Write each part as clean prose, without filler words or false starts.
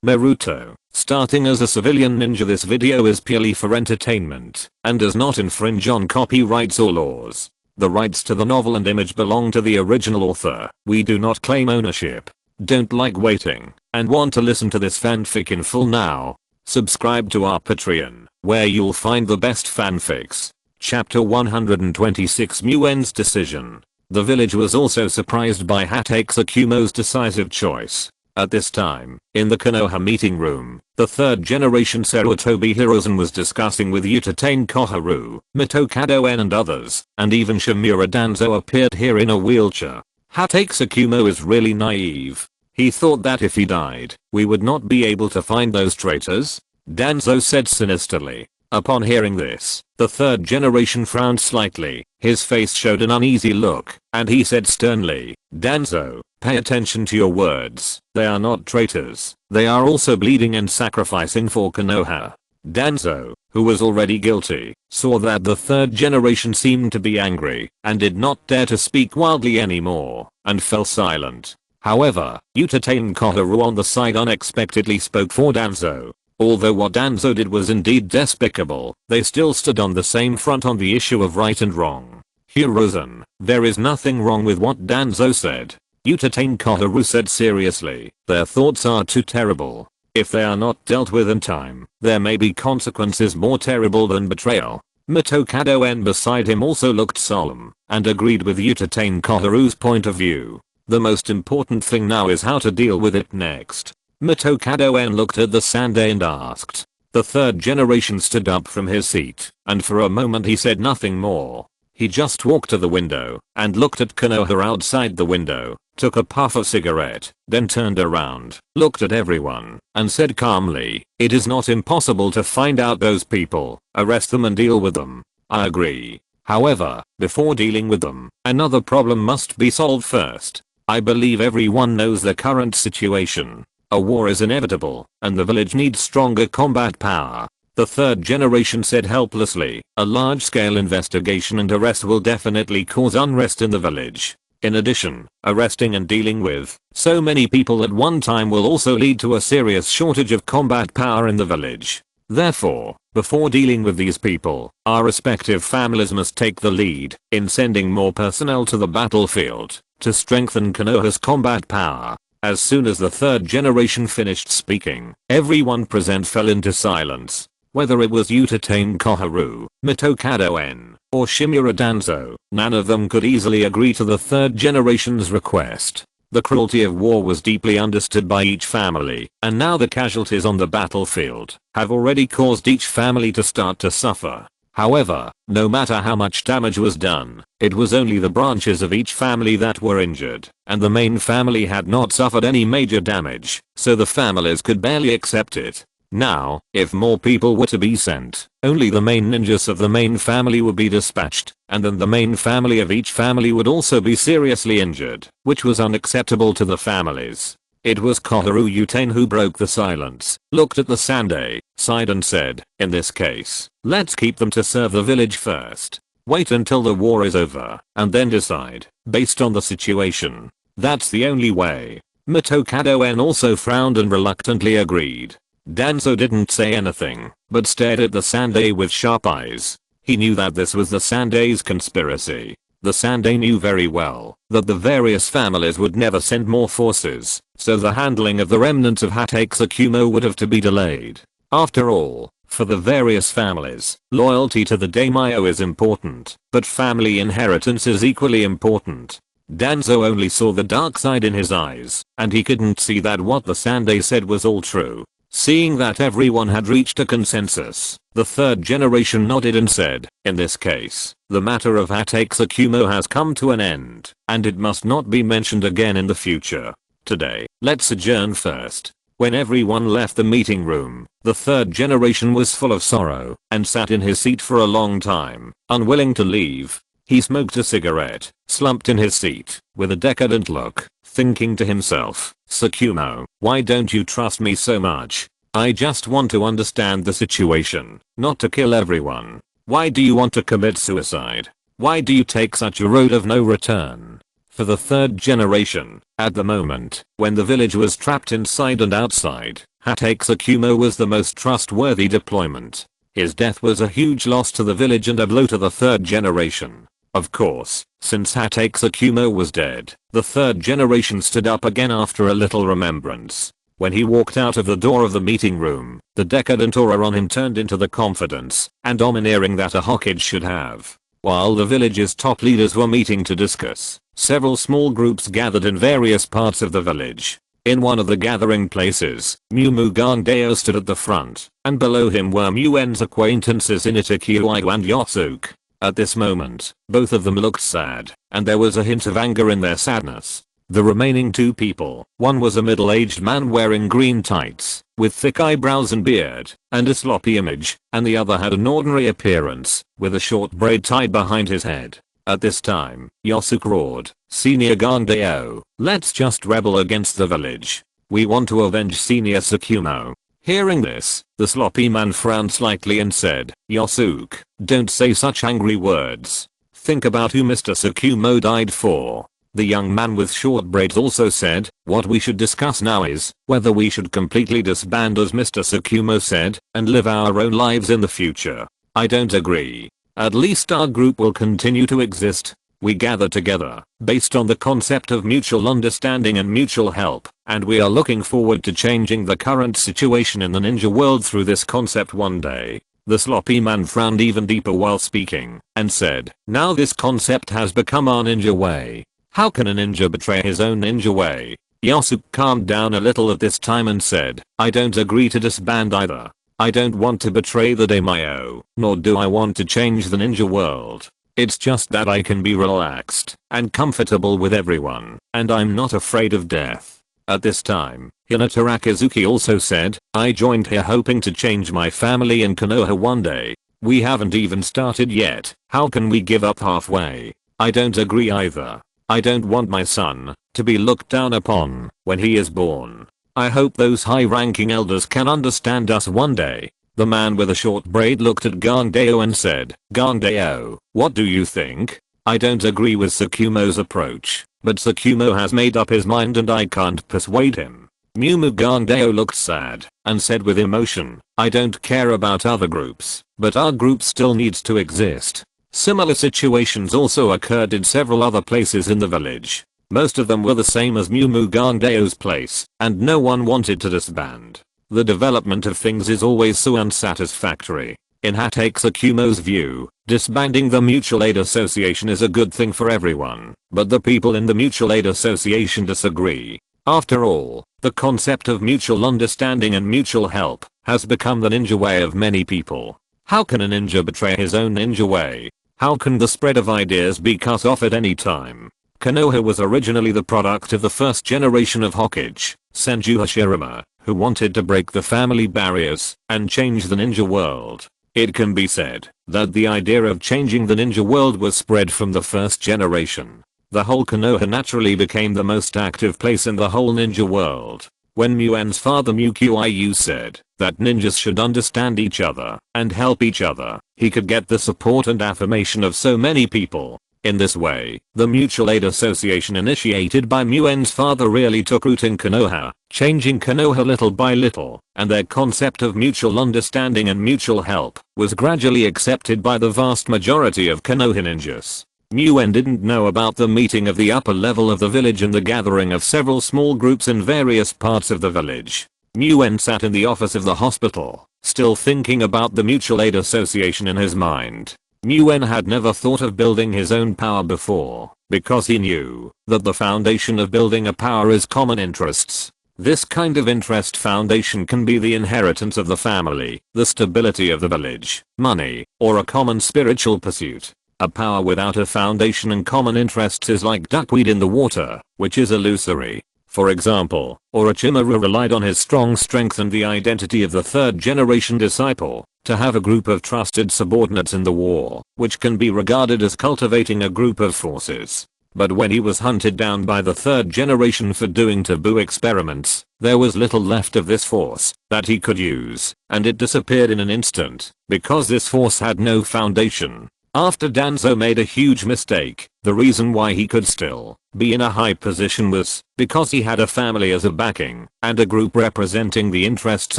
Naruto. Starting as a civilian ninja, this video is purely for entertainment and does not infringe on copyrights or laws. The rights to the novel and image belong to the original author. We do not claim ownership. Don't like waiting and want to listen to this fanfic in full now? Subscribe to our Patreon, where you'll find the best fanfics. Chapter 126, Muen's decision. The village was also surprised by Hokage Tsukumo's decisive choice. At this time, in the Konoha meeting room, the third generation Sarutobi Hiruzen was discussing with Utatane Koharu, Mitokado En and others, and even Shimura Danzo appeared here in a wheelchair. Hokage Tsukumo is really naive. He thought that if he died, we would not be able to find those traitors? Danzo said sinisterly. Upon hearing this, the third generation frowned slightly, his face showed an uneasy look, and he said sternly, Danzo, pay attention to your words, they are not traitors, they are also bleeding and sacrificing for Konoha. Danzo, who was already guilty, saw that the third generation seemed to be angry, and did not dare to speak wildly anymore, and fell silent. However, Utatane Koharu on the side unexpectedly spoke for Danzo. Although what Danzo did was indeed despicable, they still stood on the same front on the issue of right and wrong. Hiruzen, there is nothing wrong with what Danzo said. Utatane Koharu said seriously, their thoughts are too terrible. If they are not dealt with in time, there may be consequences more terrible than betrayal. Mitokado En beside him also looked solemn, and agreed with Utatane Koharu's point of view. The most important thing now is how to deal with it next. Mitokado En looked at the Sandai and asked. The third generation stood up from his seat, and for a moment he said nothing more. He just walked to the window, and looked at Konoha outside the window, took a puff of cigarette, then turned around, looked at everyone, and said calmly, it is not impossible to find out those people, arrest them and deal with them. I agree. However, before dealing with them, another problem must be solved first. I believe everyone knows the current situation. A war is inevitable, and the village needs stronger combat power. The third generation said helplessly, a large-scale investigation and arrest will definitely cause unrest in the village. In addition, arresting and dealing with so many people at one time will also lead to a serious shortage of combat power in the village. Therefore, before dealing with these people, our respective families must take the lead in sending more personnel to the battlefield to strengthen Konoha's combat power. As soon as the third generation finished speaking, everyone present fell into silence. Whether it was Utatane Koharu, Mitokado En, or Shimura Danzo, none of them could easily agree to the third generation's request. The cruelty of war was deeply understood by each family, and now the casualties on the battlefield have already caused each family to start to suffer. However, no matter how much damage was done, it was only the branches of each family that were injured, and the main family had not suffered any major damage, so the families could barely accept it. Now, if more people were to be sent, only the main ninjas of the main family would be dispatched, and then the main family of each family would also be seriously injured, which was unacceptable to the families. It was Koharu Utatane who broke the silence, looked at the Sandai, sighed and said, in this case, let's keep them to serve the village first. Wait until the war is over, and then decide, based on the situation. That's the only way. Mitokado En also frowned and reluctantly agreed. Danzo didn't say anything, but stared at the Sandai with sharp eyes. He knew that this was the Sandai's conspiracy. The Sandai knew very well that the various families would never send more forces, so the handling of the remnants of Hokage Tsukumo would have to be delayed. After all, for the various families, loyalty to the daimyo is important, but family inheritance is equally important. Danzo only saw the dark side in his eyes, and he couldn't see that what the Sandai said was all true. Seeing that everyone had reached a consensus, the third generation nodded and said, in this case, the matter of Hokage Tsukumo has come to an end, and it must not be mentioned again in the future. Today, let's adjourn first. When everyone left the meeting room, the third generation was full of sorrow, and sat in his seat for a long time, unwilling to leave. He smoked a cigarette, slumped in his seat, with a decadent look, thinking to himself, Tsukumo, why don't you trust me so much? I just want to understand the situation, not to kill everyone. Why do you want to commit suicide? Why do you take such a road of no return? For the third generation, at the moment, when the village was trapped inside and outside, Hatake Tsukumo was the most trustworthy deployment. His death was a huge loss to the village and a blow to the third generation. Of course, since Hatake Tsukumo was dead, the third generation stood up again after a little remembrance. When he walked out of the door of the meeting room, the decadent aura on him turned into the confidence and domineering that a Hokage should have. While the village's top leaders were meeting to discuss, several small groups gathered in various parts of the village. In one of the gathering places, Mumugandeo stood at the front, and below him were Muen's acquaintances Initikiwaido and Yosuke. At this moment, both of them looked sad, and there was a hint of anger in their sadness. The remaining two people, one was a middle-aged man wearing green tights, with thick eyebrows and beard, and a sloppy image, and the other had an ordinary appearance, with a short braid tied behind his head. At this time, Yosuke roared, "Senior Gandeo, let's just rebel against the village. We want to avenge Senior Tsukumo." Hearing this, the sloppy man frowned slightly and said, "Yosuke, don't say such angry words. Think about who Mr. Tsukumo died for." The young man with short braids also said, "What we should discuss now is whether we should completely disband as Mr. Tsukumo said, and live our own lives in the future. I don't agree. At least our group will continue to exist. We gather together, based on the concept of mutual understanding and mutual help, and we are looking forward to changing the current situation in the ninja world through this concept one day." The sloppy man frowned even deeper while speaking, and said, "Now this concept has become our ninja way. How can a ninja betray his own ninja way?" Yosuke calmed down a little at this time and said, "I don't agree to disband either. I don't want to betray the daimyo, nor do I want to change the ninja world. It's just that I can be relaxed and comfortable with everyone, and I'm not afraid of death." At this time, Hinata Rakizuki also said, "I joined here hoping to change my family in Konoha one day. We haven't even started yet. How can we give up halfway?" "I don't agree either. I don't want my son to be looked down upon when he is born. I hope those high-ranking elders can understand us one day." The man with a short braid looked at Gandeo and said, "Gandeo, what do you think? I don't agree with Tsukumo's approach, but Tsukumo has made up his mind and I can't persuade him." Gandeo looked sad and said with emotion, "I don't care about other groups, but our group still needs to exist." Similar situations also occurred in several other places in the village. Most of them were the same as Gandeo's place, and no one wanted to disband. The development of things is always so unsatisfactory. In Hatake Tsukumo's view, disbanding the Mutual Aid Association is a good thing for everyone, but the people in the Mutual Aid Association disagree. After all, the concept of mutual understanding and mutual help has become the ninja way of many people. How can a ninja betray his own ninja way? How can the spread of ideas be cut off at any time? Konoha was originally the product of the first generation of Hokage, Senju Hashirama, who wanted to break the family barriers and change the ninja world. It can be said that the idea of changing the ninja world was spread from the first generation. The whole Konoha naturally became the most active place in the whole ninja world. When Muen's father Mukyu said that ninjas should understand each other and help each other, he could get the support and affirmation of so many people. In this way, the Mutual Aid Association initiated by Muen's father really took root in Konoha, changing Konoha little by little, and their concept of mutual understanding and mutual help was gradually accepted by the vast majority of Konoha ninjas. Muen didn't know about the meeting of the upper level of the village and the gathering of several small groups in various parts of the village. Muen sat in the office of the hospital, still thinking about the Mutual Aid Association in his mind. Muen had never thought of building his own power before, because he knew that the foundation of building a power is common interests. This kind of interest foundation can be the inheritance of the family, the stability of the village, money, or a common spiritual pursuit. A power without a foundation and common interests is like duckweed in the water, which is illusory. For example, Orochimaru relied on his strong strength and the identity of the third generation disciple to have a group of trusted subordinates in the war, which can be regarded as cultivating a group of forces. But when he was hunted down by the third generation for doing taboo experiments, there was little left of this force that he could use, and it disappeared in an instant, because this force had no foundation. After Danzo made a huge mistake, the reason why he could still be in a high position was because he had a family as a backing and a group representing the interests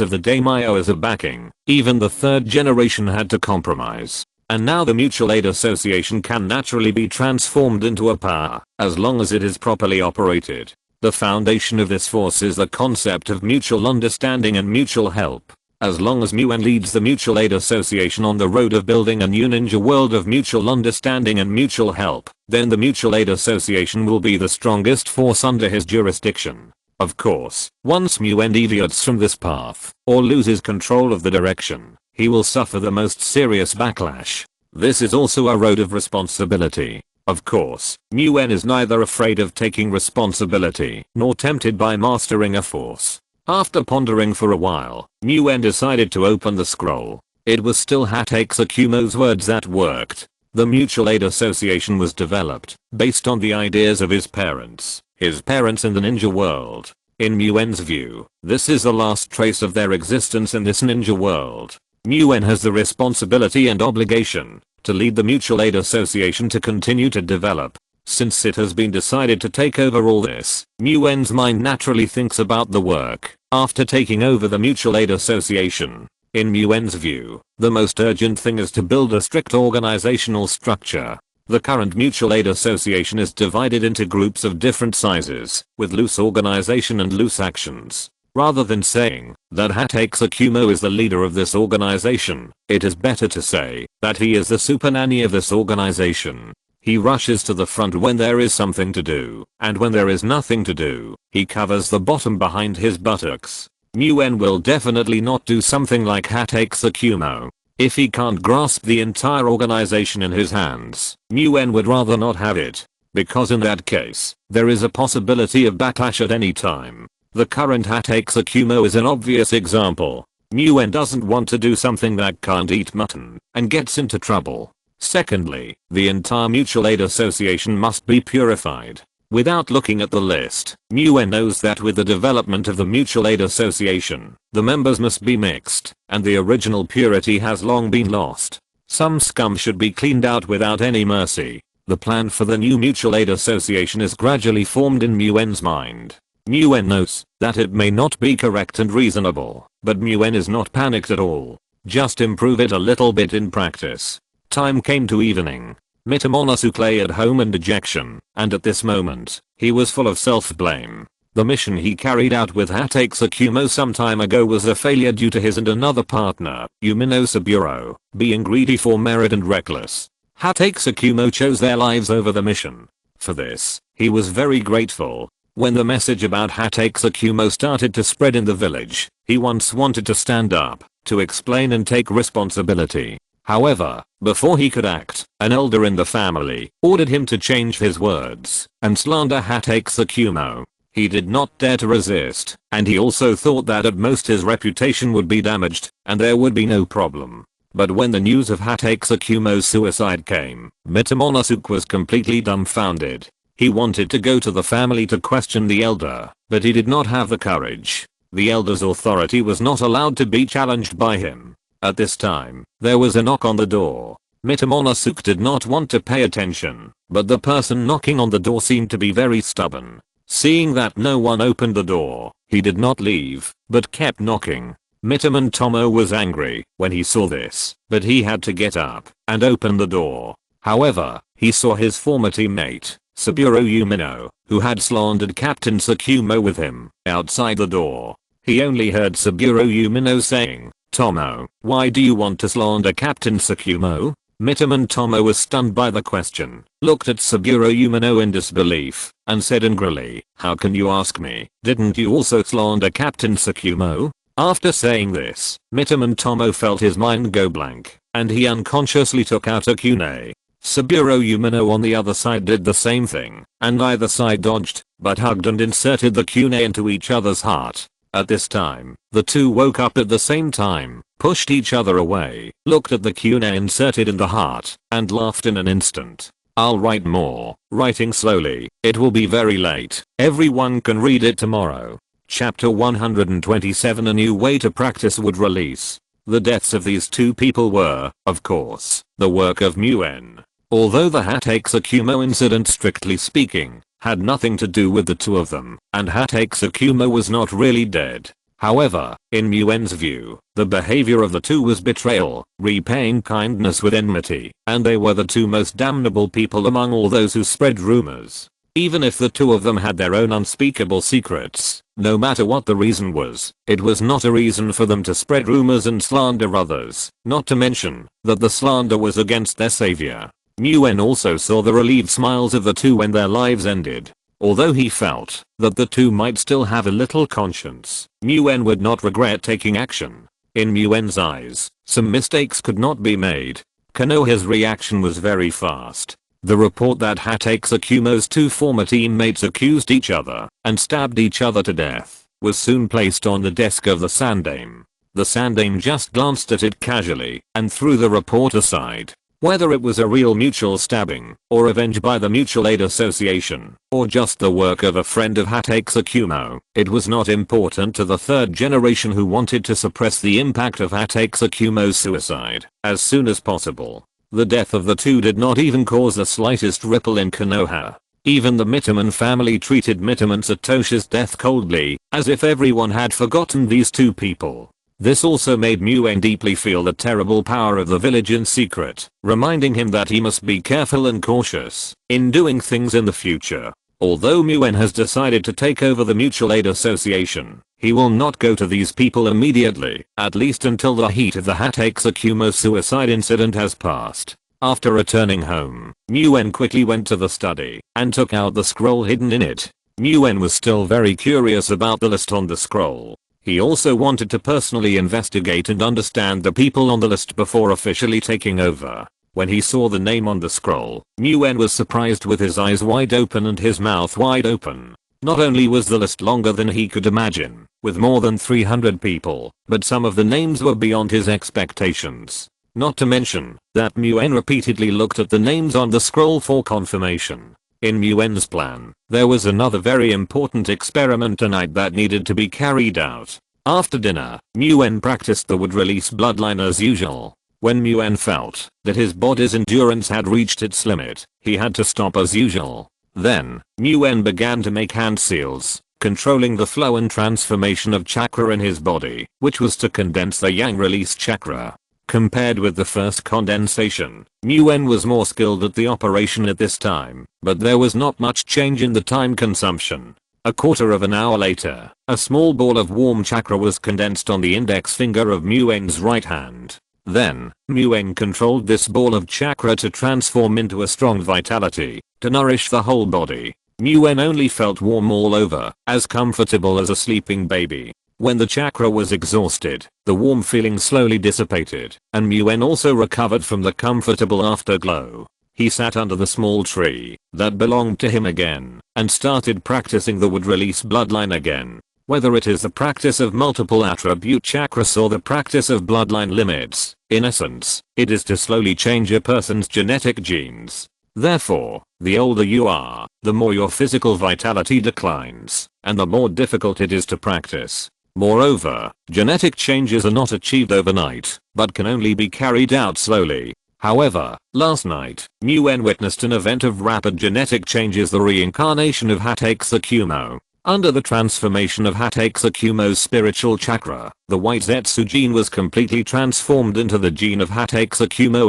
of the daimyo as a backing. Even the third generation had to compromise. And now the mutual aid association can naturally be transformed into a power as long as it is properly operated. The foundation of this force is the concept of mutual understanding and mutual help. As long as Muen leads the Mutual Aid Association on the road of building a new ninja world of mutual understanding and mutual help, then the Mutual Aid Association will be the strongest force under his jurisdiction. Of course, once Muen deviates from this path, or loses control of the direction, he will suffer the most serious backlash. This is also a road of responsibility. Of course, Muen is neither afraid of taking responsibility nor tempted by mastering a force. After pondering for a while, Muen decided to open the scroll. It was still Hatake Tsukumo's words that worked. The Mutual Aid Association was developed based on the ideas of his parents in the ninja world. In Muen's view, this is the last trace of their existence in this ninja world. Muen has the responsibility and obligation to lead the Mutual Aid Association to continue to develop. Since it has been decided to take over all this, Muen's mind naturally thinks about the work after taking over the Mutual Aid Association. In Muen's view, the most urgent thing is to build a strict organizational structure. The current Mutual Aid Association is divided into groups of different sizes, with loose organization and loose actions. Rather than saying that Hatake Tsukumo is the leader of this organization, it is better to say that he is the super nanny of this organization. He rushes to the front when there is something to do, and when there is nothing to do, he covers the bottom behind his buttocks. Muen will definitely not do something like Hatake Tsukumo. If he can't grasp the entire organization in his hands, Muen would rather not have it. Because in that case, there is a possibility of backlash at any time. The current Hatake Tsukumo is an obvious example. Muen doesn't want to do something that can't eat mutton, and gets into trouble. Secondly, the entire Mutual Aid Association must be purified. Without looking at the list, Muen knows that with the development of the Mutual Aid Association, the members must be mixed, and the original purity has long been lost. Some scum should be cleaned out without any mercy. The plan for the new Mutual Aid Association is gradually formed in Muen's mind. Muen knows that it may not be correct and reasonable, but Muen is not panicked at all. Just improve it a little bit in practice. Time came to evening. Mitamonosuke lay at home in dejection, and at this moment, he was full of self-blame. The mission he carried out with Hatake Tsukumo some time ago was a failure due to his and another partner, Umino Saburo, being greedy for merit and reckless. Hatake Tsukumo chose their lives over the mission. For this, he was very grateful. When the message about Hatake Tsukumo started to spread in the village, he once wanted to stand up, to explain and take responsibility. However, before he could act, an elder in the family ordered him to change his words and slander Hatake Tsukumo. He did not dare to resist, and he also thought that at most his reputation would be damaged, and there would be no problem. But when the news of Hatake Tsukumo's suicide came, Mitamonosuke was completely dumbfounded. He wanted to go to the family to question the elder, but he did not have the courage. The elder's authority was not allowed to be challenged by him. At this time, there was a knock on the door. Mitamonosuke did not want to pay attention, but the person knocking on the door seemed to be very stubborn. Seeing that no one opened the door, he did not leave, but kept knocking. Mitamonosuke was angry when he saw this, but he had to get up and open the door. However, he saw his former teammate, Saburo Umino, who had slandered Captain Tsukumo with him, outside the door. He only heard Saburo Umino saying, "Tomo, why do you want to slander Captain Tsukumo?" Mitamonosuke was stunned by the question, looked at Saburo Umino in disbelief, and said angrily, "How can you ask me? Didn't you also slander Captain Tsukumo?" After saying this, Mitamonosuke felt his mind go blank, and he unconsciously took out a kunai. Saburo Umino on the other side did the same thing, and neither side dodged, but hugged and inserted the kunai into each other's heart. At this time, the two woke up at the same time, pushed each other away, looked at the kunai inserted in the heart, and laughed in an instant. I'll write more. Writing slowly, it will be very late. Everyone can read it tomorrow. Chapter 127 A New Way to Practice would release. The deaths of these two people were, of course, the work of Muen. Although the Hatex incident, strictly speaking, had nothing to do with the two of them, and Hatex was not really dead. However, in Muen's view, the behavior of the two was betrayal, repaying kindness with enmity, and they were the two most damnable people among all those who spread rumors. Even if the two of them had their own unspeakable secrets, no matter what the reason was, it was not a reason for them to spread rumors and slander others, not to mention that the slander was against their savior. Muen also saw the relieved smiles of the two when their lives ended. Although he felt that the two might still have a little conscience, Muen would not regret taking action. In Muen's eyes, some mistakes could not be made. Konoha's reaction was very fast. The report that Hatex two former teammates accused each other and stabbed each other to death was soon placed on the desk of the Sandame. The Sandame just glanced at it casually and threw the report aside. Whether it was a real mutual stabbing, or revenge by the Mutual Aid Association, or just the work of a friend of Hatex, it was not important to the third generation who wanted to suppress the impact of Hatex suicide as soon as possible. The death of the two did not even cause the slightest ripple in Konoha. Even the Mitaman family treated Mitaman Satoshi's death coldly, as if everyone had forgotten these two people. This also made Muen deeply feel the terrible power of the village in secret, reminding him that he must be careful and cautious in doing things in the future. Although Muen has decided to take over the Mutual Aid Association, he will not go to these people immediately, at least until the heat of the Hatex suicide incident has passed. After returning home, Muen quickly went to the study and took out the scroll hidden in it. Muen was still very curious about the list on the scroll. He also wanted to personally investigate and understand the people on the list before officially taking over. When he saw the name on the scroll, Muen was surprised with his eyes wide open and his mouth wide open. Not only was the list longer than he could imagine, with more than 300 people, but some of the names were beyond his expectations. Not to mention that Muen repeatedly looked at the names on the scroll for confirmation. In Muen's plan, there was another very important experiment tonight that needed to be carried out. After dinner, Muen practiced the would-release bloodline as usual. When Muen felt that his body's endurance had reached its limit, he had to stop as usual. Then, Muen began to make hand seals, controlling the flow and transformation of chakra in his body, which was to condense the yang release chakra. Compared with the first condensation, Muen was more skilled at the operation at this time, but there was not much change in the time consumption. A quarter of an hour later, a small ball of warm chakra was condensed on the index finger of Muen's right hand. Then, Muen controlled this ball of chakra to transform into a strong vitality, to nourish the whole body. Muen only felt warm all over, as comfortable as a sleeping baby. When the chakra was exhausted, the warm feeling slowly dissipated, and Muen also recovered from the comfortable afterglow. He sat under the small tree that belonged to him again, and started practicing the would-release bloodline again. Whether it is the practice of multiple attribute chakras or the practice of bloodline limits, in essence, it is to slowly change a person's genetic genes. Therefore, the older you are, the more your physical vitality declines, and the more difficult it is to practice. Moreover, genetic changes are not achieved overnight, but can only be carried out slowly. However, last night, Muen witnessed an event of rapid genetic changes, the reincarnation of Hatex. Under the transformation of Hatex spiritual chakra, the white Zetsu gene was completely transformed into the gene of Hatex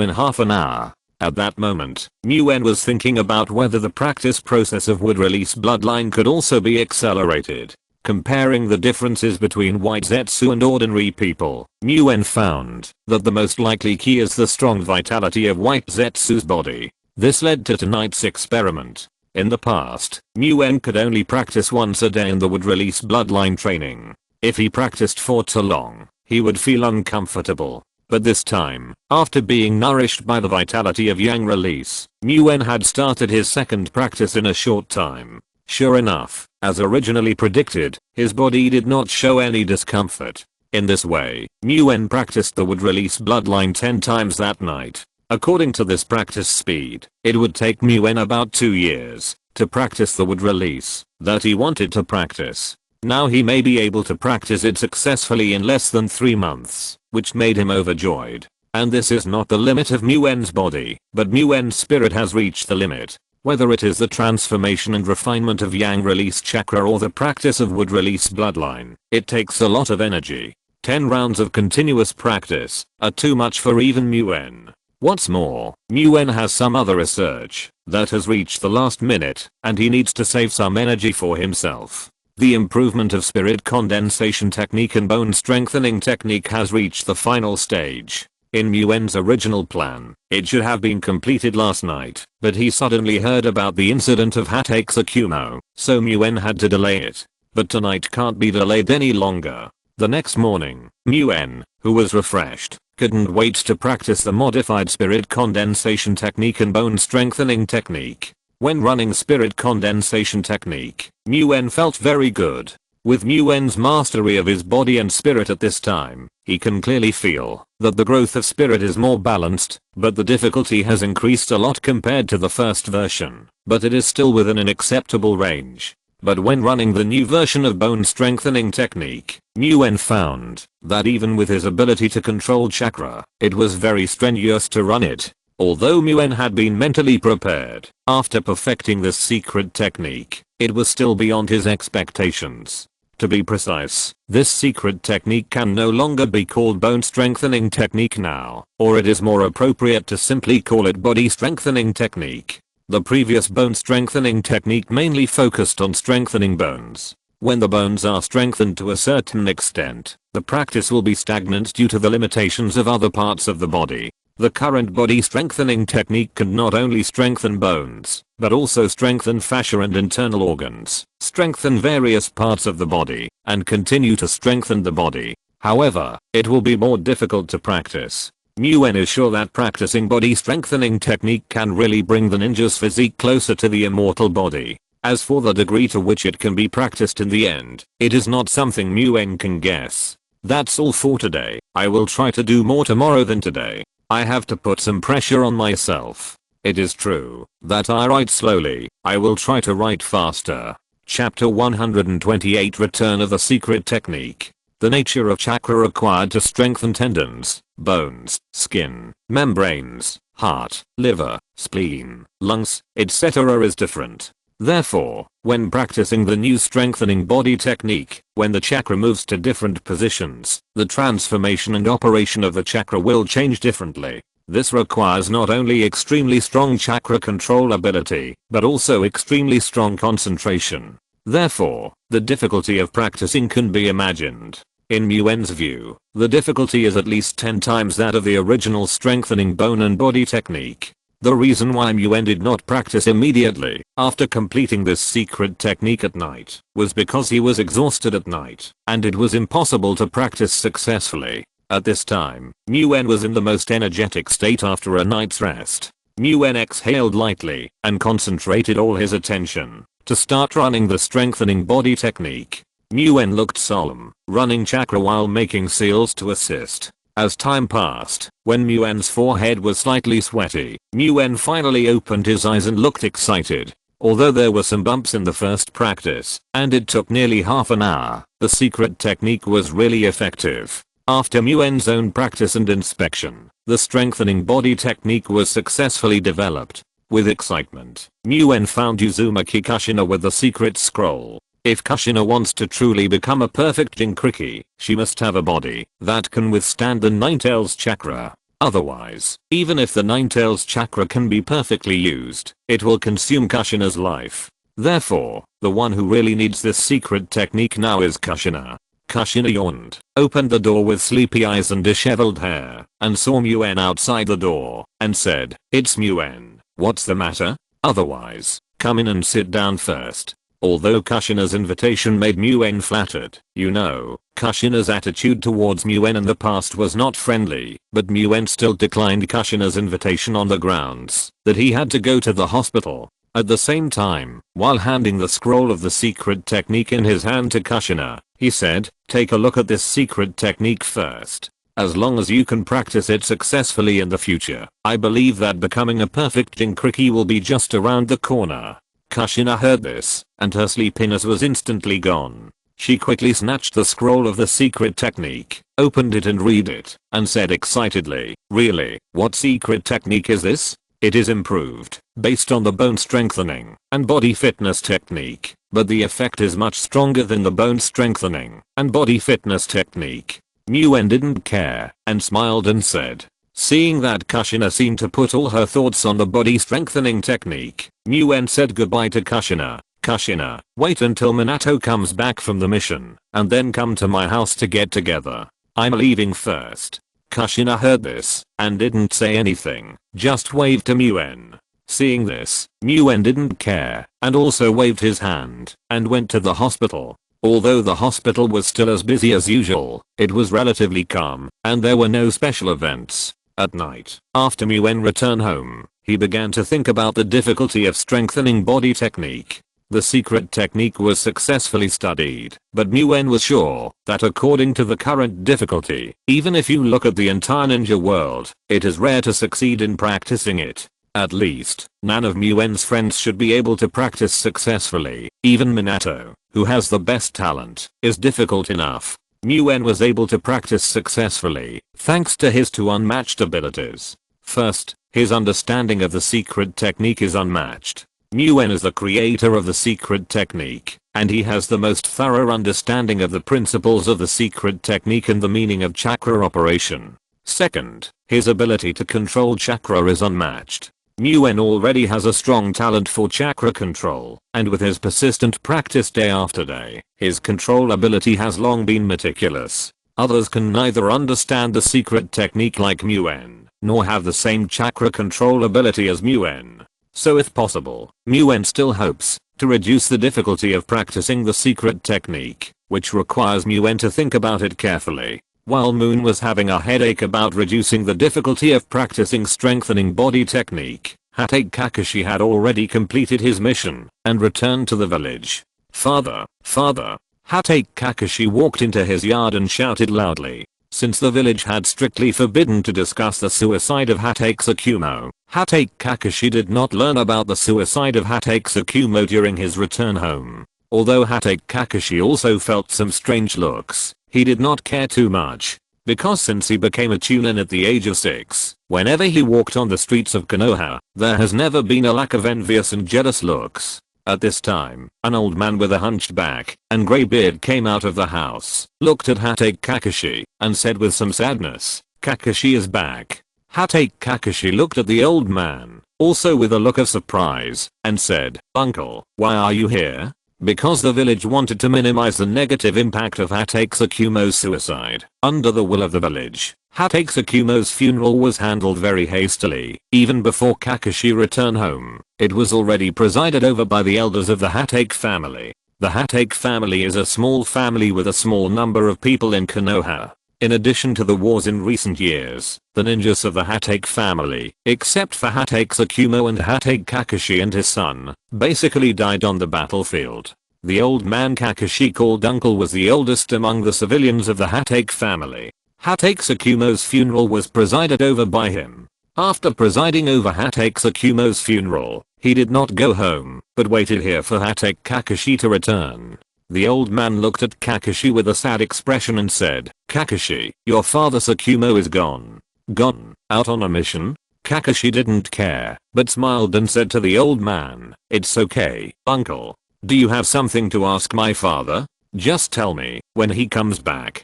in half an hour. At that moment, Muen was thinking about whether the practice process of would-release bloodline could also be accelerated. Comparing the differences between white Zetsu and ordinary people, Muen found that the most likely key is the strong vitality of white Zetsu's body. This led to tonight's experiment. In the past, Muen could only practice once a day in the would-release bloodline training. If he practiced for too long, he would feel uncomfortable. But this time, after being nourished by the vitality of yang release, Muen had started his second practice in a short time. Sure enough, as originally predicted, his body did not show any discomfort. In this way, Muen practiced the would-release bloodline 10 times that night. According to this practice speed, it would take Muen about 2 years to practice the would-release that he wanted to practice. Now he may be able to practice it successfully in less than 3 months, which made him overjoyed. And this is not the limit of Nguyen's body, but Nguyen's spirit has reached the limit. Whether it is the transformation and refinement of yang release chakra or the practice of wood release bloodline, it takes a lot of energy. 10 rounds of continuous practice are too much for even Nguyen. What's more, Nguyen has some other research that has reached the last minute, and he needs to save some energy for himself. The improvement of spirit condensation technique and bone strengthening technique has reached the final stage. In Nguyen's original plan, it should have been completed last night, but he suddenly heard about the incident of Hokage's Akumo, so Nguyen had to delay it. But tonight can't be delayed any longer. The next morning, Nguyen, who was refreshed, couldn't wait to practice the modified spirit condensation technique and bone strengthening technique. When running spirit condensation technique, Nguyen felt very good. With Nguyen's mastery of his body and spirit at this time, he can clearly feel that the growth of spirit is more balanced, but the difficulty has increased a lot compared to the first version, but it is still within an acceptable range. But when running the new version of bone strengthening technique, Nguyen found that even with his ability to control chakra, it was very strenuous to run it. Although Nguyen had been mentally prepared, after perfecting this secret technique, it was still beyond his expectations. To be precise, this secret technique can no longer be called bone strengthening technique now, or it is more appropriate to simply call it body strengthening technique. The previous bone strengthening technique mainly focused on strengthening bones. When the bones are strengthened to a certain extent, the practice will be stagnant due to the limitations of other parts of the body. The current body strengthening technique can not only strengthen bones, but also strengthen fascia and internal organs, strengthen various parts of the body, and continue to strengthen the body. However, it will be more difficult to practice. Nguyen is sure that practicing body strengthening technique can really bring the ninja's physique closer to the immortal body. As for the degree to which it can be practiced in the end, it is not something Nguyen can guess. That's all for today. I will try to do more tomorrow than today. I have to put some pressure on myself. It is true that I write slowly. I will try to write faster. Chapter 128 Return of the Secret Technique. The nature of chakra required to strengthen tendons, bones, skin, membranes, heart, liver, spleen, lungs, etc. is different. Therefore, when practicing the new strengthening body technique, when the chakra moves to different positions, the transformation and operation of the chakra will change differently. This requires not only extremely strong chakra control ability, but also extremely strong concentration. Therefore, the difficulty of practicing can be imagined. In Nguyen's view, the difficulty is at least 10 times that of the original strengthening bone and body technique. The reason why Nguyen did not practice immediately after completing this secret technique at night was because he was exhausted at night, and it was impossible to practice successfully. At this time, Nguyen was in the most energetic state after a night's rest. Nguyen exhaled lightly and concentrated all his attention to start running the strengthening body technique. Nguyen looked solemn, running chakra while making seals to assist. As time passed, when Nguyen's forehead was slightly sweaty, Nguyen finally opened his eyes and looked excited. Although there were some bumps in the first practice, and it took nearly half an hour, the secret technique was really effective. After Nguyen's own practice and inspection, the strengthening body technique was successfully developed. With excitement, Nguyen found Uzumaki Kushina with the secret scroll. If Kushina wants to truly become a perfect Jinkriki, she must have a body that can withstand the Ninetales chakra. Otherwise, even if the Ninetales chakra can be perfectly used, it will consume Kushina's life. Therefore, the one who really needs this secret technique now is Kushina. Kushina yawned, opened the door with sleepy eyes and disheveled hair, and saw Nguyen outside the door, and said, "It's Nguyen. What's the matter? Otherwise, come in and sit down first." Although Kushina's invitation made Nguyen flattered, Kushina's attitude towards Nguyen in the past was not friendly, but Nguyen still declined Kushina's invitation on the grounds that he had to go to the hospital. At the same time, while handing the scroll of the secret technique in his hand to Kushina, he said, "Take a look at this secret technique first. As long as you can practice it successfully in the future, I believe that becoming a perfect Jinkriki will be just around the corner." Kushina heard this, and her sleepiness was instantly gone. She quickly snatched the scroll of the secret technique, opened it and read it, and said excitedly, "Really? What secret technique is this?" "It is improved, based on the bone strengthening and body fitness technique, but the effect is much stronger than the bone strengthening and body fitness technique." Nguyen didn't care and smiled and said. Seeing that Kushina seemed to put all her thoughts on the body strengthening technique, Nguyen said goodbye to Kushina. "Kushina, wait until Minato comes back from the mission, and then come to my house to get together. I'm leaving first." Kushina heard this, and didn't say anything, just waved to Nguyen. Seeing this, Nguyen didn't care, and also waved his hand, and went to the hospital. Although the hospital was still as busy as usual, it was relatively calm, and there were no special events. At night, after Nguyen returned home, he began to think about the difficulty of strengthening body technique. The secret technique was successfully studied, but Nguyen was sure that according to the current difficulty, even if you look at the entire ninja world, it is rare to succeed in practicing it. At least, none of Nguyen's friends should be able to practice successfully. Even Minato, who has the best talent, is difficult enough. Nguyen was able to practice successfully, thanks to his two unmatched abilities. First, his understanding of the secret technique is unmatched. Nguyen is the creator of the secret technique, and he has the most thorough understanding of the principles of the secret technique and the meaning of chakra operation. Second, his ability to control chakra is unmatched. Nguyen already has a strong talent for chakra control, and with his persistent practice day after day, his control ability has long been meticulous. Others can neither understand the secret technique like Nguyen, nor have the same chakra control ability as Nguyen. So if possible, Nguyen still hopes to reduce the difficulty of practicing the secret technique, which requires Nguyen to think about it carefully. While Moon was having a headache about reducing the difficulty of practicing strengthening body technique, Hatake Kakashi had already completed his mission and returned to the village. "Father, father." Hatake Kakashi walked into his yard and shouted loudly. Since the village had strictly forbidden to discuss the suicide of Hatake Tsukumo, Hatake Kakashi did not learn about the suicide of Hatake Tsukumo during his return home. Although Hatake Kakashi also felt some strange looks, he did not care too much, because since he became a chunin at the age of 6, whenever he walked on the streets of Konoha, there has never been a lack of envious and jealous looks. At this time, an old man with a hunched back and grey beard came out of the house, looked at Hatake Kakashi, and said with some sadness, "Kakashi is back." Hatake Kakashi looked at the old man, also with a look of surprise, and said, "Uncle, why are you here?" Because the village wanted to minimize the negative impact of Hatake Tsukumo's suicide, under the will of the village, Hatake Tsukumo's funeral was handled very hastily. Even before Kakashi returned home, it was already presided over by the elders of the Hatake family. The Hatake family is a small family with a small number of people in Konoha. In addition to the wars in recent years, the ninjas of the Hatake family, except for Hatake Tsukumo and Hatake Kakashi and his son, basically died on the battlefield. The old man Kakashi called Uncle was the oldest among the civilians of the Hatake family. Hatake Tsukumo's funeral was presided over by him. After presiding over Hatake Tsukumo's funeral, he did not go home, but waited here for Hatake Kakashi to return. The old man looked at Kakashi with a sad expression and said, "Kakashi, your father Tsukumo is gone." "Gone? Out on a mission?" Kakashi didn't care, but smiled and said to the old man, "It's okay, uncle. Do you have something to ask my father? Just tell me when he comes back."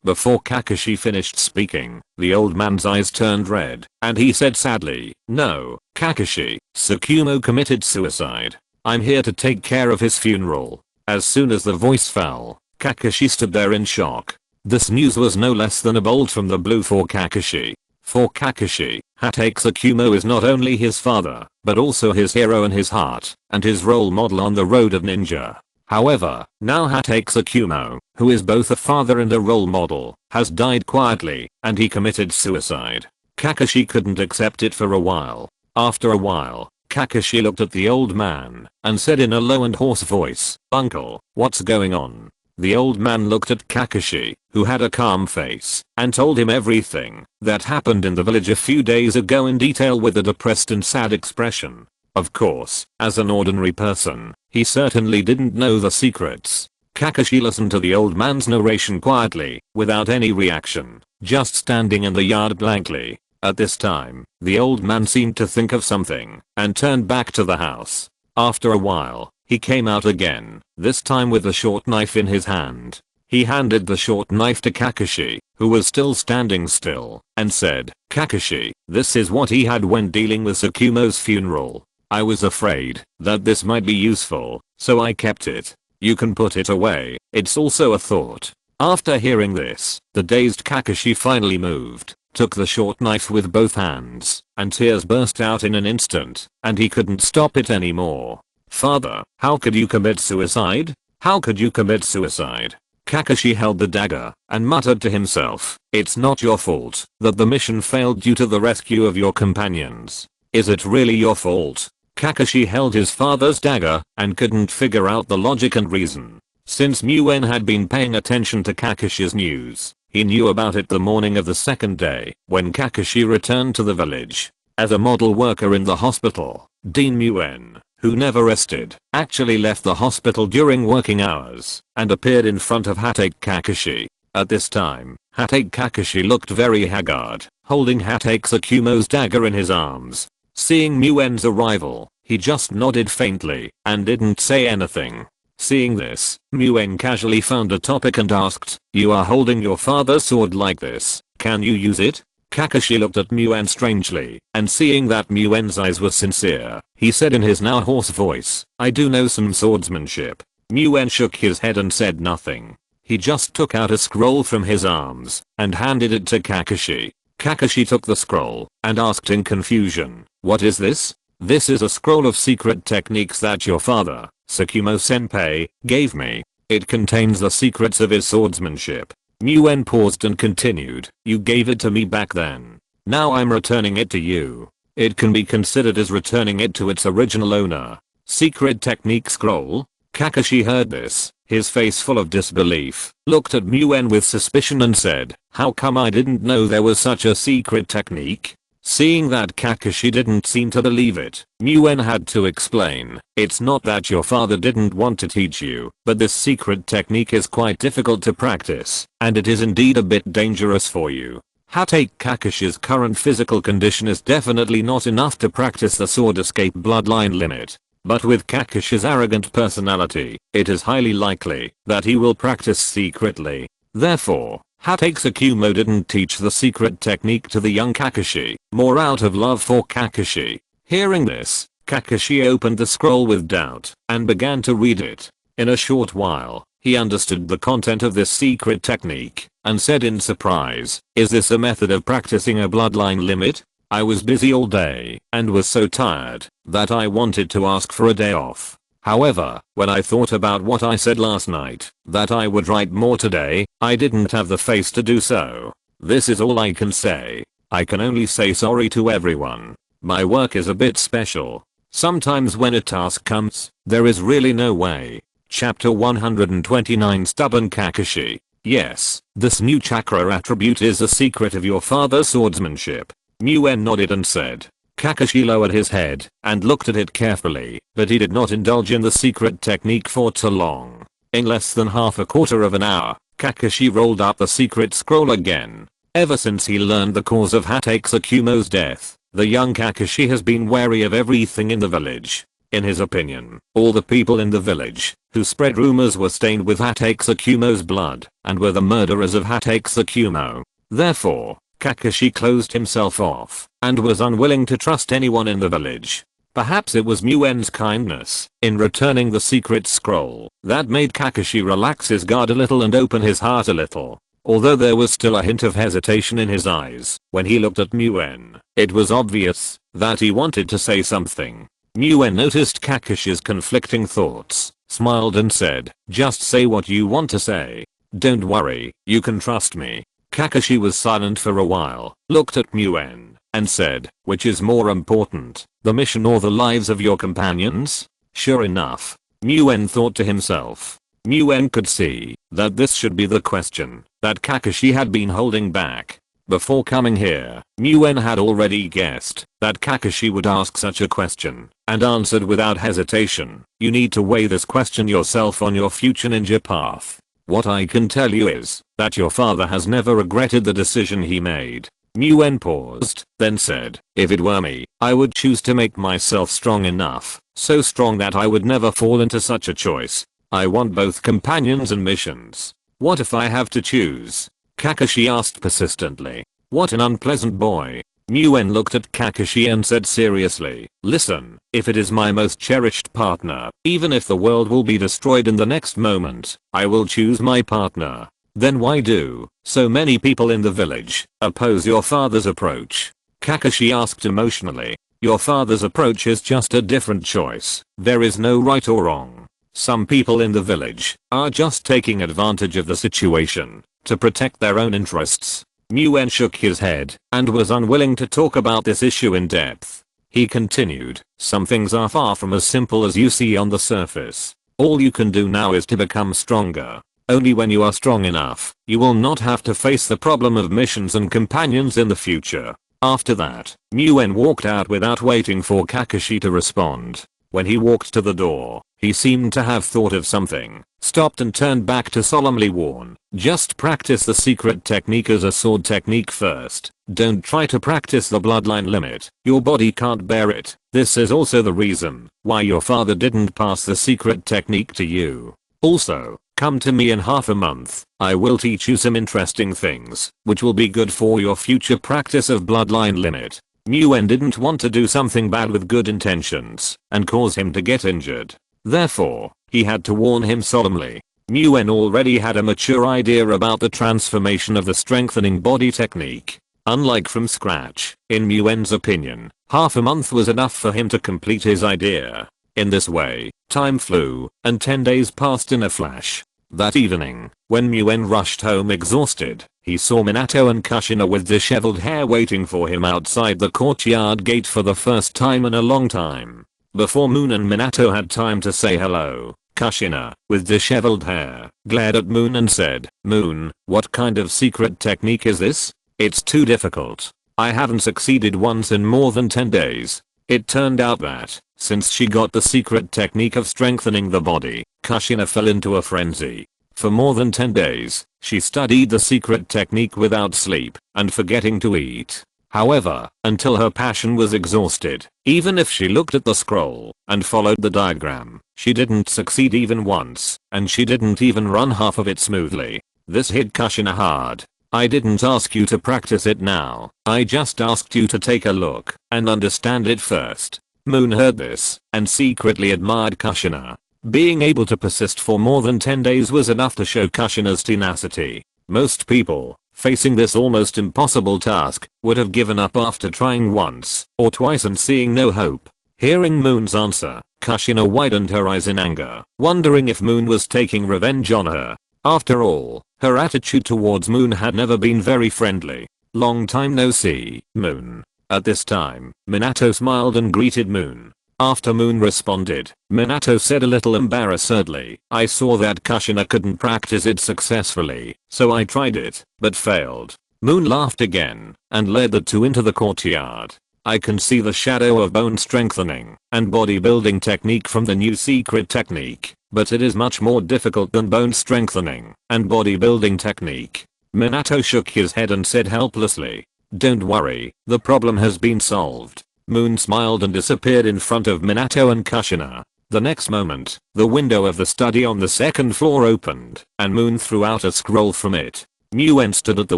Before Kakashi finished speaking, the old man's eyes turned red, and he said sadly, "No, Kakashi, Tsukumo committed suicide. I'm here to take care of his funeral." As soon as the voice fell, Kakashi stood there in shock. This news was no less than a bolt from the blue for Kakashi. For Kakashi, Hatake Tsukumo is not only his father, but also his hero in his heart, and his role model on the road of ninja. However, now Hatake Tsukumo, who is both a father and a role model, has died quietly, and he committed suicide. Kakashi couldn't accept it for a while. After a while, Kakashi looked at the old man and said in a low and hoarse voice, "Uncle, what's going on?" The old man looked at Kakashi, who had a calm face, and told him everything that happened in the village a few days ago in detail with a depressed and sad expression. Of course, as an ordinary person, he certainly didn't know the secrets. Kakashi listened to the old man's narration quietly, without any reaction, just standing in the yard blankly. At this time, the old man seemed to think of something, and turned back to the house. After a while, he came out again, this time with a short knife in his hand. He handed the short knife to Kakashi, who was still standing still, and said, "Kakashi, this is what he had when dealing with Tsukumo's funeral. I was afraid that this might be useful, so I kept it. You can put it away, it's also a thought." After hearing this, the dazed Kakashi finally moved, took the short knife with both hands, and tears burst out in an instant, and he couldn't stop it anymore. "Father, how could you commit suicide? How could you commit suicide?" Kakashi held the dagger, and muttered to himself, "It's not your fault that the mission failed due to the rescue of your companions. Is it really your fault?" Kakashi held his father's dagger, and couldn't figure out the logic and reason. Since Muen had been paying attention to Kakashi's news, he knew about it the morning of the second day, when Kakashi returned to the village. As a model worker in the hospital, Dean Muen, who never rested, actually left the hospital during working hours, and appeared in front of Hatake Kakashi. At this time, Hatake Kakashi looked very haggard, holding Hatake Tsukumo's dagger in his arms. Seeing Muen's arrival, he just nodded faintly, and didn't say anything. Seeing this, Muen casually found a topic and asked, "You are holding your father's sword like this, can you use it?" Kakashi looked at Muen strangely, and seeing that Muen's eyes were sincere, he said in his now hoarse voice, "I do know some swordsmanship." Muen shook his head and said nothing. He just took out a scroll from his arms, and handed it to Kakashi. Kakashi took the scroll, and asked in confusion, "What is this?" "This is a scroll of secret techniques that your father, Tsukumo-senpai, gave me. It contains the secrets of his swordsmanship." Muen paused and continued, "You gave it to me back then. Now I'm returning it to you. It can be considered as returning it to its original owner." Secret technique scroll? Kakashi heard this, his face full of disbelief, looked at Muen with suspicion and said, "How come I didn't know there was such a secret technique?" Seeing that Kakashi didn't seem to believe it, Muen had to explain, "It's not that your father didn't want to teach you, but this secret technique is quite difficult to practice, and it is indeed a bit dangerous for you. Hatake Kakashi's current physical condition is definitely not enough to practice the sword escape bloodline limit. But with Kakashi's arrogant personality, it is highly likely that he will practice secretly. Therefore, Hatake Tsukumo didn't teach the secret technique to the young Kakashi, more out of love for Kakashi." Hearing this, Kakashi opened the scroll with doubt, and began to read it. In a short while, he understood the content of this secret technique, and said in surprise, "Is this a method of practicing a bloodline limit? I was busy all day, and was so tired, that I wanted to ask for a day off. However, when I thought about what I said last night, that I would write more today, I didn't have the face to do so. This is all I can say. I can only say sorry to everyone. My work is a bit special. Sometimes when a task comes, there is really no way." Chapter 129 Stubborn Kakashi. "Yes, this new chakra attribute is a secret of your father's swordsmanship." Muen nodded and said. Kakashi lowered his head and looked at it carefully, but he did not indulge in the secret technique for too long. In less than half a quarter of an hour, Kakashi rolled up the secret scroll again. Ever since he learned the cause of Hatake Tsukumo's death, the young Kakashi has been wary of everything in the village. In his opinion, all the people in the village who spread rumors were stained with Hatake Tsukumo's blood and were the murderers of Hatake Tsukumo. Therefore, Kakashi closed himself off and was unwilling to trust anyone in the village. Perhaps it was Muen's kindness in returning the secret scroll that made Kakashi relax his guard a little and open his heart a little. Although there was still a hint of hesitation in his eyes when he looked at Muen, it was obvious that he wanted to say something. Muen noticed Kakashi's conflicting thoughts, smiled and said, "Just say what you want to say. Don't worry, you can trust me." Kakashi was silent for a while, looked at Muen, and said, "Which is more important, the mission or the lives of your companions?" Sure enough, Muen thought to himself. Muen could see that this should be the question that Kakashi had been holding back. Before coming here, Muen had already guessed that Kakashi would ask such a question, and answered without hesitation. You need to weigh this question yourself on your future ninja path. What I can tell you is that your father has never regretted the decision he made. Muen paused, then said, if it were me, I would choose to make myself strong enough, so strong that I would never fall into such a choice. I want both companions and missions. What if I have to choose? Kakashi asked persistently. What an unpleasant boy. Muen looked at Kakashi and said seriously, listen, if it is my most cherished partner, even if the world will be destroyed in the next moment, I will choose my partner. Then why do so many people in the village oppose your father's approach? Kakashi asked emotionally. Your father's approach is just a different choice. There is no right or wrong. Some people in the village are just taking advantage of the situation to protect their own interests. Muen shook his head and was unwilling to talk about this issue in depth. He continued, some things are far from as simple as you see on the surface. All you can do now is to become stronger. Only when you are strong enough, you will not have to face the problem of missions and companions in the future. After that, Muen walked out without waiting for Kakashi to respond. When he walked to the door, he seemed to have thought of something, stopped and turned back to solemnly warn, just practice the secret technique as a sword technique first. Don't try to practice the bloodline limit, your body can't bear it. This is also the reason why your father didn't pass the secret technique to you. Also, come to me in half a month. I will teach you some interesting things, which will be good for your future practice of bloodline limit. Muen didn't want to do something bad with good intentions and cause him to get injured. Therefore, he had to warn him solemnly. Muen already had a mature idea about the transformation of the strengthening body technique. Unlike from scratch, in Muen's opinion, half a month was enough for him to complete his idea. In this way, time flew, and 10 days passed in a flash. That evening, when Muen rushed home exhausted, he saw Minato and Kushina with disheveled hair waiting for him outside the courtyard gate for the first time in a long time. Before Moon and Minato had time to say hello, Kushina, with disheveled hair, glared at Moon and said, Moon, what kind of secret technique is this? It's too difficult. I haven't succeeded once in more than 10 days. It turned out that, since she got the secret technique of strengthening the body, Kushina fell into a frenzy. For more than 10 days, she studied the secret technique without sleep and forgetting to eat. However, until her passion was exhausted, even if she looked at the scroll and followed the diagram, she didn't succeed even once, and she didn't even run half of it smoothly. This hit Kushina hard. I didn't ask you to practice it now, I just asked you to take a look and understand it first. Moon heard this and secretly admired Kushina. Being able to persist for more than 10 days was enough to show Kushina's tenacity. Most people, facing this almost impossible task, would have given up after trying once or twice and seeing no hope. Hearing Moon's answer, Kushina widened her eyes in anger, wondering if Moon was taking revenge on her. After all, her attitude towards Moon had never been very friendly. Long time no see, Moon. At this time, Minato smiled and greeted Moon. After Moon responded, Minato said a little embarrassedly, I saw that Kushina couldn't practice it successfully, so I tried it, but failed. Moon laughed again, and led the two into the courtyard. I can see the shadow of bone strengthening and bodybuilding technique from the new secret technique, but it is much more difficult than bone strengthening and bodybuilding technique. Minato shook his head and said helplessly, don't worry, the problem has been solved. Moon smiled and disappeared in front of Minato and Kushina. The next moment, the window of the study on the second floor opened, and Moon threw out a scroll from it. Muen stood at the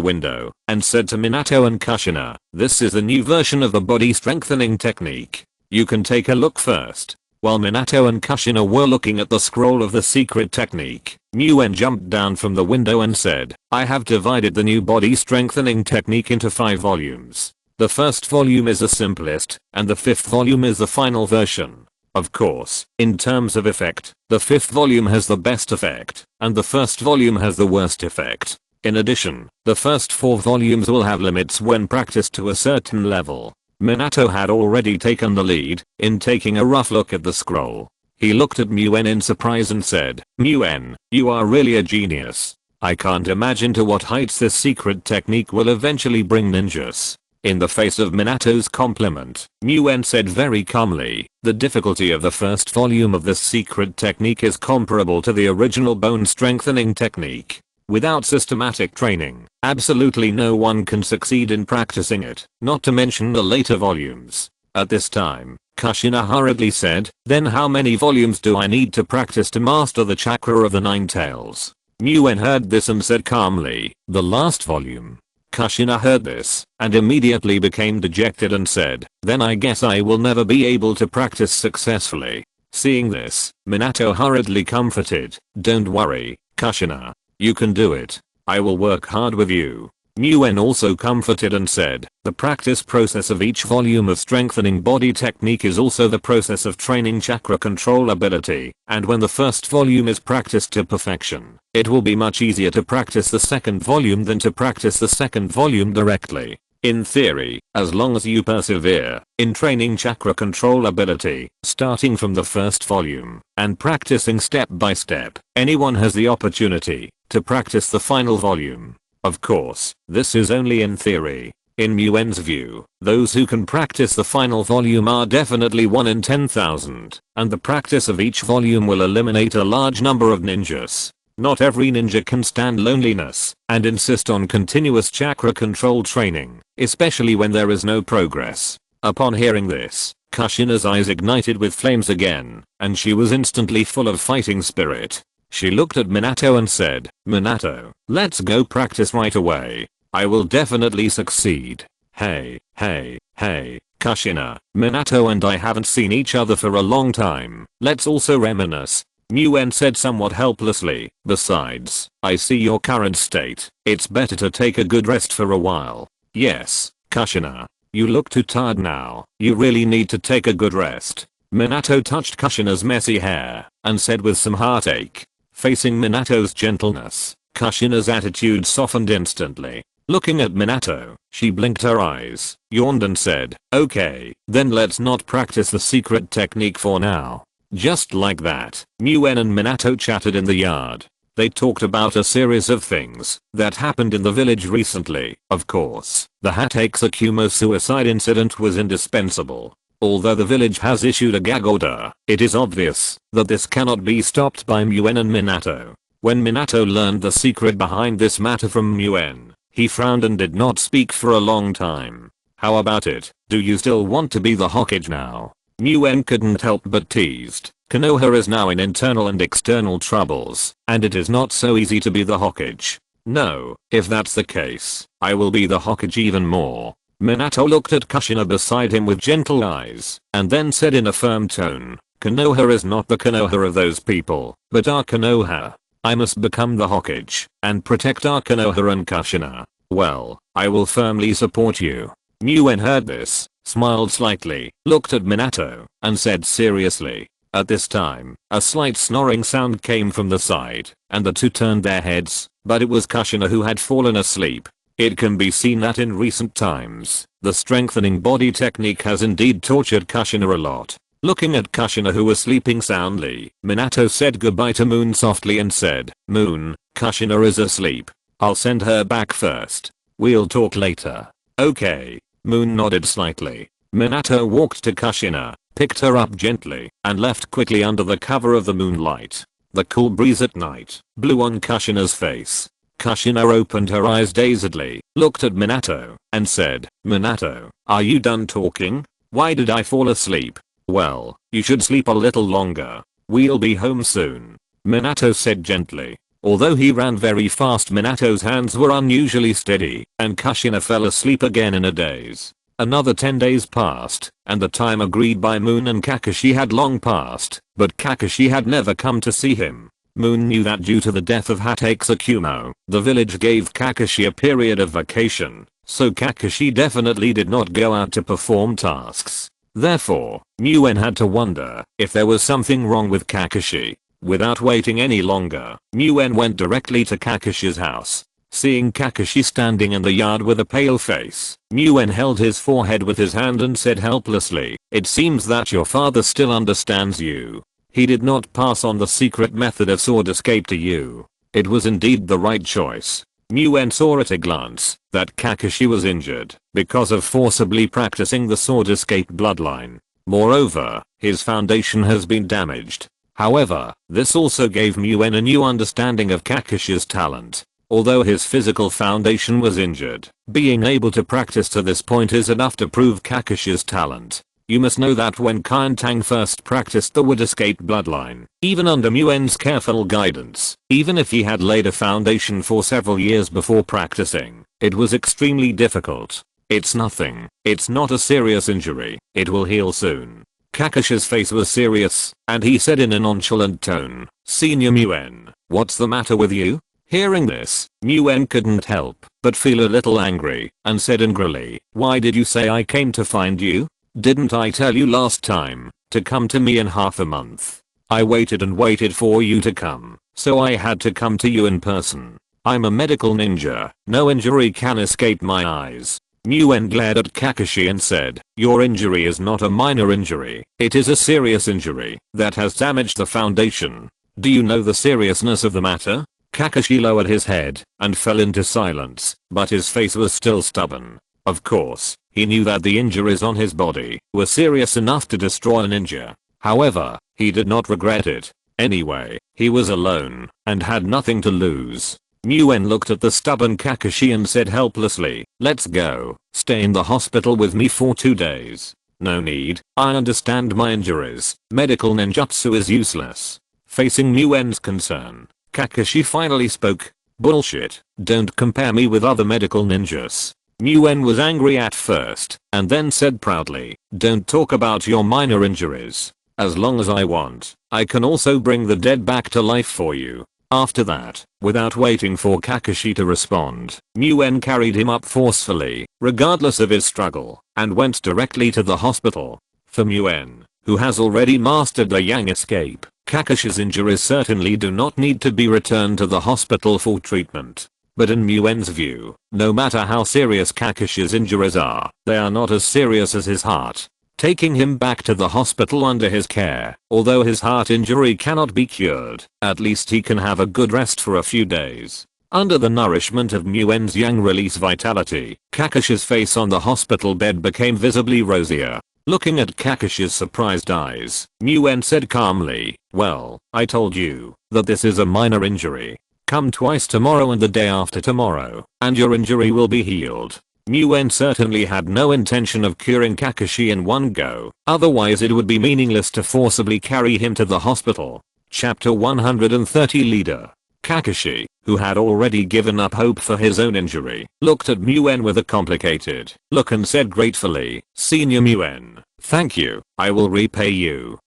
window and said to Minato and Kushina, this is the new version of the body strengthening technique. You can take a look first. While Minato and Kushina were looking at the scroll of the secret technique, Muen jumped down from the window and said, I have divided the new body strengthening technique into 5 volumes. The first volume is the simplest, and the 5th volume is the final version. Of course, in terms of effect, the 5th volume has the best effect, and the first volume has the worst effect. In addition, the first 4 volumes will have limits when practiced to a certain level. Minato had already taken the lead in taking a rough look at the scroll. He looked at Muen in surprise and said, Muen, you are really a genius. I can't imagine to what heights this secret technique will eventually bring ninjas. In the face of Minato's compliment, Muen said very calmly, the difficulty of the first volume of this secret technique is comparable to the original bone strengthening technique. Without systematic training, absolutely no one can succeed in practicing it, not to mention the later volumes. At this time, Kushina hurriedly said, then how many volumes do I need to practice to master the chakra of the nine tails? Muen heard this and said calmly, the last volume. Kushina heard this, and immediately became dejected and said, then I guess I will never be able to practice successfully. Seeing this, Minato hurriedly comforted, don't worry, Kushina. You can do it. I will work hard with you. Muen also comforted and said, the practice process of each volume of strengthening body technique is also the process of training chakra control ability, and when the first volume is practiced to perfection, it will be much easier to practice the second volume than to practice the second volume directly. In theory, as long as you persevere in training chakra control ability, starting from the first volume, and practicing step by step, anyone has the opportunity to practice the final volume. Of course, this is only in theory. In Muen's view, those who can practice the final volume are definitely 1 in 10,000, and the practice of each volume will eliminate a large number of ninjas. Not every ninja can stand loneliness and insist on continuous chakra control training, especially when there is no progress. Upon hearing this, Kushina's eyes ignited with flames again, and she was instantly full of fighting spirit. She looked at Minato and said, Minato, let's go practice right away. I will definitely succeed. Hey, Kushina, Minato and I haven't seen each other for a long time. Let's also reminisce. Muen said somewhat helplessly, besides, I see your current state. It's better to take a good rest for a while. Yes, Kushina. You look too tired now. You really need to take a good rest. Minato touched Kushina's messy hair and said with some heartache. Facing Minato's gentleness, Kushina's attitude softened instantly. Looking at Minato, she blinked her eyes, yawned and said, okay, then let's not practice the secret technique for now. Just like that, Muen and Minato chatted in the yard. They talked about a series of things that happened in the village recently. Of course, the Hokage suicide incident was indispensable. Although the village has issued a gag order, it is obvious that this cannot be stopped by Muen and Minato. When Minato learned the secret behind this matter from Muen, he frowned and did not speak for a long time. How about it? Do you still want to be the Hokage now? Muen couldn't help but teased. Konoha is now in internal and external troubles, and it is not so easy to be the Hokage. No, if that's the case, I will be the Hokage even more. Minato looked at Kushina beside him with gentle eyes, and then said in a firm tone, Konoha is not the Konoha of those people, but our Konoha. I must become the Hokage, and protect our Konoha and Kushina. Well, I will firmly support you. Muen heard this, smiled slightly, looked at Minato, and said seriously. At this time, a slight snoring sound came from the side, and the two turned their heads, but it was Kushina who had fallen asleep. It can be seen that in recent times, the strengthening body technique has indeed tortured Kushina a lot. Looking at Kushina who was sleeping soundly, Minato said goodbye to Moon softly and said, Moon, Kushina is asleep. I'll send her back first. We'll talk later. Okay. Moon nodded slightly. Minato walked to Kushina, picked her up gently, and left quickly under the cover of the moonlight. The cool breeze at night blew on Kushina's face. Kushina opened her eyes dazedly, looked at Minato, and said, Minato, are you done talking? Why did I fall asleep? Well, you should sleep a little longer. We'll be home soon. Minato said gently. Although he ran very fast, Minato's hands were unusually steady, and Kushina fell asleep again in a daze. Another 10 days passed, and the time agreed by Moon and Kakashi had long passed, but Kakashi had never come to see him. Moon knew that due to the death of Hokage, the village gave Kakashi a period of vacation, so Kakashi definitely did not go out to perform tasks. Therefore, Muen had to wonder if there was something wrong with Kakashi. Without waiting any longer, Muen went directly to Kakashi's house. Seeing Kakashi standing in the yard with a pale face, Muen held his forehead with his hand and said helplessly, it seems that your father still understands you. He did not pass on the secret method of sword escape to you. It was indeed the right choice. Muen saw at a glance that Kakashi was injured because of forcibly practicing the sword escape bloodline. Moreover, his foundation has been damaged. However, this also gave Muen a new understanding of Kakashi's talent. Although his physical foundation was injured, being able to practice to this point is enough to prove Kakashi's talent. You must know that when Kaintang first practiced the wood escape bloodline, even under Muen's careful guidance, even if he had laid a foundation for several years before practicing, it was extremely difficult. It's nothing. It's not a serious injury. It will heal soon. Kakashi's face was serious, and he said in a nonchalant tone, "Senior Muen, what's the matter with you?" Hearing this, Muen couldn't help but feel a little angry, and said angrily, "Why did you say I came to find you? Didn't I tell you last time to come to me in half a month? I waited and waited for you to come, so I had to come to you in person. I'm a medical ninja. No injury can escape my eyes." Muen glared at Kakashi and said, "Your injury is not a minor injury. It is a serious injury that has damaged the foundation. Do you know the seriousness of the matter?" Kakashi lowered his head and fell into silence, but his face was still stubborn. Of course, he knew that the injuries on his body were serious enough to destroy a ninja. However, he did not regret it. Anyway, he was alone and had nothing to lose. Muen looked at the stubborn Kakashi and said helplessly, "Let's go. Stay in the hospital with me for 2 days." "No need. I understand my injuries. Medical ninjutsu is useless." Facing Muen's concern, Kakashi finally spoke. "Bullshit. Don't compare me with other medical ninjas." Muen was angry at first, and then said proudly, "Don't talk about your minor injuries. As long as I want, I can also bring the dead back to life for you." After that, without waiting for Kakashi to respond, Muen carried him up forcefully, regardless of his struggle, and went directly to the hospital. For Muen, who has already mastered the Yang escape, Kakashi's injuries certainly do not need to be returned to the hospital for treatment. But in Muen's view, no matter how serious Kakashi's injuries are, they are not as serious as his heart. Taking him back to the hospital under his care, although his heart injury cannot be cured, at least he can have a good rest for a few days. Under the nourishment of Muen's Yang release vitality, Kakashi's face on the hospital bed became visibly rosier. Looking at Kakashi's surprised eyes, Muen said calmly, "Well, I told you that this is a minor injury. Come twice tomorrow and the day after tomorrow, and your injury will be healed." Muen certainly had no intention of curing Kakashi in one go, otherwise it would be meaningless to forcibly carry him to the hospital. Chapter 130 Leader. Kakashi, who had already given up hope for his own injury, looked at Muen with a complicated look and said gratefully, "Senior Muen, thank you. I will repay you.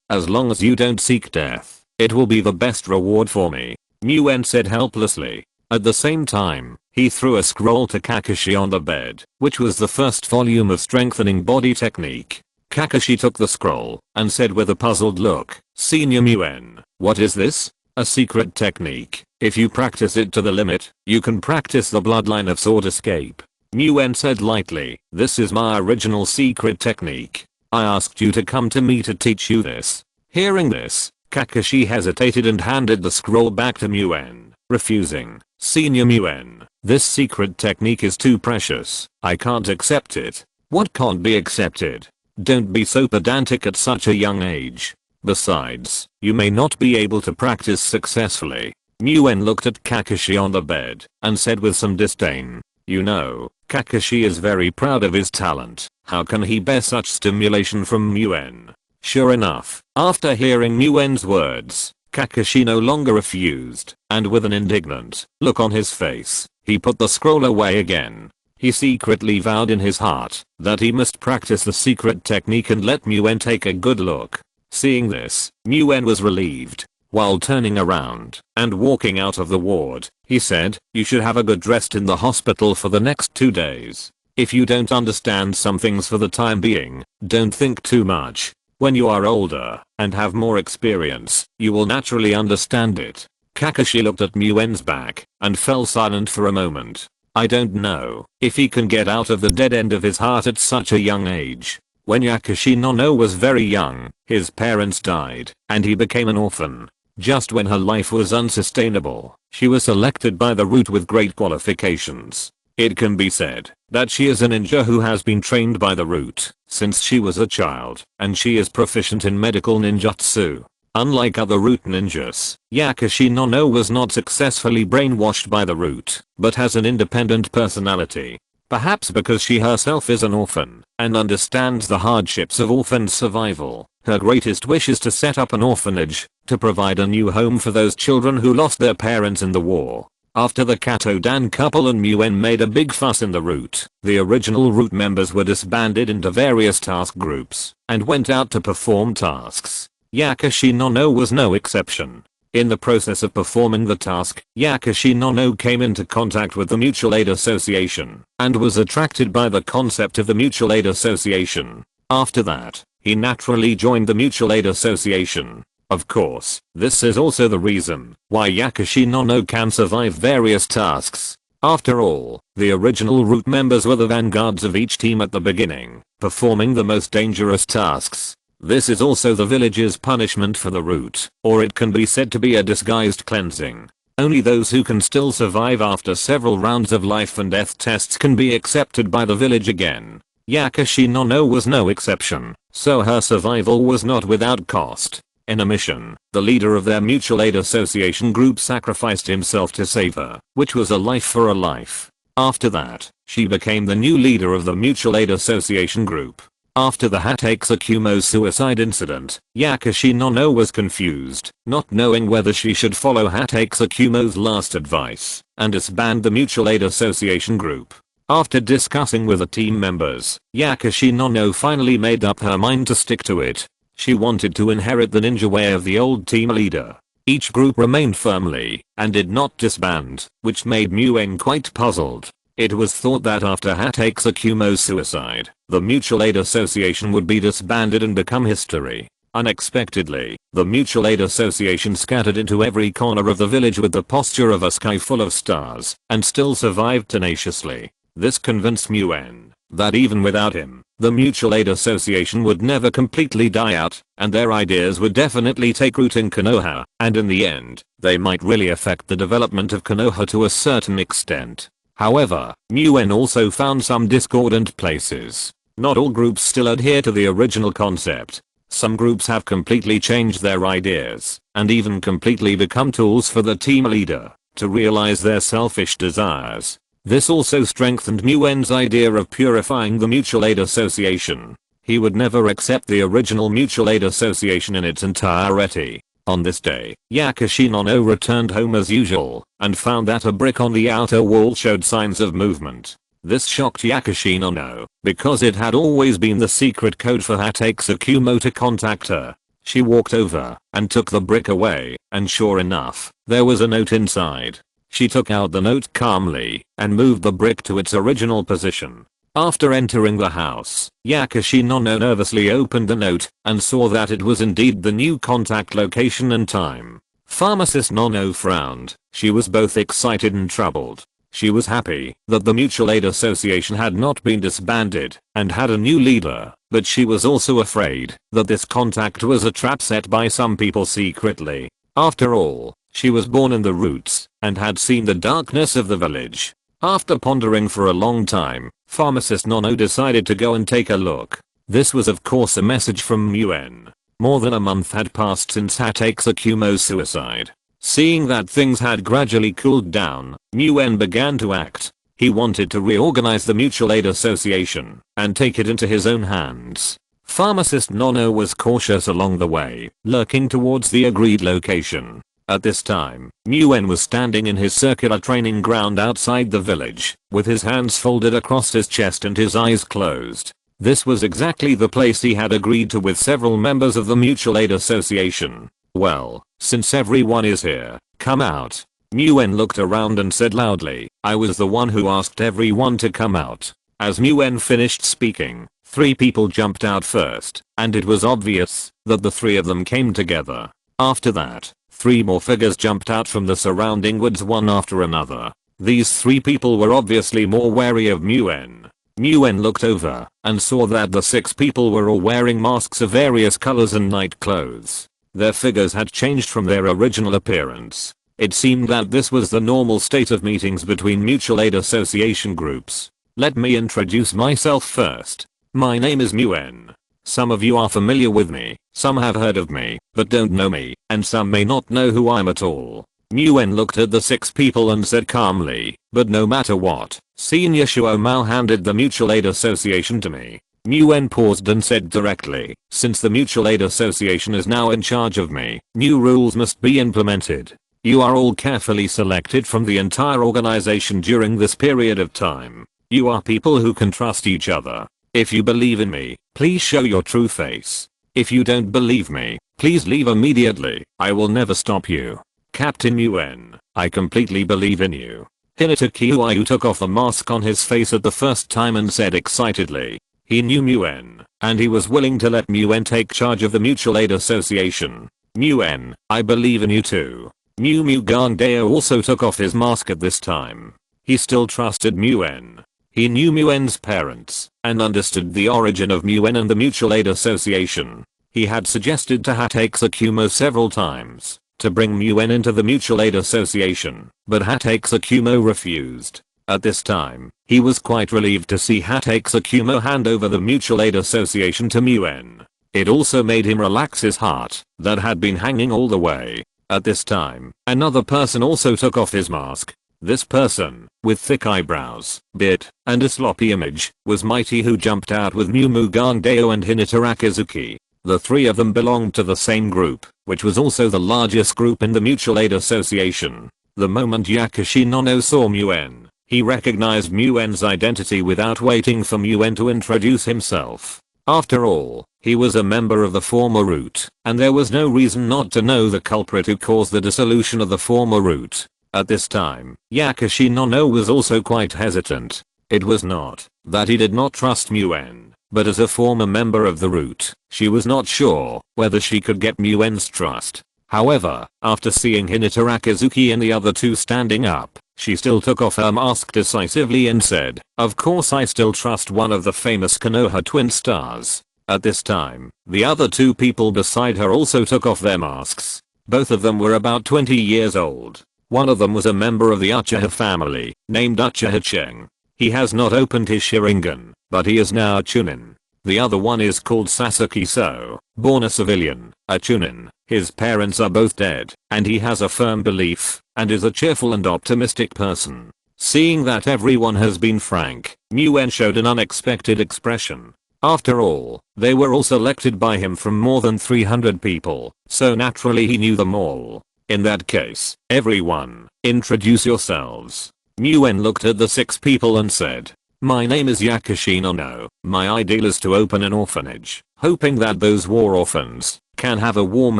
As long as you don't seek death, it will be the best reward for me," Muen said helplessly. At the same time, he threw a scroll to Kakashi on the bed, which was the first volume of strengthening body technique. Kakashi took the scroll and said with a puzzled look, "Senior Muen, what is this?" "A secret technique. If you practice it to the limit, you can practice the bloodline of sword escape." Muen said lightly, "This is my original secret technique. I asked you to come to me to teach you this." Hearing this, Kakashi hesitated and handed the scroll back to Muen, refusing. "Senior Muen, this secret technique is too precious. I can't accept it." "What can't be accepted? Don't be so pedantic at such a young age. Besides, you may not be able to practice successfully." Muen looked at Kakashi on the bed and said with some disdain, "You know, Kakashi is very proud of his talent. How can he bear such stimulation from Muen?" Sure enough, after hearing Muen's words, Kakashi no longer refused, and with an indignant look on his face, he put the scroll away again. He secretly vowed in his heart that he must practice the secret technique and let Muen take a good look. Seeing this, Muen was relieved. While turning around and walking out of the ward, he said, "You should have a good rest in the hospital for the next 2 days. If you don't understand some things for the time being, don't think too much. When you are older and have more experience, you will naturally understand it." Kakashi looked at Muen's back and fell silent for a moment. I don't know if he can get out of the dead end of his heart at such a young age. When Yakushi no was very young, his parents died, and he became an orphan. Just when her life was unsustainable, she was selected by the root with great qualifications. It can be said that she is a ninja who has been trained by the root since she was a child, and she is proficient in medical ninjutsu. Unlike other root ninjas, Yakushi no was not successfully brainwashed by the root, but has an independent personality. Perhaps because she herself is an orphan and understands the hardships of orphan survival, her greatest wish is to set up an orphanage to provide a new home for those children who lost their parents in the war. After the Kato-dan couple and Muen made a big fuss in the root, the original root members were disbanded into various task groups and went out to perform tasks. Yakushi no was no exception. In the process of performing the task, Yakushi no came into contact with the Mutual Aid Association and was attracted by the concept of the Mutual Aid Association. After that, he naturally joined the Mutual Aid Association. Of course, this is also the reason why Yakushi no can survive various tasks. After all, the original root members were the vanguards of each team at the beginning, performing the most dangerous tasks. This is also the village's punishment for the root, or it can be said to be a disguised cleansing. Only those who can still survive after several rounds of life and death tests can be accepted by the village again. Yakushi no was no exception, so her survival was not without cost. In a mission, the leader of their Mutual Aid Association group sacrificed himself to save her, which was a life for a life. After that, she became the new leader of the Mutual Aid Association group. After the Hatesakumo suicide incident, Yakushi no was confused, not knowing whether she should follow Hatesakumo's last advice and disband the Mutual Aid Association group. After discussing with the team members, Yakushi no finally made up her mind to stick to it. She wanted to inherit the ninja way of the old team leader. Each group remained firmly and did not disband, which made Muen quite puzzled. It was thought that after Hatesakumo's suicide, the Mutual Aid Association would be disbanded and become history. Unexpectedly, the Mutual Aid Association scattered into every corner of the village with the posture of a sky full of stars, and still survived tenaciously. This convinced Muen that even without him, the Mutual Aid Association would never completely die out, and their ideas would definitely take root in Konoha, and in the end, they might really affect the development of Konoha to a certain extent. However, Muen also found some discordant places. Not all groups still adhere to the original concept. Some groups have completely changed their ideas, and even completely become tools for the team leader to realize their selfish desires. This also strengthened Muen's idea of purifying the Mutual Aid Association. He would never accept the original Mutual Aid Association in its entirety. On this day, Yakushi no returned home as usual, and found that a brick on the outer wall showed signs of movement. This shocked Yakushi no, because it had always been the secret code for Hatesakumo to contact her. She walked over and took the brick away, and sure enough, there was a note inside. She took out the note calmly and moved the brick to its original position. After entering the house, Yakushi no nervously opened the note and saw that it was indeed the new contact location and time. Pharmacist no frowned. She was both excited and troubled. She was happy that the Mutual Aid Association had not been disbanded and had a new leader, but she was also afraid that this contact was a trap set by some people secretly. After all, she was born in the roots and had seen the darkness of the village. After pondering for a long time, Pharmacist no decided to go and take a look. This was of course a message from Muen. More than a month had passed since Hatesakumo's suicide. Seeing that things had gradually cooled down, Muen began to act. He wanted to reorganize the Mutual Aid Association and take it into his own hands. Pharmacist no was cautious along the way, lurking towards the agreed location. At this time, Muen was standing in his circular training ground outside the village, with his hands folded across his chest and his eyes closed. This was exactly the place he had agreed to with several members of the Mutual Aid Association. Well, since everyone is here, come out. Muen looked around and said loudly, I was the one who asked everyone to come out. As Muen finished speaking, 3 people jumped out first, and it was obvious that the 3 of them came together. After that, 3 more figures jumped out from the surrounding woods one after another. These 3 people were obviously more wary of Muen. Muen looked over and saw that the 6 people were all wearing masks of various colors and night clothes. Their figures had changed from their original appearance. It seemed that this was the normal state of meetings between mutual aid association groups. Let me introduce myself first. My name is Muen. Some of you are familiar with me, some have heard of me, but don't know me, and some may not know who I am at all. Muen looked at the 6 people and said calmly, but no matter what, Senior Shuo Mao handed the mutual aid association to me. Muen paused and said directly, since the mutual aid association is now in charge of me, new rules must be implemented. You are all carefully selected from the entire organization during this period of time. You are people who can trust each other. If you believe in me, please show your true face. If you don't believe me, please leave immediately. I will never stop you. Captain Muen, I completely believe in you. Hinata Kiuayu took off the mask on his face at the first time and said excitedly. He knew Muen, and he was willing to let Muen take charge of the mutual aid association. Muen, I believe in you too. Mu Gangdeo also took off his mask at this time. He still trusted Muen. He knew Muen's parents, and understood the origin of Muen and the mutual aid association. He had suggested to Hatake Tsukumo several times to bring Muen into the mutual aid association, but Hatake Tsukumo refused. At this time, he was quite relieved to see Hatake Tsukumo hand over the mutual aid association to Muen. It also made him relax his heart that had been hanging all the way. At this time, another person also took off his mask. This person, with thick eyebrows, beard, and a sloppy image, was Mighty, who jumped out with Mu Gangdeo and Hinata Rakizuki. The 3 of them belonged to the same group, which was also the largest group in the mutual aid association. The moment Yakushi Nono saw Muen, he recognized Muen's identity without waiting for Muen to introduce himself. After all, he was a member of the former root, and there was no reason not to know the culprit who caused the dissolution of the former root. At this time, Yakushi Nono was also quite hesitant. It was not that he did not trust Muen, but as a former member of the root, she was not sure whether she could get Muen's trust. However, after seeing Hinata Rakizuki and the other 2 standing up, she still took off her mask decisively and said, of course I still trust one of the famous Konoha twin stars. At this time, the other 2 people beside her also took off their masks. Both of them were about 20 years old. One of them was a member of the Uchiha family, named Uchiha Cheng. He has not opened his Sharingan, but he is now a Chunin. The other one is called Sasaki So, born a civilian, a Chunin. His parents are both dead, and he has a firm belief, and is a cheerful and optimistic person. Seeing that everyone has been frank, Muen showed an unexpected expression. After all, they were all selected by him from more than 300 people, so naturally he knew them all. In that case, everyone, introduce yourselves. Muen looked at the 6 people and said, my name is Yakushi Nono. My ideal is to open an orphanage, hoping that those war orphans can have a warm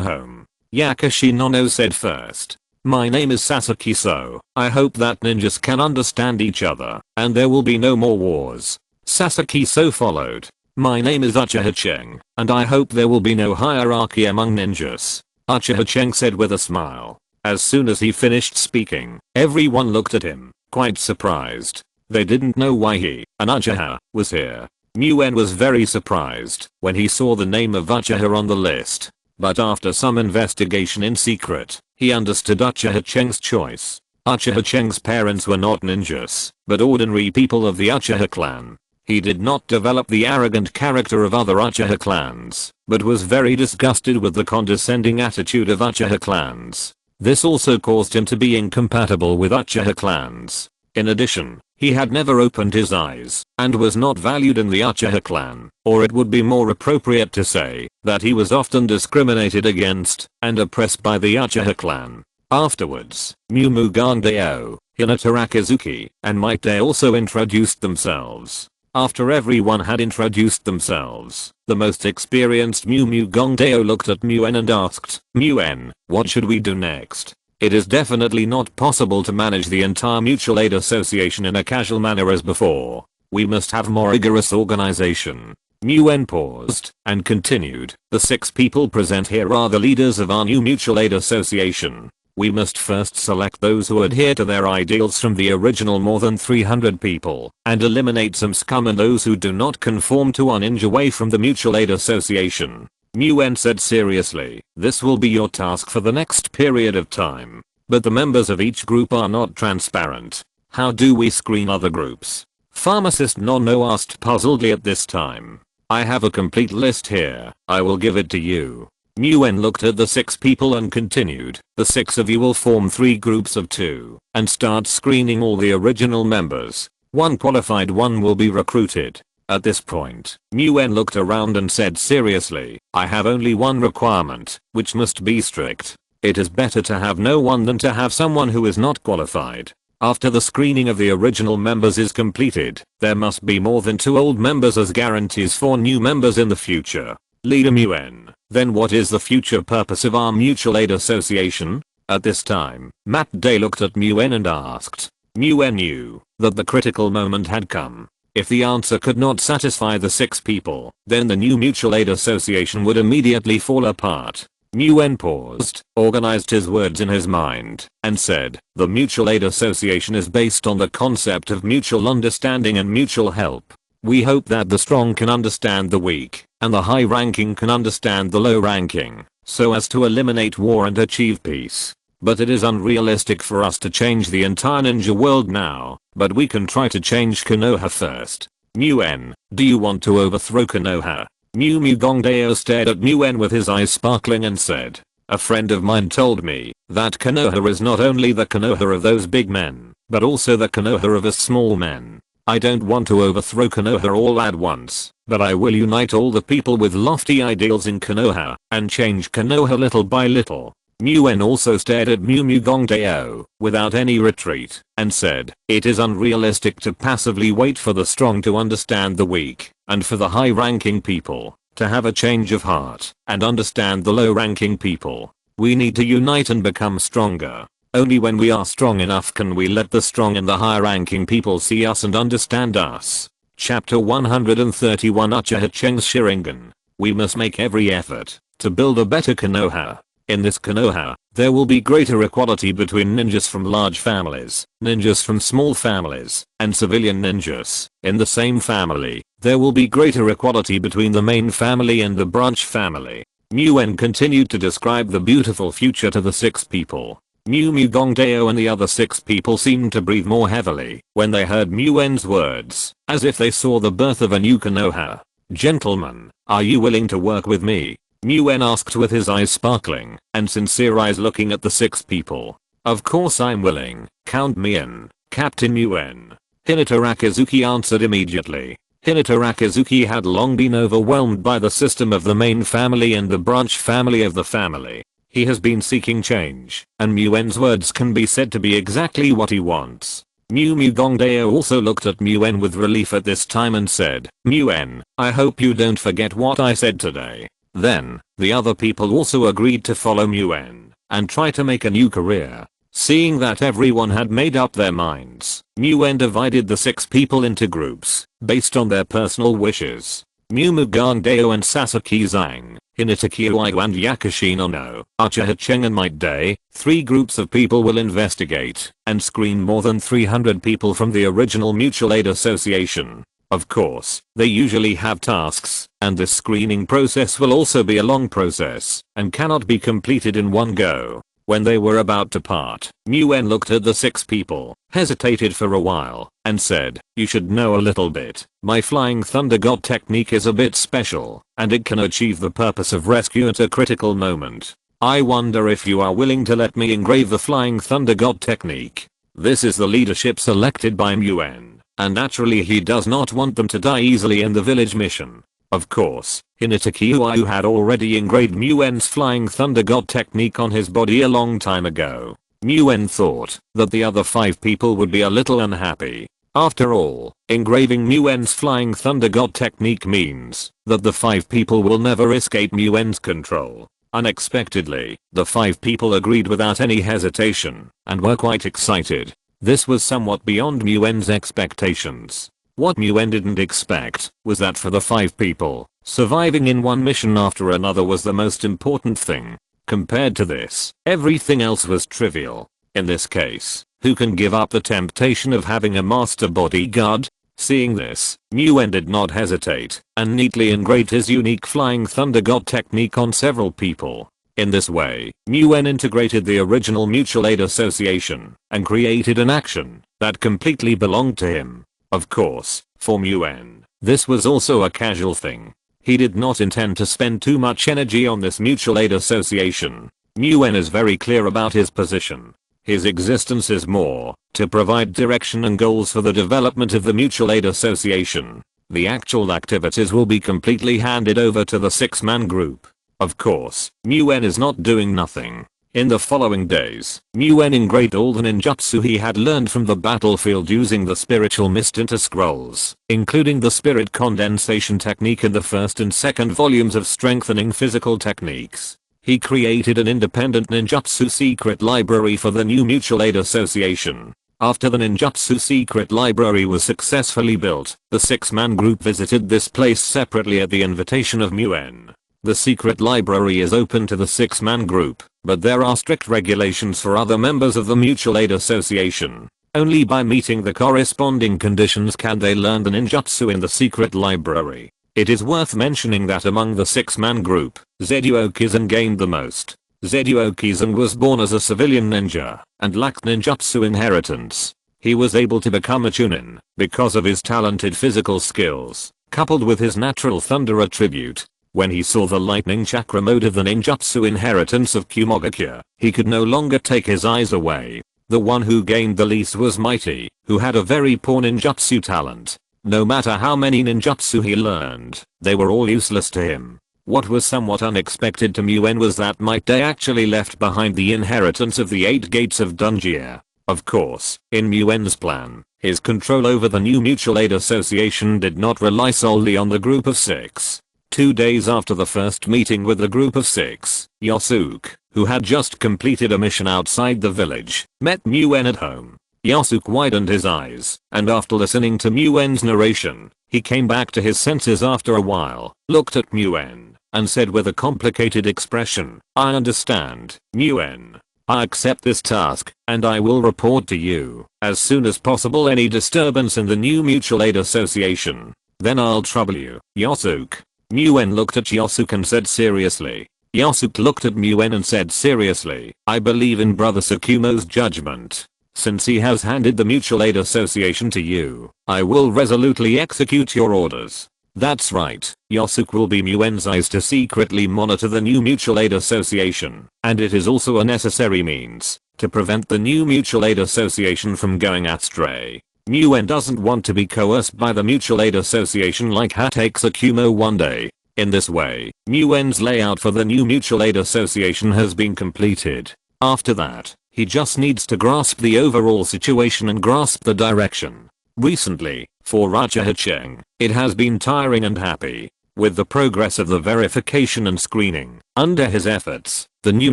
home. Yakushi Nono said first. My name is Sasaki So. I hope that ninjas can understand each other, and there will be no more wars. Sasaki So followed. My name is Uchiha Cheng, and I hope there will be no hierarchy among ninjas. Uchiha Cheng said with a smile. As soon as he finished speaking, everyone looked at him, quite surprised. They didn't know why he, an Uchiha, was here. Muen was very surprised when he saw the name of Uchiha on the list. But after some investigation in secret, he understood Uchiha Cheng's choice. Uchiha Cheng's parents were not ninjas, but ordinary people of the Uchiha clan. He did not develop the arrogant character of other Uchiha clans, but was very disgusted with the condescending attitude of Uchiha clans. This also caused him to be incompatible with Uchiha clans. In addition, he had never opened his eyes, and was not valued in the Uchiha clan, or it would be more appropriate to say that he was often discriminated against and oppressed by the Uchiha clan. Afterwards, Mu Gangdeo, Hinata Rakizuki, and Maite also introduced themselves. After everyone had introduced themselves, the most experienced Mu Gangdeo looked at Muen and asked, Muen, what should we do next? It is definitely not possible to manage the entire mutual aid association in a casual manner as before. We must have more rigorous organization. Muen paused and continued. The 6 people present here are the leaders of our new mutual aid association. We must first select those who adhere to their ideals from the original more than 300 people, and eliminate some scum and those who do not conform to our ninja way from the mutual aid association. Nguyen said seriously, this will be your task for the next period of time. But the members of each group are not transparent. How do we screen other groups? Pharmacist Nono asked puzzledly at this time. I have a complete list here, I will give it to you. Nguyen looked at the 6 people and continued, the 6 of you will form 3 groups of 2 and start screening all the original members. One qualified one will be recruited. At this point, Nguyen looked around and said seriously, I have only one requirement, which must be strict. It is better to have no one than to have someone who is not qualified. After the screening of the original members is completed, there must be more than 2 old members as guarantees for new members in the future. Leader Nguyen, then what is the future purpose of our mutual aid association? At this time, Matt Day looked at Nguyen and asked. Nguyen knew that the critical moment had come. If the answer could not satisfy the 6 people, then the new mutual aid association would immediately fall apart. Nguyen paused, organized his words in his mind, and said, the mutual aid association is based on the concept of mutual understanding and mutual help. We hope that the strong can understand the weak, and the high ranking can understand the low ranking, so as to eliminate war and achieve peace. But it is unrealistic for us to change the entire ninja world now, but we can try to change Konoha first. Nguyen, do you want to overthrow Konoha? Mu Mugongdeo stared at Nguyen with his eyes sparkling and said, a friend of mine told me that Konoha is not only the Konoha of those big men, but also the Konoha of us small men. I don't want to overthrow Konoha all at once, but I will unite all the people with lofty ideals in Konoha and change Konoha little by little. Nguyen also stared at Mu Mugongdeo without any retreat and said, it is unrealistic to passively wait for the strong to understand the weak and for the high-ranking people to have a change of heart and understand the low-ranking people. We need to unite and become stronger. Only when we are strong enough can we let the strong and the high-ranking people see us and understand us. Chapter 131 Uchiha Cheng's Sharingan. We must make every effort to build a better Konoha. In this Konoha, there will be greater equality between ninjas from large families, ninjas from small families, and civilian ninjas. In the same family, there will be greater equality between the main family and the branch family. Nguyen continued to describe the beautiful future to the 6 people. Mu Mugongdeo and the other 6 people seemed to breathe more heavily when they heard Nguyen's words, as if they saw the birth of a new Konoha. Gentlemen, are you willing to work with me? Nguyen asked with his eyes sparkling and sincere eyes looking at the 6 people. Of course I'm willing, count me in, Captain Nguyen. Hinata Rakizuki answered immediately. Hinata Rakizuki had long been overwhelmed by the system of the main family and the branch family of the family. He has been seeking change, and Nguyen's words can be said to be exactly what he wants. Mu Mugongdeo also looked at Nguyen with relief at this time and said, Nguyen, I hope you don't forget what I said today. Then, the other people also agreed to follow Nguyen and try to make a new career. Seeing that everyone had made up their minds, Nguyen divided the 6 people into groups based on their personal wishes. Mu Mugongdeo and Sasaki Zhang, Hinata Kyoigo and Yakushi Nono, Uchiha Cheng and Might Day, 3 groups of people will investigate and screen more than 300 people from the original Mutual Aid Association. Of course, they usually have tasks, and this screening process will also be a long process and cannot be completed in one go. When they were about to part, Nguyen looked at the 6 people, hesitated for a while, and said, you should know a little bit. My Flying Thunder God technique is a bit special, and it can achieve the purpose of rescue at a critical moment. I wonder if you are willing to let me engrave the Flying Thunder God technique. This is the leadership selected by Nguyen, and naturally he does not want them to die easily in the village mission. Of course, Hinata Kyoigo had already engraved Nguyen's Flying Thunder God technique on his body a long time ago. Nguyen thought that the other 5 people would be a little unhappy. After all, engraving Nguyen's Flying Thunder God technique means that the 5 people will never escape Nguyen's control. Unexpectedly, the 5 people agreed without any hesitation and were quite excited. This was somewhat beyond Nguyen's expectations. What Nguyen didn't expect was that for the 5 people, surviving in one mission after another was the most important thing. Compared to this, everything else was trivial. In this case, who can give up the temptation of having a master bodyguard? Seeing this, Nguyen did not hesitate and neatly engraved his unique flying thunder god technique on several people. In this way, Nguyen integrated the original mutual aid association and created an action that completely belonged to him. Of course, for Nguyen, this was also a casual thing. He did not intend to spend too much energy on this mutual aid association. Nguyen is very clear about his position. His existence is more to provide direction and goals for the development of the mutual aid association. The actual activities will be completely handed over to the 6-man group. Of course, Nguyen is not doing nothing. In the following days, Nguyen engraved all the ninjutsu he had learned from the battlefield using the spiritual mist into scrolls, including the spirit condensation technique in the first and second volumes of strengthening physical techniques. He created an independent ninjutsu secret library for the new mutual aid association. After the ninjutsu secret library was successfully built, the 6-man group visited this place separately at the invitation of Nguyen. The secret library is open to the 6-man group, but there are strict regulations for other members of the mutual aid association. Only by meeting the corresponding conditions can they learn the ninjutsu in the secret library. It is worth mentioning that among the 6-man group, Zeduo Kizan gained the most. Zeduo Kizan was born as a civilian ninja and lacked ninjutsu inheritance. He was able to become a chunin because of his talented physical skills, coupled with his natural thunder attribute. When he saw the lightning chakra mode of the ninjutsu inheritance of Kumogakure, he could no longer take his eyes away. The one who gained the least was Mighty, who had a very poor ninjutsu talent. No matter how many ninjutsu he learned, they were all useless to him. What was somewhat unexpected to Nguyen was that Mighty actually left behind the inheritance of the 8 gates of Dunjia. Of course, in Nguyen's plan, his control over the new mutual aid association did not rely solely on the group of 6. 2 days after the first meeting with the group of 6, Yasuke, who had just completed a mission outside the village, met Nguyen at home. Yasuke widened his eyes, and after listening to Nguyen's narration, he came back to his senses after a while, looked at Nguyen, and said with a complicated expression, "I understand, Nguyen. I accept this task, and I will report to you as soon as possible any disturbance in the new mutual aid association. Then I'll trouble you, Yasuke." Nguyen looked at Yasuke and said seriously. Yasuke looked at Nguyen and said seriously, "I believe in Brother Tsukumo's judgment. Since he has handed the mutual aid association to you, I will resolutely execute your orders." That's right, Yasuke will be Nguyen's eyes to secretly monitor the new mutual aid association, and it is also a necessary means to prevent the new mutual aid association from going astray. Nguyen doesn't want to be coerced by the mutual aid association like Hatake Tsukumo one day. In this way, Nguyen's layout for the new mutual aid association has been completed. After that, he just needs to grasp the overall situation and grasp the direction. Recently, for Hokage, it has been tiring and happy. With the progress of the verification and screening, under his efforts, the new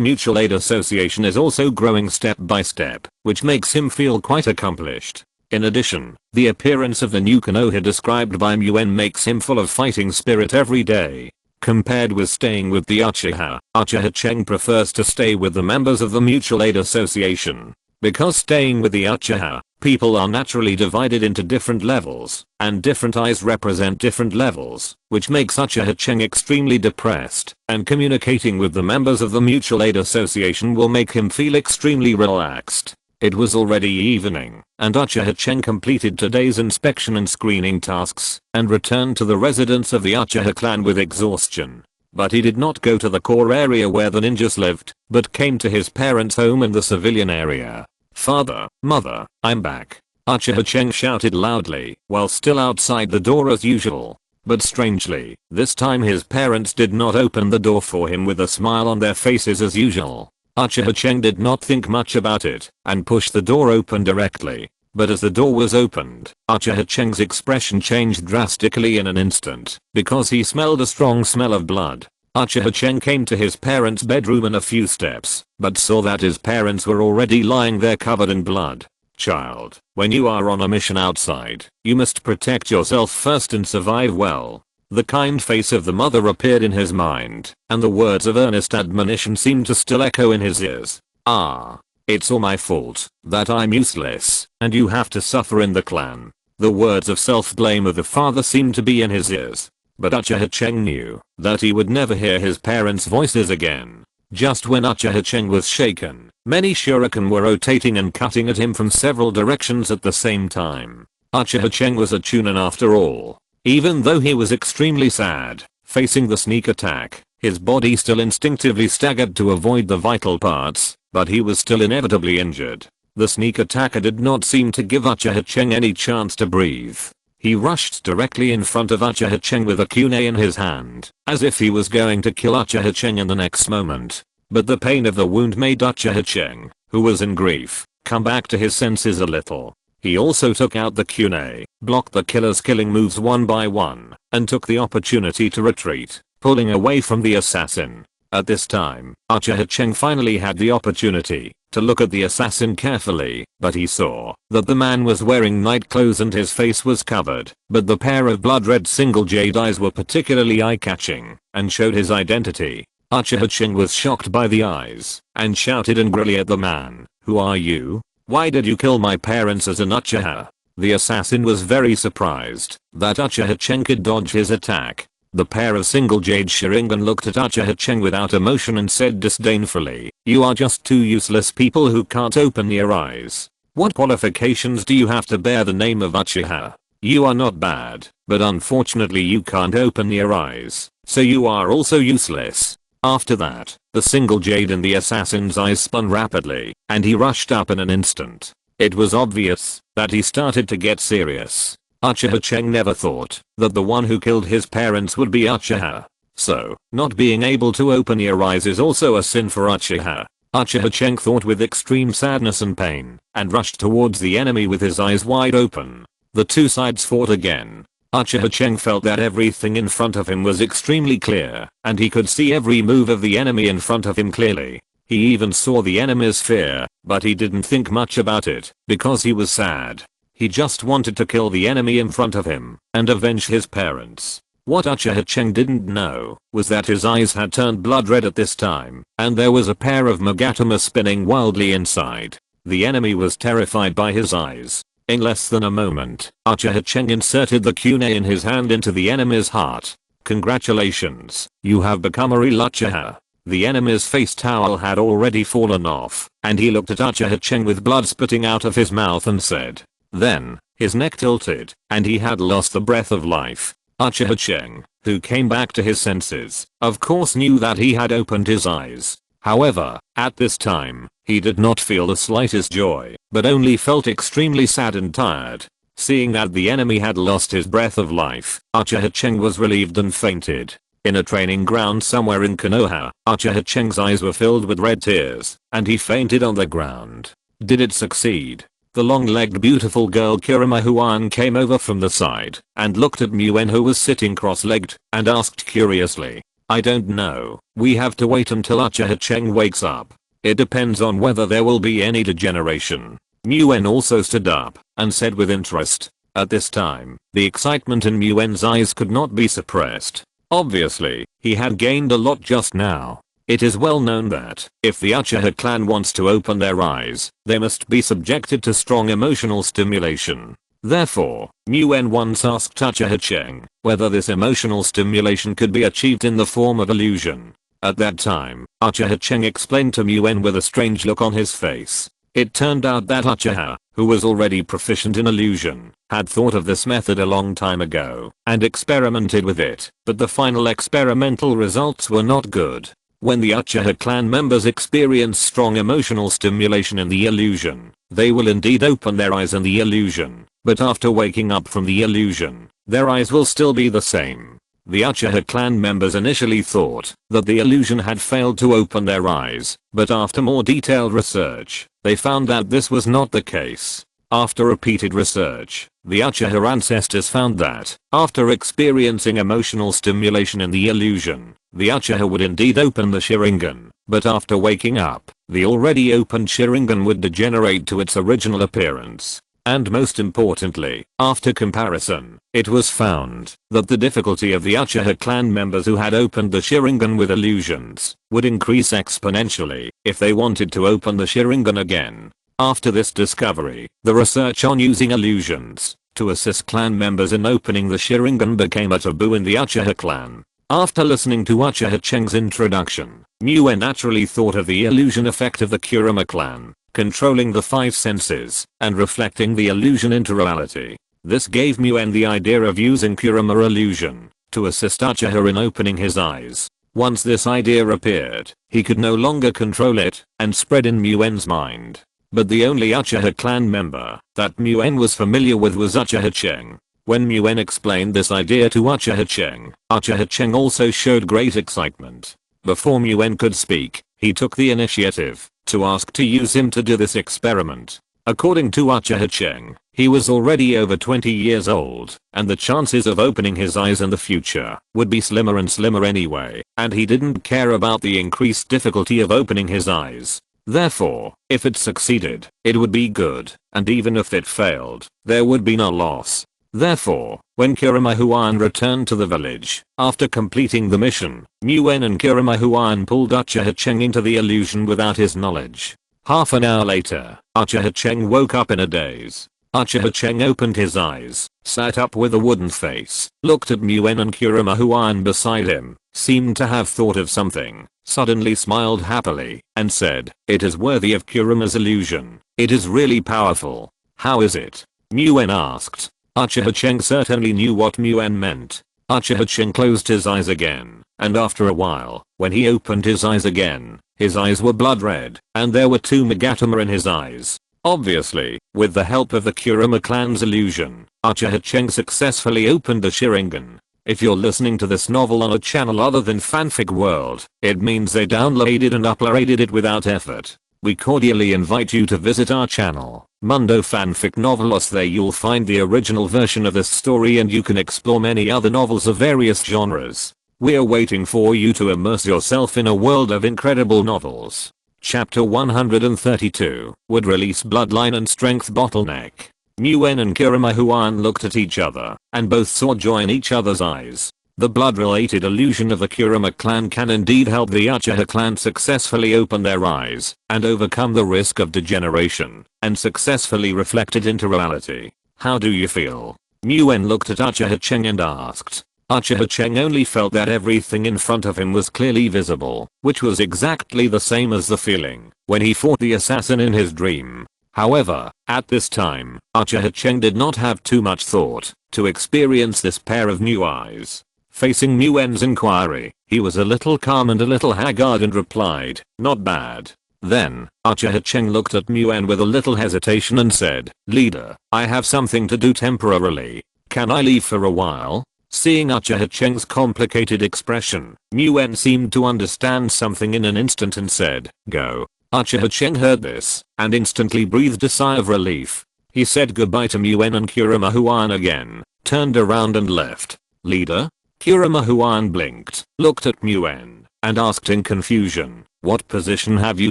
mutual aid association is also growing step by step, which makes him feel quite accomplished. In addition, the appearance of the new Konoha described by Nguyen makes him full of fighting spirit every day. Compared with staying with the Uchiha, Hokage prefers to stay with the members of the mutual aid association. Because staying with the Uchiha, people are naturally divided into different levels, and different eyes represent different levels, which makes Hokage extremely depressed, and communicating with the members of the mutual aid association will make him feel extremely relaxed. It was already evening, and Hokage completed today's inspection and screening tasks, and returned to the residence of the Uchiha clan with exhaustion. But he did not go to the core area where the ninjas lived, but came to his parents' home in the civilian area. "Father, Mother, I'm back," Hokage shouted loudly, while still outside the door as usual. But strangely, this time his parents did not open the door for him with a smile on their faces as usual. Hokage did not think much about it, and pushed the door open directly. But as the door was opened, Hokage's expression changed drastically in an instant, because he smelled a strong smell of blood. Hokage came to his parents' bedroom in a few steps, but saw that his parents were already lying there covered in blood. "Child, when you are on a mission outside, you must protect yourself first and survive well." The kind face of the mother appeared in his mind, and the words of earnest admonition seemed to still echo in his ears. "Ah, it's all my fault that I'm useless, and you have to suffer in the clan. The words of self-blame of the father seemed to be in his ears. But Uchiha Cheng knew that he would never hear his parents' voices again. Just when Uchiha Cheng was shaken, many shuriken were rotating and cutting at him from several directions at the same time. Uchiha Cheng was a chunin after all. Even though he was extremely sad, facing the sneak attack, his body still instinctively staggered to avoid the vital parts, but he was still inevitably injured. The sneak attacker did not seem to give Uchiha Cheng any chance to breathe. He rushed directly in front of Uchiha Cheng with a kunai in his hand, as if he was going to kill Uchiha Cheng in the next moment. But the pain of the wound made Uchiha Cheng, who was in grief, come back to his senses a little. He also took out the kunai, blocked the killer's killing moves one by one, and took the opportunity to retreat, pulling away from the assassin. At this time, Uchiha Cheng finally had the opportunity to look at the assassin carefully, but he saw that the man was wearing night clothes and his face was covered, but the pair of blood-red single jade eyes were particularly eye-catching and showed his identity. Uchiha Cheng was shocked by the eyes and shouted angrily at the man, "Who are you? Why did you kill my parents as an Uchiha?" The assassin was very surprised that Uchiha Cheng could dodge his attack. The pair of single jade Sharingan looked at Uchiha Cheng without emotion and said disdainfully, "You are just two useless people who can't open your eyes. What qualifications do you have to bear the name of Uchiha? You are not bad, but unfortunately you can't open your eyes, so you are also useless." After that, the single jade in the assassin's eyes spun rapidly, and he rushed up in an instant. It was obvious that he started to get serious. Uchiha Cheng never thought that the one who killed his parents would be Uchiha. So, not being able to open your eyes is also a sin for Uchiha. Uchiha Cheng thought with extreme sadness and pain, and rushed towards the enemy with his eyes wide open. The two sides fought again. Uchiha Cheng felt that everything in front of him was extremely clear, and he could see every move of the enemy in front of him clearly. He even saw the enemy's fear, but he didn't think much about it, because he was sad. He just wanted to kill the enemy in front of him, and avenge his parents. What Uchiha Cheng didn't know was that his eyes had turned blood red at this time, and there was a pair of Magatama spinning wildly inside. The enemy was terrified by his eyes. In less than a moment, Uchiha Cheng inserted the kunai in his hand into the enemy's heart. "Congratulations, you have become a real Uchiha." The enemy's face towel had already fallen off, and he looked at Uchiha Cheng with blood spitting out of his mouth and said. Then, his neck tilted, and he had lost the breath of life. Uchiha Cheng, who came back to his senses, of course knew that he had opened his eyes. However, at this time, he did not feel the slightest joy, but only felt extremely sad and tired. Seeing that the enemy had lost his breath of life, Uchiha Cheng was relieved and fainted. In a training ground somewhere in Konoha, Uchiha Cheng's eyes were filled with red tears, and he fainted on the ground. Did it succeed? The long-legged beautiful girl Kurama Huan came over from the side and looked at Muen, who was sitting cross-legged, and asked curiously, "I don't know. We have to wait until Uchiha Cheng wakes up. It depends on whether there will be any degeneration." Muen also stood up and said with interest. At this time, the excitement in Muen's eyes could not be suppressed. Obviously, he had gained a lot just now. It is well known that, if the Uchiha clan wants to open their eyes, they must be subjected to strong emotional stimulation. Therefore, Muen once asked Uchiha Cheng whether this emotional stimulation could be achieved in the form of illusion. At that time, Uchiha Cheng explained to Muen with a strange look on his face. It turned out that Uchiha, who was already proficient in illusion, had thought of this method a long time ago and experimented with it, but the final experimental results were not good. When the Uchiha clan members experience strong emotional stimulation in the illusion, they will indeed open their eyes in the illusion, but after waking up from the illusion, their eyes will still be the same. The Uchiha clan members initially thought that the illusion had failed to open their eyes, but after more detailed research, they found that this was not the case. After repeated research, the Uchiha ancestors found that, after experiencing emotional stimulation in the illusion, the Uchiha would indeed open the Sharingan, but after waking up, the already opened Sharingan would degenerate to its original appearance. And most importantly, after comparison, it was found that the difficulty of the Uchiha clan members who had opened the Sharingan with illusions would increase exponentially if they wanted to open the Sharingan again. After this discovery, the research on using illusions to assist clan members in opening the Sharingan became a taboo in the Uchiha clan. After listening to Uchiha Cheng's introduction, Muen naturally thought of the illusion effect of the Kurama clan, controlling the 5 senses and reflecting the illusion into reality. This gave Muen the idea of using Kurama illusion to assist Uchiha in opening his eyes. Once this idea appeared, he could no longer control it and spread in Muen's mind. But the only Uchiha clan member that Muen was familiar with was Uchiha Cheng. When Muen explained this idea to Uchiha Cheng also showed great excitement. Before Muen could speak, he took the initiative to ask to use him to do this experiment. According to Uchiha Cheng, he was already over 20 years old, and the chances of opening his eyes in the future would be slimmer and slimmer anyway, and he didn't care about the increased difficulty of opening his eyes. Therefore, if it succeeded, it would be good, and even if it failed, there would be no loss. Therefore, when Kurama Huan returned to the village, after completing the mission, Muen and Kurama Huan pulled Uchiha Cheng into the illusion without his knowledge. Half an hour later, Uchiha Cheng woke up in a daze. Uchiha Cheng opened his eyes, sat up with a wooden face, looked at Muen and Kurama Huan beside him, seemed to have thought of something, suddenly smiled happily, and said, "It is worthy of Kurama's illusion. It is really powerful." "How is it?" Muen asked. Uchiha Cheng certainly knew what Muen meant. Uchiha Cheng closed his eyes again, and after a while, when he opened his eyes again, his eyes were blood red, and there were 2 Megatama in his eyes. Obviously, with the help of the Kurama clan's illusion, Uchiha Cheng successfully opened the Sharingan. If you're listening to this novel on a channel other than Fanfic World, it means they downloaded and uploaded it without effort. We cordially invite you to visit our channel, Mundo Fanfic Novelos. There you'll find the original version of this story and you can explore many other novels of various genres. We're waiting for you to immerse yourself in a world of incredible novels. Chapter 132 would release bloodline and strength bottleneck. Muen and Kurama Huan looked at each other, and both saw joy in each other's eyes. The blood-related illusion of the Kurama clan can indeed help the Uchiha clan successfully open their eyes, and overcome the risk of degeneration, and successfully reflect it into reality. "How do you feel?" Muen looked at Uchiha Cheng and asked. Uchiha Cheng only felt that everything in front of him was clearly visible, which was exactly the same as the feeling when he fought the assassin in his dream. However, at this time, Uchiha Cheng did not have too much thought to experience this pair of new eyes. Facing Muen's inquiry, he was a little calm and a little haggard and replied, "Not bad." Then, Uchiha Cheng looked at Muen with a little hesitation and said, "Leader, I have something to do temporarily. Can I leave for a while?" Seeing Uchiha Cheng's complicated expression, Muen seemed to understand something in an instant and said, "Go." Uchiha Cheng heard this, and instantly breathed a sigh of relief. He said goodbye to Muen and Kurama Huan again, turned around and left. "Leader?" Kurama Huan blinked, looked at Muen, and asked in confusion, "What position have you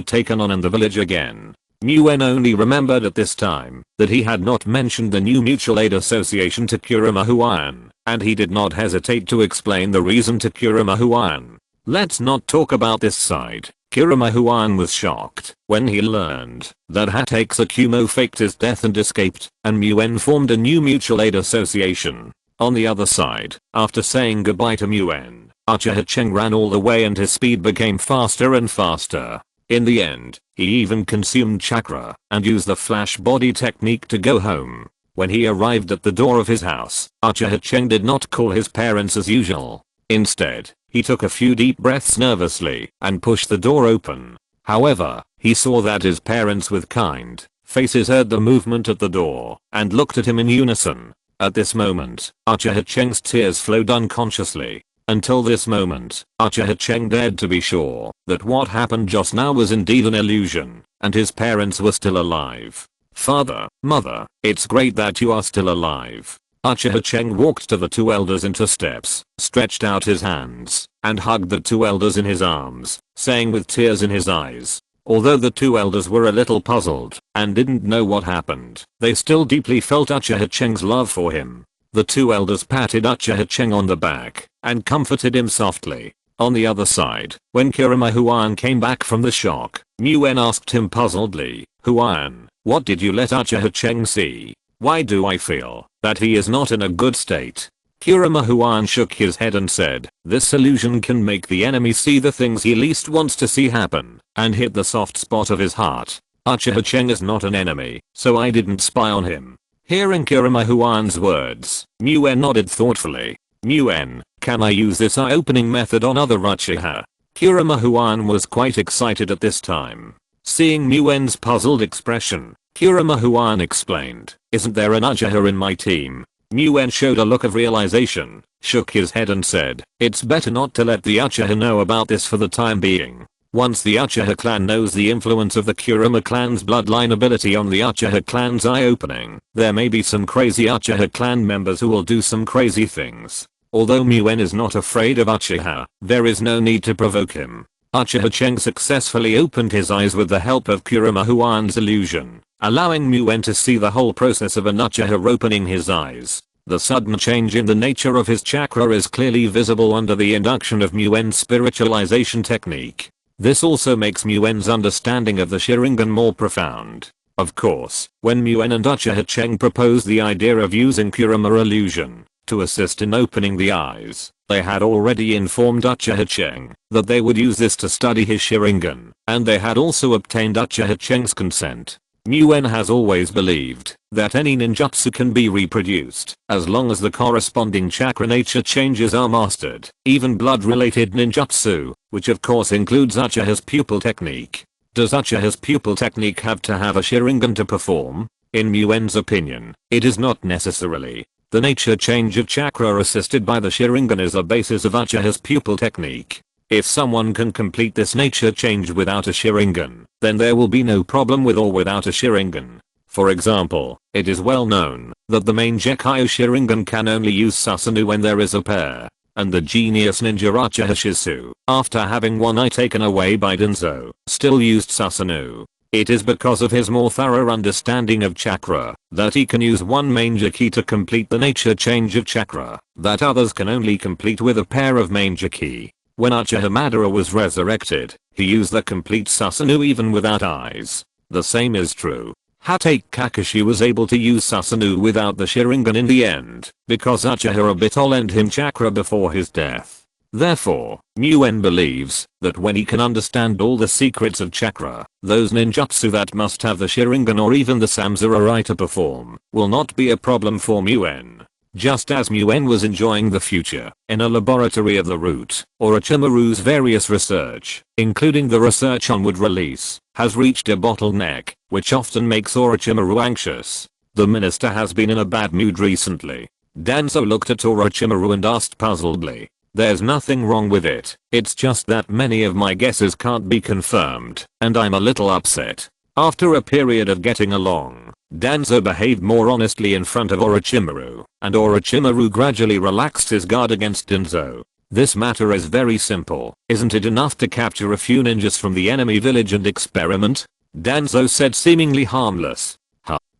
taken on in the village again?" Muen only remembered at this time that he had not mentioned the new mutual aid association to Kurama Huan, and he did not hesitate to explain the reason to Kurama Huan. "Let's not talk about this side." Kurama Huan was shocked when he learned that Hokage Tsukumo faked his death and escaped, and Muen formed a new mutual aid association. On the other side, after saying goodbye to Muen, Uchiha Cheng ran all the way and his speed became faster and faster. In the end, he even consumed chakra and used the flash body technique to go home. When he arrived at the door of his house, Uchiha Cheng did not call his parents as usual. Instead, he took a few deep breaths nervously and pushed the door open. However, he saw that his parents with kind faces heard the movement at the door and looked at him in unison. At this moment, Uchiha Cheng's tears flowed unconsciously. Until this moment, Uchiha Cheng dared to be sure that what happened just now was indeed an illusion, and his parents were still alive. "Father, mother, it's great that you are still alive." Uchiha Cheng walked to the 2 elders into steps, stretched out his hands, and hugged the 2 elders in his arms, saying with tears in his eyes. Although the 2 elders were a little puzzled and didn't know what happened, they still deeply felt Uchiha Cheng's love for him. The 2 elders patted Uchiha Cheng on the back and comforted him softly. On the other side, when Kurama Huan came back from the shock, Muen asked him puzzledly, "Huan, what did you let Uchiha Cheng see?" Why do I feel that he is not in a good state? Kurama Huan shook his head and said, this illusion can make the enemy see the things he least wants to see happen, and hit the soft spot of his heart. Uchiha Cheng is not an enemy, so I didn't spy on him. Hearing Kurama Huan's words, Muen nodded thoughtfully. Muen, can I use this eye-opening method on other Uchiha? Kurama Huan was quite excited at this time. Seeing Muen's puzzled expression, Kurama Huan explained, isn't there an Uchiha in my team? Muen showed a look of realization, shook his head and said, it's better not to let the Uchiha know about this for the time being. Once the Uchiha clan knows the influence of the Kurama clan's bloodline ability on the Uchiha clan's eye-opening, there may be some crazy Uchiha clan members who will do some crazy things. Although Muen is not afraid of Uchiha, there is no need to provoke him. Uchiha Cheng successfully opened his eyes with the help of Kurama Huan's illusion, allowing Muen to see the whole process of an Uchiha opening his eyes. The sudden change in the nature of his chakra is clearly visible under the induction of Muen's spiritualization technique. This also makes Muen's understanding of the Sharingan more profound. Of course, when Muen and Uchiha Cheng proposed the idea of using Kurama illusion to assist in opening the eyes, they had already informed Uchiha Cheng that they would use this to study his Sharingan, and they had also obtained Uchiha Cheng's consent. Muen has always believed that any ninjutsu can be reproduced as long as the corresponding chakra nature changes are mastered, even blood-related ninjutsu, which of course includes Uchiha's pupil technique. Does Uchiha's pupil technique have to have a Sharingan to perform? In Muen's opinion, it is not necessarily. The nature change of chakra assisted by the Sharingan is the basis of Uchiha's pupil technique. If someone can complete this nature change without a Sharingan, then there will be no problem with or without a Sharingan. For example, it is well known that the main Gekkai Sharingan can only use Susanoo when there is a pair, and the genius ninja Uchiha Shizu, after having one eye taken away by Danzo, still used Susanoo. It is because of his more thorough understanding of chakra that he can use one main Ki to complete the nature change of chakra that others can only complete with a pair of main Ki. When Uchiha Madara was resurrected, he used the complete Susanoo even without eyes. The same is true. Hatake Kakashi was able to use Susanoo without the Sharingan in the end, because Uchiha Obito lent him chakra before his death. Therefore, Muen believes that when he can understand all the secrets of chakra, those ninjutsu that must have the Sharingan or even the Samsara to perform will not be a problem for Muen. Just as Muen was enjoying the future in a laboratory of the root, Orochimaru's various research, including the research on wood release, has reached a bottleneck, which often makes Orochimaru anxious. The minister has been in a bad mood recently. Danzo looked at Orochimaru and asked puzzledly, there's nothing wrong with it, it's just that many of my guesses can't be confirmed, and I'm a little upset. After a period of getting along, Danzo behaved more honestly in front of Orochimaru, and Orochimaru gradually relaxed his guard against Danzo. This matter is very simple, isn't it enough to capture a few ninjas from the enemy village and experiment? Danzo said seemingly harmless.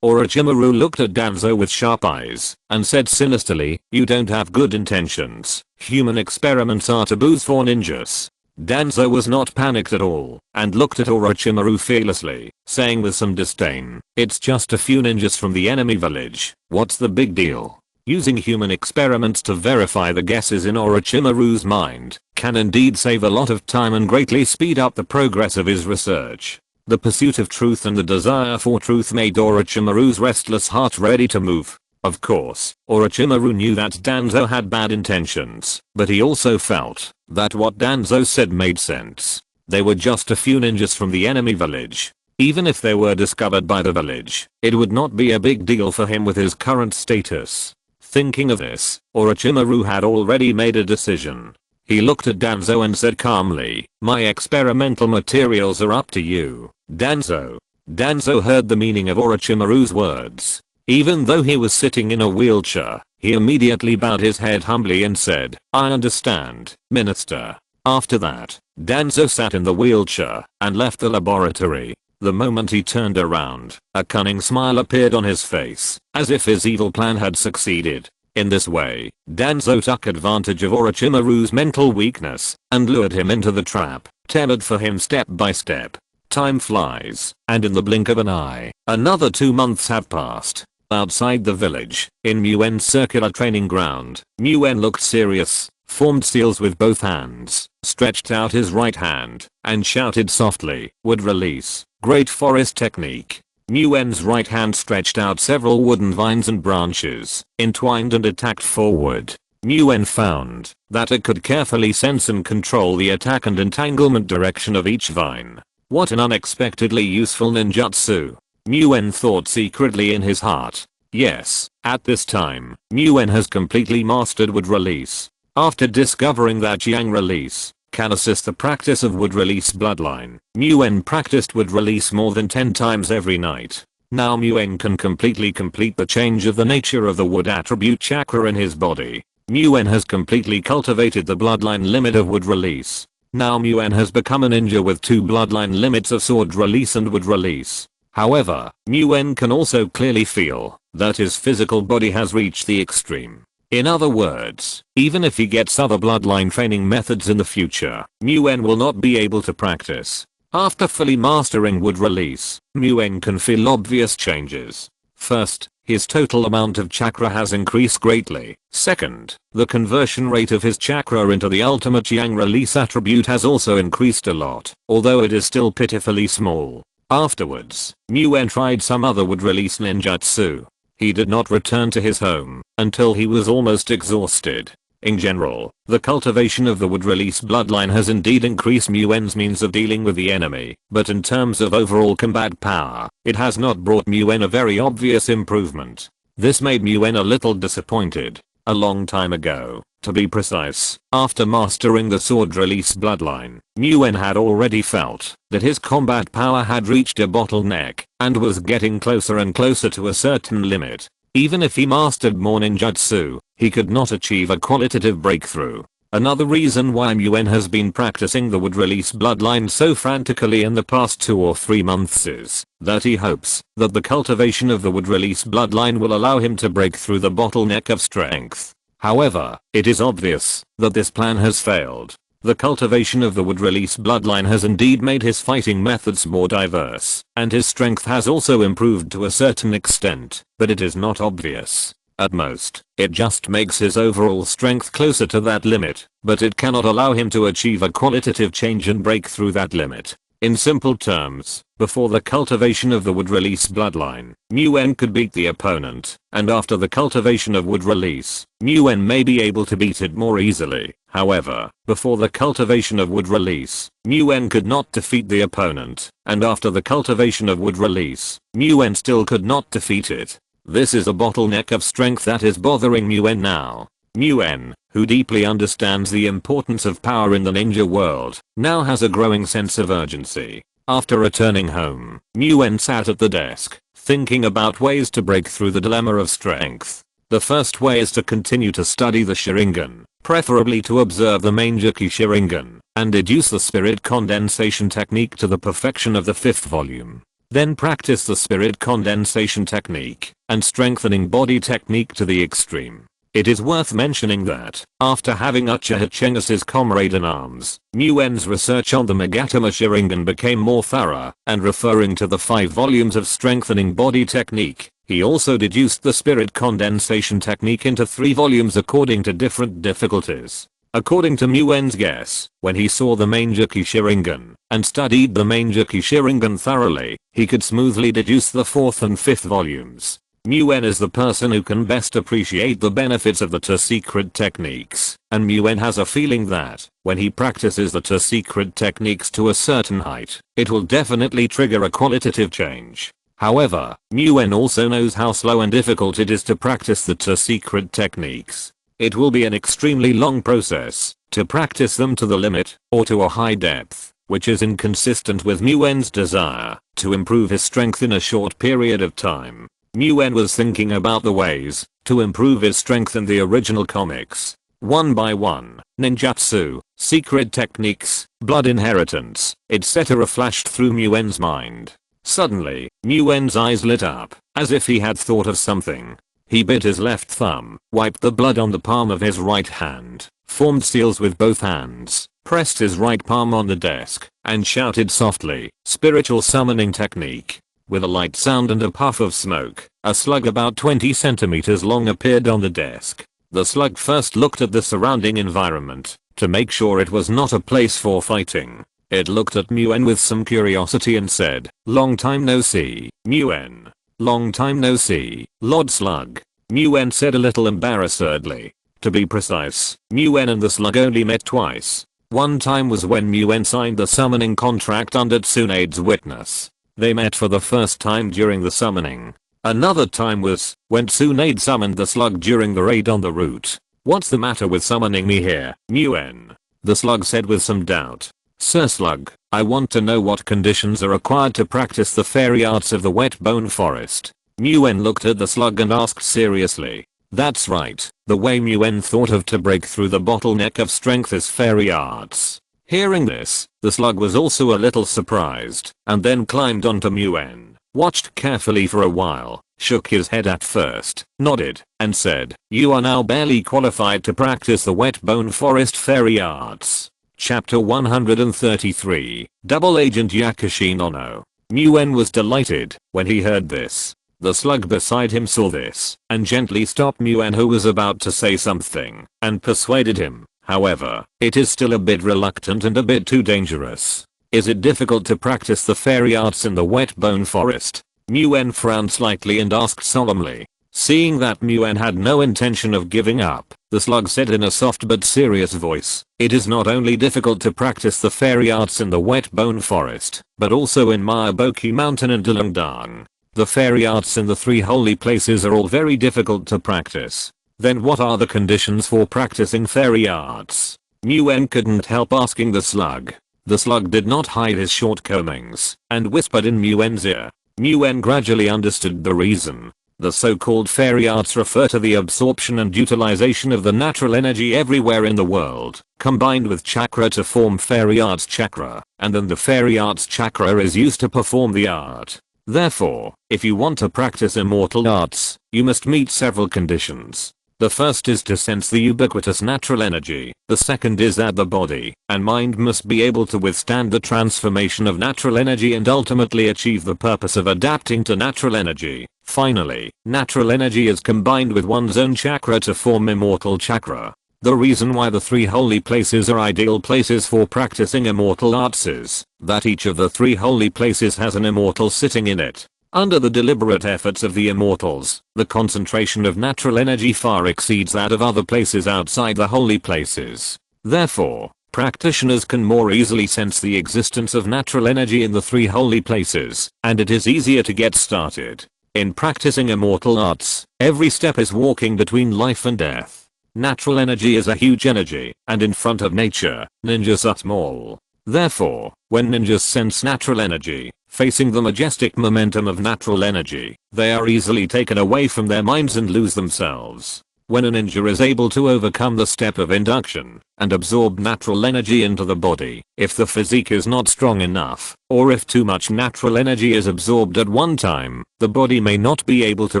Orochimaru looked at Danzo with sharp eyes and said sinisterly, you don't have good intentions. Human experiments are taboos for ninjas. Danzo was not panicked at all and looked at Orochimaru fearlessly, saying with some disdain, it's just a few ninjas from the enemy village, what's the big deal? Using human experiments to verify the guesses in Orochimaru's mind can indeed save a lot of time and greatly speed up the progress of his research. The pursuit of truth and the desire for truth made Orochimaru's restless heart ready to move. Of course, Orochimaru knew that Danzo had bad intentions, but he also felt that what Danzo said made sense. They were just a few ninjas from the enemy village. Even if they were discovered by the village, it would not be a big deal for him with his current status. Thinking of this, Orochimaru had already made a decision. He looked at Danzo and said calmly, my experimental materials are up to you, Danzo. Danzo heard the meaning of Orochimaru's words. Even though he was sitting in a wheelchair, he immediately bowed his head humbly and said, I understand, Minister. After that, Danzo sat in the wheelchair and left the laboratory. The moment he turned around, a cunning smile appeared on his face, as if his evil plan had succeeded. In this way, Danzo took advantage of Orochimaru's mental weakness and lured him into the trap, tailored for him step by step. Time flies, and in the blink of an eye, another 2 months have passed. Outside the village, in Nguyen's circular training ground, Nguyen looked serious, formed seals with both hands, stretched out his right hand, and shouted softly, "Wood release, great forest technique." Nguyen's right hand stretched out several wooden vines and branches, entwined and attacked forward. Nguyen found that it could carefully sense and control the attack and entanglement direction of each vine. What an unexpectedly useful ninjutsu. Nguyen thought secretly in his heart. Yes, at this time, Nguyen has completely mastered wood release. After discovering that yang release can assist the practice of wood release bloodline, Nguyen practiced wood release more than 10 times every night. Now Nguyen can completely complete the change of the nature of the wood attribute chakra in his body. Nguyen has completely cultivated the bloodline limit of wood release. Now Nguyen has become a ninja with 2 bloodline limits of sword release and wood release. However, Nguyen can also clearly feel that his physical body has reached the extreme. In other words, even if he gets other bloodline training methods in the future, Nguyen will not be able to practice. After fully mastering wood release, Nguyen can feel obvious changes. First, his total amount of chakra has increased greatly. Second, the conversion rate of his chakra into the ultimate yang release attribute has also increased a lot, although it is still pitifully small. Afterwards, Nguyen tried some other wood release ninjutsu. He did not return to his home until he was almost exhausted. In general, the cultivation of the wood release bloodline has indeed increased Nguyen's means of dealing with the enemy, but in terms of overall combat power, it has not brought Nguyen a very obvious improvement. This made Nguyen a little disappointed. A long time ago, to be precise, after mastering the sword release bloodline, Nguyen had already felt that his combat power had reached a bottleneck and was getting closer and closer to a certain limit. Even if he mastered more ninjutsu, he could not achieve a qualitative breakthrough. Another reason why Nguyen has been practicing the wood release bloodline so frantically in the past 2 or 3 months is that he hopes that the cultivation of the wood release bloodline will allow him to break through the bottleneck of strength. However, it is obvious that this plan has failed. The cultivation of the wood release bloodline has indeed made his fighting methods more diverse, and his strength has also improved to a certain extent, but it is not obvious. At most, it just makes his overall strength closer to that limit, but it cannot allow him to achieve a qualitative change and break through that limit. In simple terms, before the cultivation of the wood release bloodline, Nguyen could beat the opponent, and after the cultivation of wood release, Nguyen may be able to beat it more easily. However, before the cultivation of wood release, Nguyen could not defeat the opponent, and after the cultivation of wood release, Nguyen still could not defeat it. This is a bottleneck of strength that is bothering Nguyen now. Nguyen, who deeply understands the importance of power in the ninja world, now has a growing sense of urgency. After returning home, Nguyen sat at the desk, thinking about ways to break through the dilemma of strength. The first way is to continue to study the Sharingan, preferably to observe the Manjaki Sharingan, and deduce the spirit condensation technique to the perfection of the 5th volume. Then practice the spirit condensation technique and strengthening body technique to the extreme. It is worth mentioning that, after having Uchiha Chengis's comrade in arms, Nguyen's research on the Magatama Sharingan became more thorough, and referring to the 5 volumes of strengthening body technique, he also deduced the spirit condensation technique into 3 volumes according to different difficulties. According to Nguyen's guess, when he saw the Manjaki Sharingan and studied the Manjaki Sharingan thoroughly, he could smoothly deduce the 4th and 5th volumes. Nguyen is the person who can best appreciate the benefits of the 2 secret techniques, and Nguyen has a feeling that, when he practices the 2 secret techniques to a certain height, it will definitely trigger a qualitative change. However, Nguyen also knows how slow and difficult it is to practice the 2 secret techniques. It will be an extremely long process to practice them to the limit or to a high depth, which is inconsistent with Nguyen's desire to improve his strength in a short period of time. Nguyen was thinking about the ways to improve his strength in the original comics. One by one, ninjutsu, secret techniques, blood inheritance, etc. flashed through Nguyen's mind. Suddenly, Nguyen's eyes lit up, as if he had thought of something. He bit his left thumb, wiped the blood on the palm of his right hand, formed seals with both hands, pressed his right palm on the desk, and shouted softly, "Spiritual summoning technique." With a light sound and a puff of smoke, a slug about 20 centimeters long appeared on the desk. The slug first looked at the surrounding environment to make sure it was not a place for fighting. It looked at Muen with some curiosity and said, "Long time no see, Muen." "Long time no see, Lord Slug," Muen said a little embarrassedly. To be precise, Muen and the slug only met twice. One time was when Muen signed the summoning contract under Tsunade's witness. They met for the first time during the summoning. Another time was when Tsunade summoned the slug during the raid on the route. "What's the matter with summoning me here, Muen?" the slug said with some doubt. "Sir Slug, I want to know what conditions are required to practice the fairy arts of the wet bone forest." Muen looked at the slug and asked seriously. That's right, the way Muen thought of to break through the bottleneck of strength is fairy arts. Hearing this, the slug was also a little surprised, and then climbed onto Muen, watched carefully for a while, shook his head at first, nodded, and said, "You are now barely qualified to practice the wet bone forest fairy arts." Chapter 133, Double Agent Yakushi Nono. Muen was delighted when he heard this. The slug beside him saw this, and gently stopped Muen, who was about to say something, and persuaded him. "However, it is still a bit reluctant and a bit too dangerous. Is it difficult to practice the fairy arts in the wet bone forest?" Muen frowned slightly and asked solemnly. Seeing that Muen had no intention of giving up, the slug said in a soft but serious voice, "It is not only difficult to practice the fairy arts in the wet bone forest, but also in Mayaboku Mountain and Dalungdang. The fairy arts in the three holy places are all very difficult to practice." "Then what are the conditions for practicing fairy arts?" Muen couldn't help asking the slug. The slug did not hide his shortcomings, and whispered in Muen's ear. Muen gradually understood the reason. The so-called fairy arts refer to the absorption and utilization of the natural energy everywhere in the world, combined with chakra to form fairy arts chakra, and then the fairy arts chakra is used to perform the art. Therefore, if you want to practice immortal arts, you must meet several conditions. The first is to sense the ubiquitous natural energy. The second is that the body and mind must be able to withstand the transformation of natural energy and ultimately achieve the purpose of adapting to natural energy. Finally, natural energy is combined with one's own chakra to form immortal chakra. The reason why the three holy places are ideal places for practicing immortal arts is that each of the three holy places has an immortal sitting in it. Under the deliberate efforts of the immortals, the concentration of natural energy far exceeds that of other places outside the holy places. Therefore, practitioners can more easily sense the existence of natural energy in the three holy places, and it is easier to get started. In practicing immortal arts, every step is walking between life and death. Natural energy is a huge energy, and in front of nature, ninjas are small. Therefore, when ninjas sense natural energy, facing the majestic momentum of natural energy, they are easily taken away from their minds and lose themselves. When a ninja is able to overcome the step of induction and absorb natural energy into the body, if the physique is not strong enough, or if too much natural energy is absorbed at one time, the body may not be able to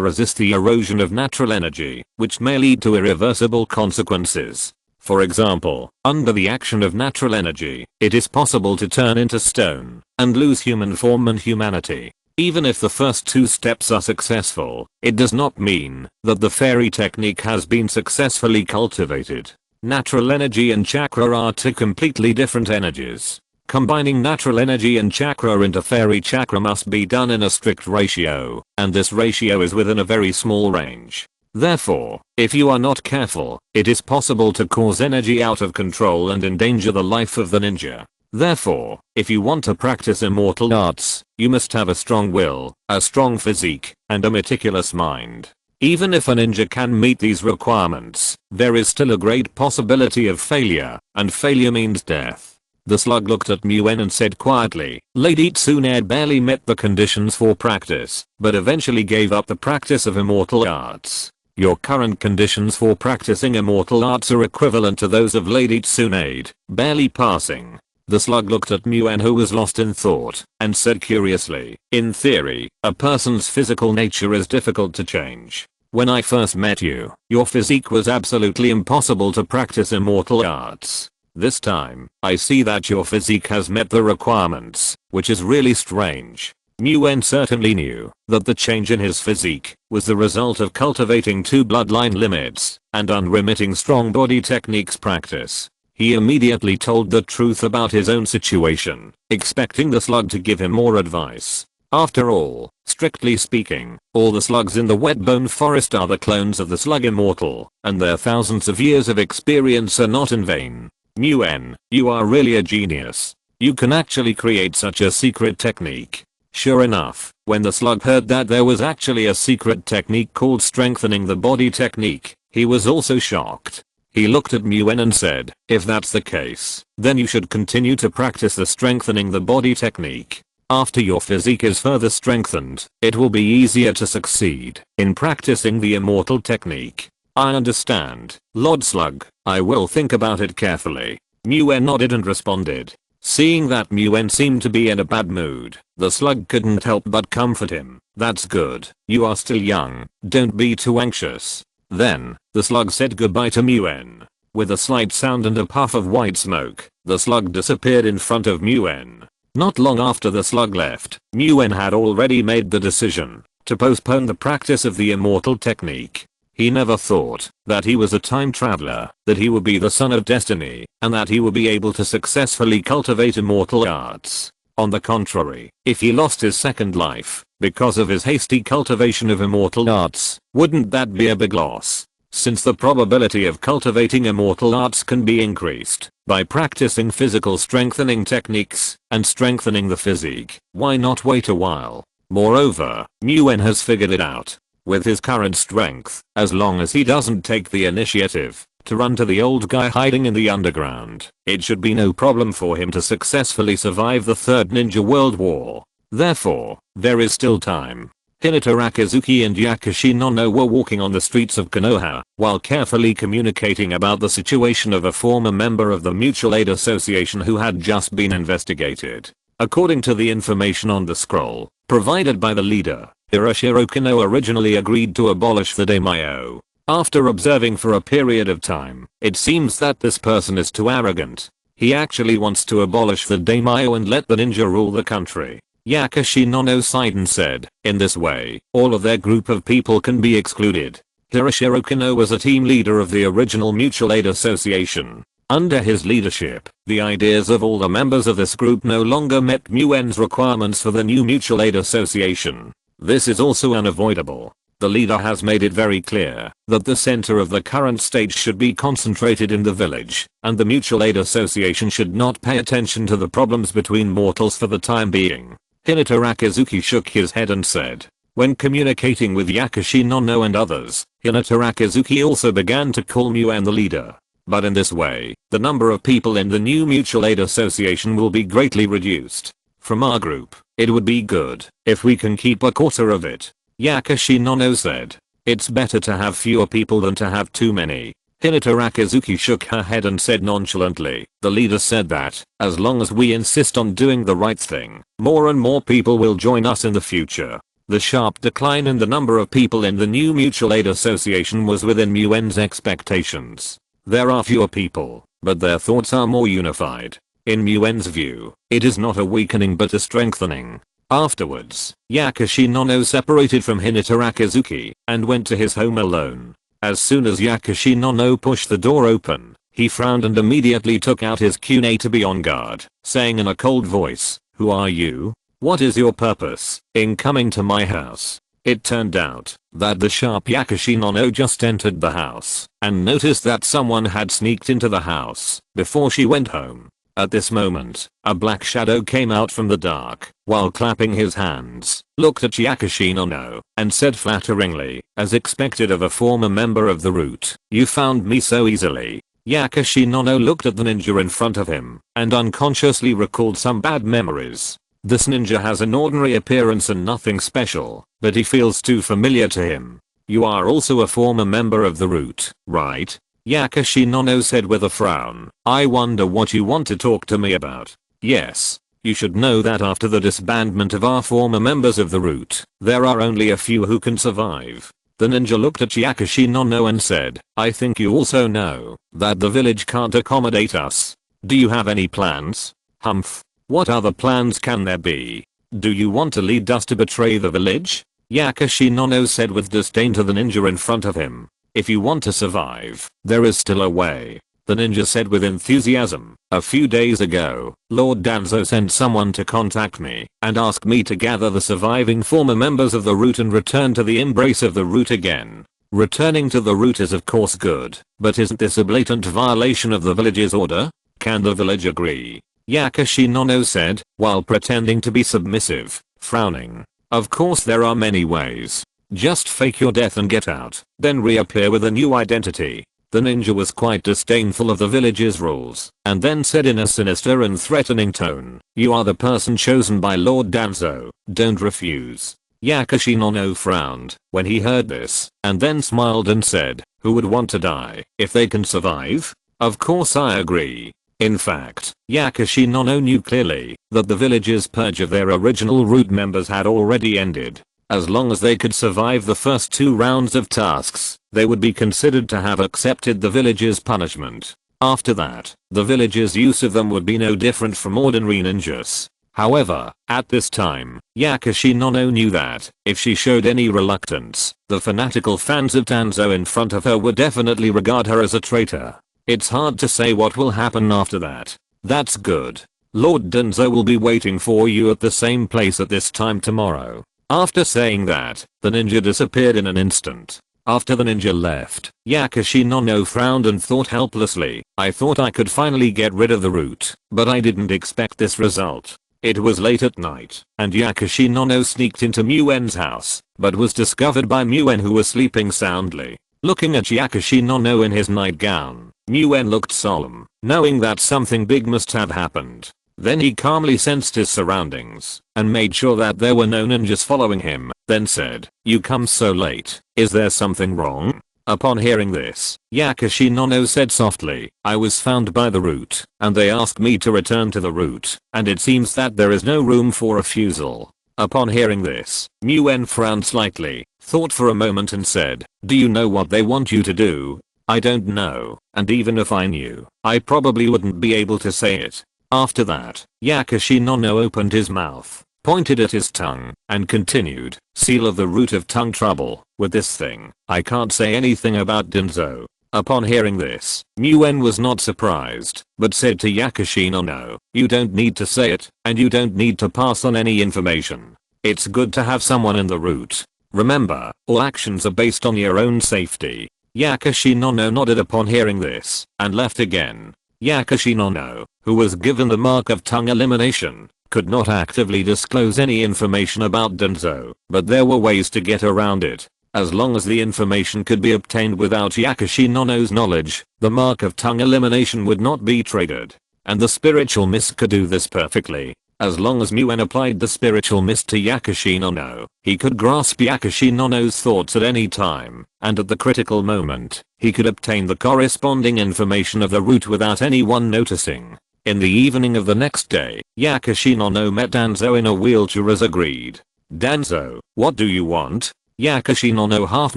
resist the erosion of natural energy, which may lead to irreversible consequences. For example, under the action of natural energy, it is possible to turn into stone and lose human form and humanity. Even if the first two steps are successful, it does not mean that the fairy technique has been successfully cultivated. Natural energy and chakra are two completely different energies. Combining natural energy and chakra into fairy chakra must be done in a strict ratio, and this ratio is within a very small range. Therefore, if you are not careful, it is possible to cause energy out of control and endanger the life of the ninja. Therefore, if you want to practice immortal arts, you must have a strong will, a strong physique, and a meticulous mind. Even if a ninja can meet these requirements, there is still a great possibility of failure, and failure means death. The slug looked at Muen and said quietly, "Lady Tsunade barely met the conditions for practice, but eventually gave up the practice of immortal arts. Your current conditions for practicing immortal arts are equivalent to those of Lady Tsunade, barely passing." The slug looked at Muen, who was lost in thought, and said curiously, "In theory, a person's physical nature is difficult to change. When I first met you, your physique was absolutely impossible to practice immortal arts. This time, I see that your physique has met the requirements, which is really strange. Muen certainly knew that the change in his physique was the result of cultivating 2 bloodline limits and unremitting strong body techniques practice. He immediately told the truth about his own situation, expecting the slug to give him more advice. After all, strictly speaking, all the slugs in the wetbone forest are the clones of the slug immortal, and their thousands of years of experience are not in vain. Muen, you are really a genius. You can actually create such a secret technique. Sure enough, when the slug heard that there was actually a secret technique called strengthening the body technique, he was also shocked. He looked at Muen and said, if that's the case, then you should continue to practice the strengthening the body technique. After your physique is further strengthened, it will be easier to succeed in practicing the immortal technique. I understand, Lord Slug. I will think about it carefully. Muen nodded and responded. Seeing that Muen seemed to be in a bad mood, the slug couldn't help but comfort him. That's good. You are still young. Don't be too anxious. Then, the slug said goodbye to Muen. With a slight sound and a puff of white smoke, the slug disappeared in front of Muen. Not long after the slug left, Muen had already made the decision to postpone the practice of the immortal technique. He never thought that he was a time traveler, that he would be the son of destiny, and that he would be able to successfully cultivate immortal arts. On the contrary, if he lost his second life because of his hasty cultivation of immortal arts, wouldn't that be a big loss? Since the probability of cultivating immortal arts can be increased by practicing physical strengthening techniques and strengthening the physique, why not wait a while? Moreover, Muen has figured it out. With his current strength, as long as he doesn't take the initiative to run to the old guy hiding in the underground, it should be no problem for him to successfully survive the Third Ninja World War. Therefore, there is still time. Hinata Rakizuki and Yakushi Nono were walking on the streets of Konoha while carefully communicating about the situation of a former member of the Mutual Aid Association who had just been investigated. According to the information on the scroll provided by the leader, Hiroshiro Kano originally agreed to abolish the daimyo. After observing for a period of time, it seems that this person is too arrogant. He actually wants to abolish the daimyo and let the ninja rule the country. Yakushi Nono sighed and said, in this way, all of their group of people can be excluded. Hiroshiro Kano was a team leader of the original Mutual Aid Association. Under his leadership, the ideas of all the members of this group no longer met Muen's requirements for the new Mutual Aid Association. This is also unavoidable. The leader has made it very clear that the center of the current stage should be concentrated in the village, and the Mutual Aid Association should not pay attention to the problems between mortals for the time being. Hinata Rakizuki shook his head and said. When communicating with Yakushi Nono and others, Hinata Rakizuki also began to call Muen the leader. But in this way, the number of people in the new Mutual Aid Association will be greatly reduced. From our group, it would be good if we can keep a quarter of it. Yakushi Nono said. It's better to have fewer people than to have too many. Hinata Rakizuki shook her head and said nonchalantly, the leader said that, as long as we insist on doing the right thing, more and more people will join us in the future. The sharp decline in the number of people in the new Mutual Aid Association was within Muen's expectations. There are fewer people, but their thoughts are more unified. In Muen's view, it is not a weakening but a strengthening. Afterwards, Yakushi Nono separated from Hinata Rakizuki and went to his home alone. As soon as Yakushi Nono pushed the door open, he frowned and immediately took out his kunai to be on guard, saying in a cold voice, who are you? What is your purpose in coming to my house? It turned out that the sharp Yakushi Nono just entered the house and noticed that someone had sneaked into the house before she went home. At this moment, a black shadow came out from the dark, while clapping his hands, looked at Yakushi Nono, and said flatteringly, as expected of a former member of the Root, you found me so easily. Yakushi Nono looked at the ninja in front of him, and unconsciously recalled some bad memories. This ninja has an ordinary appearance and nothing special, but he feels too familiar to him. You are also a former member of the Root, right? Yakushi Nono said with a frown. I wonder what you want to talk to me about. Yes. You should know that after the disbandment of our former members of the Root, there are only a few who can survive. The ninja looked at Yakushi Nono and said, I think you also know that the village can't accommodate us. Do you have any plans? Humph. What other plans can there be? Do you want to lead us to betray the village? Yakashinono said with disdain to the ninja in front of him. If you want to survive, there is still a way. The ninja said with enthusiasm. A few days ago, Lord Danzo sent someone to contact me and ask me to gather the surviving former members of the root and return to the embrace of the root again. Returning to the root is of course good, but isn't this a blatant violation of the village's order? Can the village agree? Yakashinono said, while pretending to be submissive, frowning. Of course there are many ways. Just fake your death and get out, then reappear with a new identity. The ninja was quite disdainful of the village's rules, and then said in a sinister and threatening tone, "You are the person chosen by Lord Danzo, don't refuse." Yakashinono frowned when he heard this, and then smiled and said, "Who would want to die if they can survive? Of course I agree." In fact, Yakashinono knew clearly that the village's purge of their original root members had already ended. As long as they could survive the first 2 rounds of tasks, they would be considered to have accepted the village's punishment. After that, the village's use of them would be no different from ordinary ninjas. However, at this time, Yakashinono knew that, if she showed any reluctance, the fanatical fans of Danzo in front of her would definitely regard her as a traitor. It's hard to say what will happen after that. That's good. Lord Danzo will be waiting for you at the same place at this time tomorrow. After saying that, the ninja disappeared in an instant. After the ninja left, Yakashinono frowned and thought helplessly, I thought I could finally get rid of the root, but I didn't expect this result. It was late at night, and Yakashinono sneaked into Muen's house, but was discovered by Muen who was sleeping soundly. Looking at Yakashinono in his nightgown, Muen looked solemn, knowing that something big must have happened. Then he calmly sensed his surroundings and made sure that there were no ninjas following him, then said, "You come so late, is there something wrong?" Upon hearing this, Yakashinono said softly, "I was found by the root, and they asked me to return to the root, and it seems that there is no room for refusal." Upon hearing this, Muen frowned slightly, thought for a moment and said, "Do you know what they want you to do?" "I don't know, and even if I knew, I probably wouldn't be able to say it." After that, Yakashinono opened his mouth, pointed at his tongue, and continued, "Seal of the root of tongue trouble, with this thing, I can't say anything about Danzo." Upon hearing this, Muen was not surprised, but said to Yakashinono, "You don't need to say it, and you don't need to pass on any information. It's good to have someone in the root. Remember, all actions are based on your own safety." Yakashinono nodded upon hearing this, and left again. Yakashinono, who was given the mark of tongue elimination, could not actively disclose any information about Danzo, but there were ways to get around it. As long as the information could be obtained without Yakashinono's knowledge, the mark of tongue elimination would not be triggered. And the spiritual mist could do this perfectly. As long as Muen applied the spiritual mist to Yakashinono, he could grasp Yakashinono's thoughts at any time, and at the critical moment, he could obtain the corresponding information of the root without anyone noticing. In the evening of the next day, Yakashinono met Danzo in a wheelchair as agreed. "Danzo, what do you want?" Yakashinono half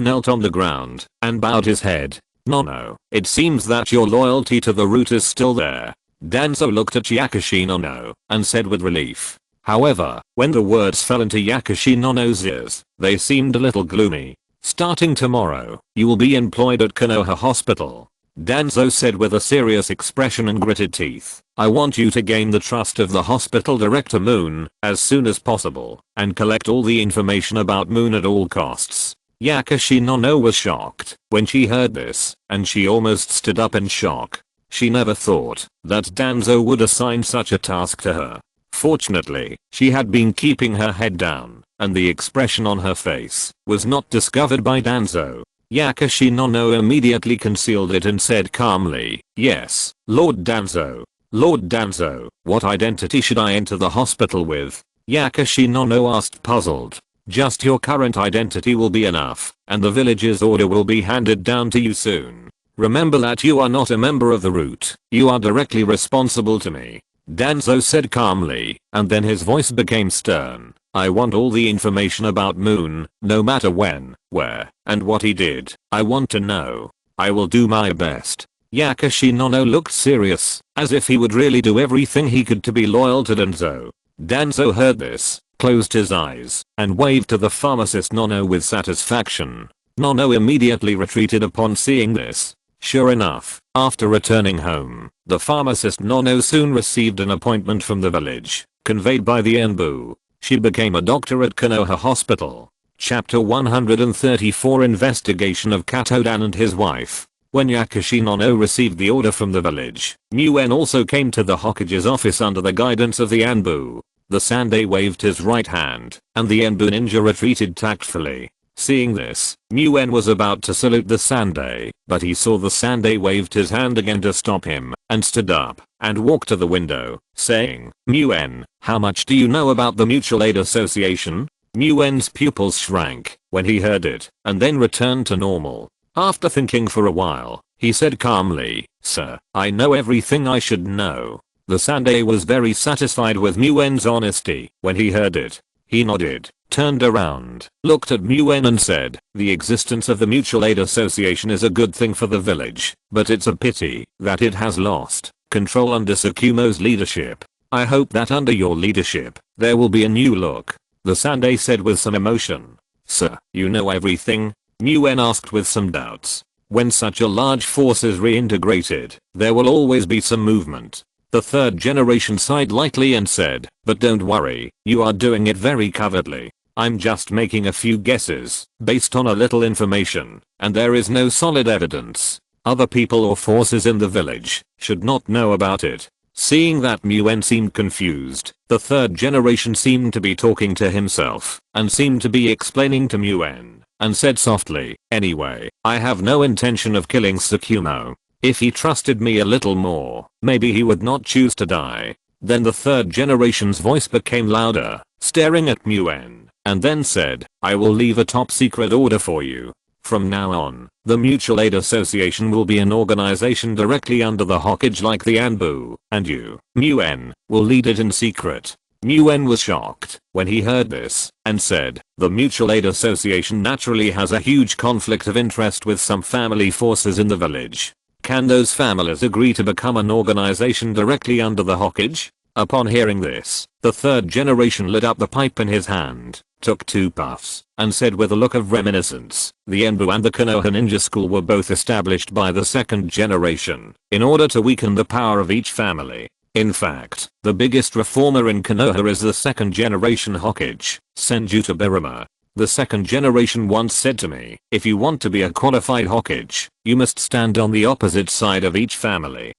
knelt on the ground and bowed his head. "No, it seems that your loyalty to the root is still there." Danzo looked at Yakashinono and said with relief. However, when the words fell into Yakashinono's ears, they seemed a little gloomy. "Starting tomorrow, you will be employed at Konoha Hospital," Danzo said with a serious expression and gritted teeth. "I want you to gain the trust of the hospital director Moon as soon as possible and collect all the information about Moon at all costs." Yakashinono was shocked when she heard this, and she almost stood up in shock. She never thought that Danzo would assign such a task to her. Fortunately, she had been keeping her head down, and the expression on her face was not discovered by Danzo. Yakashinono immediately concealed it and said calmly, "Yes, Lord Danzo. Lord Danzo, what identity should I enter the hospital with?" Yakashinono asked puzzled. "Just your current identity will be enough, and the village's order will be handed down to you soon. Remember that you are not a member of the root, you are directly responsible to me," Danzo said calmly, and then his voice became stern. "I want all the information about Moon, no matter when, where, and what he did. I want to know. I will do my best." Yakashinono looked serious, as if he would really do everything he could to be loyal to Danzo. Danzo heard this, closed his eyes, and waved to the pharmacist Nono with satisfaction. Nono immediately retreated upon seeing this. Sure enough, after returning home, the pharmacist Nono soon received an appointment from the village, conveyed by the Enbu. She became a doctor at Konoha Hospital. Chapter 134 Investigation of Katodan and his wife. When Yakushi Nono received the order from the village, Muen also came to the Hokage's office under the guidance of the Anbu. The Sandai waved his right hand, and the Enbu ninja retreated tactfully. Seeing this, Muen was about to salute the Sandai, but he saw the Sandai waved his hand again to stop him, and stood up, and walked to the window, saying, "Muen, how much do you know about the Mutual Aid Association?" Muen's pupils shrank when he heard it, and then returned to normal. After thinking for a while, he said calmly, "Sir, I know everything I should know." The Sandai was very satisfied with Muen's honesty when he heard it. He nodded, turned around, looked at Muen and said, "The existence of the Mutual Aid Association is a good thing for the village, but it's a pity that it has lost control under Tsukumo's leadership. I hope that under your leadership, there will be a new look." The Sandai said with some emotion. "Sir, you know everything?" Muen asked with some doubts. "When such a large force is reintegrated, there will always be some movement." The third generation sighed lightly and said, "But don't worry, you are doing it very covertly. I'm just making a few guesses, based on a little information, and there is no solid evidence. Other people or forces in the village should not know about it." Seeing that Muen seemed confused, the third generation seemed to be talking to himself, and seemed to be explaining to Muen, and said softly, "Anyway, I have no intention of killing Tsukumo. If he trusted me a little more, maybe he would not choose to die." Then the third generation's voice became louder, staring at Muen, and then said, "I will leave a top secret order for you. From now on, the Mutual Aid Association will be an organization directly under the Hokage like the Anbu, and you, Muen, will lead it in secret." Muen was shocked when he heard this, and said, "The Mutual Aid Association naturally has a huge conflict of interest with some family forces in the village. Can those families agree to become an organization directly under the Hokage?" Upon hearing this, the third generation lit up the pipe in his hand, took 2 puffs, and said with a look of reminiscence, "The Enbu and the Konoha Ninja School were both established by the second generation, in order to weaken the power of each family. In fact, the biggest reformer in Konoha is the second generation Hokage, Senju Tobirama. The second generation once said to me, if you want to be a qualified Hokage, you must stand on the opposite side of each family."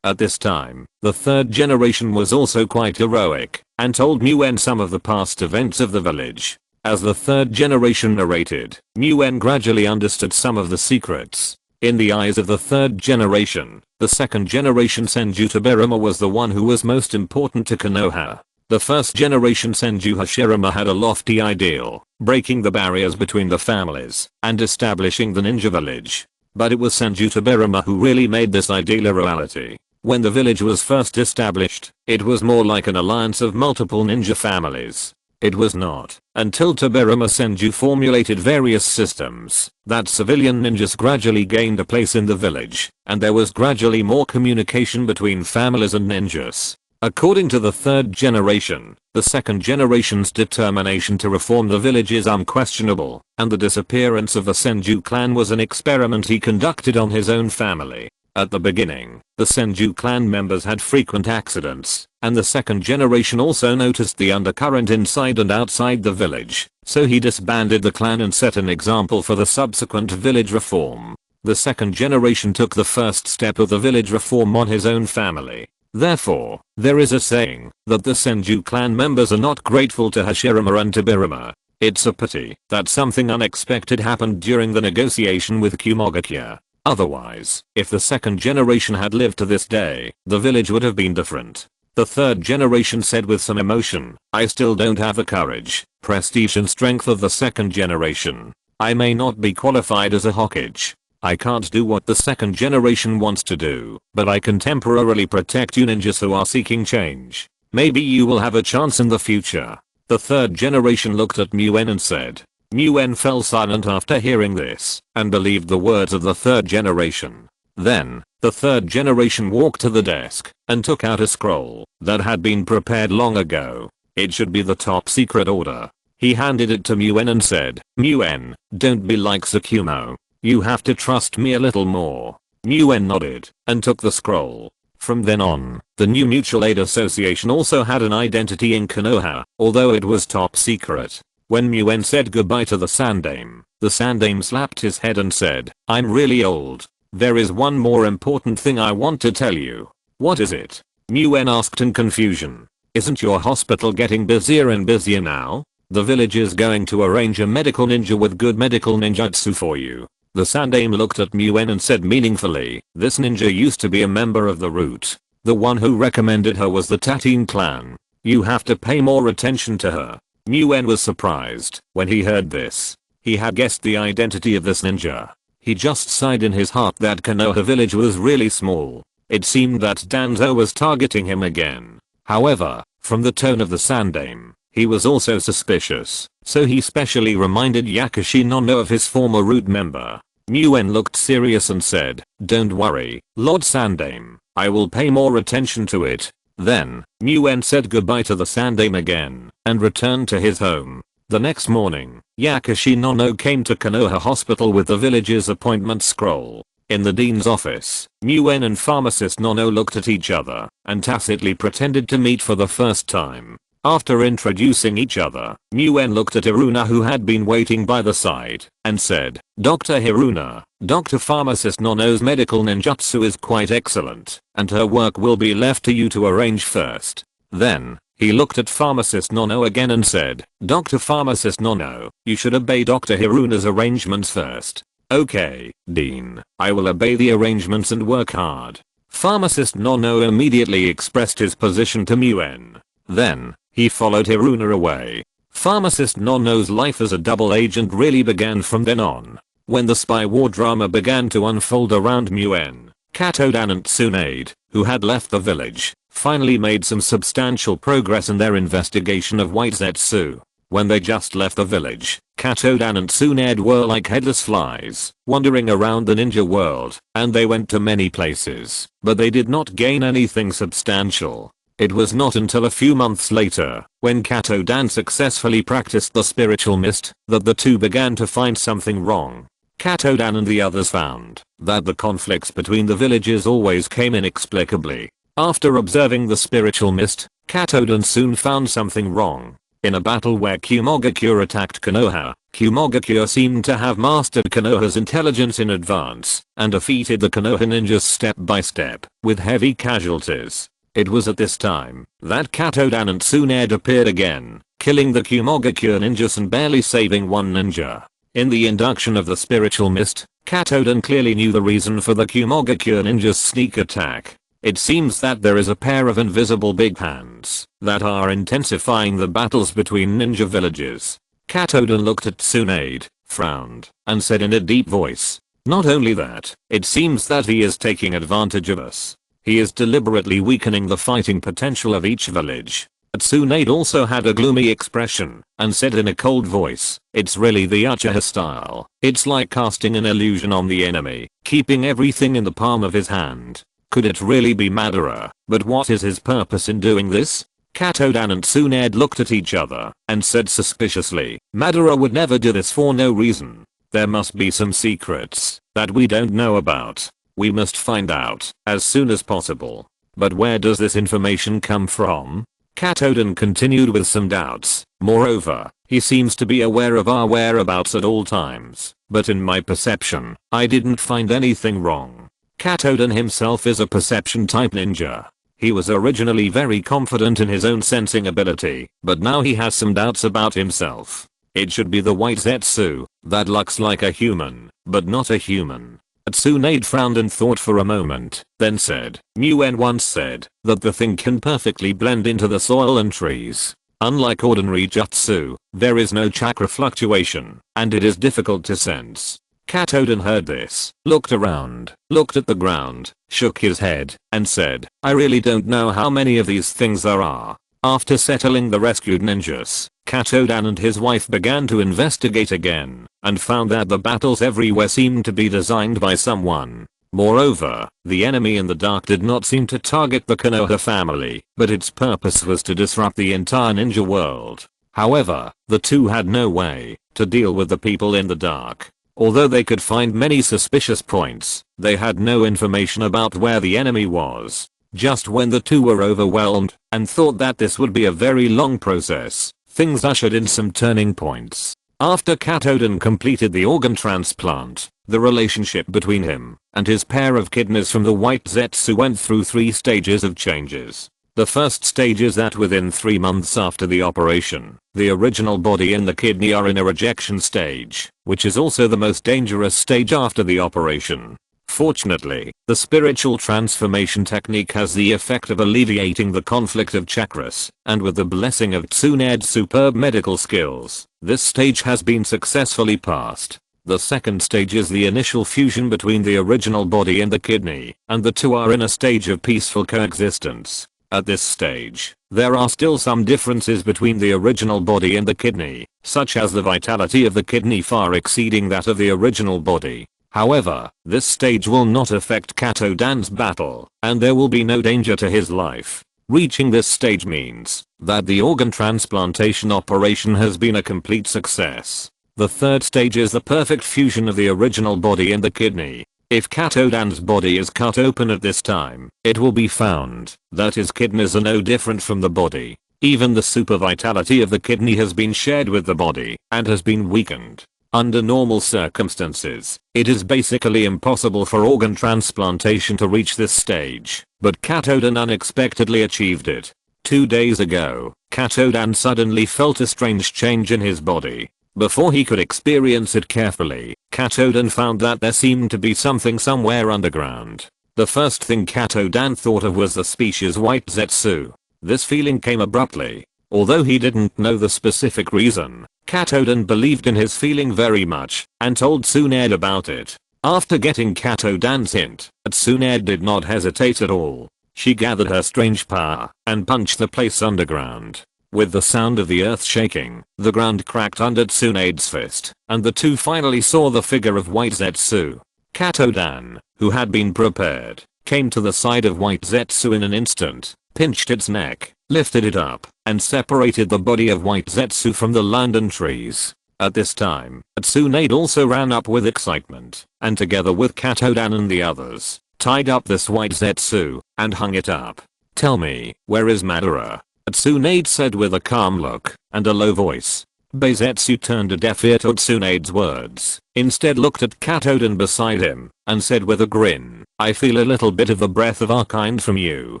At this time, the third generation was also quite heroic, and told Muen some of the past events of the village. As the third generation narrated, Muen gradually understood some of the secrets. In the eyes of the third generation, the second generation Senju Tobirama was the one who was most important to Konoha. The first generation Senju Hashirama had a lofty ideal, breaking the barriers between the families, and establishing the ninja village. But it was Senju Tobirama who really made this ideal a reality. When the village was first established, it was more like an alliance of multiple ninja families. It was not until Tobirama Senju formulated various systems that civilian ninjas gradually gained a place in the village, and there was gradually more communication between families and ninjas. According to the third generation, the second generation's determination to reform the village is unquestionable, and the disappearance of the Senju clan was an experiment he conducted on his own family. At the beginning, the Senju clan members had frequent accidents, and the second generation also noticed the undercurrent inside and outside the village, so he disbanded the clan and set an example for the subsequent village reform. The second generation took the first step of the village reform on his own family. Therefore, there is a saying that the Senju clan members are not grateful to Hashirama and Tobirama. It's a pity that something unexpected happened during the negotiation with Kumogakuya. Otherwise, if the second generation had lived to this day, the village would have been different. The third generation said with some emotion, "I still don't have the courage, prestige and strength of the second generation. I may not be qualified as a Hokage. I can't do what the second generation wants to do, but I can temporarily protect you ninjas who are seeking change. Maybe you will have a chance in the future." The third generation looked at Muen and said. Muen fell silent after hearing this, and believed the words of the third generation. Then, the third generation walked to the desk, and took out a scroll that had been prepared long ago. It should be the top secret order. He handed it to Muen and said, Muen, don't be like Tsukumo. You have to trust me a little more. Muen nodded and took the scroll. From then on, the new Mutual Aid Association also had an identity in Konoha, although it was top secret. When Muen said goodbye to the Sandame slapped his head and said, I'm really old. There is one more important thing I want to tell you. What is it? Muen asked in confusion. Isn't your hospital getting busier and busier now? The village is going to arrange a medical ninja with good medical ninjutsu for you. The Sandame looked at Muen and said meaningfully, this ninja used to be a member of the Root. The one who recommended her was the Tatine clan. You have to pay more attention to her. Muen was surprised when he heard this. He had guessed the identity of this ninja. He just sighed in his heart that Konoha village was really small. It seemed that Danzo was targeting him again. However, from the tone of the Sandame, he was also suspicious, so he specially reminded Yakushi Nono of his former Root member. Muen looked serious and said, don't worry, Lord Sandame, I will pay more attention to it. Then, Muen said goodbye to the Sandame again, and returned to his home. The next morning, Yakushi Nono came to Konoha Hospital with the village's appointment scroll. In the dean's office, Muen and pharmacist Nono looked at each other, and tacitly pretended to meet for the first time. After introducing each other, Muen looked at Hiruna who had been waiting by the side, and said, Dr. Hiruna, Dr. Pharmacist Nono's medical ninjutsu is quite excellent, and her work will be left to you to arrange first. Then, he looked at Pharmacist Nono again and said, Dr. Pharmacist Nono, you should obey Dr. Hiruna's arrangements first. Okay, Dean, I will obey the arrangements and work hard. Pharmacist Nono immediately expressed his position to Muen. Then, he followed Hiruna away. Pharmacist Nono's life as a double agent really began from then on. When the spy war drama began to unfold around Muen, Katodan and Tsunade, who had left the village, finally made some substantial progress in their investigation of White Zetsu. When they just left the village, Katodan and Tsunade were like headless flies, wandering around the ninja world, and they went to many places, but they did not gain anything substantial. It was not until a few months later, when Katodan successfully practiced the spiritual mist, that the two began to find something wrong. Katodan and the others found that the conflicts between the villages always came inexplicably. After observing the spiritual mist, Katodan soon found something wrong. In a battle where Kumogakure attacked Konoha, Kumogakure seemed to have mastered Konoha's intelligence in advance, and defeated the Konoha ninjas step by step, with heavy casualties. It was at this time that Katodan and Tsunade appeared again, killing the Kumogakure ninjas and barely saving one ninja. In the induction of the spiritual mist, Katodan clearly knew the reason for the Kumogakure ninjas' sneak attack. It seems that there is a pair of invisible big hands that are intensifying the battles between ninja villages. Katodan looked at Tsunade, frowned, and said in a deep voice, not only that, it seems that he is taking advantage of us. He is deliberately weakening the fighting potential of each village. Tsunade also had a gloomy expression, and said in a cold voice, it's really the Uchiha style. It's like casting an illusion on the enemy, keeping everything in the palm of his hand. Could it really be Madara? But what is his purpose in doing this? Katodan and Tsunade looked at each other, and said suspiciously, Madara would never do this for no reason. There must be some secrets that we don't know about. We must find out as soon as possible. But where does this information come from? Katodan continued with some doubts. Moreover, he seems to be aware of our whereabouts at all times. But in my perception, I didn't find anything wrong. Katodan himself is a perception type ninja. He was originally very confident in his own sensing ability, but now he has some doubts about himself. It should be the White Zetsu that looks like a human, but not a human. Tsunade frowned and thought for a moment, then said, Muen once said that the thing can perfectly blend into the soil and trees. Unlike ordinary jutsu, there is no chakra fluctuation, and it is difficult to sense. Katodan heard this, looked around, looked at the ground, shook his head, and said, I really don't know how many of these things there are. After settling the rescued ninjas, Katodan and his wife began to investigate again, and found that the battles everywhere seemed to be designed by someone Moreover, the enemy in the dark did not seem to target the Konoha family, but its purpose was to disrupt the entire ninja world. However, the two had no way to deal with the people in the dark. Although they could find many suspicious points, they had no information about where the enemy was. Just when the two were overwhelmed and thought that this would be a very long process, things ushered in some turning points. After Katoden completed the organ transplant, the relationship between him and his pair of kidneys from the White Zetsu went through 3 stages of changes. The first stage is that within 3 months after the operation, the original body and the kidney are in a rejection stage, which is also the most dangerous stage after the operation. Fortunately, the spiritual transformation technique has the effect of alleviating the conflict of chakras, and with the blessing of Tsunede's superb medical skills, this stage has been successfully passed. The second stage is the initial fusion between the original body and the kidney, and the two are in a stage of peaceful coexistence. At this stage, there are still some differences between the original body and the kidney, such as the vitality of the kidney far exceeding that of the original body. However, this stage will not affect Katodan's battle, and there will be no danger to his life. Reaching this stage means that the organ transplantation operation has been a complete success. The third stage is the perfect fusion of the original body and the kidney. If Katodan's body is cut open at this time, it will be found that his kidneys are no different from the body. Even the super vitality of the kidney has been shared with the body and has been weakened. Under normal circumstances, it is basically impossible for organ transplantation to reach this stage, but Katodan unexpectedly achieved it. 2 days ago, Katodan suddenly felt a strange change in his body. Before he could experience it carefully, Katodan found that there seemed to be something somewhere underground. The first thing Katodan thought of was the species White Zetsu. This feeling came abruptly. Although he didn't know the specific reason, Katodan believed in his feeling very much and told Tsunade about it. After getting Katodan's hint, Tsunade did not hesitate at all. She gathered her strange power and punched the place underground. With the sound of the earth shaking, the ground cracked under Tsunade's fist, and the two finally saw the figure of White Zetsu. Katodan, who had been prepared, came to the side of White Zetsu in an instant, pinched its neck, lifted it up, and separated the body of White Zetsu from the linden trees. At this time, Tsunade also ran up with excitement, and together with Katodan and the others, tied up this White Zetsu, and hung it up. "Tell me, where is Madara?" Tsunade said with a calm look and a low voice. Beizetsu turned a deaf ear to Tsunade's words, instead looked at Katodan beside him, and said with a grin, "I feel a little bit of the breath of our kind from you.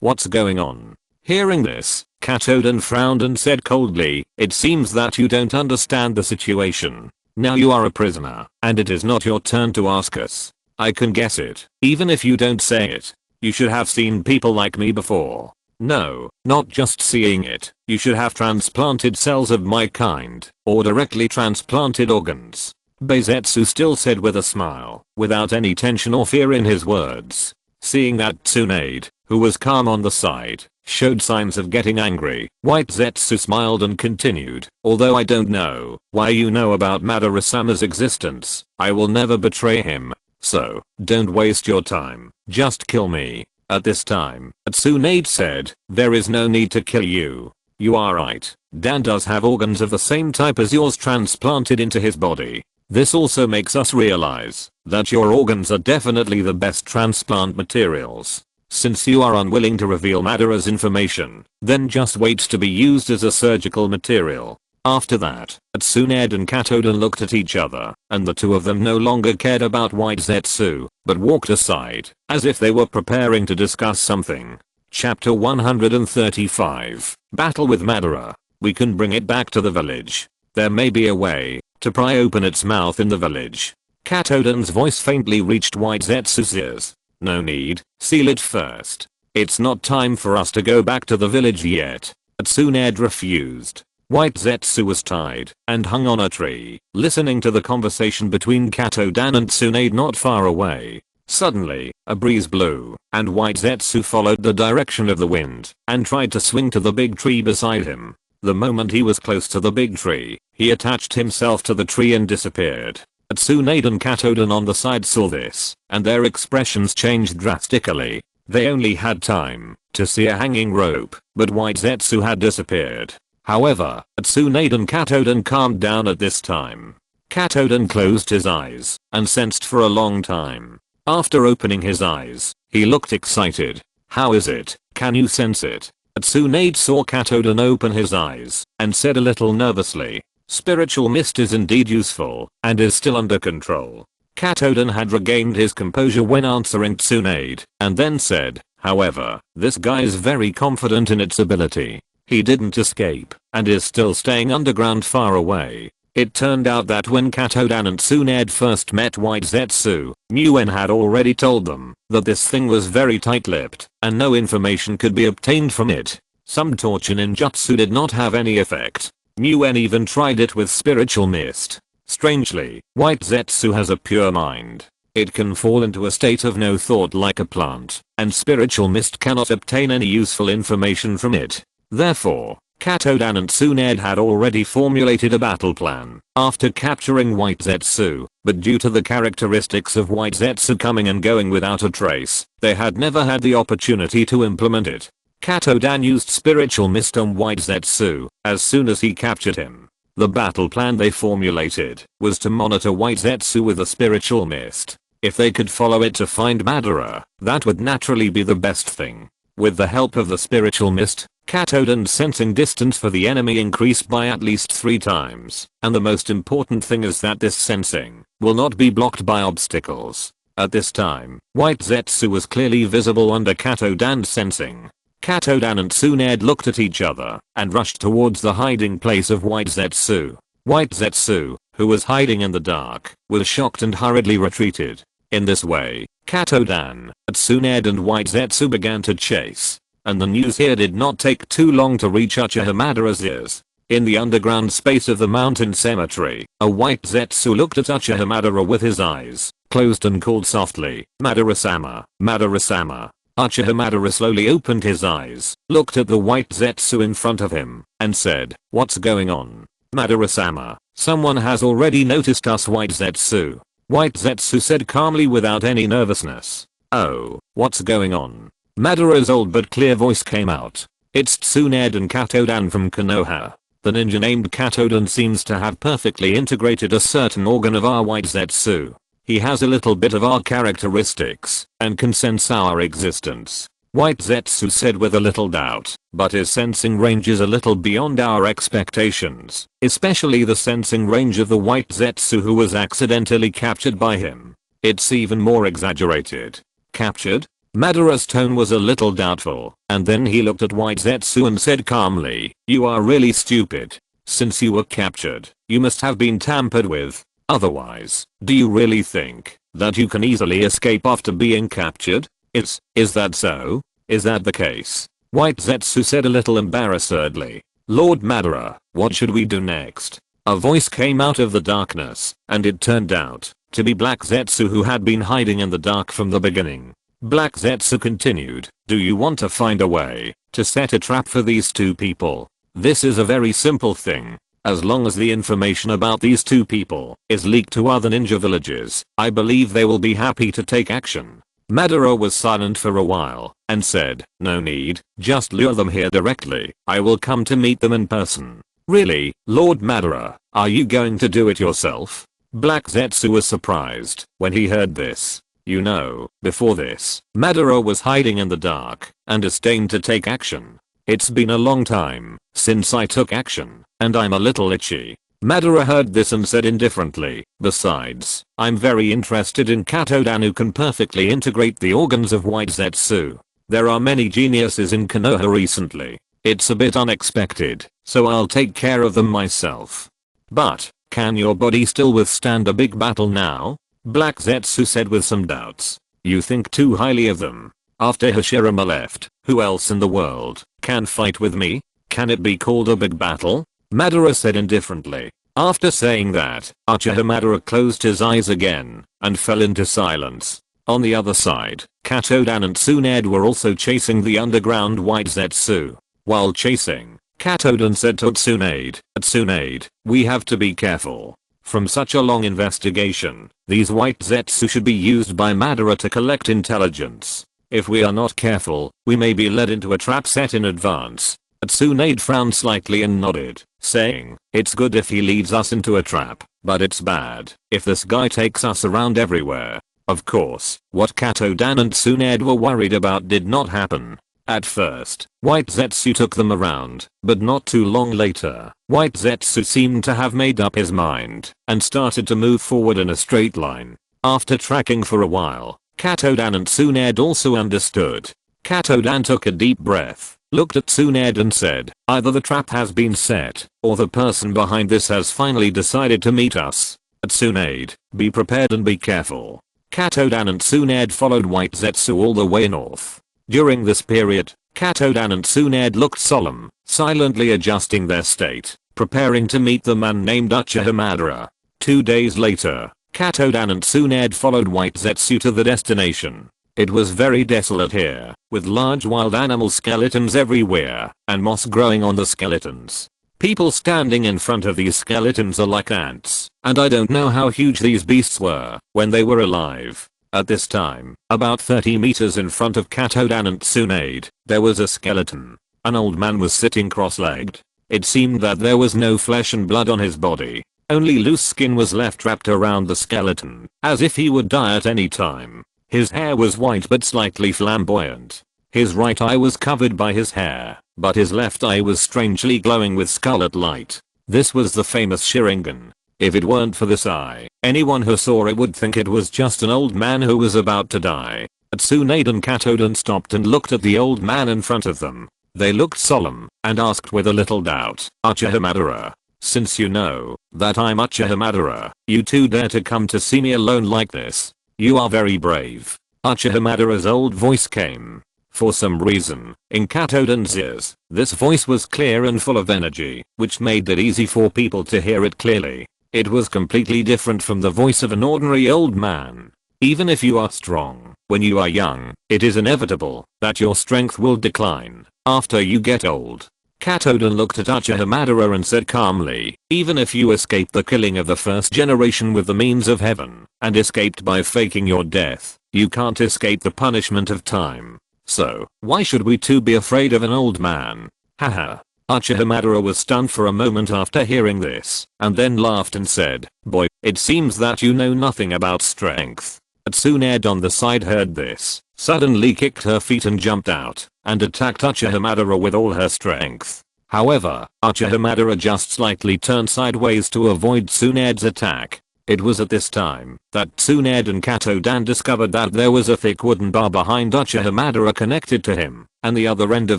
What's going on?" Hearing this, Katodan frowned and said coldly, "It seems that you don't understand the situation. Now you are a prisoner, and it is not your turn to ask us. I can guess it, even if you don't say it. You should have seen people like me before. No, not just seeing it, you should have transplanted cells of my kind, or directly transplanted organs." Beizetsu still said with a smile, without any tension or fear in his words. Seeing that Tsunade, who was calm on the side, showed signs of getting angry, White Zetsu smiled and continued, "Although I don't know why you know about Madara-sama's existence, I will never betray him. So, don't waste your time, just kill me." At this time, Tsunade said, "There is no need to kill you. You are right. Dan does have organs of the same type as yours transplanted into his body. This also makes us realize that your organs are definitely the best transplant materials. Since you are unwilling to reveal Madara's information, then just wait to be used as a surgical material." After that, Tsunade and Katodan looked at each other, and the two of them no longer cared about White Zetsu, but walked aside, as if they were preparing to discuss something. Chapter 135. Battle with Madara. We can bring it back to the village. There may be a way to pry open its mouth in the village. Katodan's voice faintly reached White Zetsu's ears. "No need, seal it first. It's not time for us to go back to the village yet." Tsunade refused. White Zetsu was tied and hung on a tree, listening to the conversation between Katodan and Tsunade not far away. Suddenly, a breeze blew, and White Zetsu followed the direction of the wind and tried to swing to the big tree beside him. The moment he was close to the big tree, he attached himself to the tree and disappeared. Tsunade and Katodan on the side saw this, and their expressions changed drastically. They only had time to see a hanging rope, but White Zetsu had disappeared. However, Tsunade and Katodan calmed down at this time. Katodan closed his eyes and sensed for a long time. After opening his eyes, he looked excited. How is it? Can you sense it? Tsunade saw Katodan open his eyes and said a little nervously, "Spiritual mist is indeed useful and is still under control." Katodan had regained his composure when answering Tsunade and then said, "However, this guy is very confident in its ability. He didn't escape and is still staying underground far away." It turned out that when Katodan and Tsunade first met White Zetsu, Muen had already told them that this thing was very tight-lipped and no information could be obtained from it. Some torture ninjutsu did not have any effect. Muen even tried it with spiritual mist. Strangely, White Zetsu has a pure mind. It can fall into a state of no thought like a plant, and spiritual mist cannot obtain any useful information from it. Therefore, Katodan and Tsunade had already formulated a battle plan after capturing White Zetsu, but due to the characteristics of White Zetsu coming and going without a trace, they had never had the opportunity to implement it. Katodan used spiritual mist on White Zetsu as soon as he captured him. The battle plan they formulated was to monitor White Zetsu with a spiritual mist. If they could follow it to find Madara, that would naturally be the best thing. With the help of the spiritual mist, Katodan's sensing distance for the enemy increased by at least 3 times, and the most important thing is that this sensing will not be blocked by obstacles. At this time, White Zetsu was clearly visible under Katodan's sensing. Katodan and Tsunade looked at each other and rushed towards the hiding place of White Zetsu. White Zetsu, who was hiding in the dark, was shocked and hurriedly retreated. In this way, Katodan, Tsunade and White Zetsu began to chase. And the news here did not take too long to reach Uchiha Madara's ears. In the underground space of the mountain cemetery, a White Zetsu looked at Uchiha Madara with his eyes closed and called softly, "Madara-sama, Madara-sama." Uchiha Madara slowly opened his eyes, looked at the White Zetsu in front of him, and said, "What's going on?" "Madara-sama, someone has already noticed us." White Zetsu. White Zetsu said calmly without any nervousness. "Oh, what's going on?" Madara's old but clear voice came out. "It's Tsunade and Katodan from Konoha. The ninja named Katodan seems to have perfectly integrated a certain organ of our White Zetsu. He has a little bit of our characteristics and can sense our existence." White Zetsu said with a little doubt, "But his sensing range is a little beyond our expectations, especially the sensing range of the White Zetsu who was accidentally captured by him. It's even more exaggerated." "Captured?" Madara's tone was a little doubtful, and then he looked at White Zetsu and said calmly, "You are really stupid. Since you were captured, you must have been tampered with. Otherwise, do you really think that you can easily escape after being captured? Is that so? Is that the case?" White Zetsu said a little embarrassedly. "Lord Madara, what should we do next?" A voice came out of the darkness, and it turned out to be Black Zetsu, who had been hiding in the dark from the beginning. Black Zetsu continued, "Do you want to find a way to set a trap for these 2 people? This is a very simple thing. As long as the information about these 2 people is leaked to other ninja villages, I believe they will be happy to take action." Madara was silent for a while and said, "No need, just lure them here directly. I will come to meet them in person." "Really, Lord Madara, are you going to do it yourself?" Black Zetsu was surprised when he heard this. You know, before this, Madara was hiding in the dark and disdained to take action. "It's been a long time since I took action, and I'm a little itchy." Madara heard this and said indifferently, "Besides, I'm very interested in Katodan, who can perfectly integrate the organs of White Zetsu. There are many geniuses in Konoha recently. It's a bit unexpected, so I'll take care of them myself." "But, can your body still withstand a big battle now?" Black Zetsu said with some doubts. "You think too highly of them. After Hashirama left, who else in the world can fight with me? Can it be called a big battle?" Madara said indifferently. After saying that, Uchiha Madara closed his eyes again and fell into silence. On the other side, Katodan and Tsunade were also chasing the underground White Zetsu. While chasing, Katodan said to Tsunade, "Tsunade, we have to be careful. From such a long investigation, these white zetsu should be used by Madara to collect intelligence. If we are not careful, we may be led into a trap set in advance. Tsunade frowned slightly and nodded, saying, "It's good if he leads us into a trap, but it's bad if this guy takes us around everywhere." Of course, what Katodan and Tsunade were worried about did not happen. At first, White Zetsu took them around, but not too long later, White Zetsu seemed to have made up his mind and started to move forward in a straight line. After tracking for a while, Katodan and Tsunade also understood. Katodan took a deep breath, looked at Tsunade and said, "Either the trap has been set, or the person behind this has finally decided to meet us. Tsunade, be prepared and be careful." Katodan and Tsunade followed White Zetsu all the way north. During this period, Katodan and Tsunade looked solemn, silently adjusting their state, preparing to meet the man named Uchiha Madara. 2 days later, Katodan and Tsunade followed White Zetsu to the destination. It was very desolate here, with large wild animal skeletons everywhere, and moss growing on the skeletons. People standing in front of these skeletons are like ants, and I don't know how huge these beasts were when they were alive. At this time, about 30 meters in front of Katodan and Tsunade, there was a skeleton. An old man was sitting cross-legged. It seemed that there was no flesh and blood on his body. Only loose skin was left wrapped around the skeleton, as if he would die at any time. His hair was white but slightly flamboyant. His right eye was covered by his hair, but his left eye was strangely glowing with scarlet light. This was the famous Sharingan. If it weren't for this eye, anyone who saw it would think it was just an old man who was about to die. Tsunade and Katodan stopped and looked at the old man in front of them. They looked solemn and asked with a little doubt, "Uchiha Madara, since you know that I'm Uchiha Madara, you two dare to come to see me alone like this? You are very brave." Uchiha Madara's old voice came. For some reason, in Katodan's ears, this voice was clear and full of energy, which made it easy for people to hear it clearly. It was completely different from the voice of an ordinary old man. Even if you are strong, when you are young, it is inevitable that your strength will decline after you get old. Katodan looked at Uchiha Madara and said calmly, "Even if you escaped the killing of the first generation with the means of heaven, and escaped by faking your death, you can't escape the punishment of time. So, why should we too be afraid of an old man?" Haha. Uchiha Madara was stunned for a moment after hearing this, and then laughed and said, "Boy, it seems that you know nothing about strength." Tsunade on the side heard this, suddenly kicked her feet and jumped out, and attacked Uchiha Madara with all her strength. However, Uchiha Madara just slightly turned sideways to avoid Tsunade's attack. It was at this time that Tsunade and Katodan discovered that there was a thick wooden bar behind Uchiha Madara connected to him, and the other end of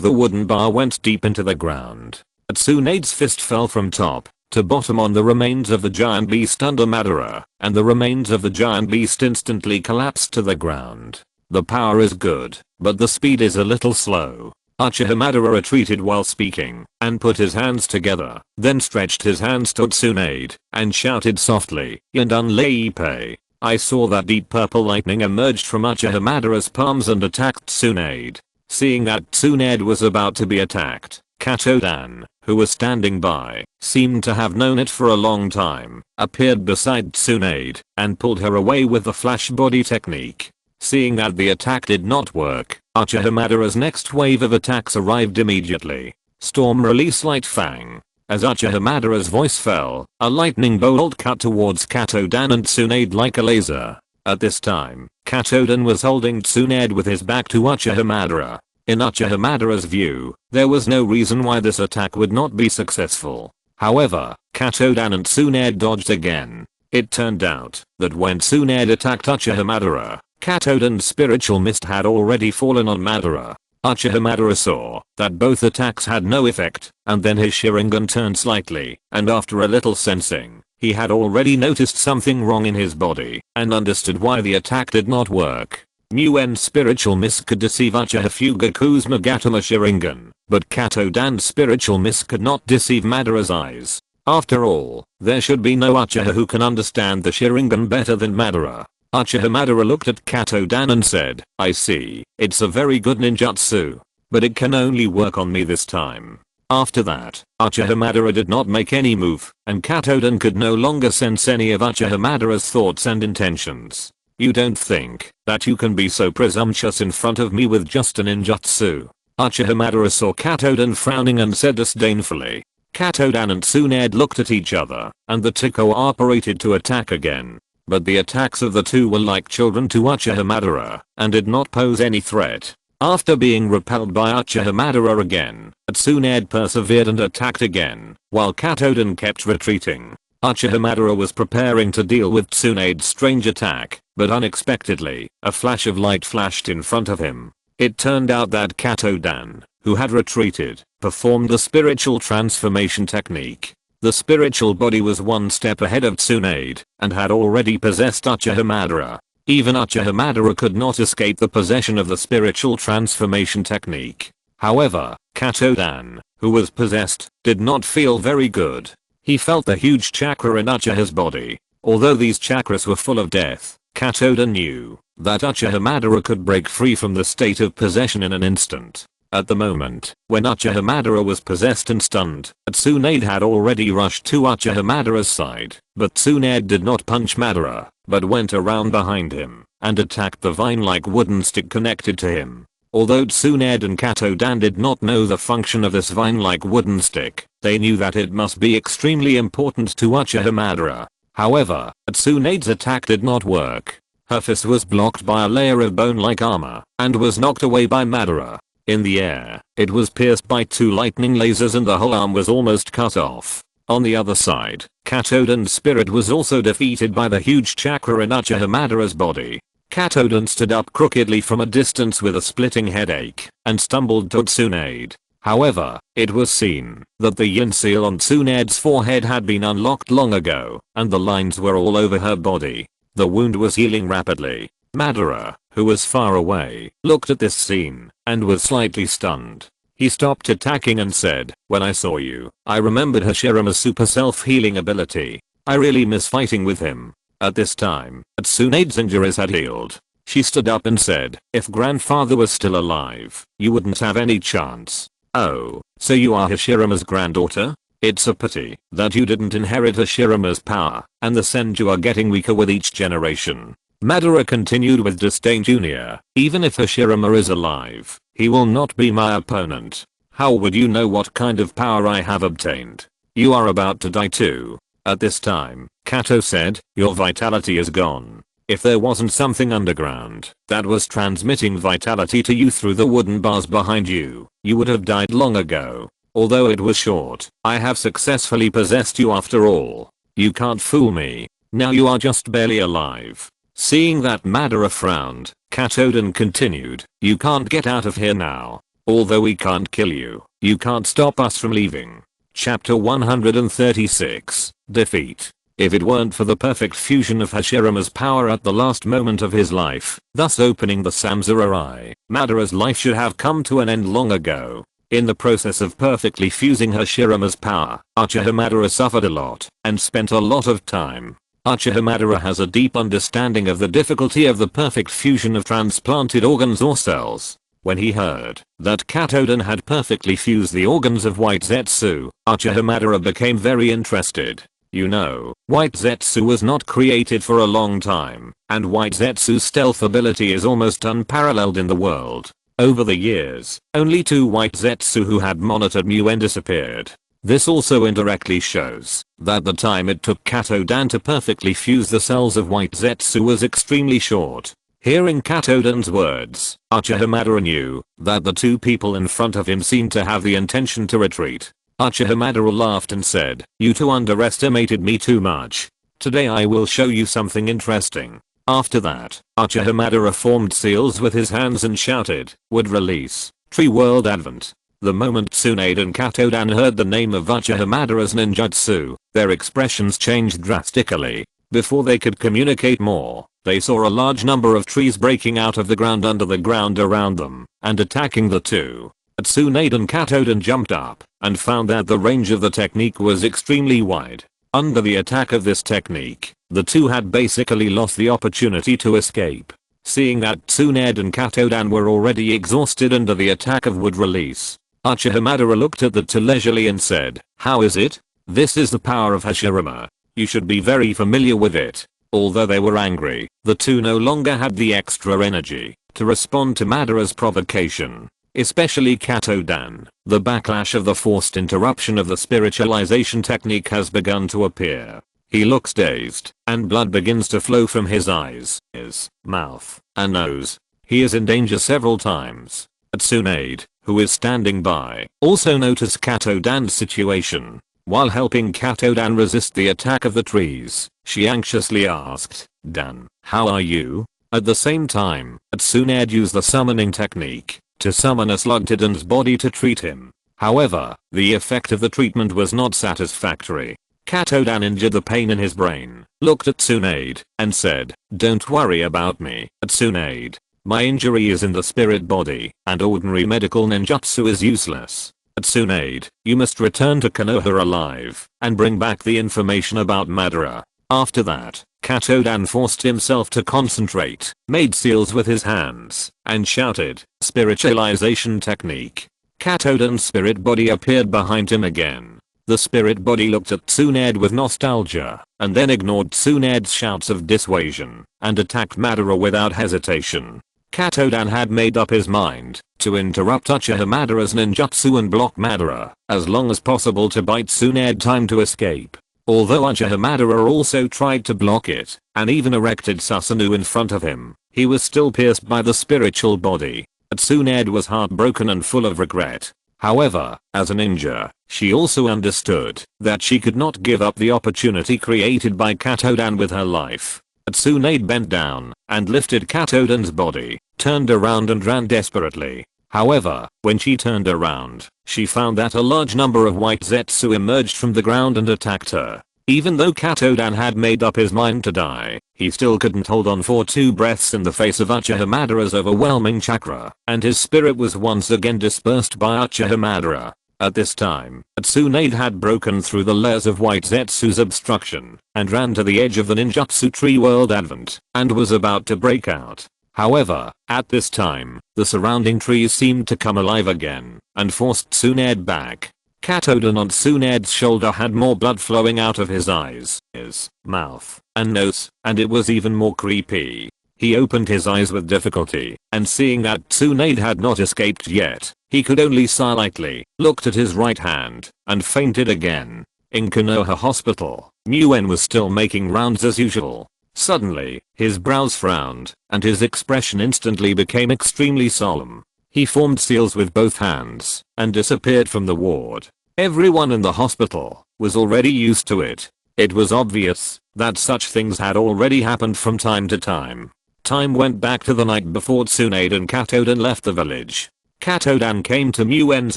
the wooden bar went deep into the ground. Tsunade's fist fell from top to bottom on the remains of the giant beast under Madara, and the remains of the giant beast instantly collapsed to the ground. The power is good, but the speed is a little slow. Uchiha Madara retreated while speaking, and put his hands together, then stretched his hands to Tsunade, and shouted softly, "Yandunleipe." I saw that deep purple lightning emerged from Uchiha Madara's palms and attacked Tsunade. Seeing that Tsunade was about to be attacked, Katodan, who was standing by, seemed to have known it for a long time, appeared beside Tsunade, and pulled her away with the flash body technique. Seeing that the attack did not work, Uchiha Madara's next wave of attacks arrived immediately. Storm release Light Fang. As Uchiha Madara's voice fell, a lightning bolt cut towards Katodan and Tsunade like a laser. At this time, Katodan was holding Tsunade with his back to Uchiha Madara. In Uchiha Madara's view, there was no reason why this attack would not be successful. However, Katodan and Tsunade dodged again. It turned out that when Tsunade attacked Uchiha Madara, Katodan's spiritual mist had already fallen on Madara. Uchiha Madara saw that both attacks had no effect, and then his Sharingan turned slightly, and after a little sensing, he had already noticed something wrong in his body, and understood why the attack did not work. Nguyen's spiritual mist could deceive Uchiha Fugaku's Magatama Sharingan, but Katodan's spiritual mist could not deceive Madara's eyes. After all, there should be no Uchiha who can understand the Sharingan better than Madara. Uchiha Madara looked at Katodan and said, "I see, it's a very good ninjutsu. But it can only work on me this time." After that, Uchiha Madara did not make any move, and Katoden could no longer sense any of Uchiha Madara's thoughts and intentions. You don't think that you can be so presumptuous in front of me with just a ninjutsu? Uchiha Madara saw Katoden frowning and said disdainfully. Katoden and Tsunade looked at each other, and the two cooperated to attack again. But the attacks of the two were like children to Uchiha Madara, and did not pose any threat. After being repelled by Uchiha Madara again, Tsunade persevered and attacked again, while Katoden kept retreating. Uchiha Madara was preparing to deal with Tsunade's strange attack, but unexpectedly, a flash of light flashed in front of him. It turned out that Katoden, who had retreated, performed the spiritual transformation technique. The spiritual body was one step ahead of Tsunade, and had already possessed Uchiha Madara. Even Uchiha Madara could not escape the possession of the spiritual transformation technique. However, Katoden, who was possessed, did not feel very good. He felt the huge chakra in Uchiha's body. Although these chakras were full of death, Katoden knew that Uchiha Madara could break free from the state of possession in an instant. At the moment, when Uchiha Madara was possessed and stunned, Tsunade had already rushed to Uchiha Madara's side, but Tsunade did not punch Madara, but went around behind him, and attacked the vine-like wooden stick connected to him. Although Tsunade and Katoden did not know the function of this vine-like wooden stick, they knew that it must be extremely important to Uchiha Madara. However, Tsunade's attack did not work. Her fist was blocked by a layer of bone-like armor, and was knocked away by Madara. In the air, it was pierced by 2 lightning lasers and the whole arm was almost cut off. On the other side, Katoden's spirit was also defeated by the huge chakra in Uchiha Madara's body. Katoden stood up crookedly from a distance with a splitting headache, and stumbled to Tsunade. However, it was seen that the yin seal on Tsunade's forehead had been unlocked long ago, and the lines were all over her body. The wound was healing rapidly. Madara, who was far away, looked at this scene, and was slightly stunned. He stopped attacking and said, "When I saw you, I remembered Hashirama's super self-healing ability. I really miss fighting with him." At this time, Tsunade's injuries had healed. She stood up and said, "If grandfather was still alive, you wouldn't have any chance." "Oh, so you are Hashirama's granddaughter? It's a pity that you didn't inherit Hashirama's power, and the Senju are getting weaker with each generation." Madara continued with disdain. "Junior, even if Hashirama is alive, he will not be my opponent. How would you know what kind of power I have obtained? You are about to die too." At this time, Kato said, "Your vitality is gone. If there wasn't something underground that was transmitting vitality to you through the wooden bars behind you, you would have died long ago. Although it was short, I have successfully possessed you after all. You can't fool me. Now you are just barely alive." Seeing that Madara frowned, Katoden continued, "You can't get out of here now. Although we can't kill you, you can't stop us from leaving." Chapter 136, Defeat. If it weren't for the perfect fusion of Hashirama's power at the last moment of his life, thus opening the Samsara, Madara's life should have come to an end long ago. In the process of perfectly fusing Hashirama's power, Uchiha Madara suffered a lot, and spent a lot of time. Uchiha Madara has a deep understanding of the difficulty of the perfect fusion of transplanted organs or cells. When he heard that Katoden had perfectly fused the organs of White Zetsu, Uchiha Madara became very interested. You know, White Zetsu was not created for a long time, and White Zetsu's stealth ability is almost unparalleled in the world. Over the years, only 2 White Zetsu who had monitored Muen disappeared. This also indirectly shows that the time it took Katoden to perfectly fuse the cells of White Zetsu was extremely short. Hearing Katoden's words, Uchiha Madara knew that the 2 people in front of him seemed to have the intention to retreat. Uchiha Madara laughed and said, "You 2 underestimated me too much. Today I will show you something interesting." After that, Uchiha Madara formed seals with his hands and shouted, "Would release, Tree World Advent." The moment Tsunade and Katoden heard the name of Uchiha Madara's ninjutsu, their expressions changed drastically. Before they could communicate more, they saw a large number of trees breaking out of the ground under the ground around them, and attacking the 2. Tsunade and Katoden jumped up, and found that the range of the technique was extremely wide. Under the attack of this technique, the 2 had basically lost the opportunity to escape. Seeing that Tsunade and Katoden were already exhausted under the attack of wood release, Uchiha Madara looked at the two leisurely and said, "How is it? This is the power of Hashirama. You should be very familiar with it." Although they were angry, the two no longer had the extra energy to respond to Madara's provocation. Especially Kato-dan. The backlash of the forced interruption of the spiritualization technique has begun to appear. He looks dazed, and blood begins to flow from his eyes, his mouth, and nose. He is in danger several times. Tsunade, who is standing by, also noticed Kato-dan's situation. While helping Kato-dan resist the attack of the trees, she anxiously asked, "Dan, how are you?" At the same time, Tsunade used the summoning technique to summon a Slugtidan's body to treat him. However, the effect of the treatment was not satisfactory. Kato-dan injured the pain in his brain, looked at Tsunade, and said, "Don't worry about me, Tsunade. My injury is in the spirit body, and ordinary medical ninjutsu is useless. Tsunade, you must return to Konoha alive, and bring back the information about Madara." After that, Kato-dan forced himself to concentrate, made seals with his hands, and shouted, "Spiritualization technique." Kato-dan's spirit body appeared behind him again. The spirit body looked at Tsunade with nostalgia, and then ignored Tsunade's shouts of dissuasion, and attacked Madara without hesitation. Kato-dan had made up his mind to interrupt Uchiha Madara's ninjutsu and block Madara as long as possible to buy Tsunade time to escape. Although Uchiha Madara also tried to block it, and even erected Susanoo in front of him, he was still pierced by the spiritual body. Tsunade was heartbroken and full of regret. However, as a ninja, she also understood that she could not give up the opportunity created by Kato-dan with her life. Tsunade bent down and lifted Kato-dan's body, turned around and ran desperately. However, when she turned around, she found that a large number of white Zetsu emerged from the ground and attacked her. Even though Kato-dan had made up his mind to die, he still couldn't hold on for 2 breaths in the face of Uchiha Madara's overwhelming chakra, and his spirit was once again dispersed by Uchiha Madara. At this time, Tsunade had broken through the layers of white Zetsu's obstruction, and ran to the edge of the ninjutsu tree world advent, and was about to break out. However, at this time, the surrounding trees seemed to come alive again, and forced Tsunade back. Kato-dan on Tsunade's shoulder had more blood flowing out of his eyes, his mouth, and nose, and it was even more creepy. He opened his eyes with difficulty, and seeing that Tsunade had not escaped yet, he could only silently looked at his right hand, and fainted again. In Konoha Hospital, Muen was still making rounds as usual. Suddenly, his brows frowned, and his expression instantly became extremely solemn. He formed seals with both hands, and disappeared from the ward. Everyone in the hospital was already used to it. It was obvious that such things had already happened from time to time. Time went back to the night before Tsunade and Kato-dan left the village. Kato-dan came to Muen's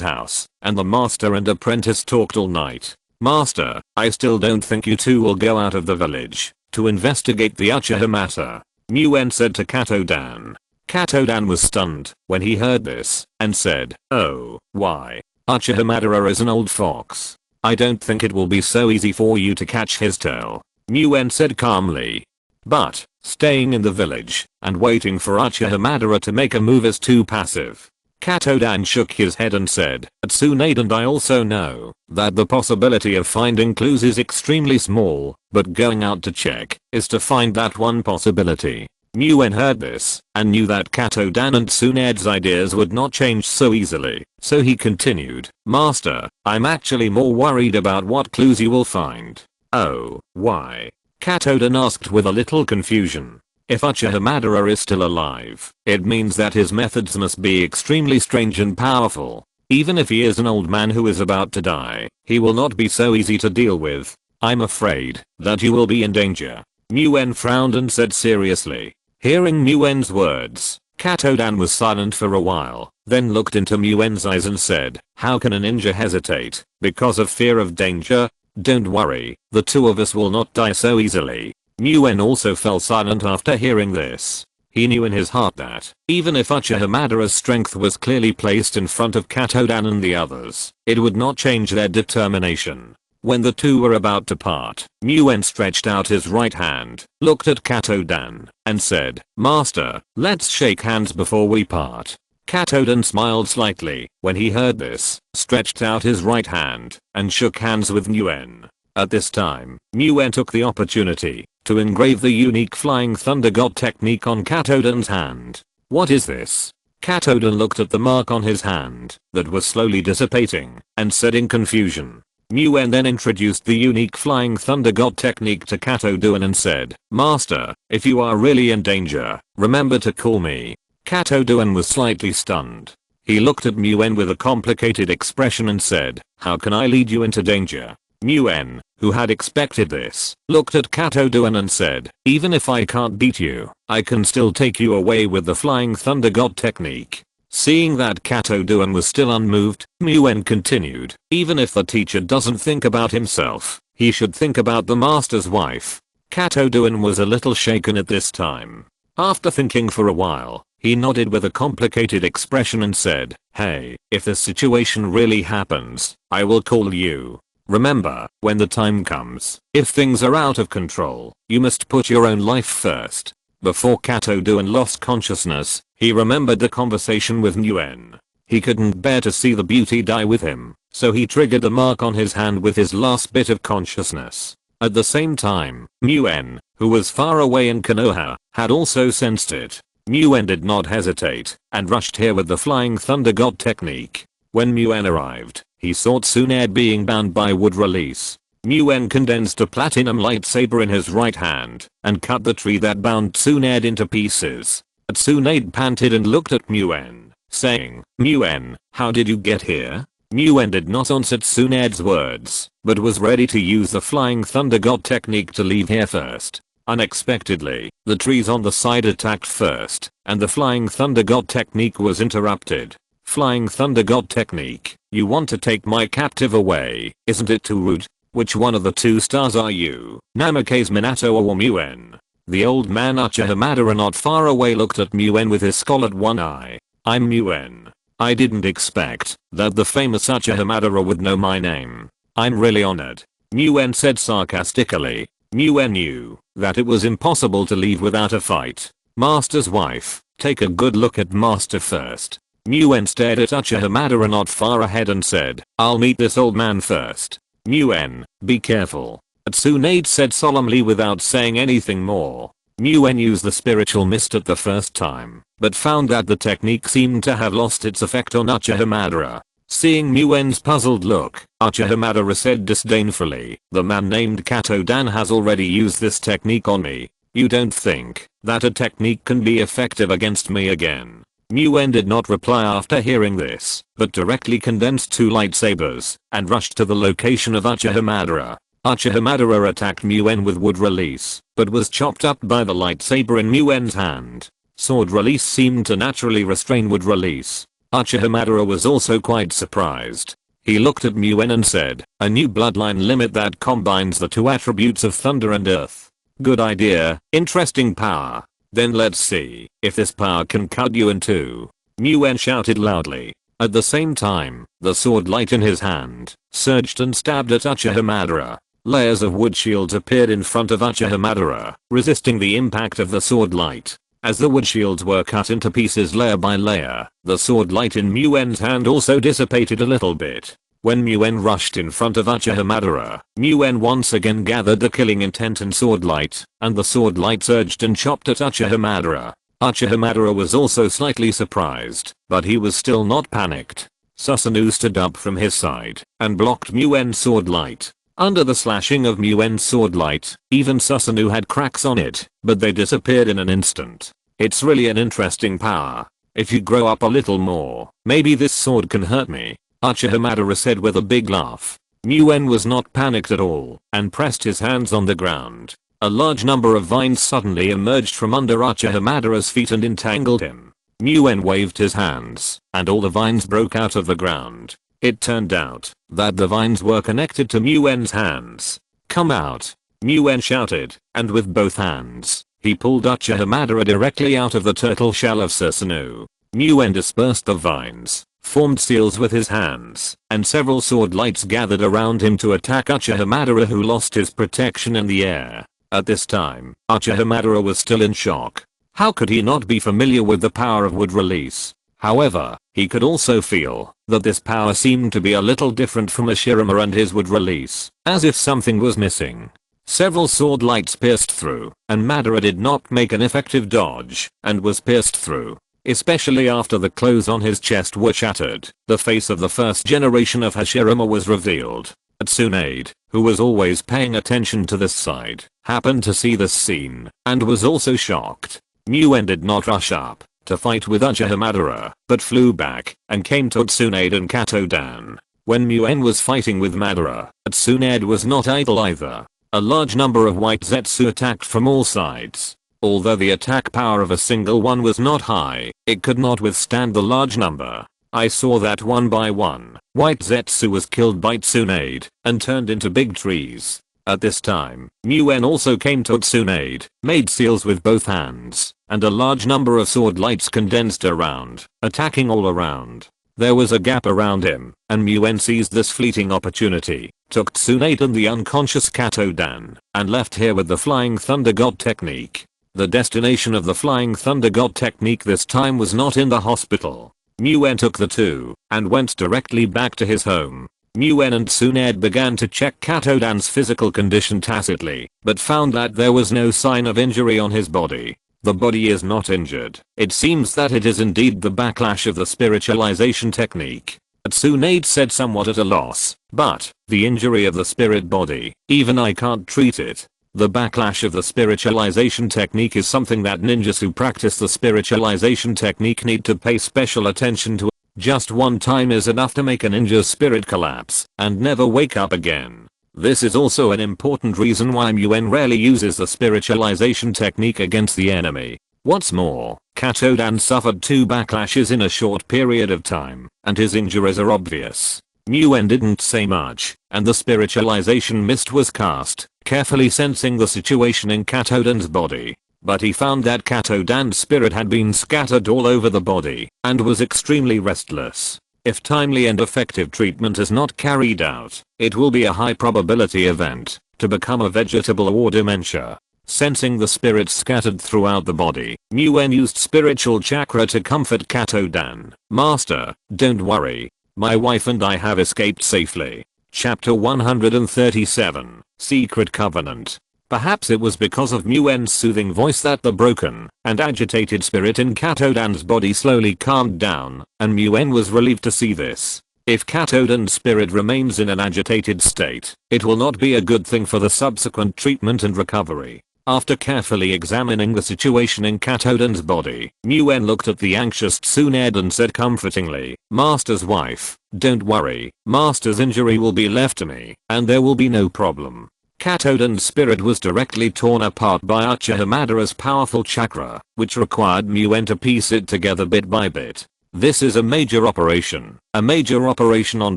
house, and the master and apprentice talked all night. "Master, I still don't think you two will go out of the village to investigate the Uchiha matter," Muen said to Kato-dan. Kato-dan was stunned when he heard this, and said, "Oh, why? Uchiha Madara is an old fox. I don't think it will be so easy for you to catch his tail," Muen said calmly. But, staying in the village, and waiting for Uchiha Madara to make a move is too passive. Kato-dan shook his head and said, "Tsunade and I also know that the possibility of finding clues is extremely small, but going out to check is to find that one possibility." Muen heard this, and knew that Kato-dan and Tsunade's ideas would not change so easily, so he continued, "Master, I'm actually more worried about what clues you will find." "Oh, why?" Kato-dan asked with a little confusion. If Uchiha Madara is still alive, it means that his methods must be extremely strange and powerful. Even if he is an old man who is about to die, he will not be so easy to deal with. "I'm afraid that you will be in danger." Muen frowned and said seriously. Hearing Muen's words, Kato-dan was silent for a while, then looked into Muen's eyes and said, "How can a ninja hesitate because of fear of danger? Don't worry, the two of us will not die so easily." Muen also fell silent after hearing this. He knew in his heart that, even if Uchiha Madara's strength was clearly placed in front of Kato-dan and the others, it would not change their determination. When the two were about to part, Muen stretched out his right hand, looked at Kato-dan, and said, "Master, let's shake hands before we part." Katoden smiled slightly when he heard this, stretched out his right hand, and shook hands with Nguyen. At this time, Nguyen took the opportunity to engrave the unique Flying Thunder God technique on Katoden's hand. What is this? Katoden looked at the mark on his hand that was slowly dissipating and said in confusion. Nguyen then introduced the unique Flying Thunder God technique to Katoden and said, "Master, if you are really in danger, remember to call me." Katoden was slightly stunned. He looked at Nguyen with a complicated expression and said, "How can I lead you into danger?" Nguyen, who had expected this, looked at Katoden and said, "Even if I can't beat you, I can still take you away with the Flying Thunder God technique." Seeing that Katoden was still unmoved, Nguyen continued, "Even if the teacher doesn't think about himself, he should think about the master's wife." Katoden was a little shaken at this time. After thinking for a while, he nodded with a complicated expression and said, "Hey, if this situation really happens, I will call you. Remember, when the time comes, if things are out of control, you must put your own life first." Before Katoden lost consciousness, he remembered the conversation with Nguyen. He couldn't bear to see the beauty die with him, so he triggered the mark on his hand with his last bit of consciousness. At the same time, Nguyen, who was far away in Konoha, had also sensed it. Nguyen did not hesitate and rushed here with the Flying Thunder God technique. When Nguyen arrived, he saw Tsunade being bound by wood release. Nguyen condensed a platinum lightsaber in his right hand and cut the tree that bound Tsunade into pieces. Tsunade panted and looked at Nguyen, saying, "Nguyen, how did you get here?" Nguyen did not answer Tsunade's words, but was ready to use the Flying Thunder God technique to leave here first. Unexpectedly, the trees on the side attacked first, and the Flying Thunder God technique was interrupted. "Flying Thunder God technique, you want to take my captive away, isn't it too rude? Which one of the two stars are you, Namikaze Minato or Nguyen?" The old man Uchiha Madara not far away looked at Nguyen with his skull at one eye. "I'm Nguyen. I didn't expect that the famous Uchiha Madara would know my name. I'm really honored," Nguyen said sarcastically. Nguyen knew that it was impossible to leave without a fight. "Master's wife, take a good look at Master first." Nguyen stared at Uchiha Madara not far ahead and said, "I'll meet this old man first." "Nguyen, be careful," Tsunade said solemnly without saying anything more. Nguyen used the spiritual mist at the first time, but found that the technique seemed to have lost its effect on Uchiha Madara. Seeing Nguyen's puzzled look, Uchiha Madara said disdainfully, "The man named Katoden has already used this technique on me. You don't think that a technique can be effective against me again?" Nguyen did not reply after hearing this, but directly condensed two lightsabers and rushed to the location of Uchiha Madara. Uchiha Madara attacked Nguyen with wood release, but was chopped up by the lightsaber in Nguyen's hand. Sword release seemed to naturally restrain wood release. Uchiha Madara was also quite surprised. He looked at Nguyen and said, "A new bloodline limit that combines the two attributes of thunder and earth. Good idea, interesting power. Then let's see if this power can cut you in two." Nguyen shouted loudly. At the same time, the sword light in his hand surged and stabbed at Uchiha Madara. Layers of wood shields appeared in front of Uchiha Madara, resisting the impact of the sword light. As the wood shields were cut into pieces layer by layer, the sword light in Nguyen's hand also dissipated a little bit. When Nguyen rushed in front of Uchiha Madara, Nguyen once again gathered the killing intent in sword light, and the sword light surged and chopped at Uchiha Madara. Uchiha Madara was also slightly surprised, but he was still not panicked. Susanoo stood up from his side and blocked Nguyen's sword light. Under the slashing of Nguyen's sword light, even Susanoo had cracks on it, but they disappeared in an instant. It's really an interesting power. If you grow up a little more, maybe this sword can hurt me, Uchiha Madara said with a big laugh. Nguyen was not panicked at all and pressed his hands on the ground. A large number of vines suddenly emerged from under Uchiha Madara's feet and entangled him. Nguyen waved his hands, and all the vines broke out of the ground. It turned out that the vines were connected to Nguyen's hands. "Come out!" Nguyen shouted, and with both hands, he pulled Uchiha Madara directly out of the turtle shell of Susanoo. Nguyen dispersed the vines, formed seals with his hands, and several sword lights gathered around him to attack Uchiha Madara, who lost his protection in the air. At this time, Uchiha Madara was still in shock. How could he not be familiar with the power of wood release? However, he could also feel that this power seemed to be a little different from Ashirama and his would release, as if something was missing. Several sword lights pierced through, and Madara did not make an effective dodge, and was pierced through. Especially after the clothes on his chest were shattered, the face of the first generation of Hashirama was revealed. Tsunade, who was always paying attention to this side, happened to see this scene, and was also shocked. Muen did not rush up to fight with Uchiha Madara, but flew back and came to Tsunade and Katodan. When Muen was fighting with Madara, Tsunade was not idle either. A large number of white Zetsu attacked from all sides. Although the attack power of a single one was not high, it could not withstand the large number. I saw that one by one, white Zetsu was killed by Tsunade and turned into big trees. At this time, Muen also came to Tsunade, made seals with both hands, and a large number of sword lights condensed around, attacking all around. There was a gap around him, and Muen seized this fleeting opportunity, took Tsunade and the unconscious Katodan, and left here with the Flying Thunder God technique. The destination of the Flying Thunder God technique this time was not in the hospital. Muen took the two, and went directly back to his home. Muen and Tsunade began to check Katodan's physical condition tacitly, but found that there was no sign of injury on his body. The body is not injured. It seems that it is indeed the backlash of the spiritualization technique. Tsunade said, somewhat at a loss, but the injury of the spirit body, even I can't treat it. The backlash of the spiritualization technique is something that ninjas who practice the spiritualization technique need to pay special attention to. Just one time is enough to make a ninja's spirit collapse and never wake up again. This is also an important reason why Muen rarely uses the spiritualization technique against the enemy. What's more, Katodan suffered 2 backlashes in a short period of time, and his injuries are obvious. Muen didn't say much, and the spiritualization mist was cast, carefully sensing the situation in Katodan's body. But he found that Katodan's spirit had been scattered all over the body, and was extremely restless. If timely and effective treatment is not carried out, it will be a high probability event to become a vegetable or dementia. Sensing the spirits scattered throughout the body, Muen used spiritual chakra to comfort Katodan. Master, don't worry. My wife and I have escaped safely. Chapter 137, Secret Covenant. Perhaps it was because of Muen's soothing voice that the broken and agitated spirit in Katodan's body slowly calmed down, and Muen was relieved to see this. If Katodan's spirit remains in an agitated state, it will not be a good thing for the subsequent treatment and recovery. After carefully examining the situation in Katodan's body, Muen looked at the anxious Tsunade and said comfortingly, Master's wife, don't worry, Master's injury will be left to me, and there will be no problem. Katodan's spirit was directly torn apart by Uchiha Madara's powerful chakra, which required Muen to piece it together bit by bit. This is a major operation on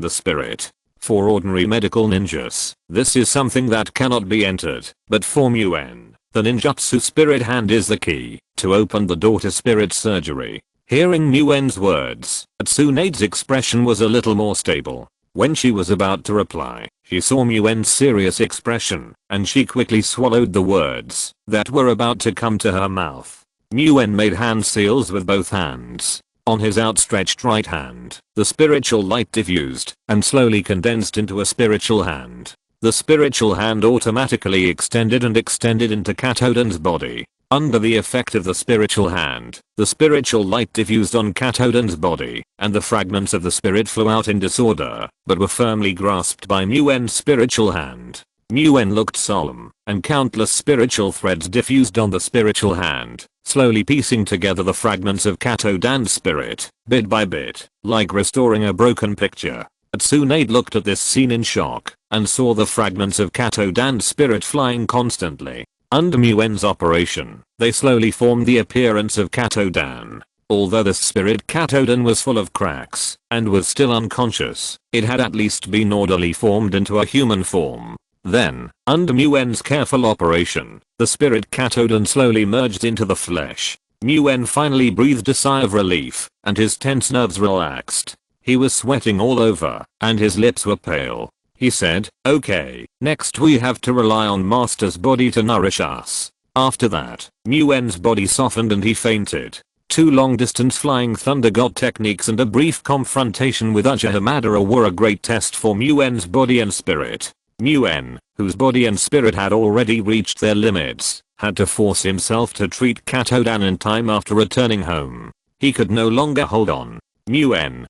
the spirit. For ordinary medical ninjas, this is something that cannot be entered, but for Muen, the ninjutsu spirit hand is the key to open the door to spirit surgery. Hearing Muen's words, Tsunade's expression was a little more stable. When she was about to reply, she saw Muen's serious expression, and she quickly swallowed the words that were about to come to her mouth. Muen made hand seals with both hands. On his outstretched right hand, the spiritual light diffused and slowly condensed into a spiritual hand. The spiritual hand automatically extended into Katodan's body. Under the effect of the spiritual hand, the spiritual light diffused on Katodan's body, and the fragments of the spirit flew out in disorder, but were firmly grasped by Muen's spiritual hand. Muen looked solemn, and countless spiritual threads diffused on the spiritual hand, slowly piecing together the fragments of Katodan's spirit, bit by bit, like restoring a broken picture. Tsunade looked at this scene in shock, and saw the fragments of Katodan's spirit flying constantly. Under Muen's operation, they slowly formed the appearance of Katodan. Although the spirit Katodan was full of cracks, and was still unconscious, it had at least been orderly formed into a human form. Then, under Muen's careful operation, the spirit Katodan slowly merged into the flesh. Muen finally breathed a sigh of relief, and his tense nerves relaxed. He was sweating all over, and his lips were pale. He said, okay, next we have to rely on Master's body to nourish us. After that, Muen's body softened and he fainted. 2 long-distance flying thunder god techniques and a brief confrontation with Uchiha Madara were a great test for Muen's body and spirit. Muen, whose body and spirit had already reached their limits, had to force himself to treat Katodan in time after returning home. He could no longer hold on. Muen.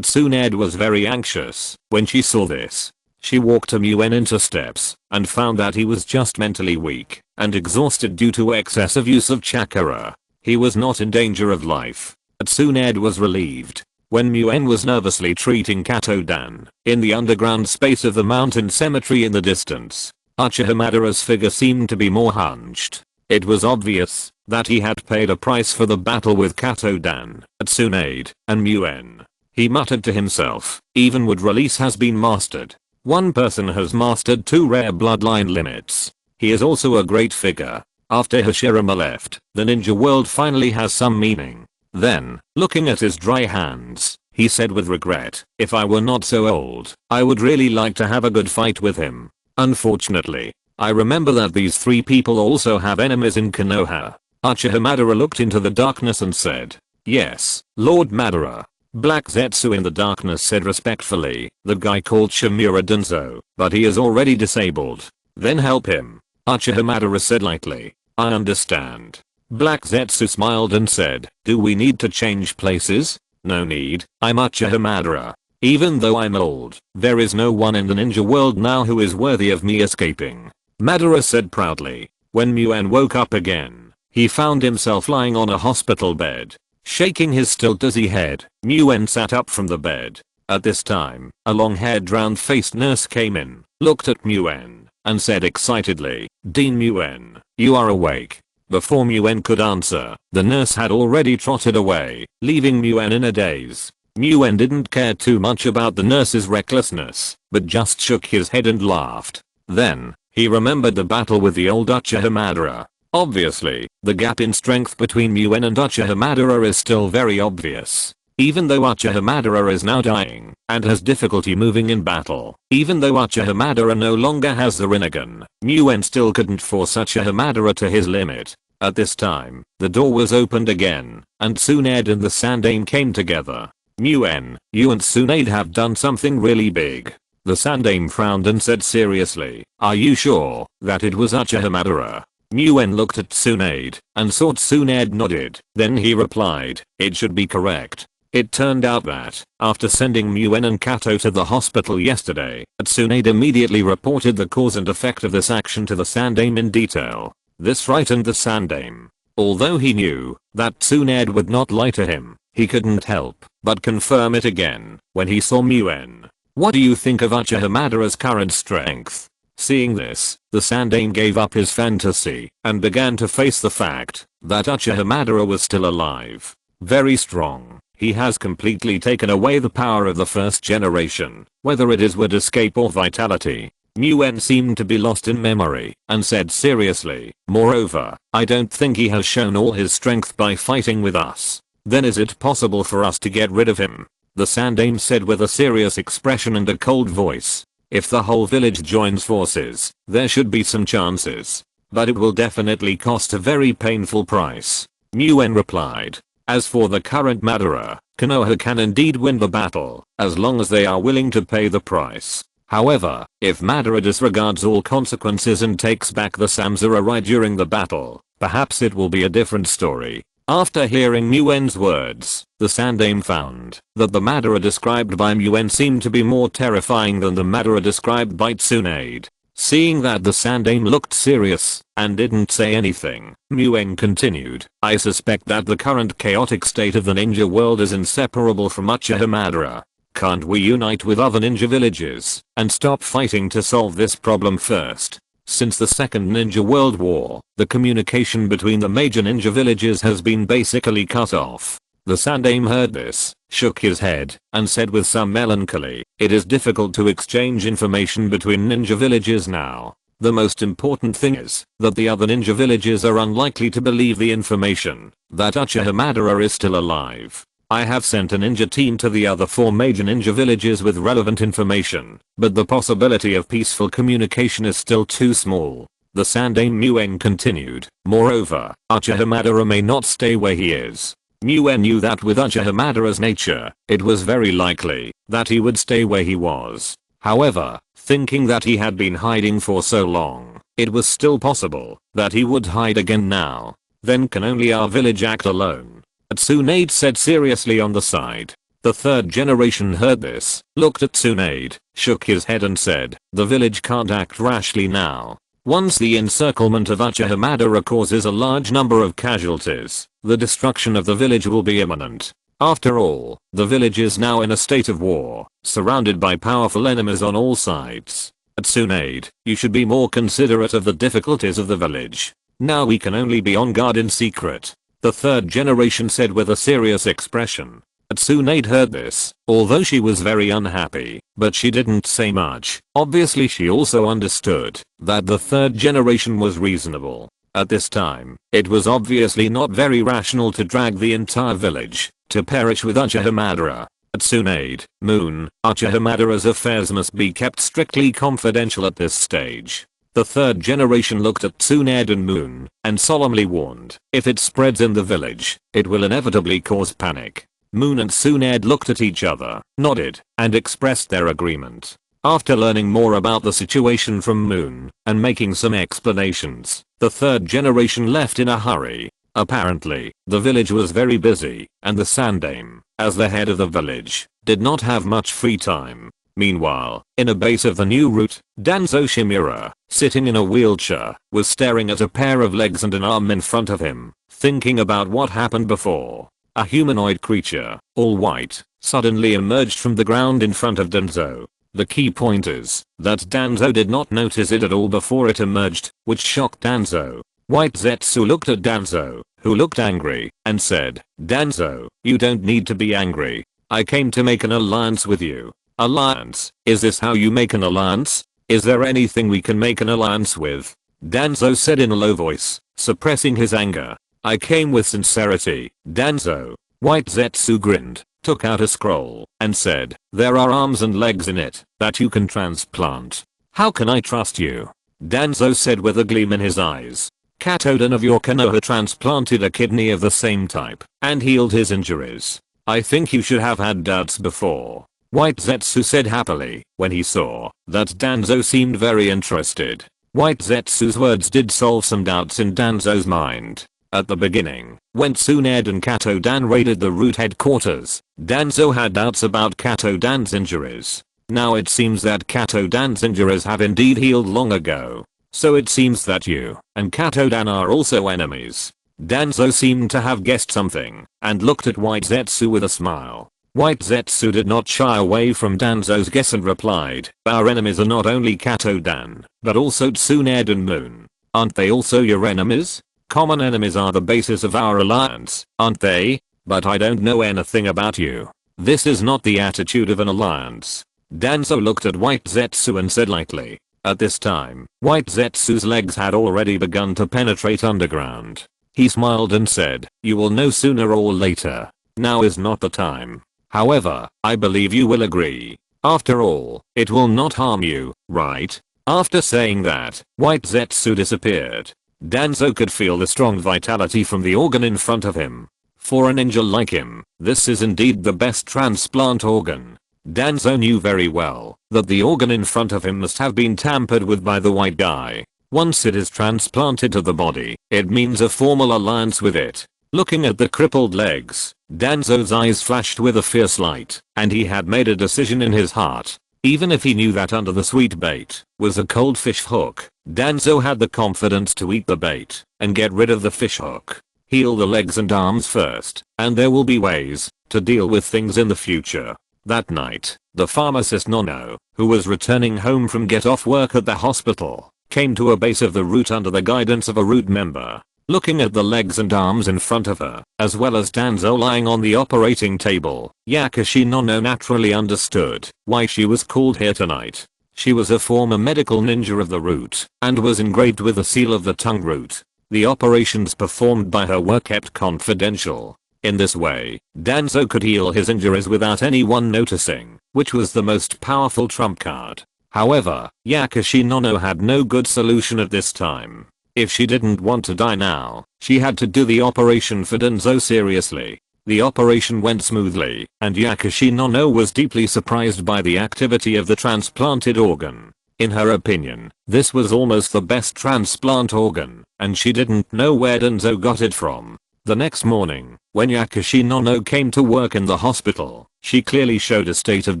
Tsunade was very anxious when she saw this. She walked Muen into steps and found that he was just mentally weak and exhausted due to excessive use of chakra. He was not in danger of life. Tsunade was relieved when Muen was nervously treating Katodan in the underground space of the mountain cemetery in the distance. Uchiha Madara's figure seemed to be more hunched. It was obvious that he had paid a price for the battle with Katodan, Tsunade, and Muen. He muttered to himself, even would release has been mastered. One person has mastered 2 rare bloodline limits. He is also a great figure. After Hashirama left, the ninja world finally has some meaning. Then, looking at his dry hands, he said with regret, if I were not so old, I would really like to have a good fight with him. Unfortunately, I remember that these 3 people also have enemies in Konoha. Uchiha Madara looked into the darkness and said, yes, Lord Madara. Black Zetsu in the darkness said respectfully, the guy called Shimura Dunzo, but he is already disabled. Then help him. Uchiha Madara said lightly, I understand. Black Zetsu smiled and said, do we need to change places? No need, I'm Uchiha Madara. Even though I'm old, there is no one in the ninja world now who is worthy of me escaping. Madara said proudly. When Muen woke up again, he found himself lying on a hospital bed. Shaking his still dizzy head, Muen sat up from the bed. At this time, a long-haired round-faced nurse came in, looked at Muen, and said excitedly, Dean Muen, you are awake. Before Muen could answer, the nurse had already trotted away, leaving Muen in a daze. Muen didn't care too much about the nurse's recklessness, but just shook his head and laughed. Then, he remembered the battle with the old Uchiha Madara. Obviously, the gap in strength between Muen and Uchiha Madara is still very obvious. Even though Uchiha Madara is now dying and has difficulty moving in battle, even though Uchiha Madara no longer has the Rinnegan, Muen still couldn't force Uchiha Madara to his limit. At this time, the door was opened again, and Tsunade and the Sandaime came together. Muen, you and Tsunade have done something really big. The Sandaime frowned and said seriously, are you sure that it was Uchiha Madara? Muen looked at Tsunade and saw Tsunade nodded. Then he replied, it should be correct. It turned out that, after sending Muen and Kato to the hospital yesterday, Tsunade immediately reported the cause and effect of this action to the Sandaime in detail. This frightened the Sandaime. Although he knew that Tsunade would not lie to him, he couldn't help but confirm it again when he saw Muen. What do you think of Uchiha Madara's current strength? Seeing this, the Sandaime gave up his fantasy and began to face the fact that Uchiha Madara was still alive. Very strong. He has completely taken away the power of the first generation, whether it is word escape or vitality. Muen seemed to be lost in memory and said seriously, moreover, I don't think he has shown all his strength by fighting with us. Then is it possible for us to get rid of him? The Sandaime said with a serious expression and a cold voice. If the whole village joins forces, there should be some chances. But it will definitely cost a very painful price. Muen replied. As for the current Madara, Konoha can indeed win the battle, as long as they are willing to pay the price. However, if Madara disregards all consequences and takes back the Samsara during the battle, perhaps it will be a different story. After hearing Muen's words, the Sandaime found that the Madara described by Muen seemed to be more terrifying than the Madara described by Tsunade. Seeing that the Sandaime looked serious and didn't say anything, Muen continued, I suspect that the current chaotic state of the ninja world is inseparable from Uchiha Madara. Can't we unite with other ninja villages and stop fighting to solve this problem first? Since the Second Ninja World War, the communication between the major ninja villages has been basically cut off. The Sandaime heard this, shook his head, and said with some melancholy, it is difficult to exchange information between ninja villages now. The most important thing is that the other ninja villages are unlikely to believe the information that Uchiha Madara is still alive. I have sent a ninja team to the other 4 major ninja villages with relevant information, but the possibility of peaceful communication is still too small. The Sandaime Muen continued. Moreover, Uchiha Madara may not stay where he is. Muen knew that with Uchiha Madara's nature, it was very likely that he would stay where he was. However, thinking that he had been hiding for so long, it was still possible that he would hide again now. Then can only our village act alone? Tsunade said seriously on the side. The third generation heard this, looked at Tsunade, shook his head and said, the village can't act rashly now. Once the encirclement of Uchiha Madara causes a large number of casualties, the destruction of the village will be imminent. After all, the village is now in a state of war, surrounded by powerful enemies on all sides. Tsunade, you should be more considerate of the difficulties of the village. Now we can only be on guard in secret. The third generation said with a serious expression. Tsunade heard this, although she was very unhappy, but she didn't say much. Obviously she also understood that the third generation was reasonable. At this time, it was obviously not very rational to drag the entire village to perish with Uchiha Madara. Tsunade, Moon, Uchiha Madara's affairs must be kept strictly confidential at this stage. The third generation looked at Tsunade and Moon and solemnly warned, if it spreads in the village, it will inevitably cause panic. Moon and Tsunade looked at each other, nodded, and expressed their agreement. After learning more about the situation from Moon and making some explanations, the third generation left in a hurry. Apparently, the village was very busy, and the Sandaime, as the head of the village, did not have much free time. Meanwhile, in a base of the new route, Danzo Shimura, sitting in a wheelchair, was staring at a pair of legs and an arm in front of him, thinking about what happened before. A humanoid creature, all white, suddenly emerged from the ground in front of Danzo. The key point is that Danzo did not notice it at all before it emerged, which shocked Danzo. White Zetsu looked at Danzo, who looked angry, and said, Danzo, you don't need to be angry. I came to make an alliance with you. Alliance? Is this how you make an alliance? Is there anything we can make an alliance with? Danzo said in a low voice, suppressing his anger. I came with sincerity, Danzo. White Zetsu grinned, took out a scroll, and said, there are arms and legs in it that you can transplant. How can I trust you? Danzo said with a gleam in his eyes. Katodan of your Konoha transplanted a kidney of the same type and healed his injuries. I think you should have had doubts before. White Zetsu said happily when he saw that Danzo seemed very interested. White Zetsu's words did solve some doubts in Danzo's mind. At the beginning, when Tsunade and Katodan raided the root headquarters, Danzo had doubts about Katodan's injuries. Now it seems that Katodan's injuries have indeed healed long ago. So it seems that you and Katodan are also enemies. Danzo seemed to have guessed something and looked at White Zetsu with a smile. White Zetsu did not shy away from Danzo's guess and replied, our enemies are not only Katodan, but also Tsunade and Moon. Aren't they also your enemies? Common enemies are the basis of our alliance, aren't they? But I don't know anything about you. This is not the attitude of an alliance. Danzo looked at White Zetsu and said lightly. At this time, White Zetsu's legs had already begun to penetrate underground. He smiled and said, you will know sooner or later. Now is not the time. However, I believe you will agree. After all, it will not harm you, right? After saying that, White Zetsu disappeared. Danzo could feel the strong vitality from the organ in front of him. For a ninja like him, this is indeed the best transplant organ. Danzo knew very well that the organ in front of him must have been tampered with by the white guy. Once it is transplanted to the body, it means a formal alliance with it. Looking at the crippled legs, Danzo's eyes flashed with a fierce light, and he had made a decision in his heart. Even if he knew that under the sweet bait was a cold fish hook, Danzo had the confidence to eat the bait and get rid of the fish hook. Heal the legs and arms first, and there will be ways to deal with things in the future. That night, the pharmacist Nono, who was returning home from get off work at the hospital, came to a base of the route under the guidance of a route member. Looking at the legs and arms in front of her, as well as Danzo lying on the operating table, Yakushi Nono naturally understood why she was called here tonight. She was a former medical ninja of the route, and was engraved with the seal of the tongue root. The operations performed by her were kept confidential. In this way, Danzo could heal his injuries without anyone noticing, which was the most powerful trump card. However, Yakushi Nono had no good solution at this time. If she didn't want to die now, she had to do the operation for Danzo seriously. The operation went smoothly, and Yakushi Nono was deeply surprised by the activity of the transplanted organ. In her opinion, this was almost the best transplant organ, and she didn't know where Danzo got it from. The next morning, when Yakushi Nono came to work in the hospital, she clearly showed a state of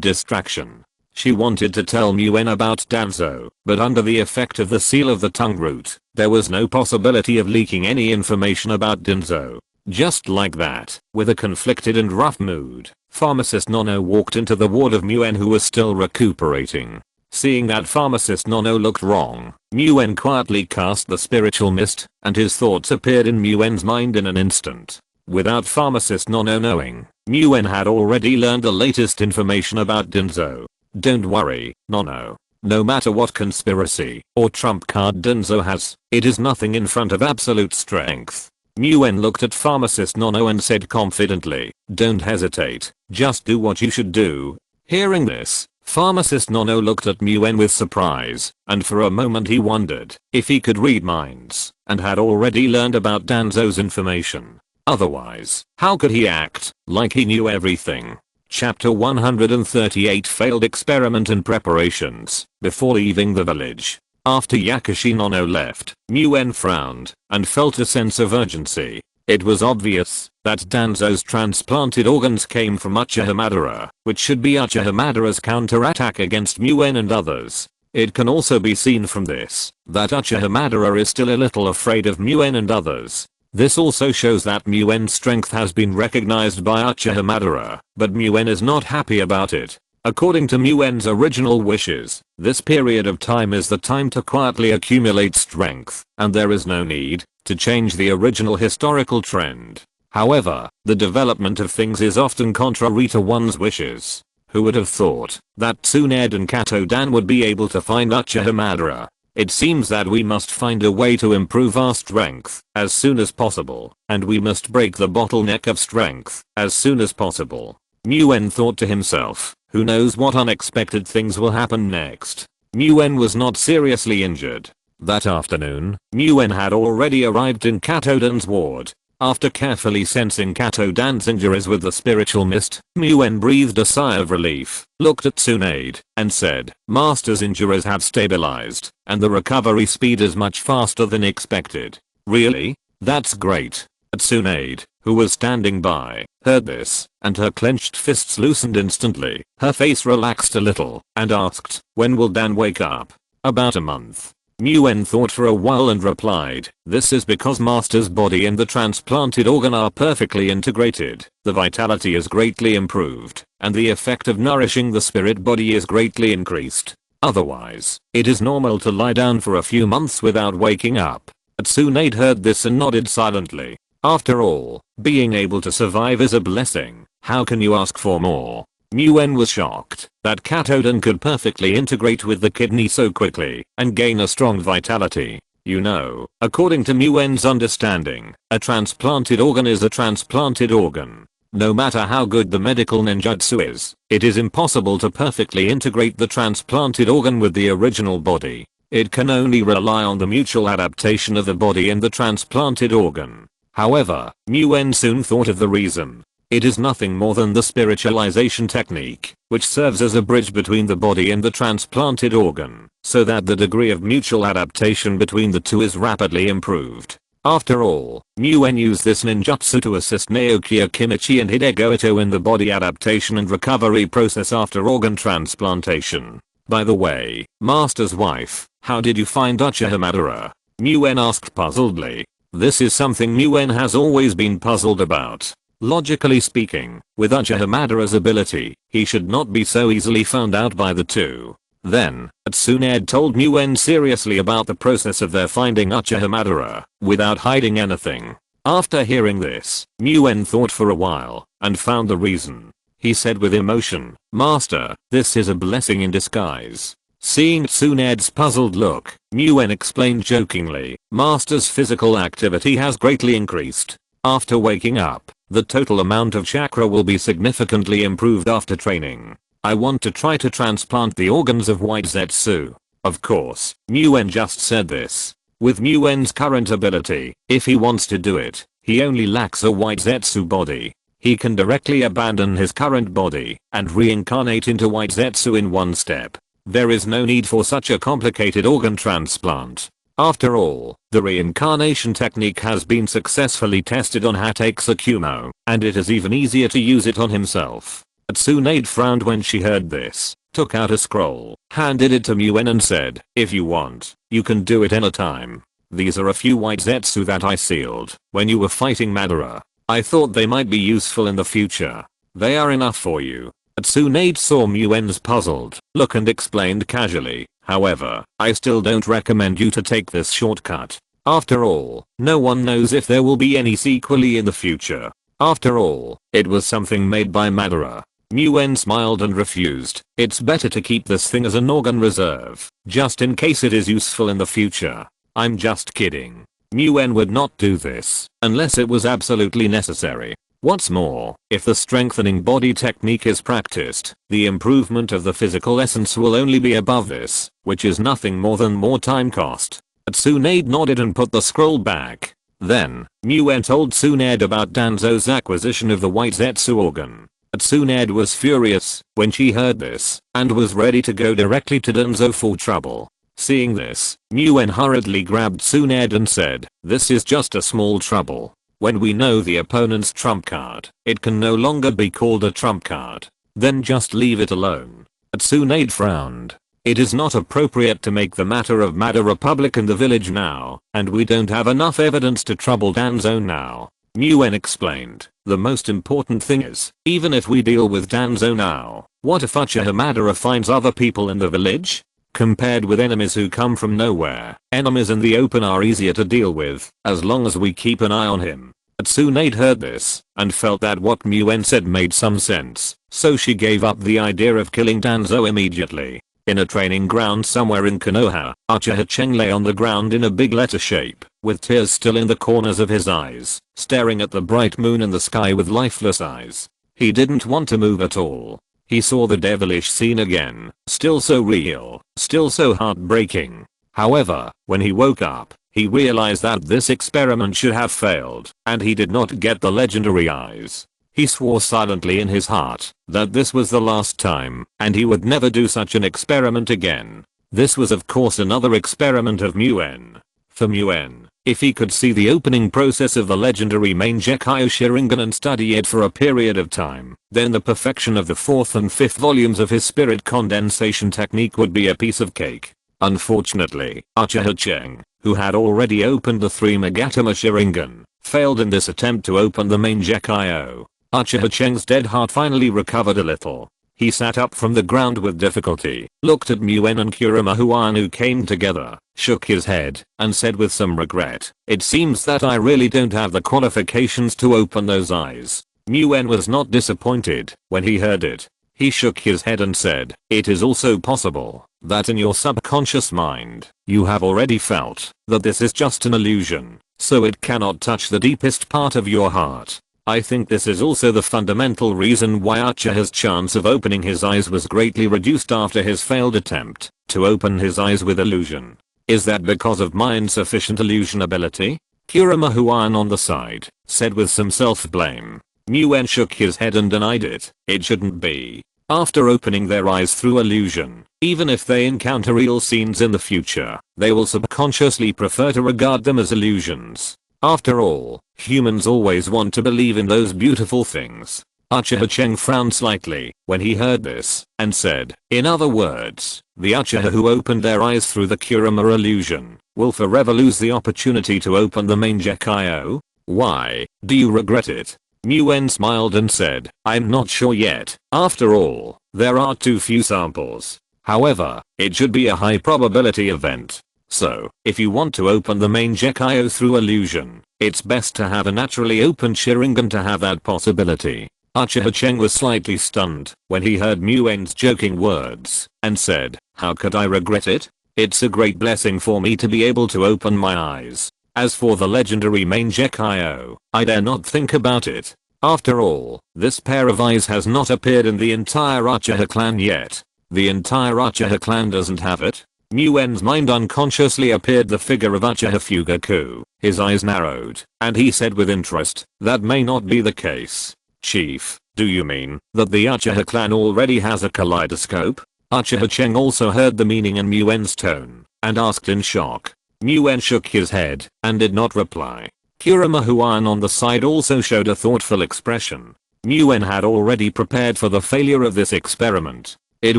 distraction. She wanted to tell Muen about Danzo, but under the effect of the seal of the tongue root, there was no possibility of leaking any information about Danzo. Just like that, with a conflicted and rough mood, Pharmacist Nono walked into the ward of Muen, who was still recuperating. Seeing that Pharmacist Nono looked wrong, Muen quietly cast the spiritual mist, and his thoughts appeared in Muen's mind in an instant. Without Pharmacist Nono knowing, Muen had already learned the latest information about Danzo. Don't worry, Nono. No matter what conspiracy or trump card Danzo has, it is nothing in front of absolute strength. Muen looked at Pharmacist Nono and said confidently, don't hesitate, just do what you should do. Hearing this, Pharmacist Nono looked at Muen with surprise, and for a moment he wondered if he could read minds, and had already learned about Danzo's information. Otherwise, how could he act like he knew everything? Chapter 138 Failed Experiment and Preparations. Before leaving the village, after Yakushi Nono left, Muen frowned and felt a sense of urgency. It was obvious that Danzo's transplanted organs came from Uchiha Madara, which should be Uchiha Madara's counterattack against Muen and others. It can also be seen from this that Uchiha Madara is still a little afraid of Muen and others. This also shows that Muen's strength has been recognized by Uchiha Madara, but Muen is not happy about it. According to Muen's original wishes, this period of time is the time to quietly accumulate strength, and there is no need to change the original historical trend. However, the development of things is often contrary to one's wishes. Who would have thought that Tsunade and Katodan would be able to find Uchiha Madara? It seems that we must find a way to improve our strength as soon as possible, and we must break the bottleneck of strength as soon as possible. Muen thought to himself, who knows what unexpected things will happen next. Muen was not seriously injured. That afternoon, Muen had already arrived in Katodan's ward. After carefully sensing Katodan's injuries with the spiritual mist, Muen breathed a sigh of relief, looked at Tsunade, and said, Master's injuries have stabilized, and the recovery speed is much faster than expected. Really? That's great. Tsunade, who was standing by, heard this, and her clenched fists loosened instantly. Her face relaxed a little, and asked, when will Dan wake up? About a month. Muen thought for a while and replied, this is because Master's body and the transplanted organ are perfectly integrated. The vitality is greatly improved, and the effect of nourishing the spirit body is greatly increased. Otherwise, it is normal to lie down for a few months without waking up. Tsunade heard this and nodded silently. After all, being able to survive is a blessing. How can you ask for more? Muen was shocked that Katodan could perfectly integrate with the kidney so quickly and gain a strong vitality. You know, according to Muen's understanding, a transplanted organ is a transplanted organ. No matter how good the medical ninjutsu is, it is impossible to perfectly integrate the transplanted organ with the original body. It can only rely on the mutual adaptation of the body and the transplanted organ. However, Muen soon thought of the reason. It is nothing more than the spiritualization technique, which serves as a bridge between the body and the transplanted organ, so that the degree of mutual adaptation between the two is rapidly improved. After all, Muen used this ninjutsu to assist Naoki Akimichi and Hidego Ito in the body adaptation and recovery process after organ transplantation. By the way, Master's wife, how did you find Uchiha Madara? Muen asked puzzledly. This is something Muen has always been puzzled about. Logically speaking, with Uchiha Madara's ability, he should not be so easily found out by the two. Then, Tsunade told Muen seriously about the process of their finding Uchiha Madara, without hiding anything. After hearing this, Muen thought for a while, and found the reason. He said with emotion, Master, this is a blessing in disguise. Seeing Tsunade's puzzled look, Muen explained jokingly, Master's physical activity has greatly increased. After waking up, the total amount of chakra will be significantly improved after training. I want to try to transplant the organs of White Zetsu. Of course, Muen just said this. With Muen's current ability, if he wants to do it, he only lacks a White Zetsu body. He can directly abandon his current body and reincarnate into White Zetsu in one step. There is no need for such a complicated organ transplant. After all, the reincarnation technique has been successfully tested on Hatake Tsukumo, and it is even easier to use it on himself. Tsunade frowned when she heard this, took out a scroll, handed it to Muen and said, if you want, you can do it anytime. These are a few White Zetsu that I sealed when you were fighting Madara. I thought they might be useful in the future. They are enough for you. Tsunade saw Muen's puzzled look and explained casually, however, I still don't recommend you to take this shortcut. After all, no one knows if there will be any sequely in the future. After all, it was something made by Madara. Muen smiled and refused. It's better to keep this thing as an organ reserve, just in case it is useful in the future. I'm just kidding. Muen would not do this unless it was absolutely necessary. What's more, if the strengthening body technique is practiced, the improvement of the physical essence will only be above this, which is nothing more than more time cost. Tsunade nodded and put the scroll back. Then, Muen told Tsunade about Danzo's acquisition of the White Zetsu organ. Tsunade was furious when she heard this and was ready to go directly to Danzo for trouble. Seeing this, Muen hurriedly grabbed Tsunade and said, this is just a small trouble. When we know the opponent's trump card, it can no longer be called a trump card. Then just leave it alone. Tsunade frowned. It is not appropriate to make the matter of Madara public in the village now, and we don't have enough evidence to trouble Danzo now. Muen explained, the most important thing is, even if we deal with Danzo now, what if Uchiha Madara finds other people in the village? Compared with enemies who come from nowhere, enemies in the open are easier to deal with, as long as we keep an eye on him. Tsunade heard this, and felt that what Muen said made some sense, so she gave up the idea of killing Danzo immediately. In a training ground somewhere in Konoha, Uchiha Cheng lay on the ground in a big letter shape, with tears still in the corners of his eyes, staring at the bright moon in the sky with lifeless eyes. He didn't want to move at all. He saw the devilish scene again, still so real, still so heartbreaking. However, when he woke up, he realized that this experiment should have failed, and he did not get the legendary eyes. He swore silently in his heart that this was the last time, and he would never do such an experiment again. This was of course another experiment of Muen. For Muen, if he could see the opening process of the legendary Mangekyo Sharingan and study it for a period of time, then the perfection of the 4th and 5th volumes of his spirit condensation technique would be a piece of cake. Unfortunately, Uchiha Cheng, who had already opened the 3 Magatama Sharingan, failed in this attempt to open the Mangekyo. Uchiha Cheng's dead heart finally recovered a little. He sat up from the ground with difficulty, looked at Muen and Kurama Huan who came together, shook his head, and said with some regret, it seems that I really don't have the qualifications to open those eyes. Muen was not disappointed when he heard it. He shook his head and said, it is also possible that in your subconscious mind, you have already felt that this is just an illusion, so it cannot touch the deepest part of your heart. I think this is also the fundamental reason why Uchiha's chance of opening his eyes was greatly reduced after his failed attempt to open his eyes with illusion. Is that because of my insufficient illusion ability? Kurama Huan on the side said with some self-blame. Muen shook his head and denied it. It shouldn't be. After opening their eyes through illusion, even if they encounter real scenes in the future, they will subconsciously prefer to regard them as illusions. After all, humans always want to believe in those beautiful things. Uchiha Cheng frowned slightly when he heard this, and said, in other words, the Uchiha who opened their eyes through the Kurama illusion, will forever lose the opportunity to open the Mangekyo? Why, do you regret it? Muen smiled and said, I'm not sure yet. After all, there are too few samples. However, it should be a high probability event. So, if you want to open the Mangekyo through illusion, it's best to have a naturally opened Sharingan to have that possibility. Uchiha Cheng was slightly stunned when he heard Muen's joking words, and said, how could I regret it? It's a great blessing for me to be able to open my eyes. As for the legendary Mangekyo, I dare not think about it. After all, this pair of eyes has not appeared in the entire Uchiha clan yet. The entire Uchiha clan doesn't have it? Muen's mind unconsciously appeared the figure of Uchiha Fugaku. His eyes narrowed, and he said with interest, that may not be the case. Chief, do you mean that the Uchiha clan already has a kaleidoscope? Uchiha Cheng also heard the meaning in Muen's tone, and asked in shock. Muen shook his head, and did not reply. Kurama Huan on the side also showed a thoughtful expression. Muen had already prepared for the failure of this experiment. It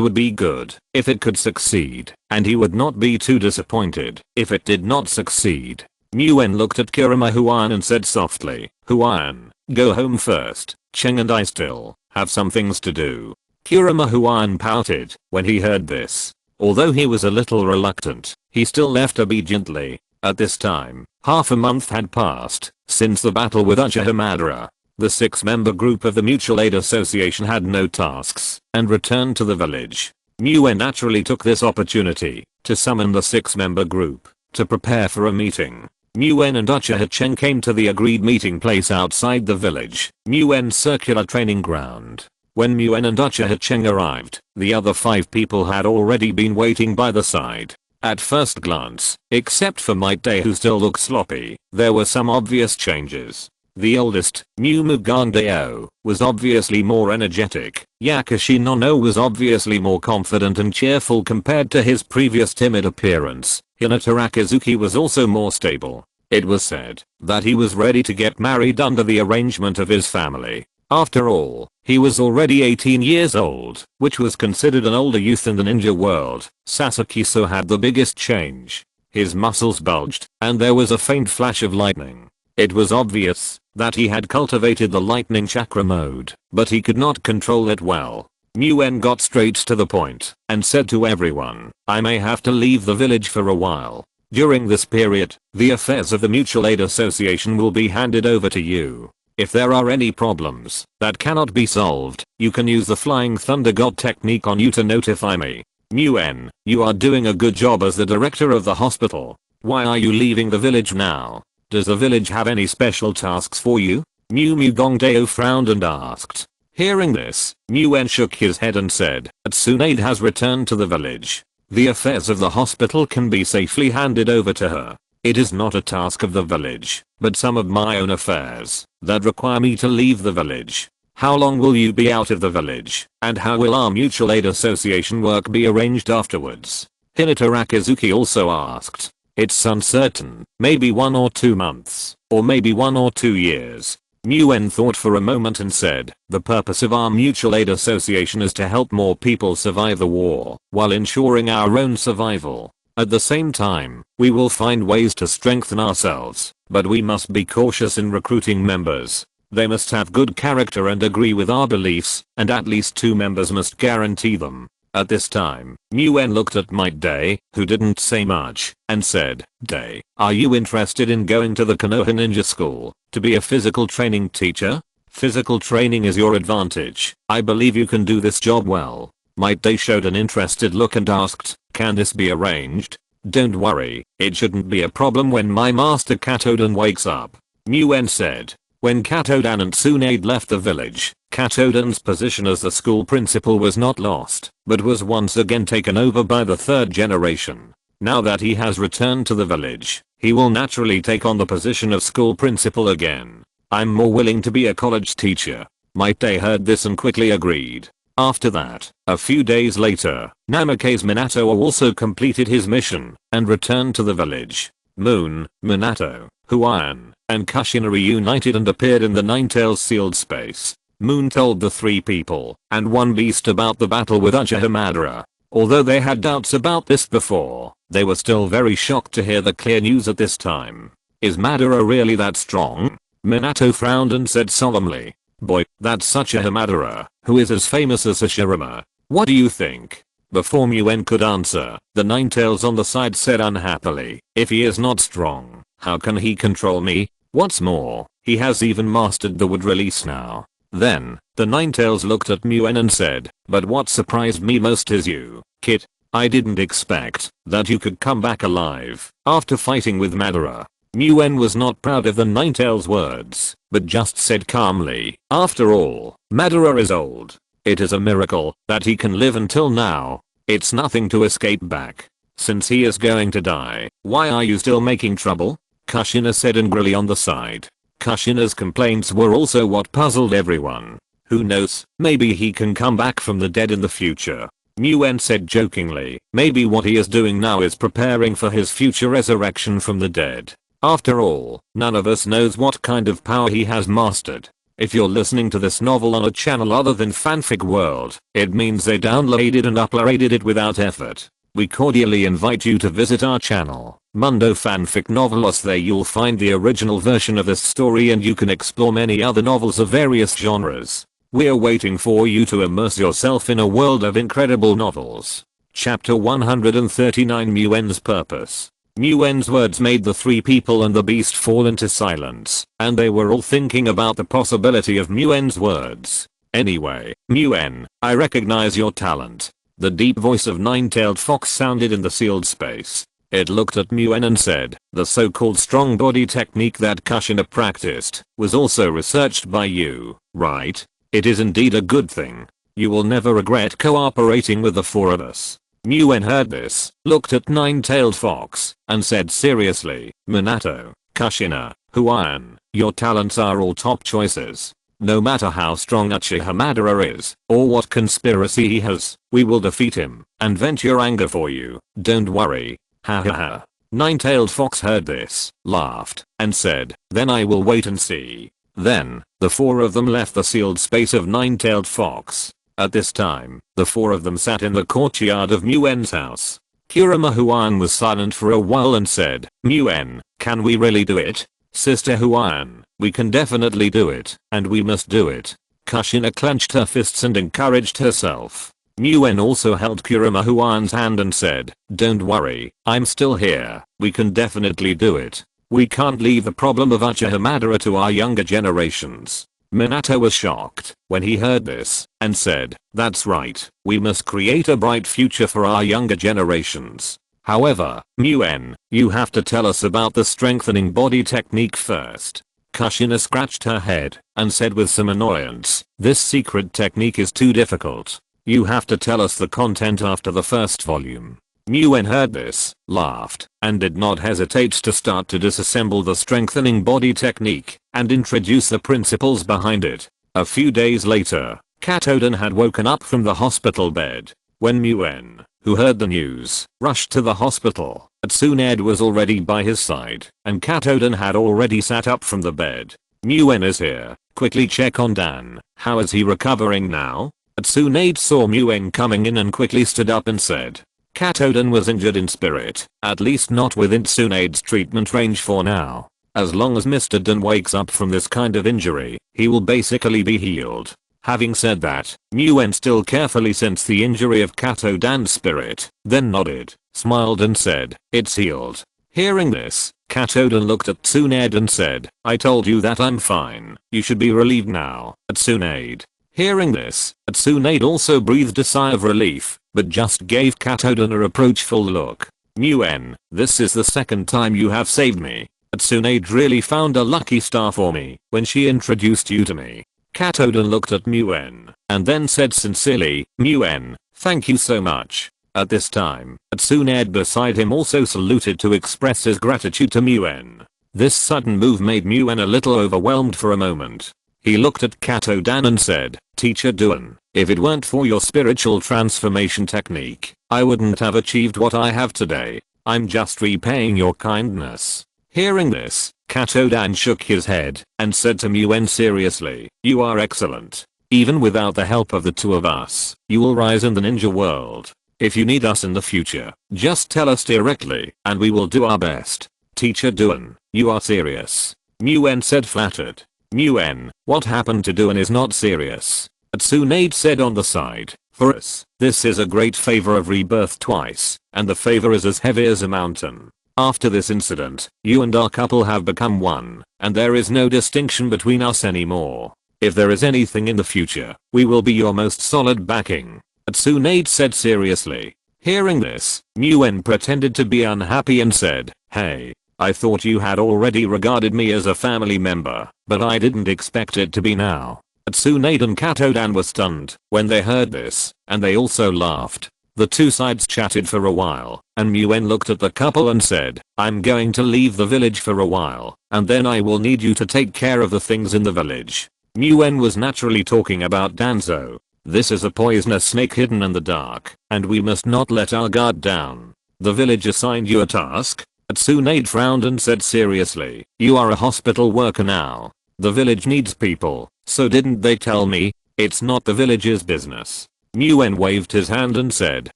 would be good if it could succeed, and he would not be too disappointed if it did not succeed. Muen looked at Kurama Huan and said softly, Huan, go home first. Cheng and I still have some things to do. Kurama Huan pouted when he heard this. Although he was a little reluctant, he still left obediently. At this time, half a month had passed since the battle with Uchiha Madara. The 6-member group of the Mutual Aid Association had no tasks and returned to the village. Muen naturally took this opportunity to summon the 6-member group to prepare for a meeting. Muen and Uchiha Cheng came to the agreed meeting place outside the village, Muen's circular training ground. When Muen and Uchiha Cheng arrived, the other 5 people had already been waiting by the side. At first glance, except for Might Day who still looked sloppy, there were some obvious changes. The oldest, Mu Mugandeo, was obviously more energetic. Yakashi Nono was obviously more confident and cheerful compared to his previous timid appearance. Hinata Rakizuki was also more stable. It was said that he was ready to get married under the arrangement of his family. After all, he was already 18 years old, which was considered an older youth in the ninja world. Sasuke-so had the biggest change. His muscles bulged, and there was a faint flash of lightning. It was obvious that he had cultivated the lightning chakra mode, but he could not control it well. Muen got straight to the point and said to everyone, I may have to leave the village for a while. During this period, the affairs of the Mutual Aid Association will be handed over to you. If there are any problems that cannot be solved, you can use the Flying Thunder God technique on you to notify me. Muen, you are doing a good job as the director of the hospital. Why are you leaving the village now? Does the village have any special tasks for you? Mu Mugongdeo frowned and asked. Hearing this, Muen shook his head and said, Tsunaide has returned to the village. The affairs of the hospital can be safely handed over to her. It is not a task of the village, but some of my own affairs that require me to leave the village. How long will you be out of the village, and how will our Mutual Aid Association work be arranged afterwards? Hinata Rakizuki also asked. It's uncertain, maybe 1 or 2 months, or maybe 1 or 2 years. Muen thought for a moment and said, the purpose of our Mutual Aid Association is to help more people survive the war, while ensuring our own survival. At the same time, we will find ways to strengthen ourselves, but we must be cautious in recruiting members. They must have good character and agree with our beliefs, and at least 2 members must guarantee them. At this time, Muen looked at Might Day, who didn't say much, and said, Day, are you interested in going to the Konoha Ninja School to be a physical training teacher? Physical training is your advantage. I believe you can do this job well. Might Day showed an interested look and asked, can this be arranged? Don't worry, it shouldn't be a problem when my master Katodan wakes up. Muen said. When Katodan and Tsunaide left the village, Katodan's position as the school principal was not lost, but was once again taken over by the 3rd generation. Now that he has returned to the village, he will naturally take on the position of school principal again. I'm more willing to be a college teacher. Might Day heard this and quickly agreed. After that, a few days later, Namake's Minato also completed his mission and returned to the village. Moon, Minato, Huan, and Kushina reunited and appeared in the Ninetales sealed space. Moon told the 3 people and 1 beast about the battle with Uchiha Madara. Although they had doubts about this before, they were still very shocked to hear the clear news at this time. Is Madara really that strong? Minato frowned and said solemnly. Boy, that's Uchiha Madara, who is as famous as Hashirama. What do you think? Before Muen could answer, the Ninetales on the side said unhappily, if he is not strong, how can he control me? What's more, he has even mastered the wood release now. Then, the Ninetales looked at Muen and said, but what surprised me most is you, Kit. I didn't expect that you could come back alive after fighting with Madara. Nguyen was not proud of the Ninetales words, but just said calmly, after all, Madara is old. It is a miracle that he can live until now. It's nothing to escape back. Since he is going to die, why are you still making trouble? Kushina said angrily on the side. Kushina's complaints were also what puzzled everyone. Who knows, maybe he can come back from the dead in the future. Nguyen said jokingly, maybe what he is doing now is preparing for his future resurrection from the dead. After all, none of us knows what kind of power he has mastered. If you're listening to this novel on a channel other than Fanfic World, it means they downloaded and uploaded it without effort. We cordially invite you to visit our channel, Mundo Fanfic Novelos. There you'll find the original version of this story and you can explore many other novels of various genres. We're waiting for you to immerse yourself in a world of incredible novels. Chapter 139 Nguyen's Purpose. Nguyen's words made the three people and the beast fall into silence, and they were all thinking about the possibility of Nguyen's words. Anyway, Nguyen, I recognize your talent. The deep voice of Nine-Tailed Fox sounded in the sealed space. It looked at Nguyen and said, the so-called strong body technique that Kushina practiced was also researched by you, right? It is indeed a good thing. You will never regret cooperating with the four of us. Nguyen heard this, looked at Nine-Tailed Fox, and said seriously, Minato, Kushina, Huan, your talents are all top choices. No matter how strong Uchiha Madara is, or what conspiracy he has, we will defeat him, and vent your anger for you, don't worry. Ha ha ha. Nine-Tailed Fox heard this, laughed, and said, then I will wait and see. Then, the four of them left the sealed space of Nine-Tailed Fox. At this time, the four of them sat in the courtyard of Nguyen's house. Kurama Huan was silent for a while and said, Nguyen, can we really do it? Sister Huan, we can definitely do it, and we must do it. Kushina clenched her fists and encouraged herself. Nguyen also held Kurama Huan's hand and said, don't worry, I'm still here, we can definitely do it. We can't leave the problem of Uchiha Madara to our younger generations. Minato was shocked when he heard this, and said, that's right, we must create a bright future for our younger generations. However, Nguyen, you have to tell us about the strengthening body technique first. Kushina scratched her head, and said with some annoyance, this secret technique is too difficult. You have to tell us the content after the first volume. Nguyen heard this, laughed, and did not hesitate to start to disassemble the strengthening body technique, and introduce the principles behind it. A few days later, Katoden had woken up from the hospital bed. When Nguyen, who heard the news, rushed to the hospital, Tsunade was already by his side, and Katoden had already sat up from the bed. Nguyen is here, quickly check on Dan, how is he recovering now? Tsunade saw Nguyen coming in and quickly stood up and said, Katoden was injured in spirit, at least not within Tsunade's treatment range for now. As long as Mr. Dan wakes up from this kind of injury, he will basically be healed. Having said that, Nguyen still carefully sensed the injury of Katoden's spirit, then nodded, smiled and said, it's healed. Hearing this, Katoden looked at Tsunade and said, I told you that I'm fine, you should be relieved now, Tsunade. Hearing this, Tsunade also breathed a sigh of relief, but just gave Katoden a reproachful look. Nguyen, this is the second time you have saved me. Tsunade really found a lucky star for me when she introduced you to me. Katoden looked at Nguyen, and then said sincerely, Nguyen, thank you so much. At this time, Tsunade beside him also saluted to express his gratitude to Nguyen. This sudden move made Nguyen a little overwhelmed for a moment. He looked at Katoden and said, Teacher Duan, if it weren't for your spiritual transformation technique, I wouldn't have achieved what I have today. I'm just repaying your kindness. Hearing this, Katoden shook his head and said to Nguyen seriously, you are excellent. Even without the help of the two of us, you will rise in the ninja world. If you need us in the future, just tell us directly and we will do our best. Teacher Duan, you are serious. Nguyen said flattered. Nguyen, what happened to Duan is not serious. Tsunade said on the side, for us, this is a great favor of rebirth twice, and the favor is as heavy as a mountain. After this incident, you and our couple have become one, and there is no distinction between us anymore. If there is anything in the future, we will be your most solid backing. Tsunade said seriously. Hearing this, Nguyen pretended to be unhappy and said, hey, I thought you had already regarded me as a family member, but I didn't expect it to be now. Tsunade and Katodan were stunned when they heard this, and they also laughed. The two sides chatted for a while, and Muen looked at the couple and said, I'm going to leave the village for a while, and then I will need you to take care of the things in the village. Muen was naturally talking about Danzo. This is a poisonous snake hidden in the dark, and we must not let our guard down. The village assigned you a task? Tsunade frowned and said seriously, you are a hospital worker now. The village needs people, so didn't they tell me? It's not the village's business. Muen waved his hand and said,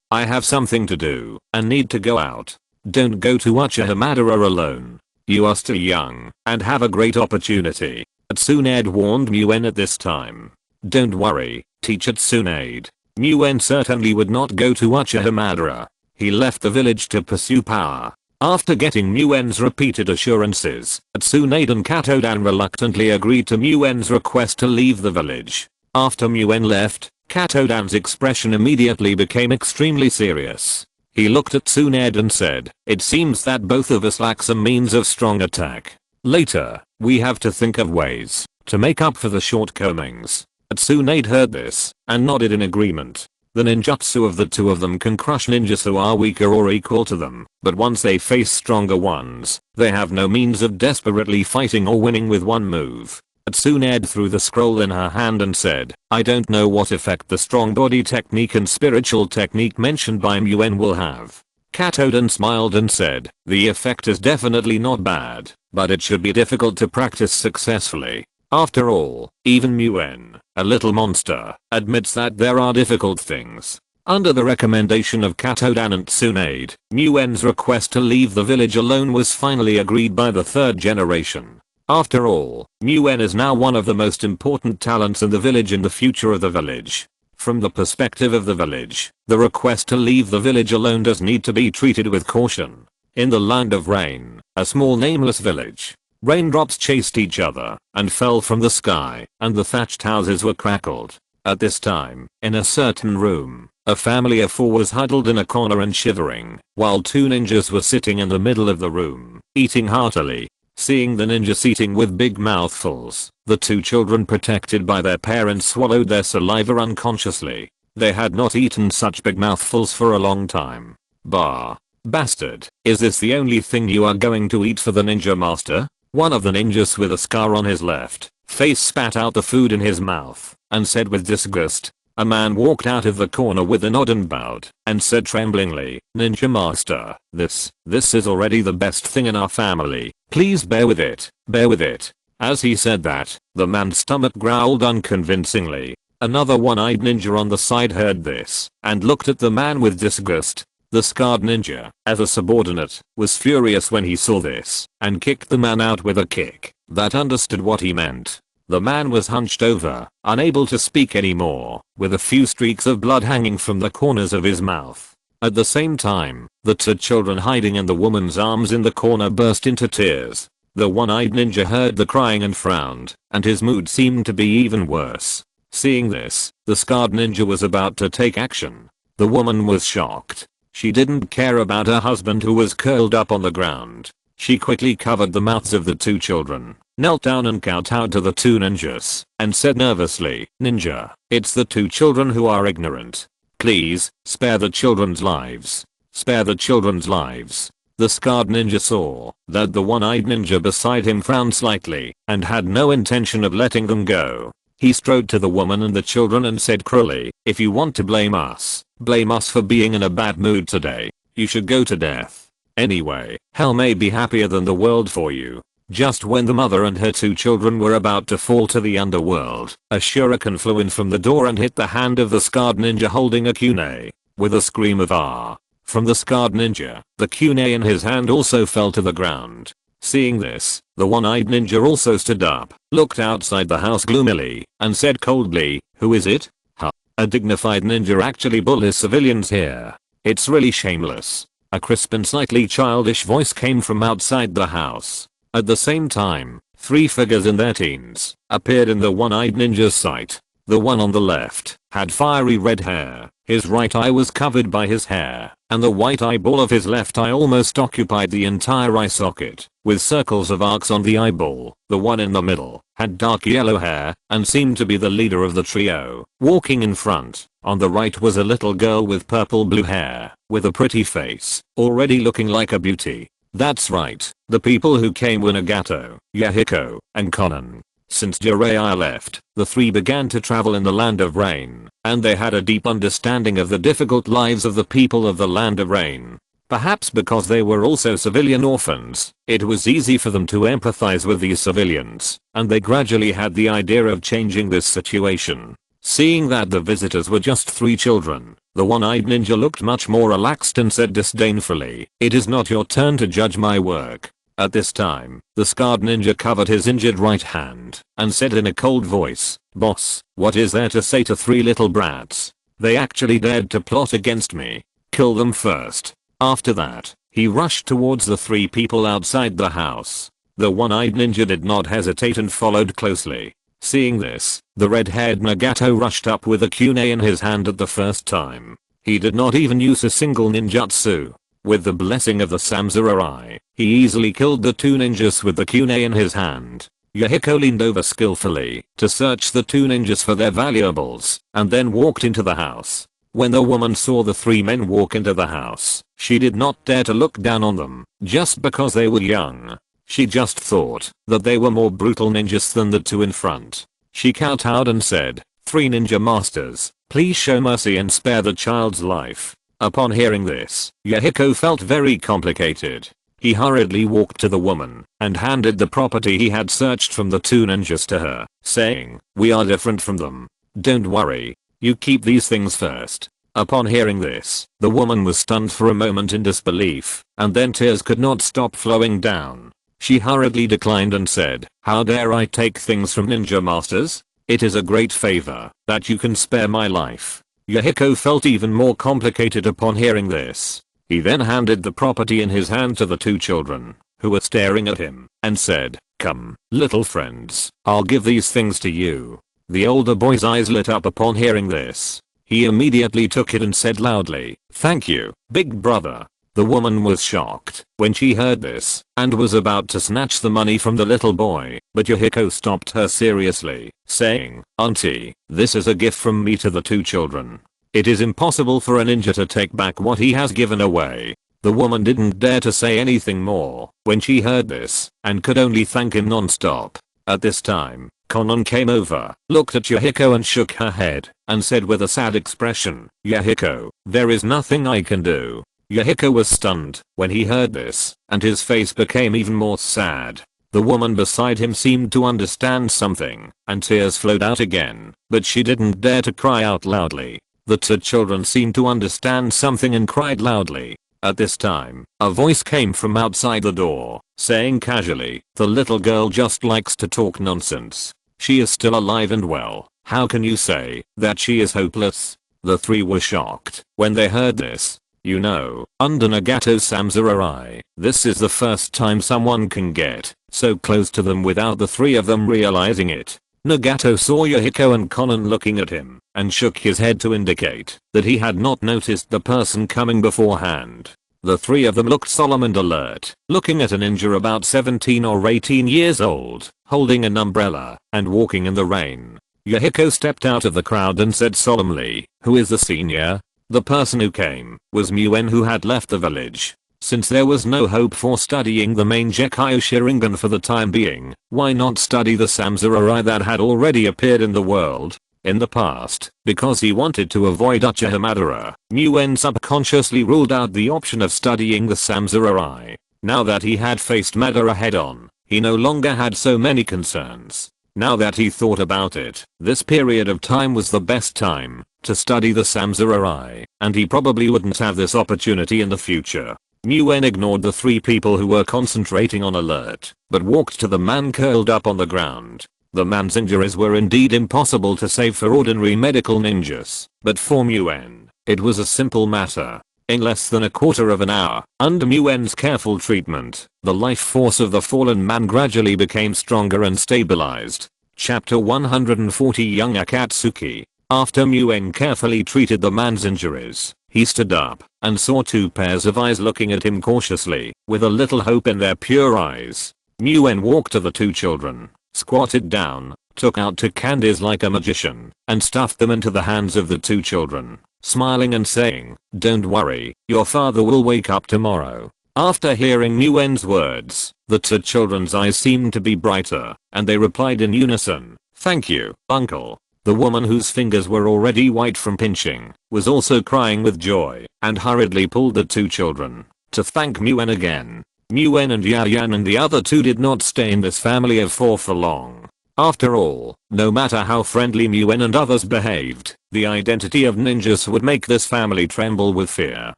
I have something to do, and need to go out. Don't go to Uchiha-Madara alone. You are still young, and have a great opportunity. Tsunade warned Muen at this time. Don't worry, teacher Tsunade. Muen certainly would not go to Uchiha-Madara. He left the village to pursue power. After getting Muen's repeated assurances, Tsunade and Katodan reluctantly agreed to Muen's request to leave the village. After Muen left, Katodan's expression immediately became extremely serious. He looked at Tsunade and said, it seems that both of us lack some means of strong attack. Later, we have to think of ways to make up for the shortcomings. Tsunade heard this and nodded in agreement. The ninjutsu of the two of them can crush ninjas who are weaker or equal to them, but once they face stronger ones, they have no means of desperately fighting or winning with one move. Tsunade threw the scroll in her hand and said, I don't know what effect the strong body technique and spiritual technique mentioned by Muen will have. Katodan smiled and said, the effect is definitely not bad, but it should be difficult to practice successfully. After all, even Muen, a little monster, admits that there are difficult things. Under the recommendation of Katodan and Tsunade, Muen's request to leave the village alone was finally agreed by the third generation. After all, Muen is now one of the most important talents in the village and the future of the village. From the perspective of the village, the request to leave the village alone does need to be treated with caution. In the land of rain, a small nameless village, raindrops chased each other and fell from the sky, and the thatched houses were crackled. At this time, in a certain room, a family of 4 was huddled in a corner and shivering, while 2 ninjas were sitting in the middle of the room, eating heartily. Seeing the ninjas eating with big mouthfuls, the 2 children protected by their parents swallowed their saliva unconsciously. They had not eaten such big mouthfuls for a long time. Bah. Bastard, is this the only thing you are going to eat for the ninja master? One of the ninjas with a scar on his left face spat out the food in his mouth and said with disgust. A man walked out of the corner with a nod and bowed and said tremblingly, Ninja Master, this is already the best thing in our family. Please bear with it, bear with it. As he said that, the man's stomach growled unconvincingly. Another one-eyed ninja on the side heard this and looked at the man with disgust. The scarred ninja, as a subordinate, was furious when he saw this and kicked the man out with a kick that understood what he meant. The man was hunched over, unable to speak anymore, with a few streaks of blood hanging from the corners of his mouth. At the same time, the 2 children hiding in the woman's arms in the corner burst into tears. The one-eyed ninja heard the crying and frowned, and his mood seemed to be even worse. Seeing this, the scarred ninja was about to take action. The woman was shocked. She didn't care about her husband who was curled up on the ground. She quickly covered the mouths of the 2 children, knelt down and kowtowed to the 2 ninjas, and said nervously, Ninja, it's the 2 children who are ignorant. Please, spare the children's lives. Spare the children's lives. The scarred ninja saw that the one-eyed ninja beside him frowned slightly and had no intention of letting them go. He strode to the woman and the children and said cruelly, if you want to blame us for being in a bad mood today. You should go to death. Anyway, hell may be happier than the world for you. Just when the mother and her 2 children were about to fall to the underworld, a shuriken flew in from the door and hit the hand of the scarred ninja holding a kunai. With a scream of ah from the scarred ninja, the kunai in his hand also fell to the ground. Seeing this, the one-eyed ninja also stood up, looked outside the house gloomily, and said coldly, who is it? Huh. A dignified ninja actually bullies civilians here. It's really shameless. A crisp and slightly childish voice came from outside the house. At the same time, 3 figures in their teens appeared in the one-eyed ninja's sight. The one on the left had fiery red hair, his right eye was covered by his hair, and the white eyeball of his left eye almost occupied the entire eye socket, with circles of arcs on the eyeball. The one in the middle had dark yellow hair and seemed to be the leader of the trio. Walking in front, on the right was a little girl with purple blue hair, with a pretty face, already looking like a beauty. That's right, the people who came were Nagato, Yahiko, and Konan. Since Jiraiya left, the three began to travel in the Land of Rain, and they had a deep understanding of the difficult lives of the people of the Land of Rain. Perhaps because they were also civilian orphans, it was easy for them to empathize with these civilians, and they gradually had the idea of changing this situation. Seeing that the visitors were just 3 children, the one-eyed ninja looked much more relaxed and said disdainfully, "It is not your turn to judge my work." At this time, the scarred ninja covered his injured right hand and said in a cold voice, "Boss, what is there to say to 3 little brats? They actually dared to plot against me. Kill them first." After that, he rushed towards the 3 people outside the house. The one-eyed ninja did not hesitate and followed closely. Seeing this, the red-haired Nagato rushed up with a kunai in his hand at the first time. He did not even use a single ninjutsu. With the blessing of the samurai, he easily killed the 2 ninjas with the kunai in his hand. Yahiko leaned over skillfully to search the 2 ninjas for their valuables, and then walked into the house. When the woman saw the 3 men walk into the house, she did not dare to look down on them, just because they were young. She just thought that they were more brutal ninjas than the 2 in front. She kowtowed and said, "3 ninja masters, please show mercy and spare the child's life." Upon hearing this, Yahiko felt very complicated. He hurriedly walked to the woman and handed the property he had searched from the 2 ninjas to her, saying, "We are different from them. Don't worry. You keep these things first." Upon hearing this, the woman was stunned for a moment in disbelief, and then tears could not stop flowing down. She hurriedly declined and said, "How dare I take things from ninja masters? It is a great favor that you can spare my life." Yahiko felt even more complicated upon hearing this. He then handed the property in his hand to the 2 children, who were staring at him, and said, "Come, little friends, I'll give these things to you." The older boy's eyes lit up upon hearing this. He immediately took it and said loudly, "Thank you, big brother." The woman was shocked when she heard this and was about to snatch the money from the little boy, but Yahiko stopped her seriously, saying, "Auntie, this is a gift from me to the 2 children. It is impossible for a ninja to take back what he has given away." The woman didn't dare to say anything more when she heard this and could only thank him non-stop. At this time, Konan came over, looked at Yahiko and shook her head, and said with a sad expression, "Yahiko, there is nothing I can do." Yahiko was stunned when he heard this, and his face became even more sad. The woman beside him seemed to understand something, and tears flowed out again, but she didn't dare to cry out loudly. The 2 children seemed to understand something and cried loudly. At this time, a voice came from outside the door, saying casually, "The little girl just likes to talk nonsense. She is still alive and well. How can you say that she is hopeless?" The 3 were shocked when they heard this. You know, under Nagato's samurai, this is the first time someone can get so close to them without the 3 of them realizing it. Nagato saw Yahiko and Konan looking at him and shook his head to indicate that he had not noticed the person coming beforehand. The 3 of them looked solemn and alert, looking at a ninja about 17 or 18 years old, holding an umbrella and walking in the rain. Yahiko stepped out of the crowd and said solemnly, "Who is the senior?" The person who came was Muen, who had left the village. Since there was no hope for studying the main Gekkai Sharingan for the time being, why not study the samurai that had already appeared in the world? In the past, because he wanted to avoid Uchiha Madara, Muen subconsciously ruled out the option of studying the samurai. Now that he had faced Madara head on, he no longer had so many concerns. Now that he thought about it, this period of time was the best time to study the samurai, and he probably wouldn't have this opportunity in the future. Muen ignored the 3 people who were concentrating on alert, but walked to the man curled up on the ground. The man's injuries were indeed impossible to save for ordinary medical ninjas, but for Muen, it was a simple matter. In less than a quarter of an hour, under Muen's careful treatment, the life force of the fallen man gradually became stronger and stabilized. Chapter 140 Young Akatsuki. After Muen carefully treated the man's injuries, he stood up and saw two pairs of eyes looking at him cautiously, with a little hope in their pure eyes. Muen walked to the two children, squatted down, took out two candies like a magician, and stuffed them into the hands of the two children, smiling and saying, "Don't worry, your father will wake up tomorrow." After hearing Muen's words, the two children's eyes seemed to be brighter, and they replied in unison, "Thank you, uncle." The woman, whose fingers were already white from pinching, was also crying with joy, and hurriedly pulled the two children to thank Muen again. Muen and Yayan and the other two did not stay in this family of four for long. After all, no matter how friendly Muen and others behaved, the identity of ninjas would make this family tremble with fear.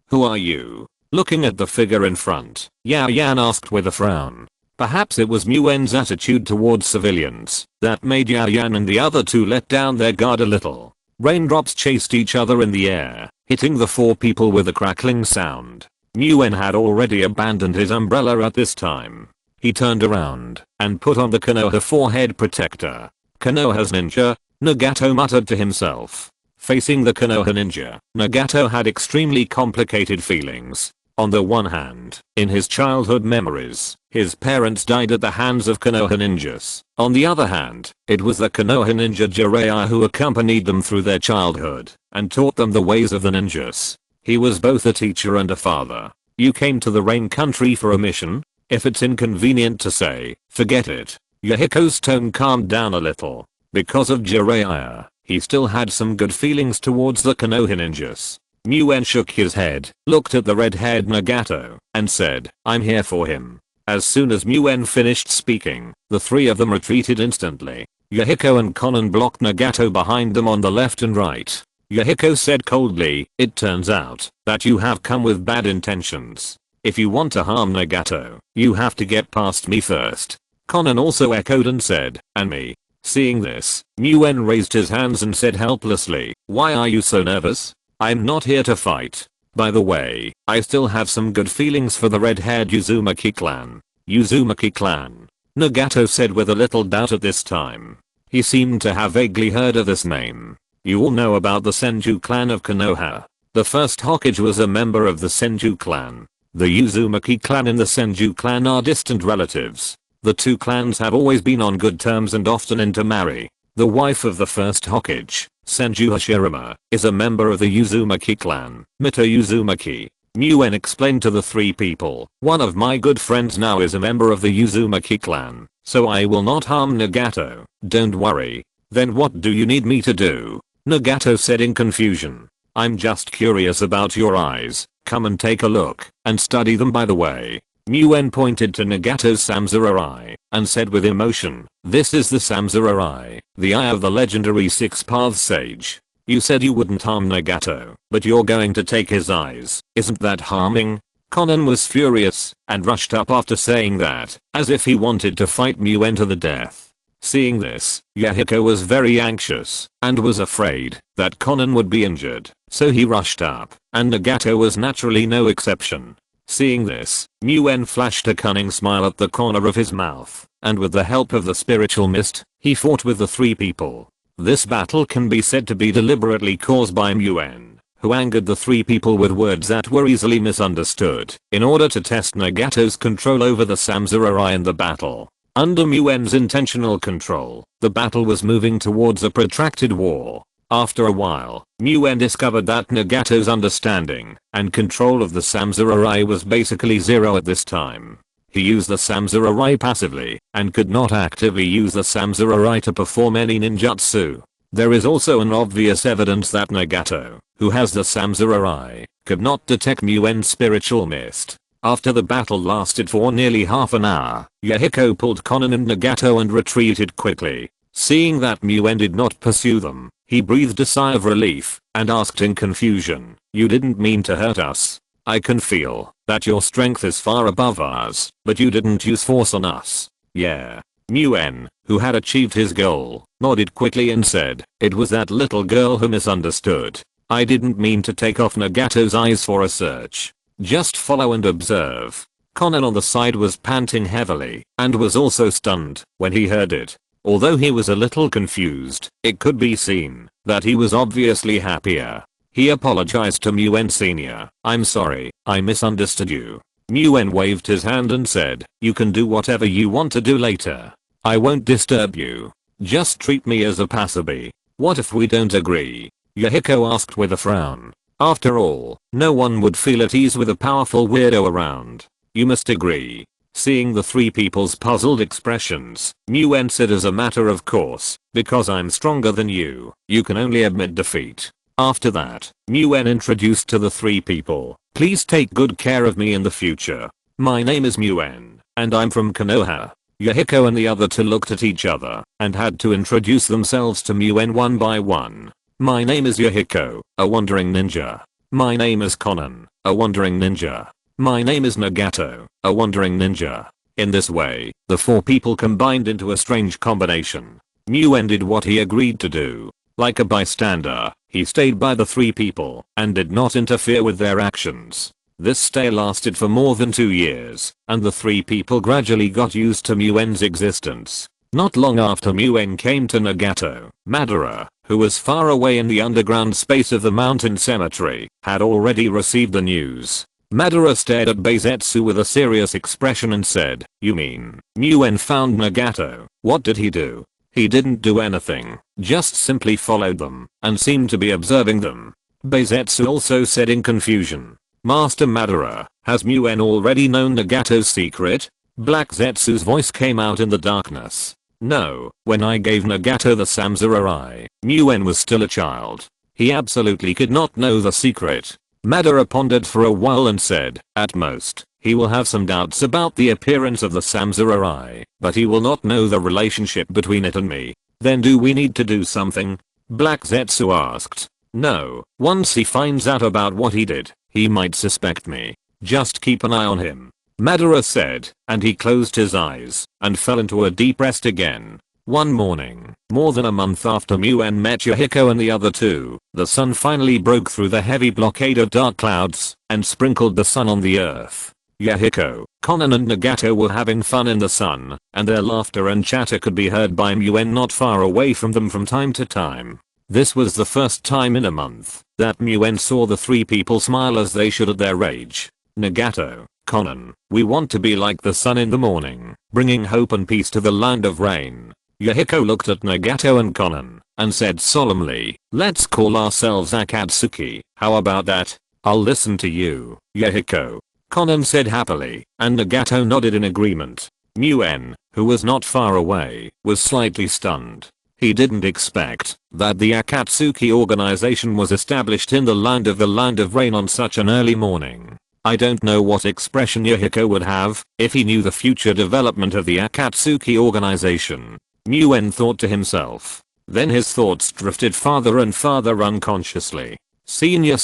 "Who are you?" Looking at the figure in front, Yayan asked with a frown. Perhaps it was Muen's attitude towards civilians that made Yayan and the other two let down their guard a little. Raindrops chased each other in the air, hitting the four people with a crackling sound. Muen had already abandoned his umbrella at this time. He turned around and put on the Konoha forehead protector. "Konoha's ninja," Nagato muttered to himself. Facing the Konoha ninja, Nagato had extremely complicated feelings. On the one hand, in his childhood memories, his parents died at the hands of Konoha ninjas. On the other hand, it was the Konoha ninja Jiraiya who accompanied them through their childhood and taught them the ways of the ninjas. He was both a teacher and a father. "You came to the Rain Country for a mission? If it's inconvenient to say, forget it." Yahiko's tone calmed down a little. Because of Jiraiya, he still had some good feelings towards the Konoha ninjas. Muen shook his head, looked at the red-haired Nagato, and said, "I'm here for him." As soon as Muen finished speaking, the three of them retreated instantly. Yahiko and Konan blocked Nagato behind them on the left and right. Yahiko said coldly, "It turns out that you have come with bad intentions. If you want to harm Nagato, you have to get past me first." Konan also echoed and said, "And me." Seeing this, Muen raised his hands and said helplessly, "Why are you so nervous? I'm not here to fight. By the way, I still have some good feelings for the red-haired Uzumaki clan." "Uzumaki clan?" Nagato said with a little doubt at this time. He seemed to have vaguely heard of this name. "You all know about the Senju clan of Konoha. The first Hokage was a member of the Senju clan. The Uzumaki clan and the Senju clan are distant relatives. The two clans have always been on good terms and often intermarry. The wife of the first Hokage, Senju Hashirama, is a member of the Uzumaki clan, Mito Uzumaki." Muen explained to the three people, "One of my good friends now is a member of the Uzumaki clan, so I will not harm Nagato, don't worry." "Then what do you need me to do?" Nagato said in confusion. "I'm just curious about your eyes, come and take a look, and study them by the way." Muen pointed to Nagato's Samsara eye, and said with emotion, "This is the Samsara eye, the eye of the legendary Six Paths sage. You said you wouldn't harm Nagato, but you're going to take his eyes, isn't that harming?" Konan was furious, and rushed up after saying that, as if he wanted to fight Muen to the death. Seeing this, Yahiko was very anxious, and was afraid that Konan would be injured, so he rushed up, and Nagato was naturally no exception. Seeing this, Muen flashed a cunning smile at the corner of his mouth, and with the help of the spiritual mist, he fought with the three people. This battle can be said to be deliberately caused by Muen, who angered the three people with words that were easily misunderstood, in order to test Nagato's control over the Samsara eye in the battle. Under Muen's intentional control, the battle was moving towards a protracted war. After a while, Muen discovered that Nagato's understanding and control of the Samsara eye was basically zero at this time. He used the Samsara eye passively, and could not actively use the Samsara eye to perform any ninjutsu. There is also an obvious evidence that Nagato, who has the Samsara eye, could not detect Muen's spiritual mist. After the battle lasted for nearly half an hour, Yahiko pulled Konan and Nagato and retreated quickly. Seeing that Muen did not pursue them, he breathed a sigh of relief, and asked in confusion, "You didn't mean to hurt us? I can feel that your strength is far above ours, but you didn't use force on us." "Yeah." Muen, who had achieved his goal, nodded quickly and said, "It was that little girl who misunderstood. I didn't mean to take off Nagato's eyes for a search. Just follow and observe." Konan on the side was panting heavily, and was also stunned when he heard it. Although he was a little confused, it could be seen that he was obviously happier. He apologized to Muen Sr. "I'm sorry, I misunderstood you." Muen waved his hand and said, "You can do whatever you want to do later. I won't disturb you. Just treat me as a passerby." "What if we don't agree?" Yahiko asked with a frown. After all, no one would feel at ease with a powerful weirdo around. "You must agree." Seeing the three people's puzzled expressions, Muen said, "As a matter of course, because I'm stronger than you, you can only admit defeat." After that, Muen introduced to the three people, "Please take good care of me in the future. My name is Muen, and I'm from Konoha." Yahiko and the other two looked at each other and had to introduce themselves to Muen one by one. "My name is Yahiko, a wandering ninja. My name is Conan, a wandering ninja. My name is Nagato, a wandering ninja." In this way, the four people combined into a strange combination. Muen did what he agreed to do. Like a bystander, he stayed by the three people and did not interfere with their actions. This stay lasted for more than 2 years, and the three people gradually got used to Muen's existence. Not long after Muen came to Nagato, Madara, who was far away in the underground space of the mountain cemetery, had already received the news. Madara stared at Beisetsu with a serious expression and said, "You mean, Muen found Nagato? What did he do?" "He didn't do anything, just simply followed them, and seemed to be observing them." Beisetsu also said in confusion, "Master Madara, has Muen already known Nagato's secret?" Black Zetsu's voice came out in the darkness. "No, when I gave Nagato the samurai, Muen was still a child. He absolutely could not know the secret." Madara pondered for a while and said, "At most, he will have some doubts about the appearance of the samurai, but he will not know the relationship between it and me." "Then do we need to do something?" Black Zetsu asked. "No, once he finds out about what he did, he might suspect me. Just keep an eye on him," Madara said, and he closed his eyes and fell into a deep rest again. One morning, more than a month after Muen met Yahiko and the other two, the sun finally broke through the heavy blockade of dark clouds and sprinkled the sun on the earth. Yahiko, Conan and Nagato were having fun in the sun, and their laughter and chatter could be heard by Muen not far away from them from time to time. This was the first time in a month that Muen saw the three people smile as they should at their age. "Nagato, Conan, we want to be like the sun in the morning, bringing hope and peace to the land of rain." Yahiko looked at Nagato and Conan and said solemnly, "Let's call ourselves Akatsuki, how about that?" "I'll listen to you, Yahiko," Conan said happily, and Nagato nodded in agreement. Muen, who was not far away, was slightly stunned. He didn't expect that the Akatsuki organization was established in the land of rain on such an early morning. I don't know what expression Yahiko would have if he knew the future development of the Akatsuki organization. Muen thought to himself. Then his thoughts drifted farther and farther unconsciously. Senior.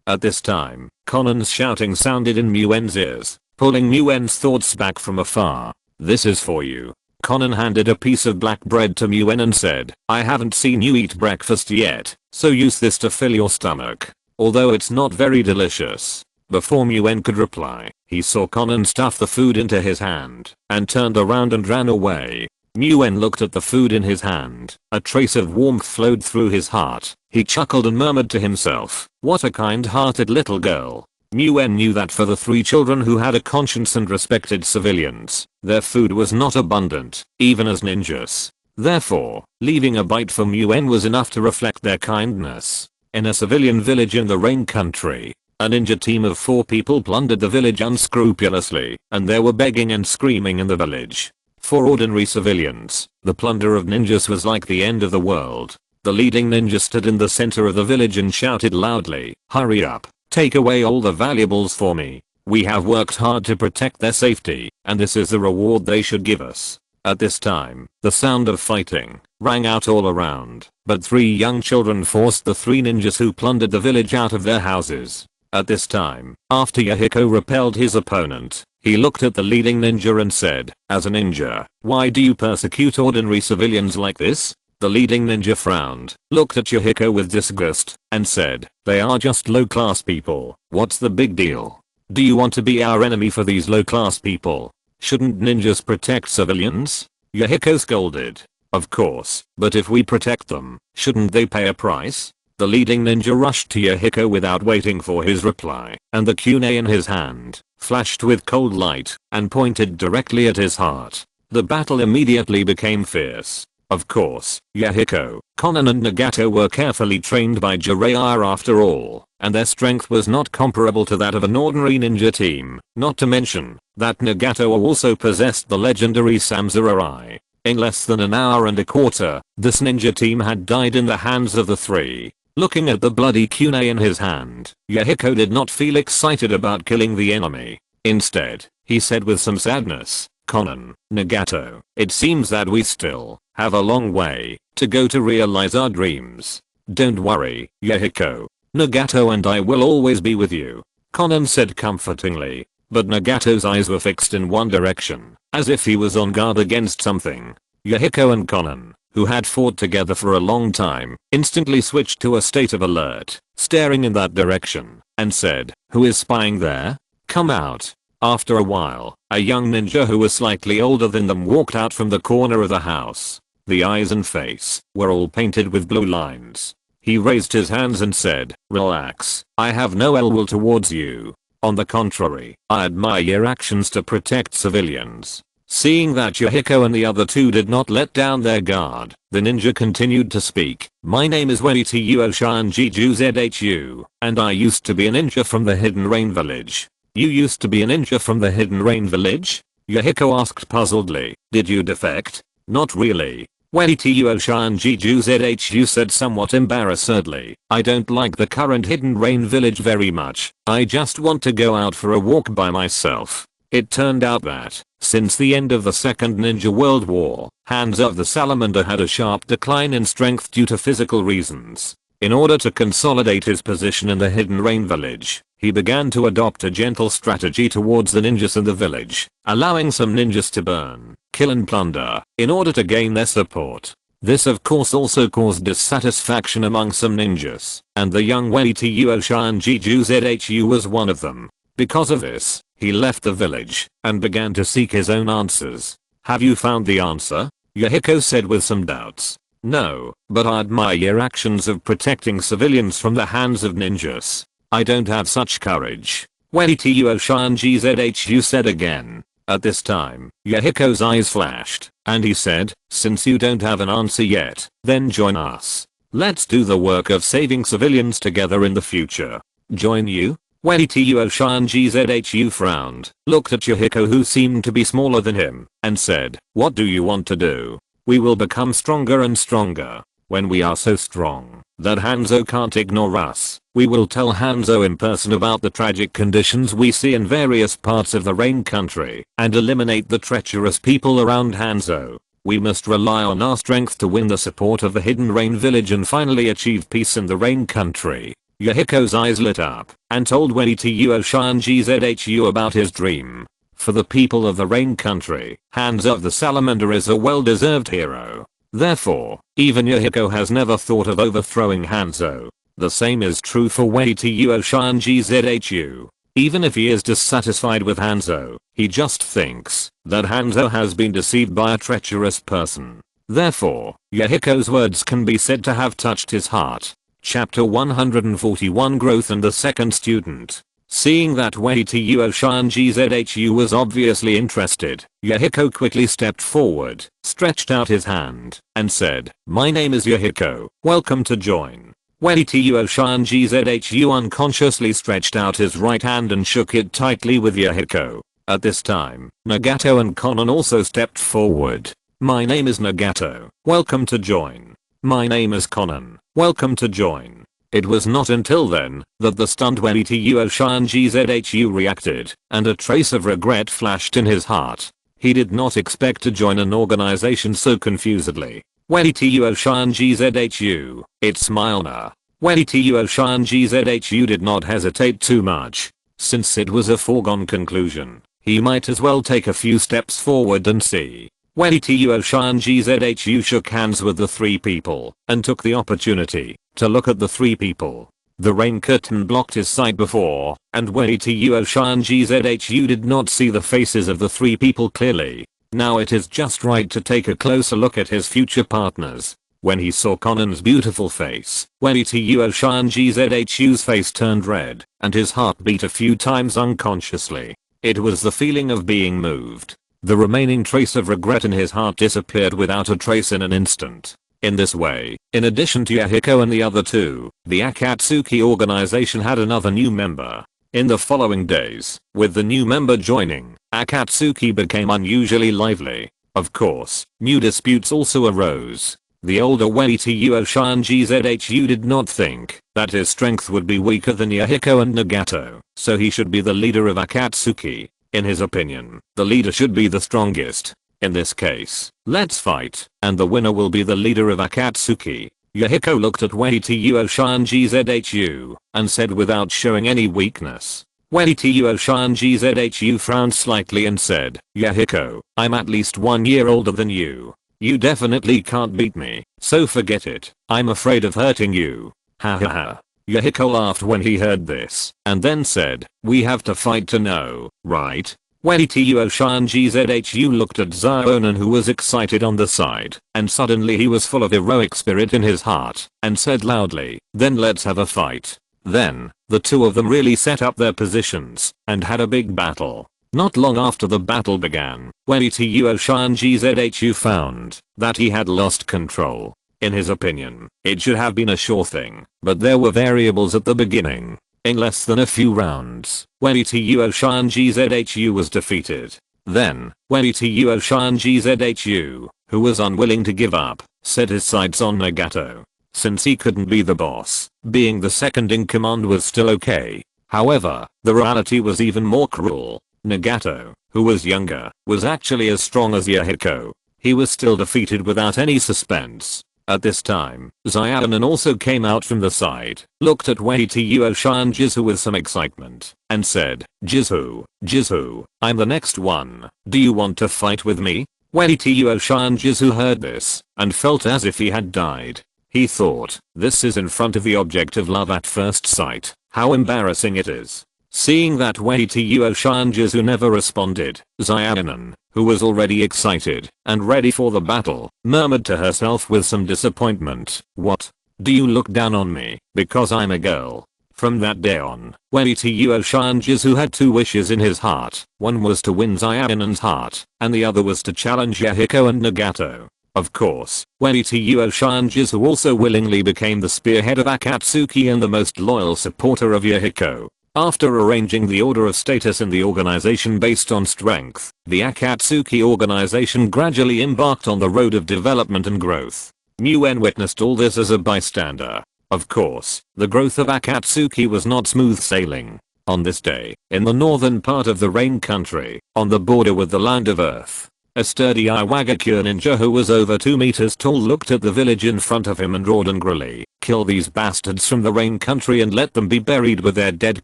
At this time, Conan's shouting sounded in Muen's ears, pulling Muen's thoughts back from afar. "This is for you." Conan handed a piece of black bread to Muen and said, "I haven't seen you eat breakfast yet, so use this to fill your stomach. Although it's not very delicious." Before Muen could reply, he saw Conan stuff the food into his hand and turned around and ran away. Muen looked at the food in his hand. A trace of warmth flowed through his heart. He chuckled and murmured to himself, "What a kind-hearted little girl." Muen knew that for the three children who had a conscience and respected civilians, their food was not abundant, even as ninjas. Therefore, leaving a bite for Muen was enough to reflect their kindness. In a civilian village in the Rain Country, a ninja team of 4 people plundered the village unscrupulously, and there were begging and screaming in the village. For ordinary civilians, the plunder of ninjas was like the end of the world. The leading ninja stood in the center of the village and shouted loudly, "Hurry up, take away all the valuables for me. We have worked hard to protect their safety, and this is the reward they should give us." At this time, the sound of fighting rang out all around, but 3 young children forced the 3 ninjas who plundered the village out of their houses. At this time, after Yahiko repelled his opponent, he looked at the leading ninja and said, "As a ninja, why do you persecute ordinary civilians like this?" The leading ninja frowned, looked at Yahiko with disgust, and said, "They are just low-class people. What's the big deal? Do you want to be our enemy for these low-class people? Shouldn't ninjas protect civilians?" Yahiko scolded. Of course, but if we protect them, shouldn't they pay a price? The leading ninja rushed to Yahiko without waiting for his reply, and the kunai in his hand flashed with cold light and pointed directly at his heart. The battle immediately became fierce. Of course, Yahiko, Konan and Nagato were carefully trained by Jiraiya after all, and their strength was not comparable to that of an ordinary ninja team, not to mention that Nagato also possessed the legendary Samsara. In less than an hour and a quarter, this ninja team had died in the hands of the three. Looking at the bloody kunai in his hand, Yahiko did not feel excited about killing the enemy. Instead, he said with some sadness, Konan, Nagato, it seems that we still have a long way to go to realize our dreams. Don't worry, Yahiko. Nagato and I will always be with you, Konan said comfortingly, but Nagato's eyes were fixed in one direction, as if he was on guard against something. Yahiko and Konan, who had fought together for a long time, instantly switched to a state of alert, staring in that direction, and said, who is spying there? Come out. After a while, a young ninja who was slightly older than them walked out from the corner of the house. The eyes and face were all painted with blue lines. He raised his hands and said, relax, I have no ill will towards you. On the contrary, I admire your actions to protect civilians. Seeing that Yahiko and the other two did not let down their guard, the ninja continued to speak. My name is Wenity Shanjiju Zhu, and I used to be a ninja from the Hidden Rain Village. You used to be a ninja from the Hidden Rain Village? Yahiko asked puzzledly. Did you defect? Not really. Wenity Shanjiju Zhu said somewhat embarrassedly. I don't like the current Hidden Rain Village very much. I just want to go out for a walk by myself. It turned out that, since the end of the Second Ninja World War, Hanzo of the Salamander had a sharp decline in strength due to physical reasons. In order to consolidate his position in the Hidden Rain Village, he began to adopt a gentle strategy towards the ninjas in the village, allowing some ninjas to burn, kill and plunder, in order to gain their support. This of course also caused dissatisfaction among some ninjas, and the young Wenity Shanjiju Zhu was one of them. Because of this, he left the village and began to seek his own answers. Have you found the answer? Yahiko said with some doubts. No, but I admire your actions of protecting civilians from the hands of ninjas. I don't have such courage. Wenity Shanjiju said again. At this time, Yahiko's eyes flashed, and he said, since you don't have an answer yet, then join us. Let's do the work of saving civilians together in the future. Join you? Wenity Shanjiju frowned, looked at Yahiko who seemed to be smaller than him, and said, what do you want to do? We will become stronger and stronger. When we are so strong that Hanzo can't ignore us, we will tell Hanzo in person about the tragic conditions we see in various parts of the Rain Country and eliminate the treacherous people around Hanzo. We must rely on our strength to win the support of the Hidden Rain Village and finally achieve peace in the Rain Country. Yahiko's eyes lit up and told Wenity Shanjiju about his dream. For the people of the Rain Country, Hanzo of the Salamander is a well-deserved hero. Therefore, even Yahiko has never thought of overthrowing Hanzo. The same is true for Wenity Shanjiju. Even if he is dissatisfied with Hanzo, he just thinks that Hanzo has been deceived by a treacherous person. Therefore, Yahiko's words can be said to have touched his heart. Chapter 141 Growth and the Second Student. Seeing that Wenity Shanjiju was obviously interested, Yahiko quickly stepped forward, stretched out his hand, and said, my name is Yahiko, welcome to join. Wenity Shanjiju unconsciously stretched out his right hand and shook it tightly with Yahiko. At this time, Nagato and Konan also stepped forward. My name is Nagato, welcome to join. My name is Konan, welcome to join. It was not until then that the stunned Wenity Shanjiju reacted, and a trace of regret flashed in his heart. He did not expect to join an organization so confusedly. Wenity Shanjiju, it's Milner. Wenity Shanjiju did not hesitate too much. Since it was a foregone conclusion, he might as well take a few steps forward and see. Wenity Shanjiju shook hands with the three people and took the opportunity to look at the three people. The rain curtain blocked his sight before, and Wenity Shanjiju did not see the faces of the three people clearly. Now it is just right to take a closer look at his future partners. When he saw Conan's beautiful face, Wenituo Shanji-Zhu's face turned red, and his heart beat a few times unconsciously. It was the feeling of being moved. The remaining trace of regret in his heart disappeared without a trace in an instant. In this way, in addition to Yahiko and the other two, the Akatsuki organization had another new member. In the following days, with the new member joining, Akatsuki became unusually lively. Of course, new disputes also arose. The older Wenituo Shanji-Zhu did not think that his strength would be weaker than Yahiko and Nagato, so he should be the leader of Akatsuki. In his opinion, the leader should be the strongest. In this case, let's fight, and the winner will be the leader of Akatsuki. Yahiko looked at Wenituo Shanji-Zhu and said without showing any weakness. Wenituo Shanji-Zhu frowned slightly and said, "Yahiko, I'm at least 1 year older than you. You definitely can't beat me, so forget it. I'm afraid of hurting you." Ha ha ha. Yahiko laughed when he heard this, and then said, "We have to fight to know, right?" Wenituo Shanji-Zhu looked at Zionan, who was excited on the side, and suddenly he was full of heroic spirit in his heart, and said loudly, "Then let's have a fight." Then, the two of them really set up their positions, and had a big battle. Not long after the battle began, Wenituo Shanji-Zhu found that he had lost control. In his opinion, it should have been a sure thing, but there were variables at the beginning. In less than a few rounds, Wenituo Shanji-Zhu was defeated. Then, Wenituo Shanji-Zhu, who was unwilling to give up, set his sights on Nagato. Since he couldn't be the boss, being the second in command was still okay. However, the reality was even more cruel. Nagato, who was younger, was actually as strong as Yahiko. He was still defeated without any suspense. At this time, Zionan also came out from the side, looked at Wenituo Shanji with some excitement, and said, Jizu, I'm the next one. Do you want to fight with me?" Wenituo Shanji heard this, and felt as if he had died. He thought, this is in front of the object of love at first sight. How embarrassing it is. Seeing that Wenituo Shanji never responded, Zionan, who was already excited and ready for the battle, murmured to herself with some disappointment, "What? Do you look down on me because I'm a girl?" From that day on, Wenituo Shanji had two wishes in his heart. One was to win Zionan's heart, and the other was to challenge Yahiko and Nagato. Of course, Wenituo Shanji also willingly became the spearhead of Akatsuki and the most loyal supporter of Yahiko. After arranging the order of status in the organization based on strength, the Akatsuki organization gradually embarked on the road of development and growth. Nguyen witnessed all this as a bystander. Of course, the growth of Akatsuki was not smooth sailing. On this day, in the northern part of the Rain Country, on the border with the Land of Earth, a sturdy Iwagakure ninja who was over 2 meters tall looked at the village in front of him and roared angrily, "Kill these bastards from the Rain Country and let them be buried with their dead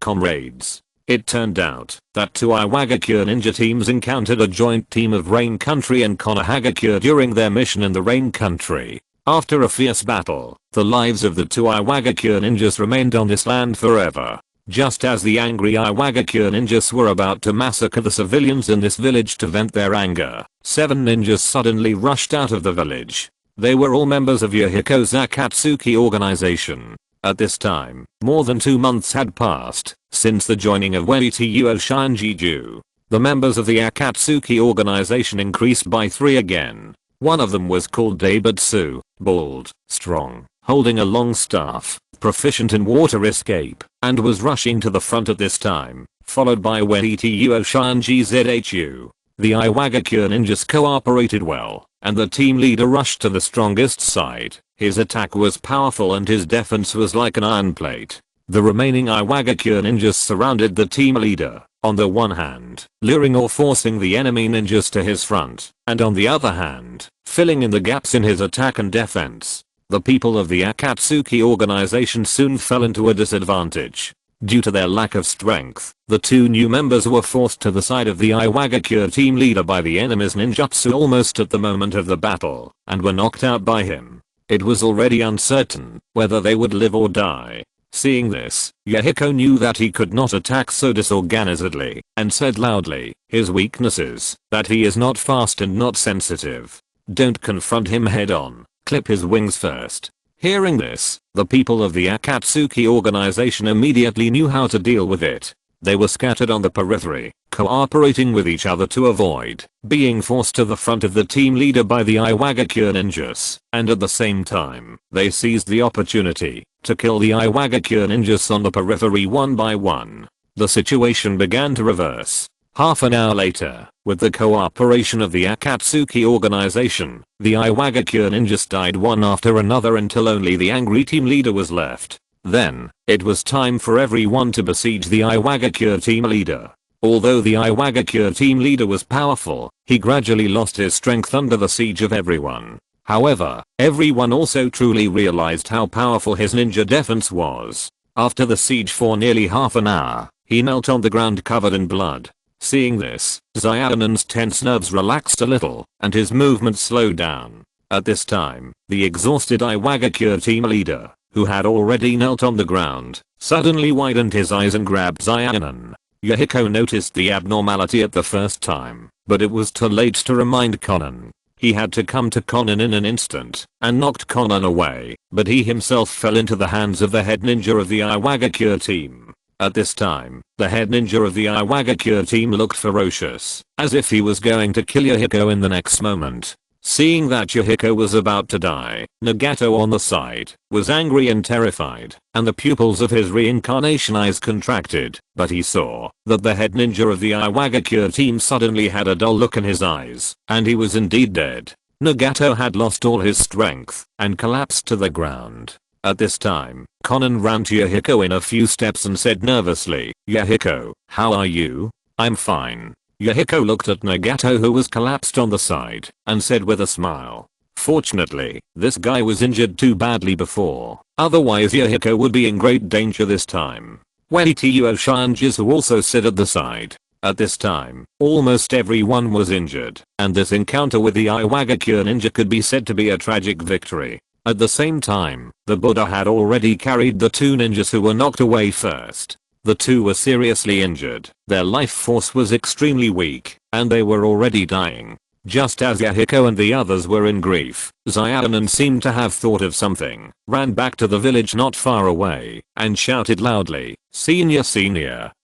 comrades." It turned out that two Iwagakure ninja teams encountered a joint team of Rain Country and Konohagakure during their mission in the Rain Country. After a fierce battle, the lives of the two Iwagakure ninjas remained on this land forever. Just as the angry Iwagakure ninjas were about to massacre the civilians in this village to vent their anger, 7 ninjas suddenly rushed out of the village. They were all members of Yahiko's Akatsuki organization. At this time, more than 2 months had passed since the joining of Wenituo Shanji. The members of the Akatsuki organization increased by 3 again. One of them was called Daibutsu, bald, strong, holding a long staff, proficient in water escape, and was rushing to the front at this time, followed by Wenituo Shanji. The Iwagakure ninjas cooperated well, and the team leader rushed to the strongest side. His attack was powerful and his defense was like an iron plate. The remaining Iwagakure ninjas surrounded the team leader, on the one hand, luring or forcing the enemy ninjas to his front, and on the other hand, filling in the gaps in his attack and defense. The people of the Akatsuki organization soon fell into a disadvantage. Due to their lack of strength, the 2 new members were forced to the side of the Iwagakure team leader by the enemy's ninjutsu almost at the moment of the battle, and were knocked out by him. It was already uncertain whether they would live or die. Seeing this, Yahiko knew that he could not attack so disorganizedly, and said loudly, his weaknesses, that he is not fast and not sensitive. Don't confront him head on, clip his wings first. Hearing this, the people of the Akatsuki organization immediately knew how to deal with it. They were scattered on the periphery, cooperating with each other to avoid being forced to the front of the team leader by the Iwagakure ninjas, and at the same time, they seized the opportunity to kill the Iwagakure ninjas on the periphery one by one. The situation began to reverse. Half an hour later, with the cooperation of the Akatsuki organization, the Iwagakure ninjas died one after another until only the angry team leader was left. Then, it was time for everyone to besiege the Iwagakure team leader. Although the Iwagakure team leader was powerful, he gradually lost his strength under the siege of everyone. However, everyone also truly realized how powerful his ninja defense was. After the siege for nearly half an hour, he knelt on the ground covered in blood. Seeing this, Xiaonen's tense nerves relaxed a little, and his movement slowed down. At this time, the exhausted Iwagakure team leader, who had already knelt on the ground, suddenly widened his eyes and grabbed Xiaonen. Yahiko noticed the abnormality at the first time, but it was too late to remind Conan. He had to come to Conan in an instant, and knocked Conan away, but he himself fell into the hands of the head ninja of the Iwagakure team. At this time, the head ninja of the Iwagakure team looked ferocious, as if he was going to kill Yahiko in the next moment. Seeing that Yahiko was about to die, Nagato on the side was angry and terrified, and the pupils of his reincarnation eyes contracted, but he saw that the head ninja of the Iwagakure team suddenly had a dull look in his eyes, and he was indeed dead. Nagato had lost all his strength and collapsed to the ground. At this time, Conan ran to Yahiko in a few steps and said nervously, "Yahiko, how are you?" "I'm fine." Yahiko looked at Nagato, who was collapsed on the side, and said with a smile, "Fortunately, this guy was injured too badly before, otherwise Yahiko would be in great danger this time." Waituyo and Jizu also stood at the side. At this time, almost everyone was injured, and this encounter with the Iwagakure ninja could be said to be a tragic victory. At the same time, the Buddha had already carried the two ninjas who were knocked away first. The two were seriously injured, their life force was extremely weak, and they were already dying. Just as Yahiko and the others were in grief, Xiaonen seemed to have thought of something, ran back to the village not far away, and shouted loudly, Senior,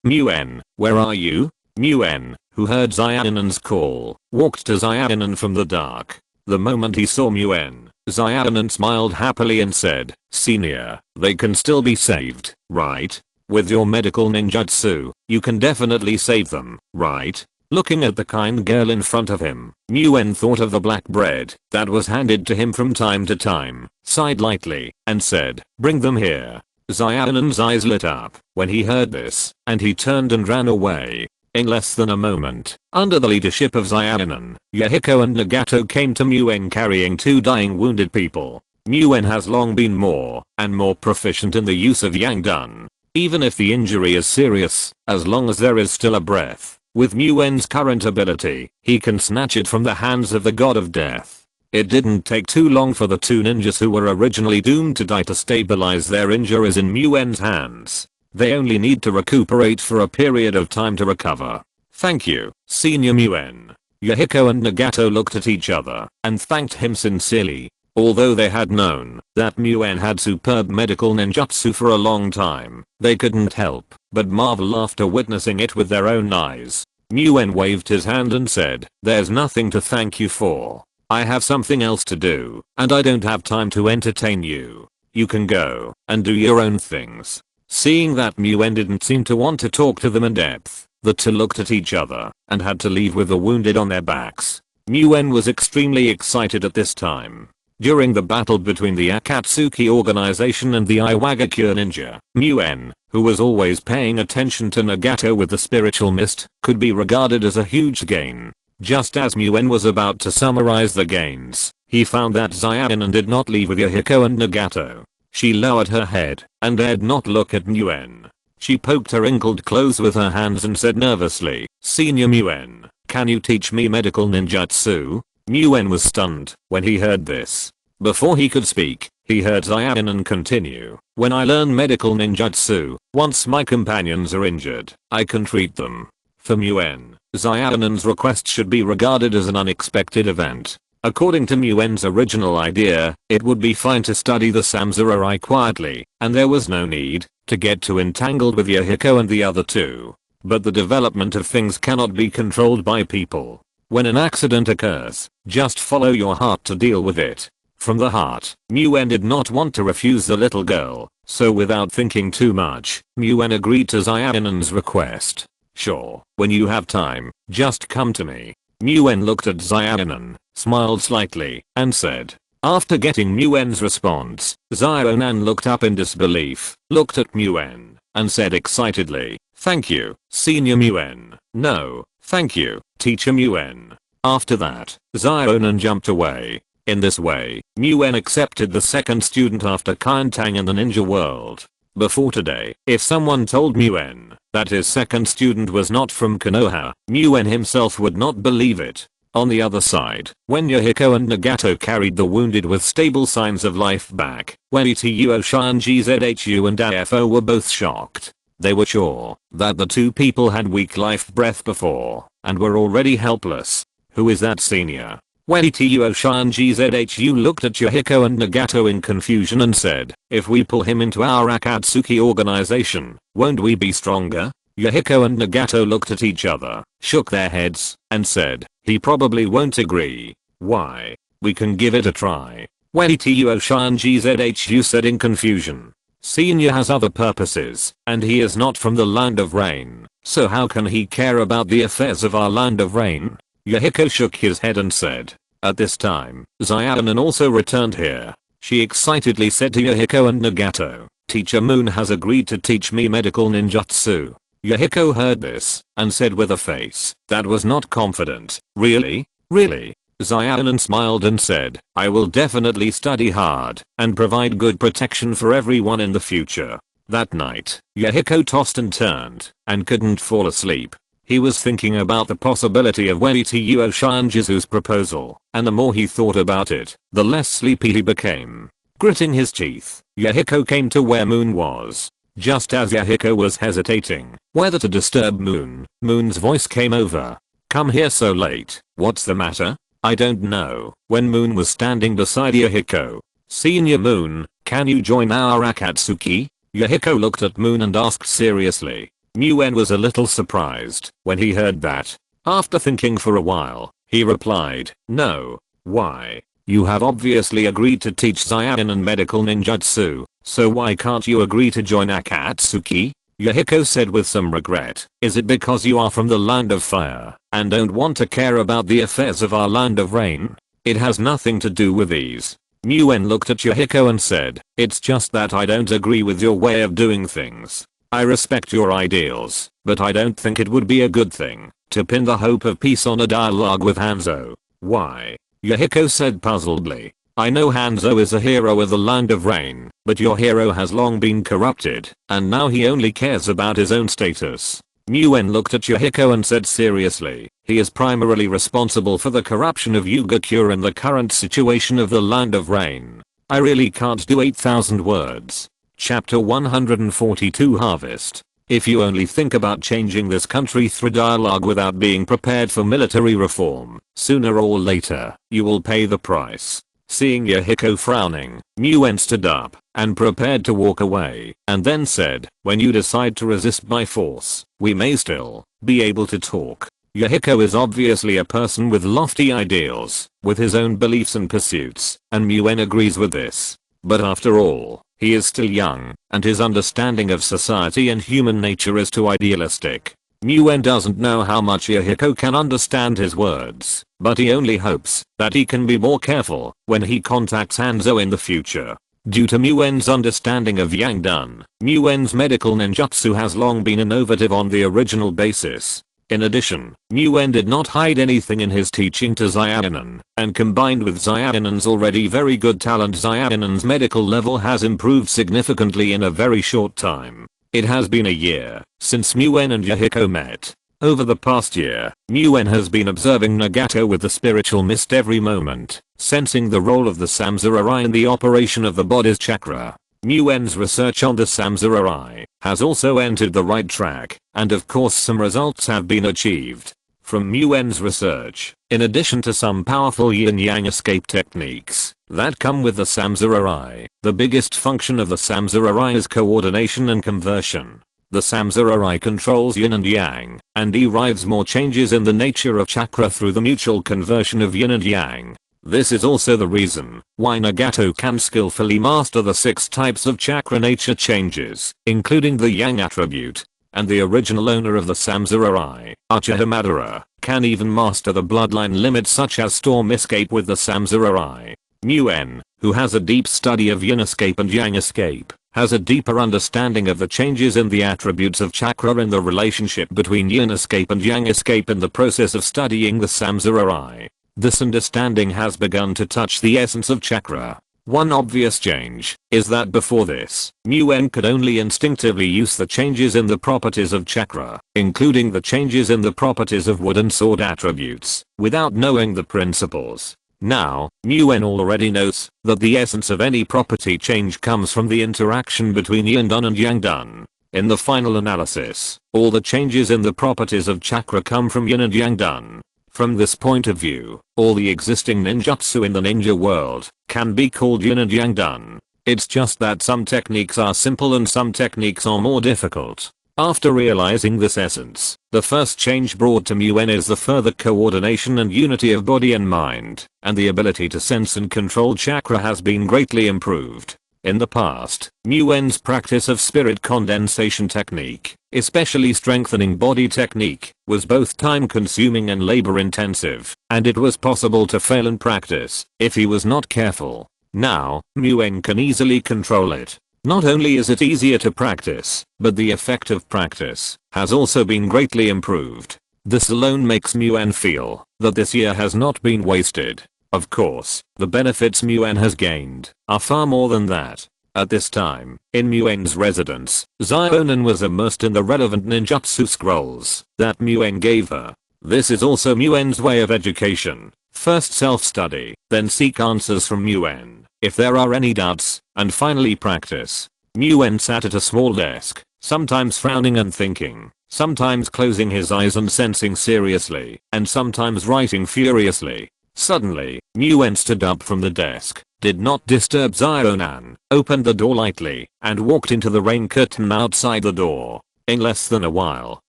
Muen, where are you?" Muen, who heard Xiaonen's call, walked to Xiaonen from the dark. The moment he saw Muen, Xiaonen smiled happily and said, "Senior, they can still be saved, right? With your medical ninjutsu, you can definitely save them, right?" Looking at the kind girl in front of him, Muen thought of the black bread that was handed to him from time to time, sighed lightly, and said, "Bring them here." Xiaonen's eyes lit up when he heard this, and he turned and ran away. In less than a moment, under the leadership of Xiaonen, Yahiko and Nagato came to Muen carrying two dying wounded people. Muen has long been more and more proficient in the use of Yangdun. Even if the injury is serious, as long as there is still a breath, with Muen's current ability, he can snatch it from the hands of the god of death. It didn't take too long for the two ninjas who were originally doomed to die to stabilize their injuries in Muen's hands. They only need to recuperate for a period of time to recover. "Thank you, Senior Muen." Yahiko and Nagato looked at each other and thanked him sincerely. Although they had known that Muen had superb medical ninjutsu for a long time, they couldn't help but marvel after witnessing it with their own eyes. Muen waved his hand and said, "There's nothing to thank you for. I have something else to do, and I don't have time to entertain you. You can go and do your own things." Seeing that Muen didn't seem to want to talk to them in depth, the two looked at each other and had to leave with the wounded on their backs. Muen was extremely excited at this time. During the battle between the Akatsuki organization and the Iwagakure ninja, Muen, who was always paying attention to Nagato with the spiritual mist, could be regarded as a huge gain. Just as Muen was about to summarize the gains, he found that Xiaonen did not leave with Yahiko and Nagato. She lowered her head and dared not look at Muen. She poked her wrinkled clothes with her hands and said nervously, "Senior Muen, can you teach me medical ninjutsu?" Muen was stunned when he heard this. Before he could speak, He heard Xiaonan continue. When I learn medical ninjutsu, once my companions are injured, I can treat them. For Muen, Xiaonan's request should be regarded as an unexpected event. According to Muen's original idea, it would be fine to study the Samsara quietly, and there was no need to get too entangled with Yahiko and the other two. But the development of things cannot be controlled by people. When an accident occurs, just follow your heart to deal with it. From the heart, Muen did not want to refuse the little girl, so without thinking too much, Muen agreed to Xiaonan's request. Sure, when you have time, just come to me. Muen looked at Xiaonan, smiled slightly, and said. After getting Muen's response, Xiaonan looked up in disbelief, looked at Muen, and said excitedly, "Thank you, Senior Muen. No, thank you, Teacher Muen." After that, Xiaonan jumped away. In this way, Muen accepted the second student after Kaintang in the ninja world. Before today, if someone told Muen that his second student was not from Konoha, Muen himself would not believe it. On the other side, when Yahiko and Nagato carried the wounded with stable signs of life back, when Ituo Shanji Zhu and Afo were both shocked. They were sure that the two people had weak life breath before, and were already helpless. Who is that senior? When Ituo Shanji Zhu looked at Yahiko and Nagato in confusion and said, if we pull him into our Akatsuki organization, won't we be stronger? Yahiko and Nagato looked at each other, shook their heads, and said, he probably won't agree. Why? We can give it a try. When Ituo Shanji Zhu said in confusion. Senior has other purposes, and he is not from the Land of Rain, so how can he care about the affairs of our Land of Rain? Yahiko shook his head and said. At this time, Xiaonan also returned here. She excitedly said to Yahiko and Nagato, Teacher Moon has agreed to teach me medical ninjutsu. Yahiko heard this, and said with a face that was not confident, really? Really? Xiaonan smiled and said, I will definitely study hard, and provide good protection for everyone in the future. That night, Yahiko tossed and turned, and couldn't fall asleep. He was thinking about the possibility of Ituo Shanji's proposal, and the more he thought about it, the less sleepy he became. Gritting his teeth, Yahiko came to where Moon was. Just as Yahiko was hesitating whether to disturb Moon, Moon's voice came over. Come here so late, what's the matter? I don't know. When Moon was standing beside Yahiko. Senior Moon, can you join our Akatsuki? Yahiko looked at Moon and asked seriously. Muen was a little surprised when he heard that. After thinking for a while, he replied, no. Why? You have obviously agreed to teach Xiaonan medical ninjutsu, so why can't you agree to join Akatsuki? Yahiko said with some regret. Is it because you are from the Land of Fire, and don't want to care about the affairs of our Land of Rain? It has nothing to do with these. Muen looked at Yahiko and said, it's just that I don't agree with your way of doing things. I respect your ideals, but I don't think it would be a good thing to pin the hope of peace on a dialogue with Hanzo. Why? Yahiko said puzzledly. I know Hanzo is a hero of the Land of Rain, but your hero has long been corrupted, and now he only cares about his own status. Muen looked at Yahiko and said seriously, he is primarily responsible for the corruption of Yugakure in the current situation of the Land of Rain. I really can't do 8,000 words. Chapter 142 Harvest. If you only think about changing this country through dialogue without being prepared for military reform, sooner or later, you will pay the price. Seeing Yahiko frowning, Muen stood up and prepared to walk away, and then said, when you decide to resist by force, we may still be able to talk. Yahiko is obviously a person with lofty ideals, with his own beliefs and pursuits, and Muen agrees with this. But after all, he is still young, and his understanding of society and human nature is too idealistic. Muen doesn't know how much Yahiko can understand his words, but he only hopes that he can be more careful when he contacts Hanzo in the future. Due to Muen's understanding of Yangdun, Muen's medical ninjutsu has long been innovative on the original basis. In addition, Muen did not hide anything in his teaching to Xiaonan, and combined with Xiaonan's already very good talent, Xiaonan's medical level has improved significantly in a very short time. It has been a year since Muen and Yahiko met. Over the past year, Muen has been observing Nagato with the spiritual mist every moment, sensing the role of the Samsara in the operation of the body's chakra. Muen's research on the Samsara has also entered the right track, and of course some results have been achieved. From Muen's research, in addition to some powerful yin-yang escape techniques that come with the Samsara, the biggest function of the Samsara is coordination and conversion. The Samsara controls yin and yang, and derives more changes in the nature of chakra through the mutual conversion of yin and yang. This is also the reason why Nagato can skillfully master the 6 types of chakra nature changes, including the yang attribute, and the original owner of the Samsara, Uchiha Madara, can even master the bloodline limits such as storm escape with the Samsara. Muen, who has a deep study of yin escape and yang escape, has a deeper understanding of the changes in the attributes of chakra and the relationship between yin escape and yang escape in the process of studying the Samsara. This understanding has begun to touch the essence of chakra. One obvious change is that before this, Muen could only instinctively use the changes in the properties of chakra, including the changes in the properties of wood and sword attributes, without knowing the principles. Now, Muen already knows that the essence of any property change comes from the interaction between yin dun and yang dun. In the final analysis, all the changes in the properties of chakra come from yin and yang dun. From this point of view, all the existing ninjutsu in the ninja world can be called yin and yang dun. It's just that some techniques are simple and some techniques are more difficult. After realizing this essence, the first change brought to Muen is the further coordination and unity of body and mind, and the ability to sense and control chakra has been greatly improved. In the past, Muen's practice of spirit condensation technique, especially strengthening body technique, was both time-consuming and labor-intensive, and it was possible to fail in practice if he was not careful. Now, Muen can easily control it. Not only is it easier to practice, but the effect of practice has also been greatly improved. This alone makes Muen feel that this year has not been wasted. Of course, the benefits Muen has gained are far more than that. At this time, in Muen's residence, Zionin was immersed in the relevant ninjutsu scrolls that Muen gave her. This is also Muen's way of education. First self-study, then seek answers from Muen, if there are any doubts, and finally practice. Muen sat at a small desk, sometimes frowning and thinking, sometimes closing his eyes and sensing seriously, and sometimes writing furiously. Suddenly, Muen stood up from the desk, did not disturb Zionan, opened the door lightly, and walked into the rain curtain outside the door. In less than a while,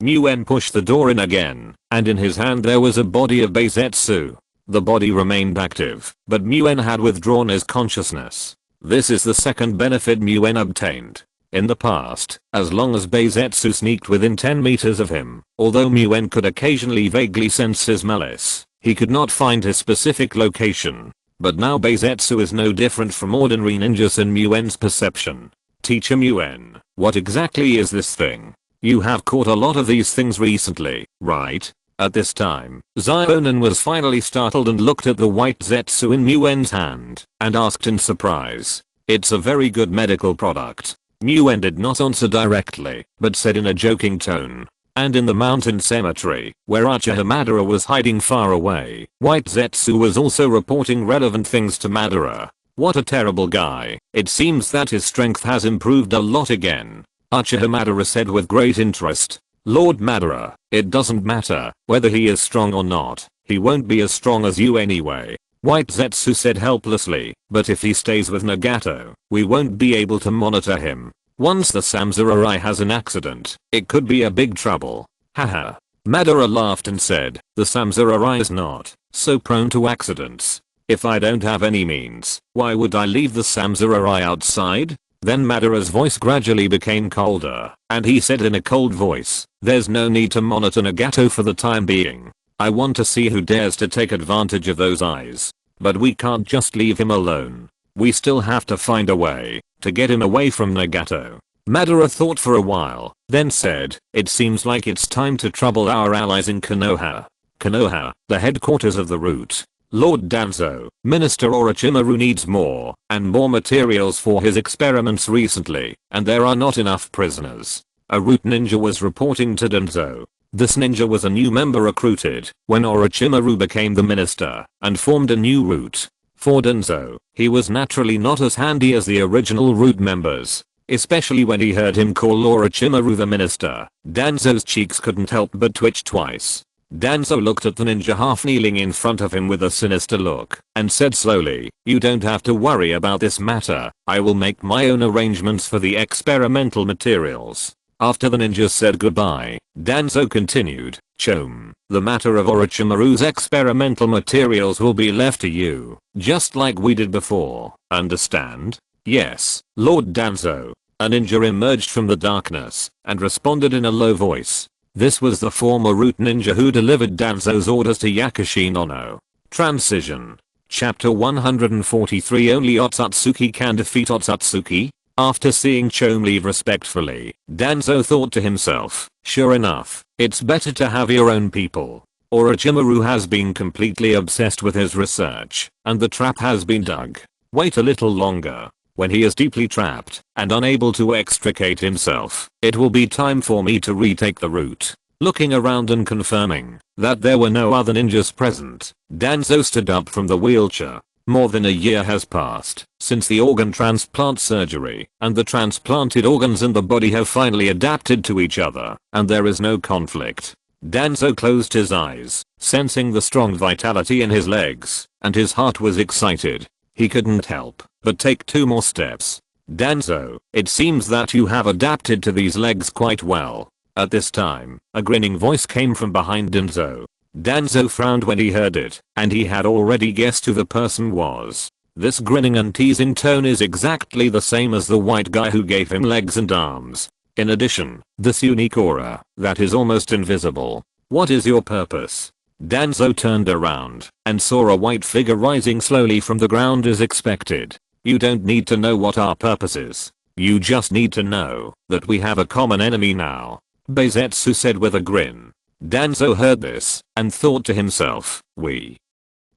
Muen pushed the door in again, and in his hand there was a body of Beisetsu. The body remained active, but Muen had withdrawn his consciousness. This is the second benefit Muen obtained. In the past, as long as Beisetsu sneaked within 10 meters of him, although Muen could occasionally vaguely sense his malice, he could not find his specific location. But now Beisetsu is no different from ordinary ninjas in Muen's perception. Teacher Muen, what exactly is this thing? You have caught a lot of these things recently, right? At this time, Zionin was finally startled and looked at the white zetsu in Muen's hand, and asked in surprise. It's a very good medical product. Muen did not answer directly, but said in a joking tone. And in the mountain cemetery, where Uchiha Madara was hiding far away, White Zetsu was also reporting relevant things to Madara. What a terrible guy. It seems that his strength has improved a lot again. Uchiha Madara said with great interest. Lord Madara, it doesn't matter whether he is strong or not. He won't be as strong as you anyway. White Zetsu said helplessly, but if he stays with Nagato, we won't be able to monitor him. Once the Samsara has an accident, it could be a big trouble. Haha. Madara laughed and said, the Samsara is not so prone to accidents. If I don't have any means, why would I leave the Samsara outside? Then Madara's voice gradually became colder, and he said in a cold voice, there's no need to monitor Nagato for the time being. I want to see who dares to take advantage of those eyes. But we can't just leave him alone. We still have to find a way to get him away from Nagato. Madara thought for a while, then said, it seems like it's time to trouble our allies in Konoha. Konoha, the headquarters of the root. Lord Danzo, Minister Orochimaru needs more and more materials for his experiments recently, and there are not enough prisoners. A root ninja was reporting to Danzo. This ninja was a new member recruited when Orochimaru became the minister and formed a new route. For Danzo, he was naturally not as handy as the original route members, especially when he heard him call Orochimaru the minister. Danzo's cheeks couldn't help but twitch twice. Danzo looked at the ninja half kneeling in front of him with a sinister look and said slowly, "You don't have to worry about this matter. I will make my own arrangements for the experimental materials." After the ninja said goodbye, Danzo continued, "Chom, the matter of Orochimaru's experimental materials will be left to you, just like we did before, understand?" "Yes, Lord Danzo." A ninja emerged from the darkness and responded in a low voice. This was the former root ninja who delivered Danzo's orders to Yakushi Nono. Transition. Chapter 143. Only Otsutsuki can defeat Otsutsuki? After seeing Chom leave respectfully, Danzo thought to himself, sure enough, it's better to have your own people. Orochimaru has been completely obsessed with his research, and the trap has been dug. Wait a little longer. When he is deeply trapped and unable to extricate himself, it will be time for me to retake the route. Looking around and confirming that there were no other ninjas present, Danzo stood up from the wheelchair. More than a year has passed since the organ transplant surgery, and the transplanted organs in the body have finally adapted to each other, and there is no conflict. Danzo closed his eyes, sensing the strong vitality in his legs, and his heart was excited. He couldn't help but take 2 more steps. "Danzo, it seems that you have adapted to these legs quite well." At this time, a grinning voice came from behind Danzo. Danzo frowned when he heard it, and he had already guessed who the person was. This grinning and teasing tone is exactly the same as the white guy who gave him legs and arms. In addition, this unique aura that is almost invisible. "What is your purpose?" Danzo turned around and saw a white figure rising slowly from the ground as expected. "You don't need to know what our purpose is. You just need to know that we have a common enemy now," Beisetsu said with a grin. Danzo heard this and thought to himself, we.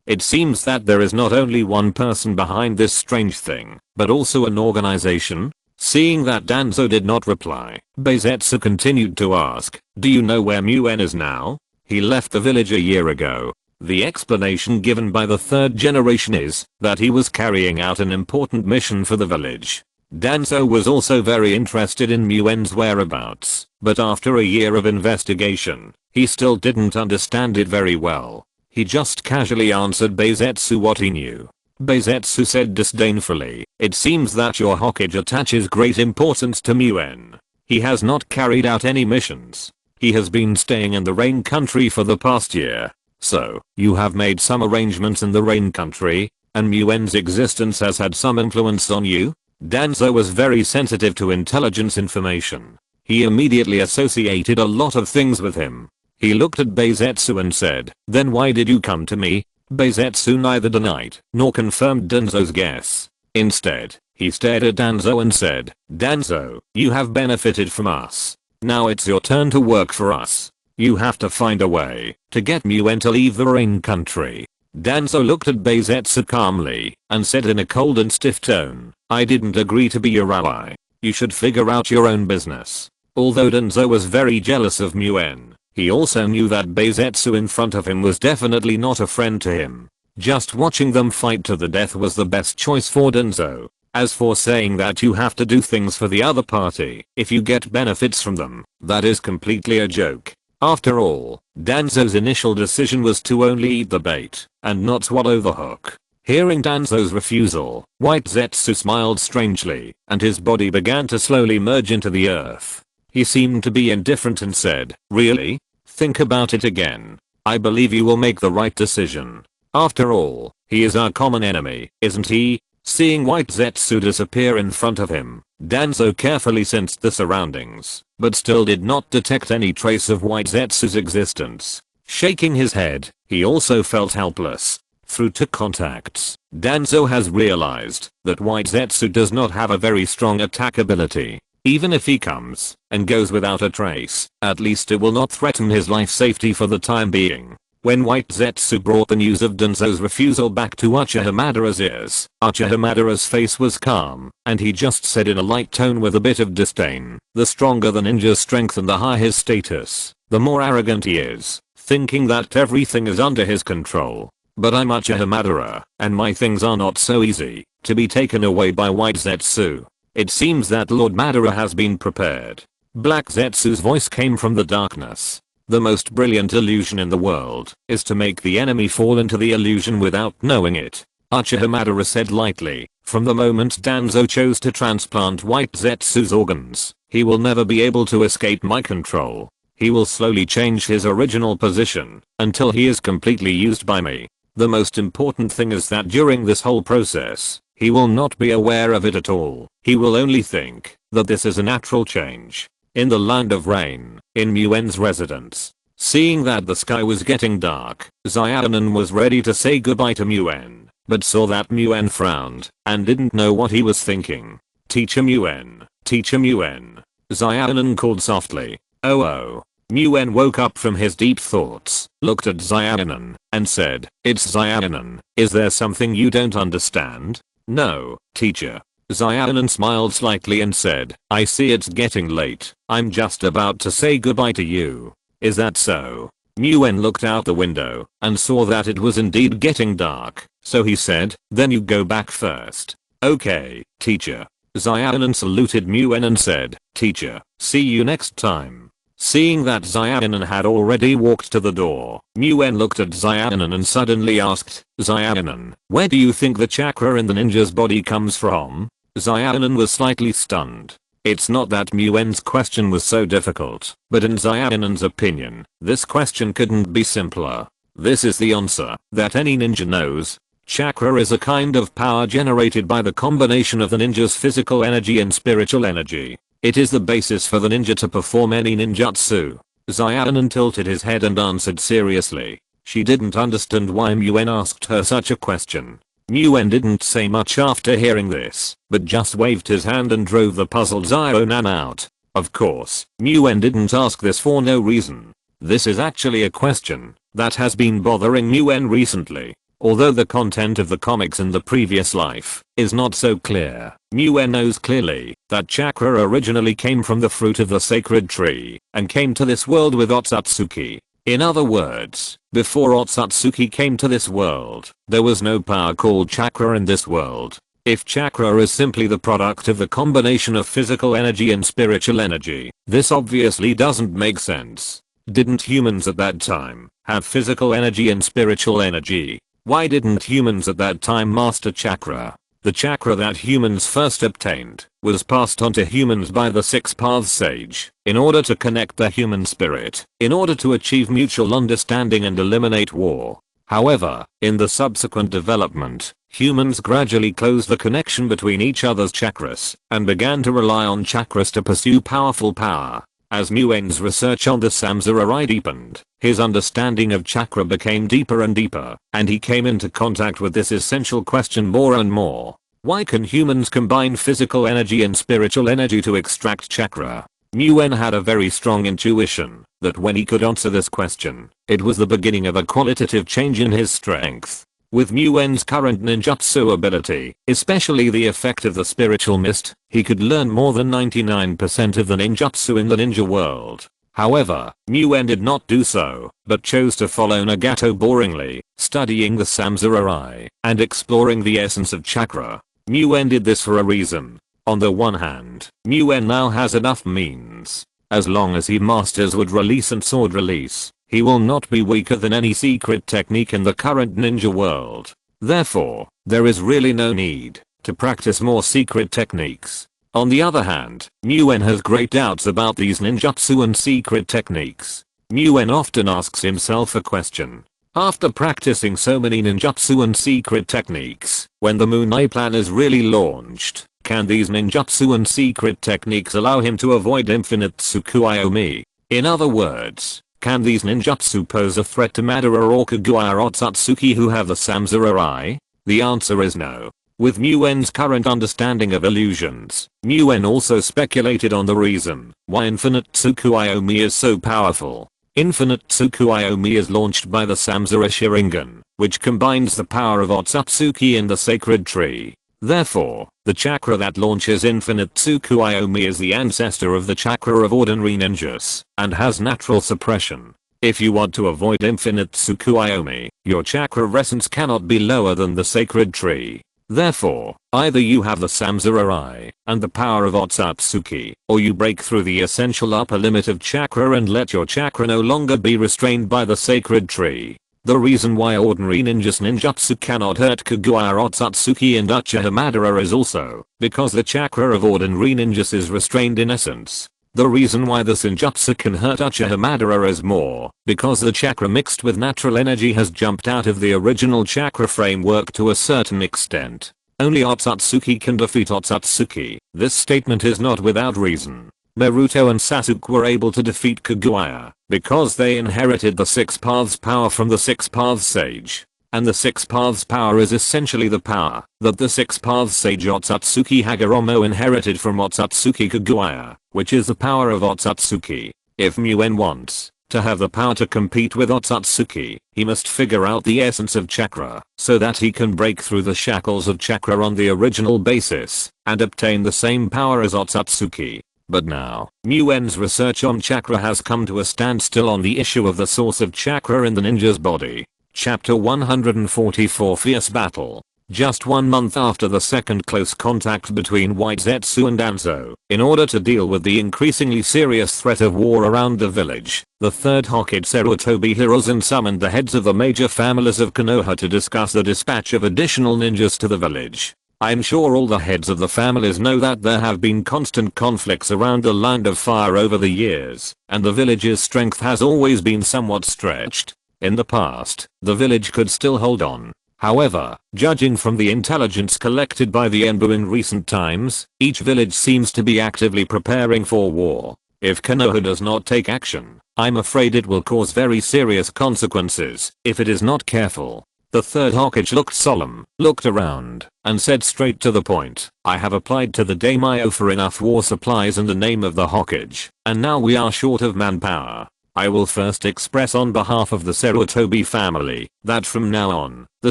It seems that there is not only one person behind this strange thing, but also an organization. Seeing that Danzo did not reply, Beisetsu continued to ask, "Do you know where Muen is now?" "He left the village a year ago." The explanation given by the 3rd generation is that he was carrying out an important mission for the village. Danzo was also very interested in Muen's whereabouts, but after a year of investigation, he still didn't understand it very well. He just casually answered Beisetsu what he knew. Beisetsu said disdainfully, "It seems that your Hokage attaches great importance to Muen. He has not carried out any missions. He has been staying in the Rain Country for the past year. So, you have made some arrangements in the Rain Country, and Muen's existence has had some influence on you?" Danzo was very sensitive to intelligence information. He immediately associated a lot of things with him. He looked at Beisetsu and said, "Then why did you come to me?" Beisetsu neither denied nor confirmed Danzo's guess. Instead, he stared at Danzo and said, "Danzo, you have benefited from us. Now it's your turn to work for us. You have to find a way to get Muen to leave the Rain Country." Danzo looked at Beisetsu calmly and said in a cold and stiff tone, "I didn't agree to be your ally. You should figure out your own business." Although Danzo was very jealous of Muen, he also knew that Beisetsu in front of him was definitely not a friend to him. Just watching them fight to the death was the best choice for Danzo. As for saying that you have to do things for the other party if you get benefits from them, that is completely a joke. After all, Danzo's initial decision was to only eat the bait and not swallow the hook. Hearing Danzo's refusal, White Zetsu smiled strangely, and his body began to slowly merge into the earth. He seemed to be indifferent and said, "Really? Think about it again. I believe you will make the right decision. After all, he is our common enemy, isn't he?" Seeing White Zetsu disappear in front of him, Danzo carefully sensed the surroundings, but still did not detect any trace of White Zetsu's existence. Shaking his head, he also felt helpless. Through 2 contacts, Danzo has realized that White Zetsu does not have a very strong attack ability. Even if he comes and goes without a trace, at least it will not threaten his life safety for the time being. When White Zetsu brought the news of Danzo's refusal back to Uchiha Madara's ears, Uchiha Madara's face was calm, and he just said in a light tone with a bit of disdain, "The stronger the ninja's strength and the higher his status. the more arrogant he is, thinking that everything is under his control. But I'm Uchiha Madara, and my things are not so easy to be taken away by White Zetsu. It seems that Lord Madara has been prepared. Black Zetsu's voice came from the darkness. The most brilliant illusion in the world is to make the enemy fall into the illusion without knowing it. Uchiha Madara said lightly, from the moment Danzo chose to transplant White Zetsu's organs, he will never be able to escape my control. He will slowly change his original position until he is completely used by me. The most important thing is that during this whole process, he will not be aware of it at all. He will only think that this is a natural change. In the land of rain, in Muen's residence, seeing that the sky was getting dark, Xiaonan was ready to say goodbye to Muen, but saw that Muen frowned and didn't know what he was thinking. Teacher Muen, Teacher Muen. Xiaonan called softly. Oh. Muen woke up from his deep thoughts, looked at Xiaonan, and said, "It's Xiaonan, is there something you don't understand?" "No, teacher." Xiaonan smiled slightly and said, "I see it's getting late. I'm just about to say goodbye to you." "Is that so?" Muen looked out the window and saw that it was indeed getting dark, so he said, "Then you go back first." "Okay, teacher." Xiaonan saluted Muen and said, "Teacher, see you next time." Seeing that Xiaonan had already walked to the door, Muen looked at Xiaonan and suddenly asked, "Xiaonan, where do you think the chakra in the ninja's body comes from?" Xiaonan was slightly stunned. It's not that Muen's question was so difficult, but in Xiaonan's opinion, this question couldn't be simpler. This is the answer that any ninja knows. Chakra is a kind of power generated by the combination of the ninja's physical energy and spiritual energy. It is the basis for the ninja to perform any ninjutsu. Xiaonan tilted his head and answered seriously. She didn't understand why Muen asked her such a question. Muen didn't say much after hearing this, but just waved his hand and drove the puzzled Xiaonan out. Of course, Muen didn't ask this for no reason. This is actually a question that has been bothering Muen recently. Although the content of the comics in the previous life is not so clear, Muen knows clearly that chakra originally came from the fruit of the sacred tree and came to this world with Otsutsuki. In other words, before Otsutsuki came to this world, there was no power called chakra in this world. If chakra is simply the product of the combination of physical energy and spiritual energy, this obviously doesn't make sense. Didn't humans at that time have physical energy and spiritual energy? Why didn't humans at that time master chakra? The chakra that humans first obtained was passed on to humans by the Six Paths Sage in order to connect the human spirit, in order to achieve mutual understanding and eliminate war. However, in the subsequent development, humans gradually closed the connection between each other's chakras and began to rely on chakras to pursue powerful power. As Muen's research on the Samsara deepened, his understanding of chakra became deeper and deeper, and he came into contact with this essential question more and more. Why can humans combine physical energy and spiritual energy to extract chakra? Muen had a very strong intuition that when he could answer this question, it was the beginning of a qualitative change in his strength. With Muen's current ninjutsu ability, especially the effect of the spiritual mist, he could learn more than 99% of the ninjutsu in the ninja world. However, Muen did not do so, but chose to follow Nagato boringly, studying the Samsara and exploring the essence of chakra. Muen did this for a reason. On the one hand, Muen now has enough means. As long as he masters wood release and sword release, he will not be weaker than any secret technique in the current ninja world. Therefore, there is really no need to practice more secret techniques. On the other hand, Muen has great doubts about these ninjutsu and secret techniques. Muen often asks himself a question. After practicing so many ninjutsu and secret techniques, when the Moonai plan is really launched, can these ninjutsu and secret techniques allow him to avoid infinite Tsukuyomi? In other words, can these ninjutsu pose a threat to Madara or Kaguya or Otsutsuki who have the Samsara? The answer is no. With Muen's current understanding of illusions, Muen also speculated on the reason why infinite Tsukuyomi is so powerful. Infinite Tsukuyomi is launched by the Samsara Sharingan, which combines the power of Otsutsuki and the sacred tree. Therefore, the chakra that launches infinite Tsukuyomi is the ancestor of the chakra of ordinary ninjas, and has natural suppression. If you want to avoid infinite Tsukuyomi, your chakra essence cannot be lower than the sacred tree. Therefore, either you have the Samsara and the power of Otsutsuki, or you break through the essential upper limit of chakra and let your chakra no longer be restrained by the sacred tree. The reason why ordinary ninjutsu cannot hurt Kaguya Otsutsuki and Uchiha Madara is also because the chakra of ordinary ninjas is restrained in essence. The reason why the Senjutsu can hurt Uchiha Madara is more because the chakra mixed with natural energy has jumped out of the original chakra framework to a certain extent. Only Otsutsuki can defeat Otsutsuki. This statement is not without reason. Naruto and Sasuke were able to defeat Kaguya because they inherited the Six Paths power from the Six Paths Sage. And the Six Paths power is essentially the power that the Six Paths Sage Otsutsuki Hagoromo inherited from Otsutsuki Kaguya, which is the power of Otsutsuki. If Muen wants to have the power to compete with Otsutsuki, he must figure out the essence of chakra so that he can break through the shackles of chakra on the original basis and obtain the same power as Otsutsuki. But now, Muen's research on chakra has come to a standstill on the issue of the source of chakra in the ninja's body. Chapter 144 Fierce Battle. Just 1 month after the second close contact between White Zetsu and Danzo, in order to deal with the increasingly serious threat of war around the village, the third Hokage Sarutobi Hiruzen summoned the heads of the major families of Konoha to discuss the dispatch of additional ninjas to the village. I'm sure all the heads of the families know that there have been constant conflicts around the Line of Fire over the years, and the village's strength has always been somewhat stretched. In the past, the village could still hold on. However, judging from the intelligence collected by the Enbu in recent times, each village seems to be actively preparing for war. If Konoha does not take action, I'm afraid it will cause very serious consequences if it is not careful. The third Hokage looked solemn, looked around, and said straight to the point, I have applied to the daimyo for enough war supplies in the name of the Hokage, and now we are short of manpower. I will first express on behalf of the Sarutobi family that from now on, the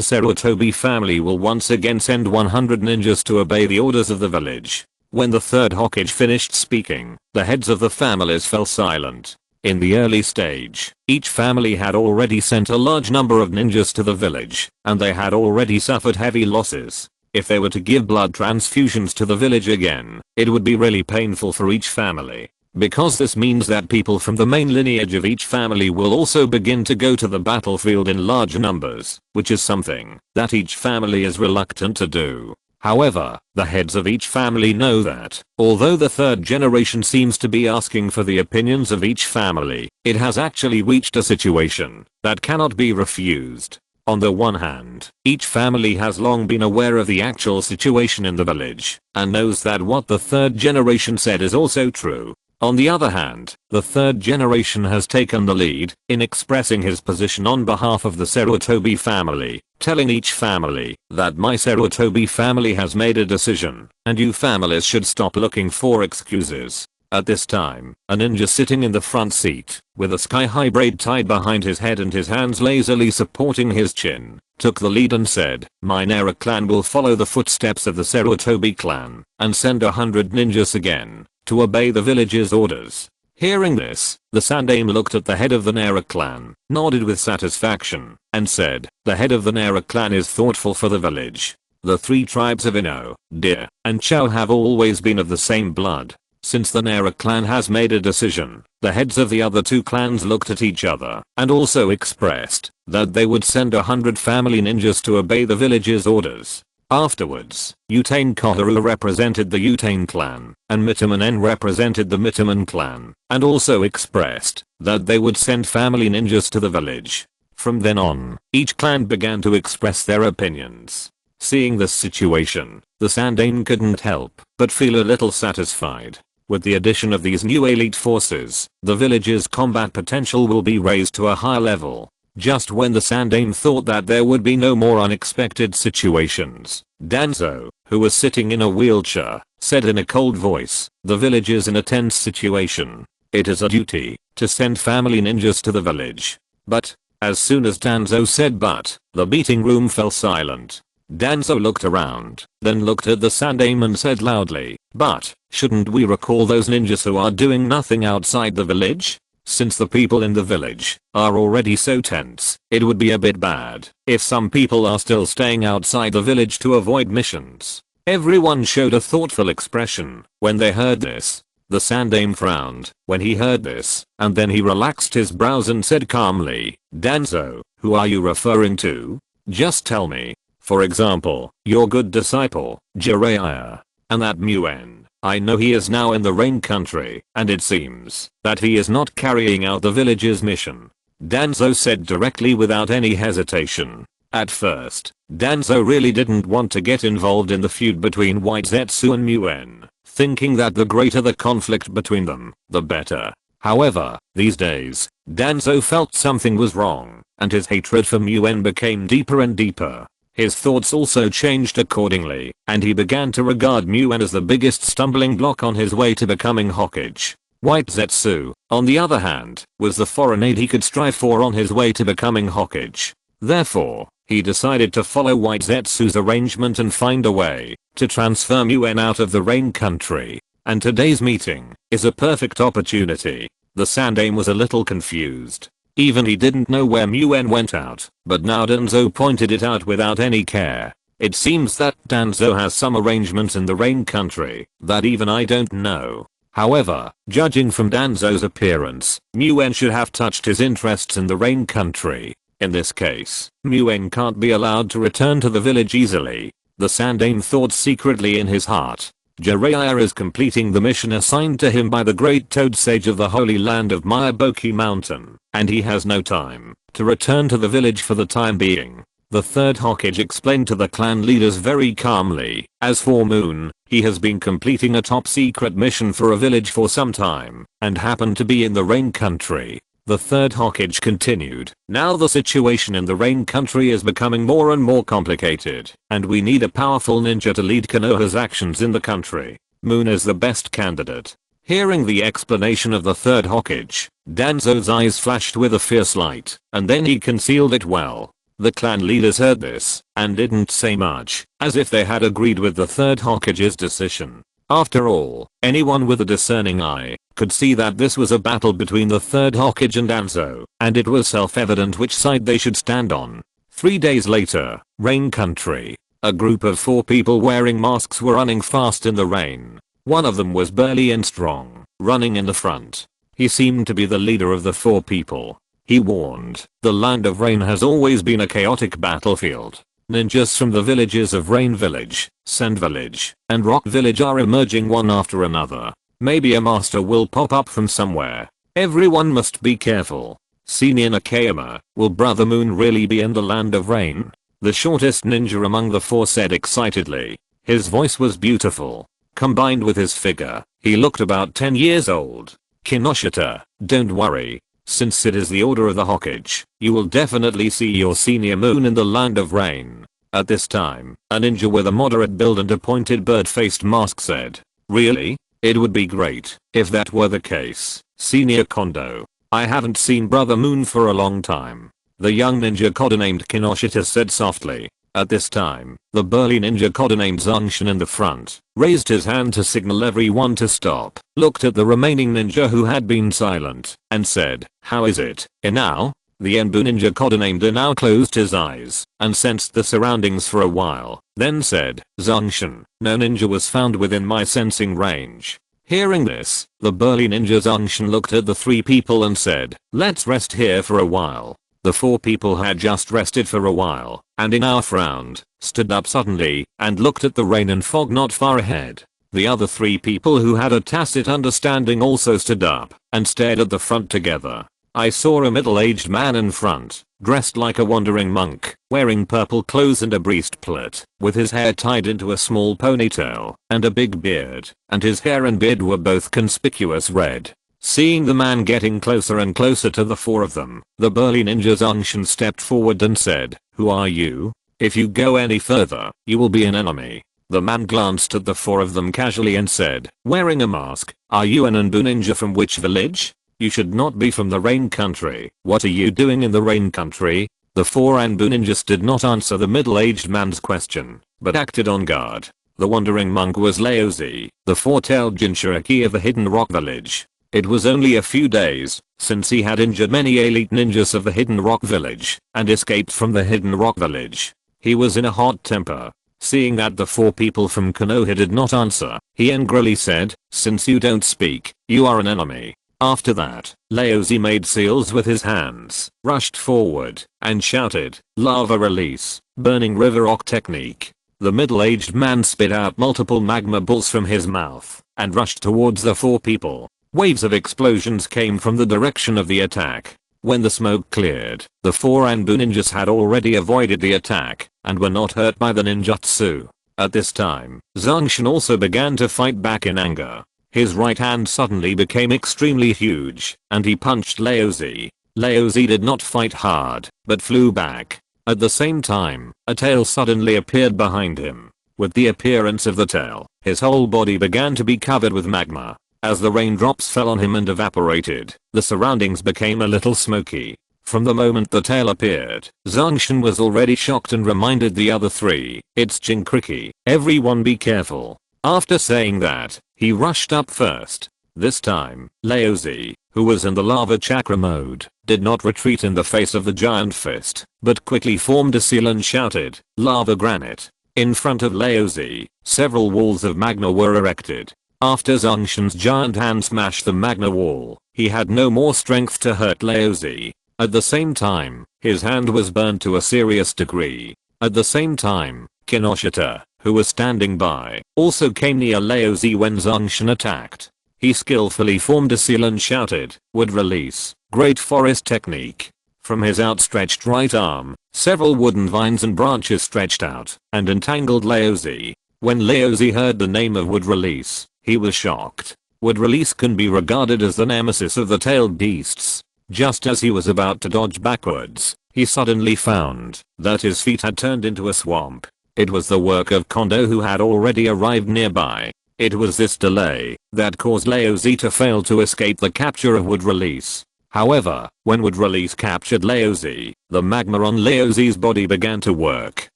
Sarutobi family will once again send 100 ninjas to obey the orders of the village. When the third Hokage finished speaking, the heads of the families fell silent. In the early stage, each family had already sent a large number of ninjas to the village, and they had already suffered heavy losses. If they were to give blood transfusions to the village again, it would be really painful for each family. Because this means that people from the main lineage of each family will also begin to go to the battlefield in large numbers, which is something that each family is reluctant to do. However, the heads of each family know that, although the third generation seems to be asking for the opinions of each family, it has actually reached a situation that cannot be refused. On the one hand, each family has long been aware of the actual situation in the village, and knows that what the third generation said is also true. On the other hand, the third generation has taken the lead in expressing his position on behalf of the Sarutobi family, telling each family that my Sarutobi family has made a decision, and you families should stop looking for excuses. At this time, a ninja sitting in the front seat, with a sky-high braid tied behind his head and his hands lazily supporting his chin, took the lead and said, my Nara clan will follow the footsteps of the Sarutobi clan, and send 100 ninjas again to obey the village's orders. Hearing this, the Sandaime looked at the head of the Nara clan, nodded with satisfaction, and said, the head of the Nara clan is thoughtful for the village. The three tribes of Ino, Deer, and Chou have always been of the same blood. Since the Nara clan has made a decision, the heads of the other two clans looked at each other and also expressed that they would send 100 family ninjas to obey the village's orders. Afterwards, Utane Koharu represented the Utane clan, and Mitaman represented the Mitaman clan, and also expressed that they would send family ninjas to the village. From then on, each clan began to express their opinions. Seeing this situation, the Sandaime couldn't help but feel a little satisfied. With the addition of these new elite forces, the village's combat potential will be raised to a higher level. Just when the Sandaime thought that there would be no more unexpected situations, Danzo, who was sitting in a wheelchair, said in a cold voice, the village is in a tense situation. It is a duty to send family ninjas to the village. But, as soon as Danzo said but, the meeting room fell silent. Danzo looked around, then looked at the Sandaime and said loudly, "But, shouldn't we recall those ninjas who are doing nothing outside the village? Since the people in the village are already so tense, it would be a bit bad if some people are still staying outside the village to avoid missions." Everyone showed a thoughtful expression when they heard this. The Sandaime frowned when he heard this, and then he relaxed his brows and said calmly, "Danzo, who are you referring to? Just tell me. For example, your good disciple, Jiraiya. And that Muen. I know he is now in the Rain Country, and it seems that he is not carrying out the village's mission." Danzo said directly without any hesitation. At first, Danzo really didn't want to get involved in the feud between White Zetsu and Muen, thinking that the greater the conflict between them, the better. However, these days, Danzo felt something was wrong, and his hatred for Muen became deeper and deeper. His thoughts also changed accordingly, and he began to regard Muen as the biggest stumbling block on his way to becoming Hokage. White Zetsu, on the other hand, was the foreign aid he could strive for on his way to becoming Hokage. Therefore, he decided to follow White Zetsu's arrangement and find a way to transfer Muen out of the Rain Country. And today's meeting is a perfect opportunity. The Sandaime was a little confused. Even he didn't know where Muen went out, but now Danzo pointed it out without any care. It seems that Danzo has some arrangements in the Rain Country that even I don't know. However, judging from Danzo's appearance, Muen should have touched his interests in the Rain Country. In this case, Muen can't be allowed to return to the village easily. The Sandaime thought secretly in his heart. Jiraiya is completing the mission assigned to him by the great Toad Sage of the Holy Land of Miyaboki Mountain, and he has no time to return to the village for the time being. The third Hokage explained to the clan leaders very calmly. As for Moon, he has been completing a top secret mission for a village for some time, and happened to be in the Rain Country. The third Hokage continued, "Now the situation in the Rain Country is becoming more and more complicated, and we need a powerful ninja to lead Konoha's actions in the country. Moon is the best candidate." Hearing the explanation of the third Hokage, Danzo's eyes flashed with a fierce light, and then he concealed it well. The clan leaders heard this, and didn't say much, as if they had agreed with the third Hokage's decision. After all, anyone with a discerning eye could see that this was a battle between the third Hokage and Danzo, and it was self-evident which side they should stand on. 3 days later, Rain Country. A group of 4 people wearing masks were running fast in the rain. One of them was burly and strong, running in the front. He seemed to be the leader of the 4 people. He warned, "The Land of Rain has always been a chaotic battlefield. Ninjas from the villages of Rain Village, Sand Village, and Rock Village are emerging one after another. Maybe a master will pop up from somewhere. Everyone must be careful. Senior Nakayama, will Brother Moon really be in the Land of Rain?" The shortest ninja among the 4 said excitedly. His voice was beautiful. Combined with his figure, he looked about 10 years old. "Kinoshita, don't worry. Since it is the order of the Hokage, you will definitely see your senior Moon in the Land of Rain." At this time, a ninja with a moderate build and a pointed bird-faced mask said, "Really? It would be great if that were the case, Senior Kondo. I haven't seen Brother Moon for a long time." The young ninja codenamed Kinoshita said softly. At this time, the burly ninja codenamed Zungshin in the front raised his hand to signal everyone to stop, looked at the remaining ninja who had been silent, and said, "How is it, Inao?" The Enbu ninja codenamed Inao closed his eyes and sensed the surroundings for a while, then said, "Zungshin, no ninja was found within my sensing range." Hearing this, the burly ninja Zungshin looked at the 3 people and said, "Let's rest here for a while." The 4 people had just rested for a while, and Inao frowned, stood up suddenly, and looked at the rain and fog not far ahead. The other 3 people who had a tacit understanding also stood up, and stared at the front together. I saw a middle-aged man in front, dressed like a wandering monk, wearing purple clothes and a breastplate, with his hair tied into a small ponytail, and a big beard, and his hair and beard were both conspicuous red. Seeing the man getting closer and closer to the 4 of them, the burly ninja Zungshin stepped forward and said, "Who are you? If you go any further, you will be an enemy." The man glanced at the 4 of them casually and said, wearing a mask, "Are you an Enbu ninja from which village? You should not be from the Rain Country. What are you doing in the Rain Country?" The four Anbu ninjas did not answer the middle-aged man's question, but acted on guard. The wandering monk was Laozi, the four-tailed Jinchuriki of the Hidden Rock Village. It was only a few days since he had injured many elite ninjas of the Hidden Rock Village and escaped from the Hidden Rock Village. He was in a hot temper. Seeing that the four people from Konoha did not answer, he angrily said, "Since you don't speak, you are an enemy." After that, Laozi made seals with his hands, rushed forward, and shouted, "Lava release, burning river rock technique." The middle-aged man spit out multiple magma balls from his mouth and rushed towards the four people. Waves of explosions came from the direction of the attack. When the smoke cleared, the four Anbu ninjas had already avoided the attack and were not hurt by the ninjutsu. At this time, Zangshin also began to fight back in anger. His right hand suddenly became extremely huge and he punched Laozi. Laozi did not fight hard, but flew back. At the same time, a tail suddenly appeared behind him. With the appearance of the tail, his whole body began to be covered with magma. As the raindrops fell on him and evaporated, the surroundings became a little smoky. From the moment the tail appeared, Zangshin was already shocked and reminded the other three, "It's Jinchuriki, everyone be careful." After saying that, he rushed up first. This time, Laozi, who was in the lava chakra mode, did not retreat in the face of the giant fist, but quickly formed a seal and shouted, "Lava granite." In front of Laozi, several walls of magma were erected. After Zangshin's giant hand smashed the magma wall, he had no more strength to hurt Laozi. At the same time, his hand was burned to a serious degree. At the same time, Kinoshita, who was standing by, also came near Laozi when Zangshin attacked. He skillfully formed a seal and shouted, "Wood release, great forest technique." From his outstretched right arm, several wooden vines and branches stretched out and entangled Laozi. When Laozi heard the name of wood release, he was shocked. Wood release can be regarded as the nemesis of the tailed beasts. Just as he was about to dodge backwards, he suddenly found that his feet had turned into a swamp. It was the work of Kondo, who had already arrived nearby. It was this delay that caused Laozi to fail to escape the capture of wood release. However, when wood release captured Laozi, the magma on Laozi's body began to work,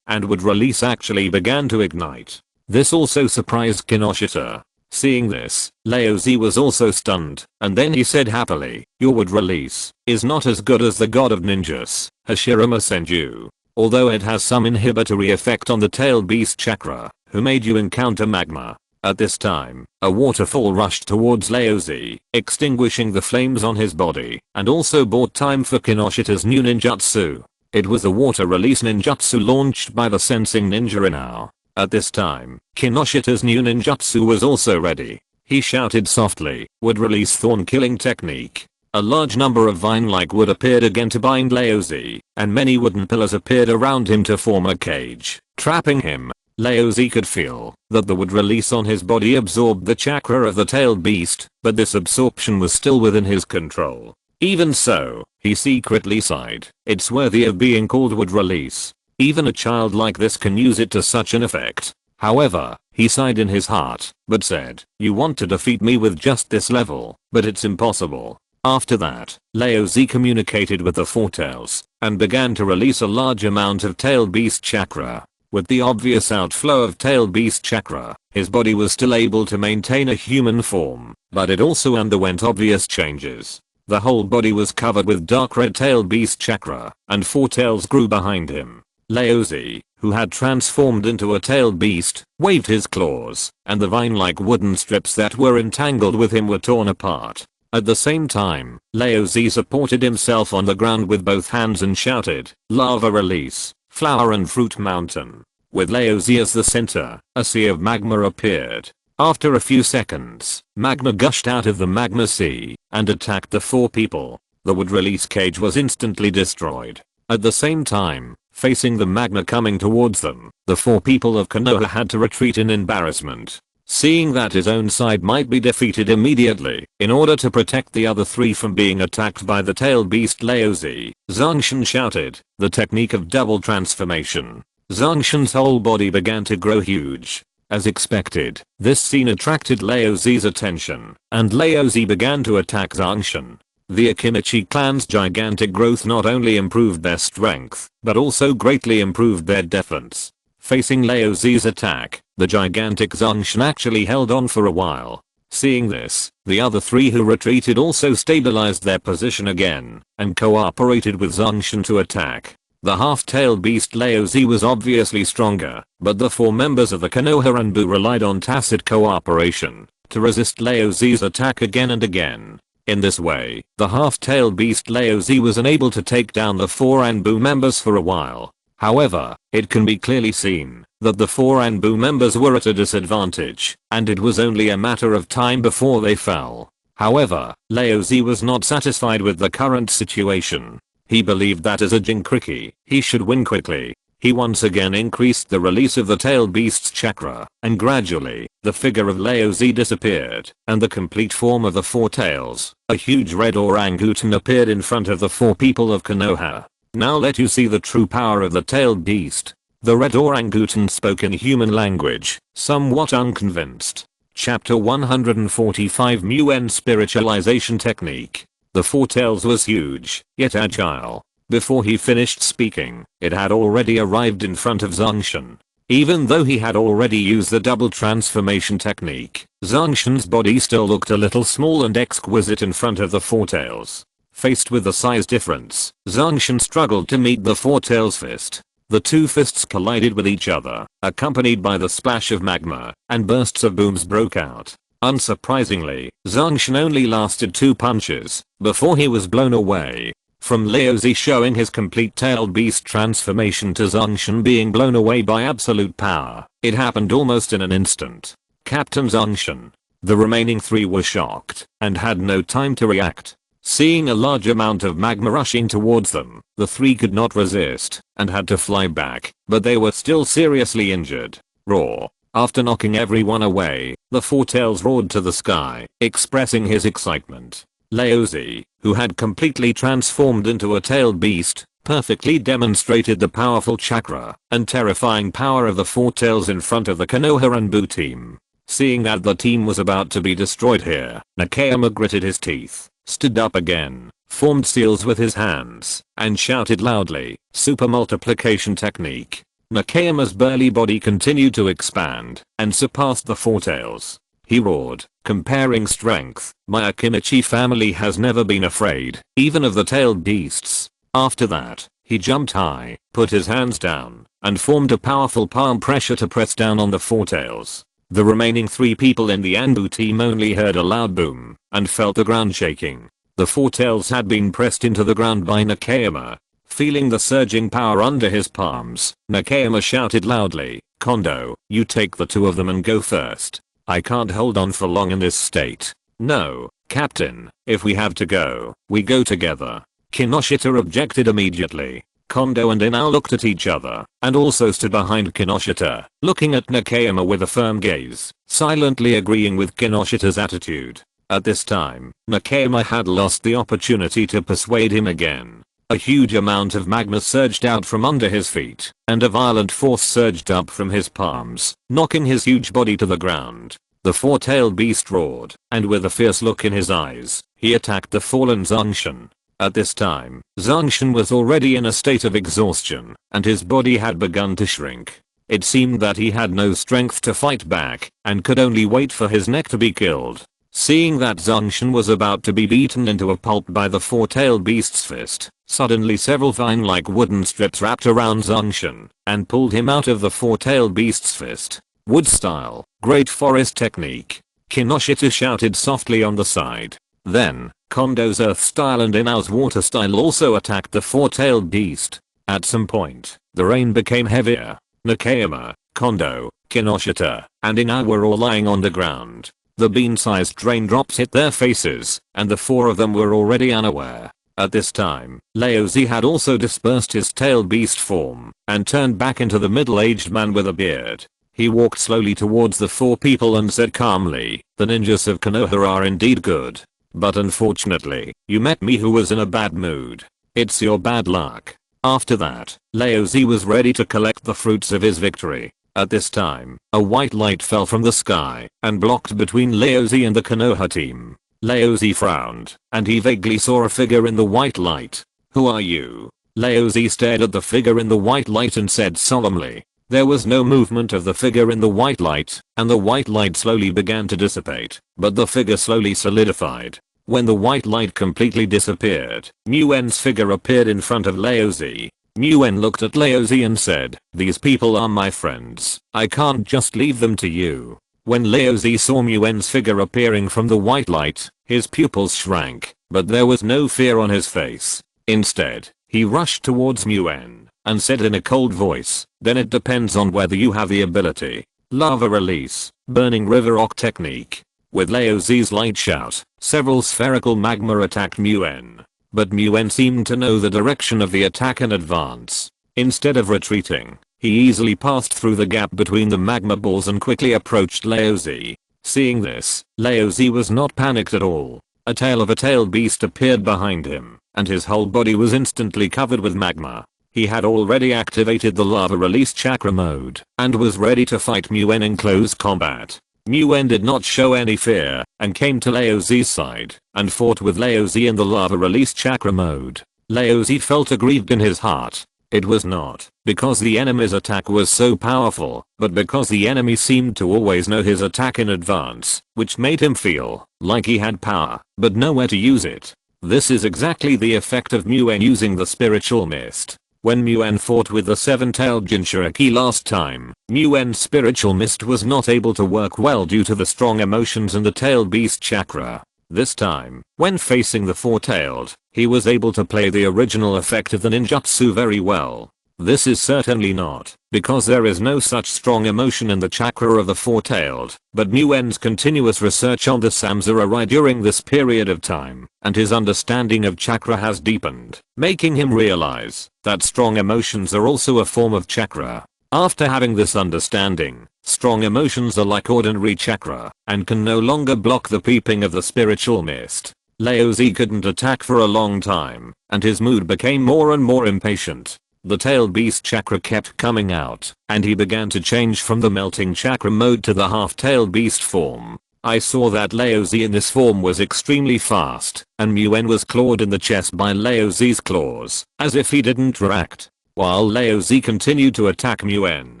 and wood release actually began to ignite. This also surprised Kinoshita. Seeing this, Laozi was also stunned, and then he said happily, "Your wood release is not as good as the god of ninjas, Hashirama Senju. Although it has some inhibitory effect on the tailed beast chakra, who made you encounter magma." At this time, a waterfall rushed towards Laozi, extinguishing the flames on his body, and also bought time for Kinoshita's new ninjutsu. It was the water release ninjutsu launched by the sensing ninja Inao. At this time, Kinoshita's new ninjutsu was also ready. He shouted softly, "Wood release thorn killing technique." A large number of vine-like wood appeared again to bind Laozi, and many wooden pillars appeared around him to form a cage, trapping him. Laozi could feel that the wood release on his body absorbed the chakra of the tailed beast, but this absorption was still within his control. Even so, he secretly sighed, "It's worthy of being called wood release. Even a child like this can use it to such an effect." However, he sighed in his heart, but said, "You want to defeat me with just this level, but it's impossible." After that, Laozi communicated with the four tails and began to release a large amount of tailed beast chakra. With the obvious outflow of tailed beast chakra, his body was still able to maintain a human form, but it also underwent obvious changes. The whole body was covered with dark red tailed beast chakra, and four tails grew behind him. Laozi, who had transformed into a tailed beast, waved his claws, and the vine-like wooden strips that were entangled with him were torn apart. At the same time, Laozi supported himself on the ground with both hands and shouted, "Lava release, flower and fruit mountain." With Laozi as the center, a sea of magma appeared. After a few seconds, magma gushed out of the magma sea and attacked the four people. The wood release cage was instantly destroyed. At the same time, facing the magma coming towards them, the four people of Konoha had to retreat in embarrassment. Seeing that his own side might be defeated immediately, in order to protect the other three from being attacked by the tailed beast Laozi, Zangshin shouted, "The technique of double transformation." Zangshin's whole body began to grow huge. As expected, this scene attracted Laozi's attention, and Laozi began to attack Zangshin. The Akimichi clan's gigantic growth not only improved their strength, but also greatly improved their defense. Facing Laozi's attack, the gigantic Zhongshan actually held on for a while. Seeing this, the other three who retreated also stabilized their position again, and cooperated with Zhongshan to attack. The half-tailed beast Laozi was obviously stronger, but the four members of the Konoha relied on tacit cooperation to resist Laozi's attack again and again. In this way, the half-tailed beast Laozi was unable to take down the four Anbu members for a while. However, it can be clearly seen that the four Anbu members were at a disadvantage, and it was only a matter of time before they fell. However, Laozi was not satisfied with the current situation. He believed that as a Jinkriki, he should win quickly. He once again increased the release of the tailed beast's chakra, and gradually, the figure of Laozi disappeared, and the complete form of the four tails, a huge red orangutan, appeared in front of the four people of Konoha. Now let you see the true power of the tailed beast. The red orangutan spoke in human language, somewhat unconvinced. Chapter 145 Muen Spiritualization Technique. The four tails was huge, yet agile. Before he finished speaking, it had already arrived in front of Zhongshan. Even though he had already used the double transformation technique, Zhongshan's body still looked a little small and exquisite in front of the four tails. Faced with the size difference, Zhongshan struggled to meet the four tails fist. The two fists collided with each other, accompanied by the splash of magma, and bursts of booms broke out. Unsurprisingly, Zhongshan only lasted 2 punches before he was blown away. From Laozi showing his complete tailed beast transformation to Zhongshan being blown away by absolute power, it happened almost in an instant. Captain Zhongshan. The remaining 3 were shocked and had no time to react. Seeing a large amount of magma rushing towards them, the 3 could not resist and had to fly back, but they were still seriously injured. Roar. After knocking everyone away, the four tails roared to the sky, expressing his excitement. Laozi, who had completely transformed into a tailed beast, perfectly demonstrated the powerful chakra and terrifying power of the four tails in front of the Konoha Ranbu team. Seeing that the team was about to be destroyed here, Nakayama gritted his teeth, stood up again, formed seals with his hands, and shouted loudly, "Super multiplication technique." Nakayama's burly body continued to expand and surpassed the four tails. He roared, comparing strength, "My Akimichi family has never been afraid, even of the tailed beasts." After that, he jumped high, put his hands down, and formed a powerful palm pressure to press down on the four tails. The remaining 3 people in the Anbu team only heard a loud boom and felt the ground shaking. The four tails had been pressed into the ground by Nakayama. Feeling the surging power under his palms, Nakayama shouted loudly, "Kondo, you take the 2 of them and go first. I can't hold on for long in this state." "No, Captain, if we have to go, we go together." Kinoshita objected immediately. Kondo and Inao looked at each other and also stood behind Kinoshita, looking at Nakayama with a firm gaze, silently agreeing with Kinoshita's attitude. At this time, Nakayama had lost the opportunity to persuade him again. A huge amount of magma surged out from under his feet, and a violent force surged up from his palms, knocking his huge body to the ground. The four-tailed beast roared, and with a fierce look in his eyes, he attacked the fallen Zhongshan. At this time, Zhongshan was already in a state of exhaustion, and his body had begun to shrink. It seemed that he had no strength to fight back, and could only wait for his neck to be killed. Seeing that Zhongshan was about to be beaten into a pulp by the four-tailed beast's fist, suddenly several vine-like wooden strips wrapped around Zhongshan and pulled him out of the four-tailed beast's fist. Wood style, great forest technique. Kinoshita shouted softly on the side. Then, Kondo's earth style and Inao's water style also attacked the four-tailed beast. At some point, the rain became heavier. Nakayama, Kondo, Kinoshita, and Inao were all lying on the ground. The bean-sized raindrops hit their faces, and the 4 of them were already unaware. At this time, Laozi had also dispersed his tailed beast form, and turned back into the middle-aged man with a beard. He walked slowly towards the 4 people and said calmly, "The ninjas of Konoha are indeed good. But unfortunately, you met me who was in a bad mood. It's your bad luck." After that, Laozi was ready to collect the fruits of his victory. At this time, a white light fell from the sky and blocked between Laozi and the Konoha team. Laozi frowned, and he vaguely saw a figure in the white light. "Who are you?" Laozi stared at the figure in the white light and said solemnly. There was no movement of the figure in the white light, and the white light slowly began to dissipate, but the figure slowly solidified. When the white light completely disappeared, Nguyen's figure appeared in front of Laozi. Nguyen looked at Laozi and said, "These people are my friends. I can't just leave them to you." When Laozi saw Nguyen's figure appearing from the white light, his pupils shrank, but there was no fear on his face. Instead, he rushed towards Nguyen and said in a cold voice, "Then it depends on whether you have the ability. Lava release, burning river rock technique." With Laozi's light shout, several spherical magma attacked Nguyen. But Nguyen seemed to know the direction of the attack in advance. Instead of retreating, he easily passed through the gap between the magma balls and quickly approached Laozi. Seeing this, Laozi was not panicked at all. A tail of a tailed beast appeared behind him, and his whole body was instantly covered with magma. He had already activated the lava release chakra mode and was ready to fight Nguyen in close combat. Nguyen did not show any fear and came to Laozi's side and fought with Laozi in the lava release chakra mode. Laozi felt aggrieved in his heart. It was not because the enemy's attack was so powerful, but because the enemy seemed to always know his attack in advance, which made him feel like he had power, but nowhere to use it. This is exactly the effect of Nguyen using the spiritual mist. When Nguyen fought with the seven-tailed Jinchuriki last time, Nguyen's spiritual mist was not able to work well due to the strong emotions in the tailed beast chakra. This time, when facing the four-tailed, he was able to play the original effect of the ninjutsu very well. This is certainly not because there is no such strong emotion in the chakra of the four-tailed, but Nguyen's continuous research on the samurai during this period of time, and his understanding of chakra has deepened, making him realize that strong emotions are also a form of chakra. After having this understanding, strong emotions are like ordinary chakra and can no longer block the peeping of the spiritual mist. Laozi couldn't attack for a long time, and his mood became more and more impatient. The tailed beast chakra kept coming out, and he began to change from the melting chakra mode to the half-tailed beast form. I saw that Laozi in this form was extremely fast, and Nguyen was clawed in the chest by Laozi's claws, as if he didn't react. While Laozi continued to attack Nguyen,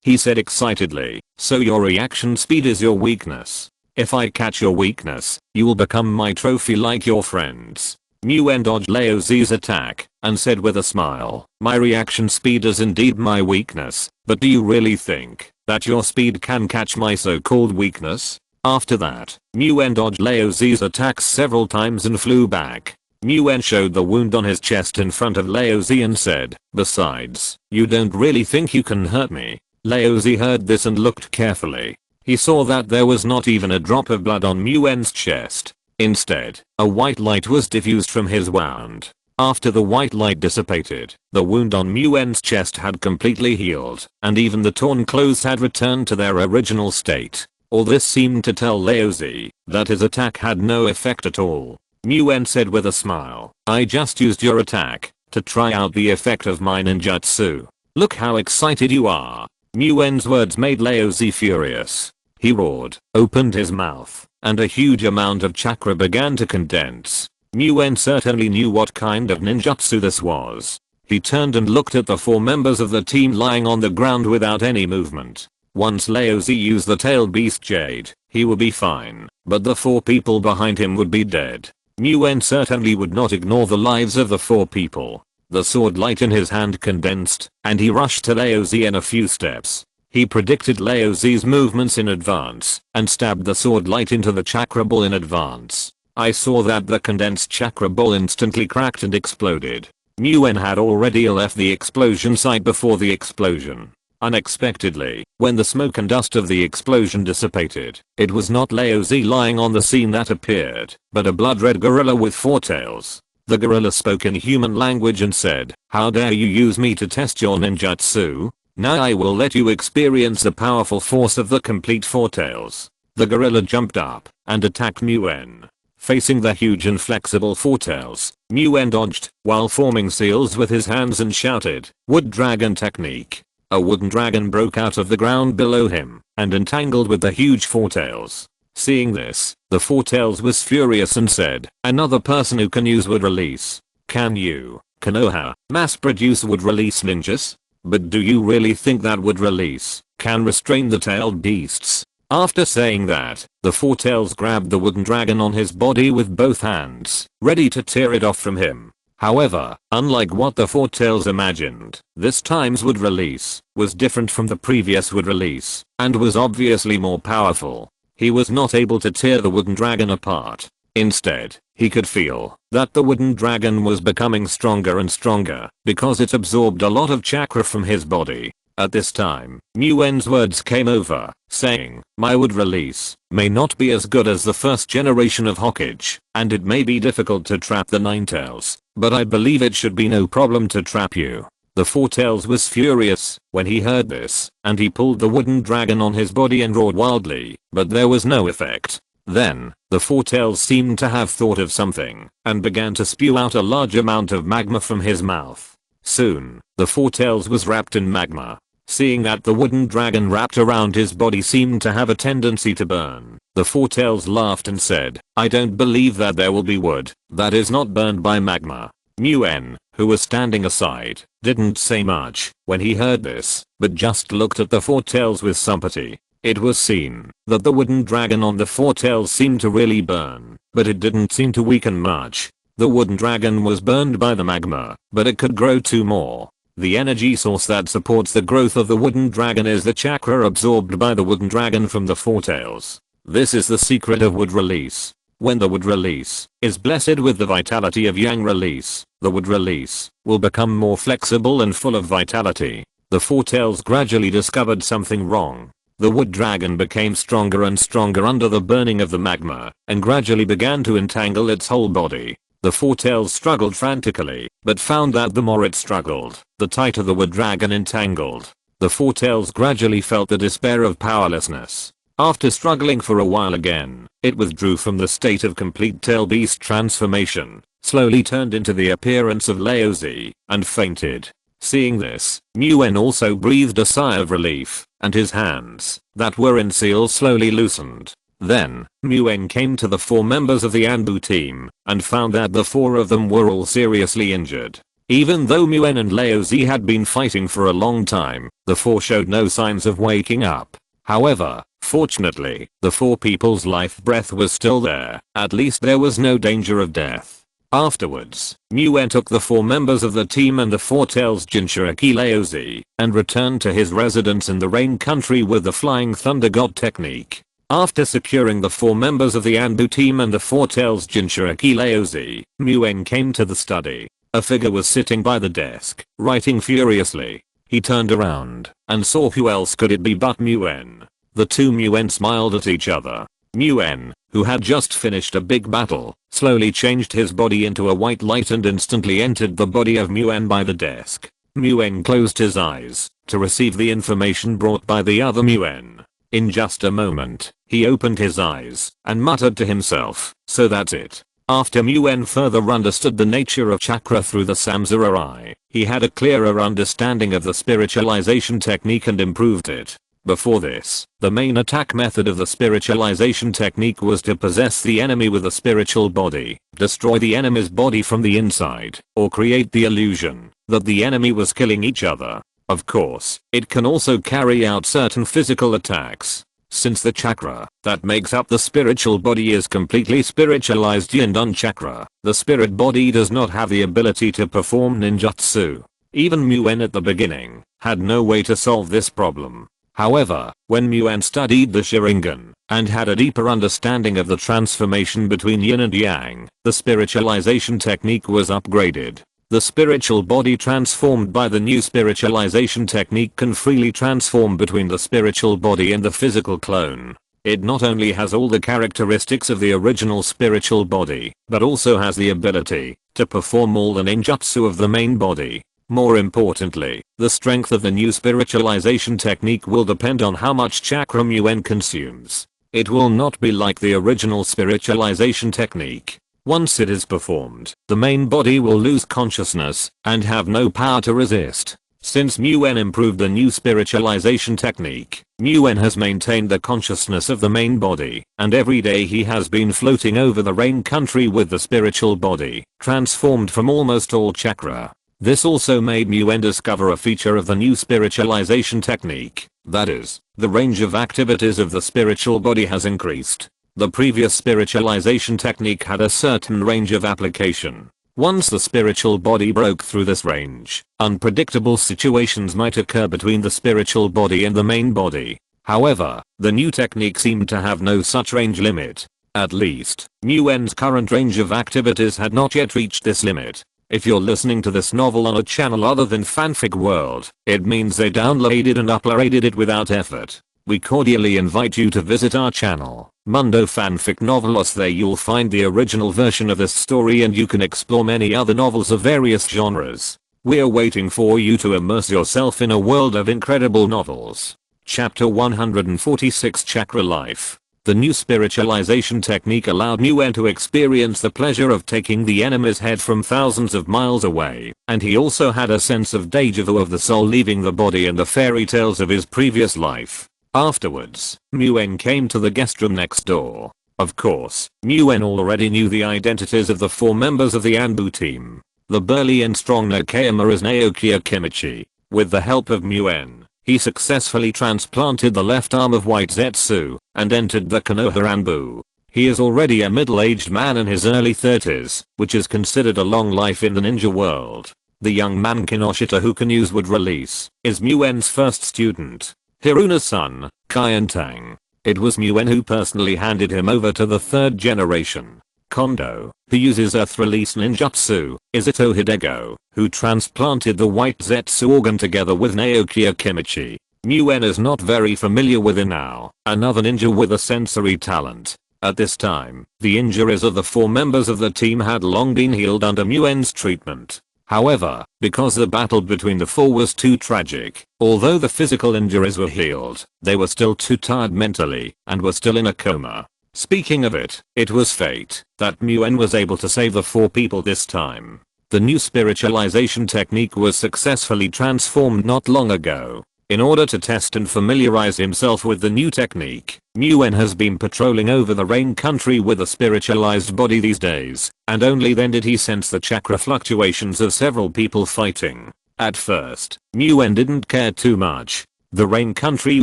he said excitedly, "So your reaction speed is your weakness. If I catch your weakness, you will become my trophy like your friends." Nguyen dodged Laozi's attack and said with a smile, "My reaction speed is indeed my weakness, but do you really think that your speed can catch my so-called weakness?" After that, Nguyen dodged Laozi's attacks several times and flew back. Nguyen showed the wound on his chest in front of Laozi and said, "Besides, you don't really think you can hurt me." Laozi heard this and looked carefully. He saw that there was not even a drop of blood on Nguyen's chest. Instead, a white light was diffused from his wound. After the white light dissipated, the wound on Nguyen's chest had completely healed, and even the torn clothes had returned to their original state. All this seemed to tell Laozi that his attack had no effect at all. Nguyen said with a smile, "I just used your attack to try out the effect of my ninjutsu. Look how excited you are." Nguyen's words made Laozi furious. He roared, opened his mouth, and a huge amount of chakra began to condense. Nguyen certainly knew what kind of ninjutsu this was. He turned and looked at the four members of the team lying on the ground without any movement. Once Laozi used the tailed beast jade, he would be fine, but the four people behind him would be dead. Nguyen certainly would not ignore the lives of the four people. The sword light in his hand condensed, and he rushed to Laozi in a few steps. He predicted Laozi's movements in advance and stabbed the sword light into the chakra ball in advance. I saw that the condensed chakra ball instantly cracked and exploded. Nguyen had already left the explosion site before the explosion. Unexpectedly, when the smoke and dust of the explosion dissipated, it was not Laozi lying on the scene that appeared, but a blood-red gorilla with four tails. The gorilla spoke in human language and said, "How dare you use me to test your ninjutsu? Now I will let you experience the powerful force of the complete four tails." The gorilla jumped up and attacked Nguyen. Facing the huge and flexible four tails, Nguyen dodged while forming seals with his hands and shouted, "Wood dragon technique." A wooden dragon broke out of the ground below him and entangled with the huge four tails. Seeing this, The Four-Tails was furious and said, another person who can use would release. Can you, Konoha, mass produce would release ninjas? But do you really think that would release can restrain the tailed beasts? After saying that, the Four-Tails grabbed the wooden dragon on his body with both hands, ready to tear it off from him. However, unlike what the Four-Tails imagined, this time's wood release was different from the previous wood release and was obviously more powerful. He was not able to tear the wooden dragon apart. Instead, he could feel that the wooden dragon was becoming stronger and stronger because it absorbed a lot of chakra from his body. At this time, Nguyen's words came over, saying, my wood release may not be as good as the first generation of Hokage, and it may be difficult to trap the Nine-Tails, but I believe it should be no problem to trap you. The Four-Tails was furious when he heard this, and he pulled the wooden dragon on his body and roared wildly, but there was no effect. Then, the Four-Tails seemed to have thought of something, and began to spew out a large amount of magma from his mouth. Soon, the Four-Tails was wrapped in magma. Seeing that the wooden dragon wrapped around his body seemed to have a tendency to burn, the Four-Tails laughed and said, I don't believe that there will be wood that is not burned by magma. Nguyen, who was standing aside, didn't say much when he heard this, but just looked at the Four-Tails with sympathy. It was seen that the wooden dragon on the Four-Tails seemed to really burn, but it didn't seem to weaken much. The wooden dragon was burned by the magma, but it could grow 2 more. The energy source that supports the growth of the wooden dragon is the chakra absorbed by the wooden dragon from the Four-Tails. This is the secret of wood release. When the wood release is blessed with the vitality of yang release, the wood release will become more flexible and full of vitality. The Four-Tails gradually discovered something wrong. The wood dragon became stronger and stronger under the burning of the magma, and gradually began to entangle its whole body. The Four-Tails struggled frantically, but found that the more it struggled, the tighter the wood dragon entangled. The Four-Tails gradually felt the despair of powerlessness. After struggling for a while again, it withdrew from the state of complete tail beast transformation, slowly turned into the appearance of Laozi, and fainted. Seeing this, Nguyen also breathed a sigh of relief, and his hands, that were in seal, slowly loosened. Then, Nguyen came to the 4 members of the Anbu team, and found that the 4 of them were all seriously injured. Even though Nguyen and Laozi had been fighting for a long time, the 4 showed no signs of waking up. However, fortunately, the 4 people's life breath was still there. At least there was no danger of death. Afterwards, Nguyen took the 4 members of the team and the Four-Tails Jinchuriki Laozi, and returned to his residence in the Rain Country with the Flying Thunder God technique. After securing the 4 members of the Anbu team and the Four-Tails Jinchuriki Laozi, Nguyen came to the study. A figure was sitting by the desk, writing furiously. He turned around, and saw who else could it be but Nguyen. The 2 Nguyen smiled at each other. Nguyen, who had just finished a big battle, slowly changed his body into a white light and instantly entered the body of Nguyen by the desk. Nguyen closed his eyes to receive the information brought by the other Nguyen. In just a moment, he opened his eyes and muttered to himself, so that's it. After Nguyen further understood the nature of chakra through the Samsara eye, he had a clearer understanding of the spiritualization technique and improved it. Before this, the main attack method of the spiritualization technique was to possess the enemy with a spiritual body, destroy the enemy's body from the inside, or create the illusion that the enemy was killing each other. Of course, it can also carry out certain physical attacks. Since the chakra that makes up the spiritual body is completely spiritualized Yin chakra, the spirit body does not have the ability to perform ninjutsu. Even Nguyen at the beginning had no way to solve this problem. However, when Nguyen studied the Sharingan and had a deeper understanding of the transformation between yin and yang, the spiritualization technique was upgraded. The spiritual body transformed by the new spiritualization technique can freely transform between the spiritual body and the physical clone. It not only has all the characteristics of the original spiritual body, but also has the ability to perform all the ninjutsu of the main body. More importantly, the strength of the new spiritualization technique will depend on how much chakra Nguyen consumes. It will not be like the original spiritualization technique. Once it is performed, the main body will lose consciousness and have no power to resist. Since Muen improved the new spiritualization technique, Muen has maintained the consciousness of the main body, and every day he has been floating over the rain country with the spiritual body, transformed from almost all chakra. This also made Muen discover a feature of the new spiritualization technique, that is, the range of activities of the spiritual body has increased. The previous spiritualization technique had a certain range of application. Once the spiritual body broke through this range, unpredictable situations might occur between the spiritual body and the main body. However, the new technique seemed to have no such range limit. At least, Muen's current range of activities had not yet reached this limit. If you're listening to this novel on a channel other than Fanfic World, it means they downloaded and uploaded it without effort. We cordially invite you to visit our channel, Mundo Fanfic Novelos. There you'll find the original version of this story and you can explore many other novels of various genres. We're waiting for you to immerse yourself in a world of incredible novels. Chapter 146 Chakra Life. The new spiritualization technique allowed Muen to experience the pleasure of taking the enemy's head from thousands of miles away, and he also had a sense of deja vu of the soul leaving the body and the fairy tales of his previous life. Afterwards, Muen came to the guest room next door. Of course, Muen already knew the identities of the 4 members of the Anbu team. The burly and strong Nakayama is Naoki Akimichi. With the help of Muen, he successfully transplanted the left arm of White Zetsu and entered the Konoha Anbu. He is already a middle-aged man in his early 30s, which is considered a long life in the ninja world. The young man Kinoshita, who can use wood release, is Muen's first student. Hiruna's son, Kaientang. It was Muen who personally handed him over to the 3rd generation. Kondo, who uses earth release ninjutsu, is Ito Hidego, who transplanted the White Zetsu organ together with Naoki Akimichi. Muen is not very familiar with Inao, another ninja with a sensory talent. At this time, the injuries of the 4 members of the team had long been healed under Muen's treatment. However, because the battle between the 4 was too tragic, although the physical injuries were healed, they were still too tired mentally and were still in a coma. Speaking of it, it was fate that Muen was able to save the 4 people this time. The new spiritualization technique was successfully transformed not long ago. In order to test and familiarize himself with the new technique, Muen has been patrolling over the rain country with a spiritualized body these days, and only then did he sense the chakra fluctuations of several people fighting. At first, Muen didn't care too much. The rain country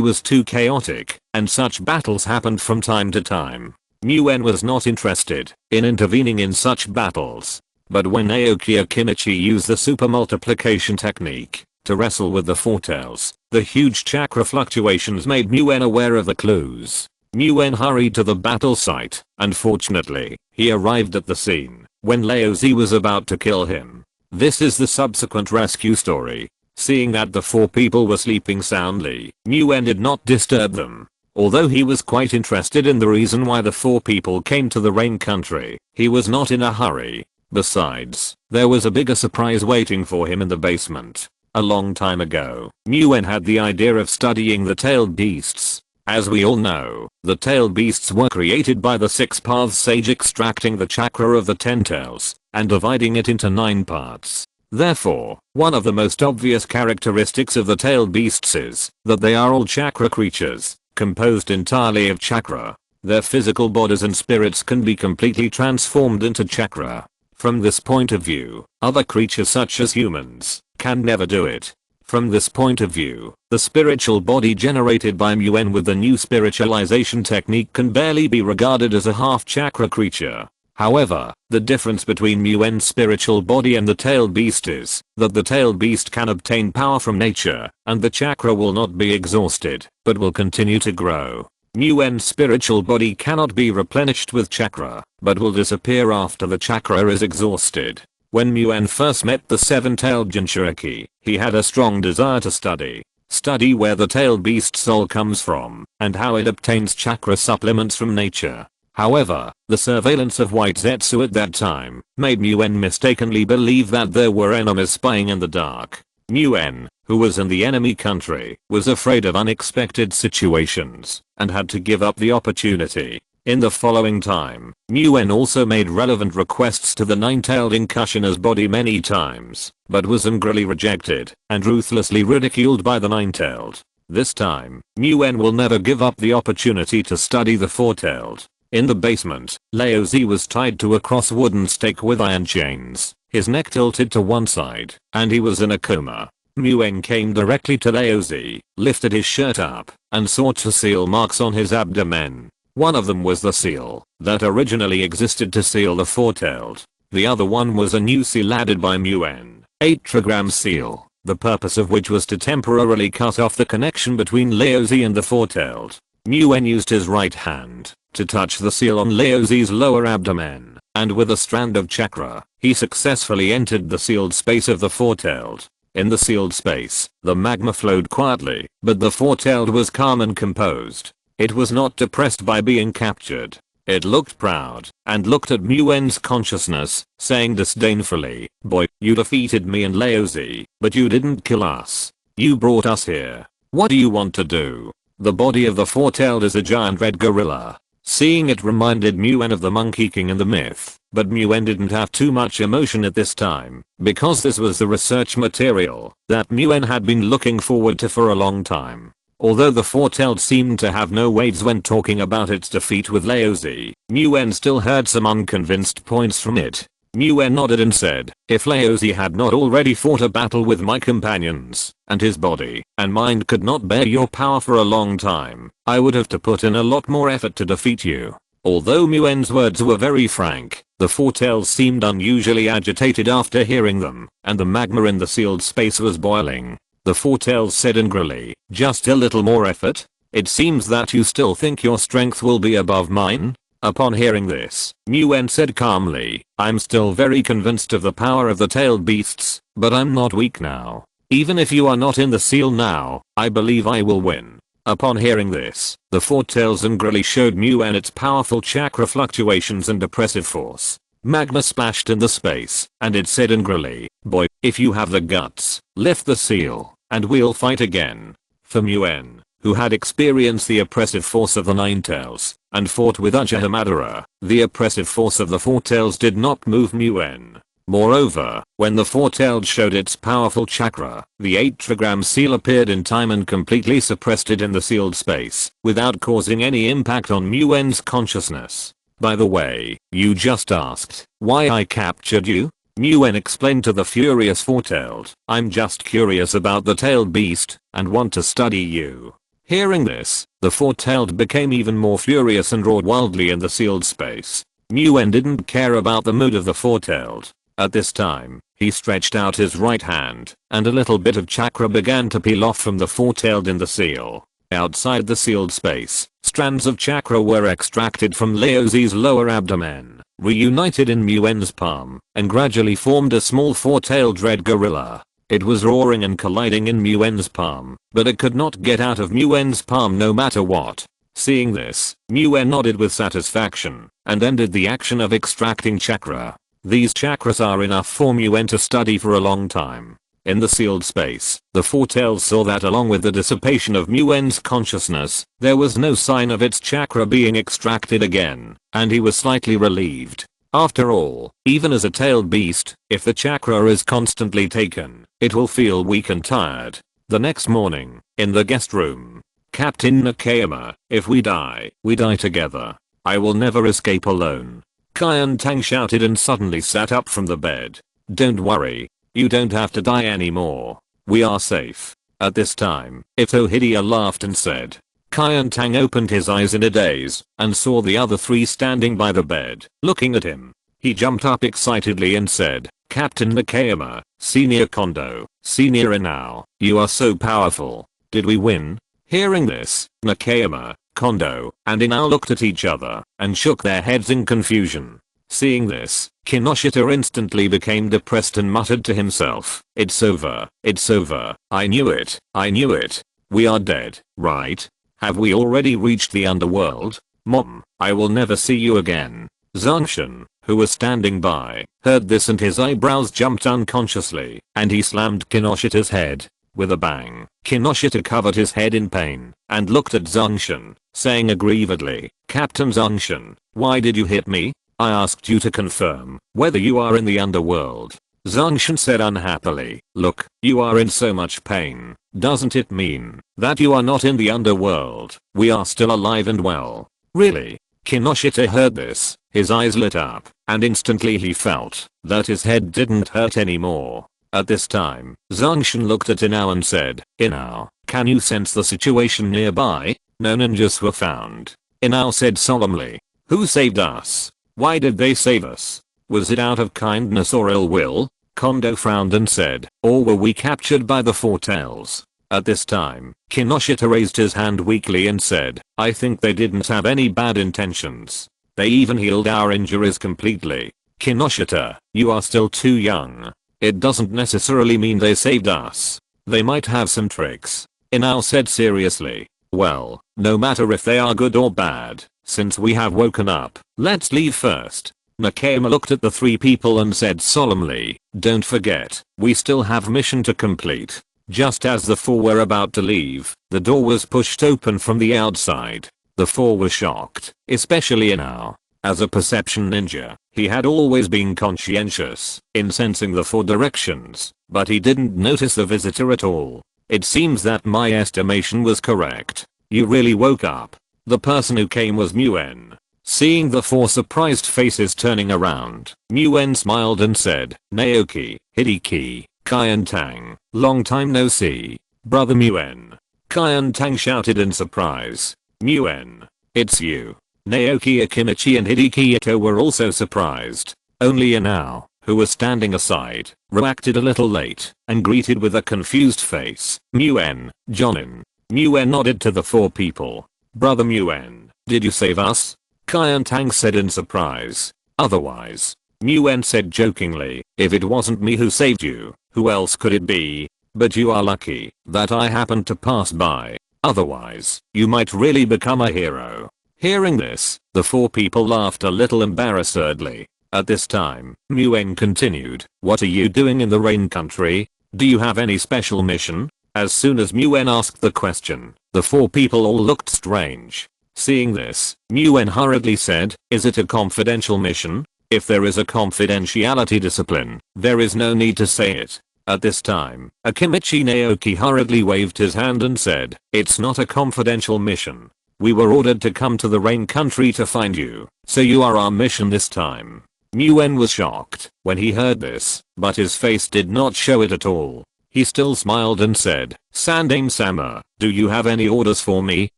was too chaotic, and such battles happened from time to time. Muen was not interested in intervening in such battles. But when Naoki Akimichi used the super multiplication technique to wrestle with the 4 tails, the huge chakra fluctuations made Muen aware of the clues. Muen hurried to the battle site, and fortunately, he arrived at the scene when Laozi was about to kill him. This is the subsequent rescue story. Seeing that the 4 people were sleeping soundly, Muen did not disturb them. Although he was quite interested in the reason why the 4 people came to the rain country, he was not in a hurry. Besides, there was a bigger surprise waiting for him in the basement. A long time ago, Muen had the idea of studying the tailed beasts. As we all know, the tailed beasts were created by the 6 Paths sage extracting the chakra of the 10 tails and dividing it into 9 parts. Therefore, one of the most obvious characteristics of the tailed beasts is that they are all chakra creatures, composed entirely of chakra. Their physical bodies and spirits can be completely transformed into chakra. From this point of view, other creatures such as humans can never do it. From this point of view, the spiritual body generated by Muen with the new spiritualization technique can barely be regarded as a half chakra creature. However, the difference between Muen's spiritual body and the tailed beast is that the tailed beast can obtain power from nature, and the chakra will not be exhausted, but will continue to grow. Muen's spiritual body cannot be replenished with chakra, but will disappear after the chakra is exhausted. When Muen first met the 7-tailed Jinchuriki, he had a strong desire to study where the tailed beast soul comes from, and how it obtains chakra supplements from nature. However, the surveillance of White Zetsu at that time made Muen mistakenly believe that there were enemies spying in the dark. Muen, who was in the enemy country, was afraid of unexpected situations and had to give up the opportunity. In the following time, Muen also made relevant requests to the nine-tailed Inkushina's body many times, but was angrily rejected and ruthlessly ridiculed by the nine-tailed. This time, Muen will never give up the opportunity to study the four-tailed. In the basement, Laozi was tied to a cross wooden stake with iron chains, his neck tilted to one side, and he was in a coma. Muen came directly to Laozi, lifted his shirt up, and saw two seal marks on his abdomen. One of them was the seal that originally existed to seal the four-tailed. The other one was a new seal added by Muen, 8 trigram seal, the purpose of which was to temporarily cut off the connection between Laozi and the four-tailed. Muen used his right hand to touch the seal on Laozi's lower abdomen, and with a strand of chakra, he successfully entered the sealed space of the four-tailed. In the sealed space, the magma flowed quietly, but the four-tailed was calm and composed. It was not depressed by being captured. It looked proud and looked at Muen's consciousness, saying disdainfully, "Boy, you defeated me and Laozi, but you didn't kill us. You brought us here. What do you want to do?" The body of the four-tailed is a giant red gorilla. Seeing it reminded Muen of the Monkey King in the myth, but Muen didn't have too much emotion at this time, because this was the research material that Muen had been looking forward to for a long time. Although the four-tailed seemed to have no weights when talking about its defeat with Laozi, Muen still heard some unconvinced points from it. Muen nodded and said, "If Laozi had not already fought a battle with my companions, and his body and mind could not bear your power for a long time, I would have to put in a lot more effort to defeat you." Although Muen's words were very frank, the four-tailed seemed unusually agitated after hearing them, and the magma in the sealed space was boiling. The four-tailed said angrily, "Just a little more effort? It seems that you still think your strength will be above mine?" Upon hearing this, Muen said calmly, "I'm still very convinced of the power of the tailed beasts, but I'm not weak now. Even if you are not in the seal now, I believe I will win." Upon hearing this, the four-tails angrily showed Muen its powerful chakra fluctuations and oppressive force. Magma splashed in the space, and it said angrily, "Boy, if you have the guts, lift the seal, and we'll fight again." For Muen, who had experienced the oppressive force of the nine-tails, and fought with Uchiha Madara, the oppressive force of the four-tails did not move Muen. Moreover, when the four-tailed showed its powerful chakra, the 8 trigram seal appeared in time and completely suppressed it in the sealed space, without causing any impact on Muen's consciousness. "By the way, you just asked why I captured you?" Muen explained to the furious four-tailed, "I'm just curious about the tailed beast, and want to study you." Hearing this, the four-tailed became even more furious and roared wildly in the sealed space. Muen didn't care about the mood of the four-tailed. At this time, he stretched out his right hand, and a little bit of chakra began to peel off from the four-tailed in the seal. Outside the sealed space, strands of chakra were extracted from Laozi's lower abdomen, reunited in Muen's palm, and gradually formed a small four-tailed red gorilla. It was roaring and colliding in Muen's palm, but it could not get out of Muen's palm no matter what. Seeing this, Muen nodded with satisfaction, and ended the action of extracting chakra. These chakras are enough for Muen to study for a long time. In the sealed space, the four-tails saw that along with the dissipation of Muen's consciousness, there was no sign of its chakra being extracted again, and he was slightly relieved. After all, even as a tailed beast, if the chakra is constantly taken, it will feel weak and tired. The next morning, in the guest room, "Captain Nakayama, if we die together. I will never escape alone." Kyan Tang shouted and suddenly sat up from the bed. "Don't worry. You don't have to die anymore. We are safe." At this time, Ito Hidia laughed and said. Kyan Tang opened his eyes in a daze, and saw the other three standing by the bed, looking at him. He jumped up excitedly and said, "Captain Nakayama, Senior Kondo, Senior Inao, you are so powerful. Did we win?" Hearing this, Nakayama, Kondo, and Inao looked at each other, and shook their heads in confusion. Seeing this, Kinoshita instantly became depressed and muttered to himself, "It's over, it's over, I knew it, I knew it. We are dead, right? Have we already reached the underworld? Mom, I will never see you again." Zanshin, who was standing by, heard this and his eyebrows jumped unconsciously, and he slammed Kinoshita's head. With a bang, Kinoshita covered his head in pain and looked at Zangshin, saying aggrievedly, "Captain Zangshin, why did you hit me? I asked you to confirm whether you are in the underworld." Zangshin said unhappily, "Look, you are in so much pain. Doesn't it mean that you are not in the underworld? We are still alive and well." "Really?" Kinoshita heard this, his eyes lit up, and instantly he felt that his head didn't hurt anymore. At this time, Zangshin looked at Inao and said, "Inao, can you sense the situation nearby? No ninjas were found." Inao said solemnly, "Who saved us? Why did they save us? Was it out of kindness or ill will?" Kondo frowned and said, "Or were we captured by the Four Tails?" At this time, Kinoshita raised his hand weakly and said, "I think they didn't have any bad intentions. They even healed our injuries completely." "Kinoshita, you are still too young. It doesn't necessarily mean they saved us. They might have some tricks." Inao said seriously, "Well, no matter if they are good or bad, since we have woken up, let's leave first." Nakama looked at the three people and said solemnly, "Don't forget, we still have mission to complete." Just as the four were about to leave, the door was pushed open from the outside. The four were shocked, especially Inao. As a perception ninja, he had always been conscientious in sensing the four directions, but he didn't notice the visitor at all. It seems that my estimation was correct. You really woke up. The person who came was Muen. Seeing the four surprised faces turning around, Muen smiled and said, "Naoki, Hideki, Kai and Tang, long time no see. Brother Muen." Kai and Tang shouted in surprise, "Muen, it's you." Naoki, Akimichi and Hideki Ito were also surprised. Only Inao, who was standing aside, reacted a little late and greeted with a confused face, "Muen, Jonin." Muen nodded to the four people. "Brother Muen, did you save us?" Kai and Tang said in surprise. "Otherwise," Muen said jokingly, "if it wasn't me who saved you, who else could it be? But you are lucky that I happened to pass by. Otherwise, you might really become a hero." Hearing this, the four people laughed a little embarrassedly. At this time, Muen continued, "What are you doing in the Rain Country? Do you have any special mission?" As soon as Muen asked the question, the four people all looked strange. Seeing this, Muen hurriedly said, "Is it a confidential mission? If there is a confidentiality discipline, there is no need to say it." At this time, Akimichi Naoki hurriedly waved his hand and said, "It's not a confidential mission. We were ordered to come to the Rain Country to find you, so you are our mission this time." Muen was shocked when he heard this, but his face did not show it at all. He still smiled and said, "Sandame-sama, do you have any orders for me?"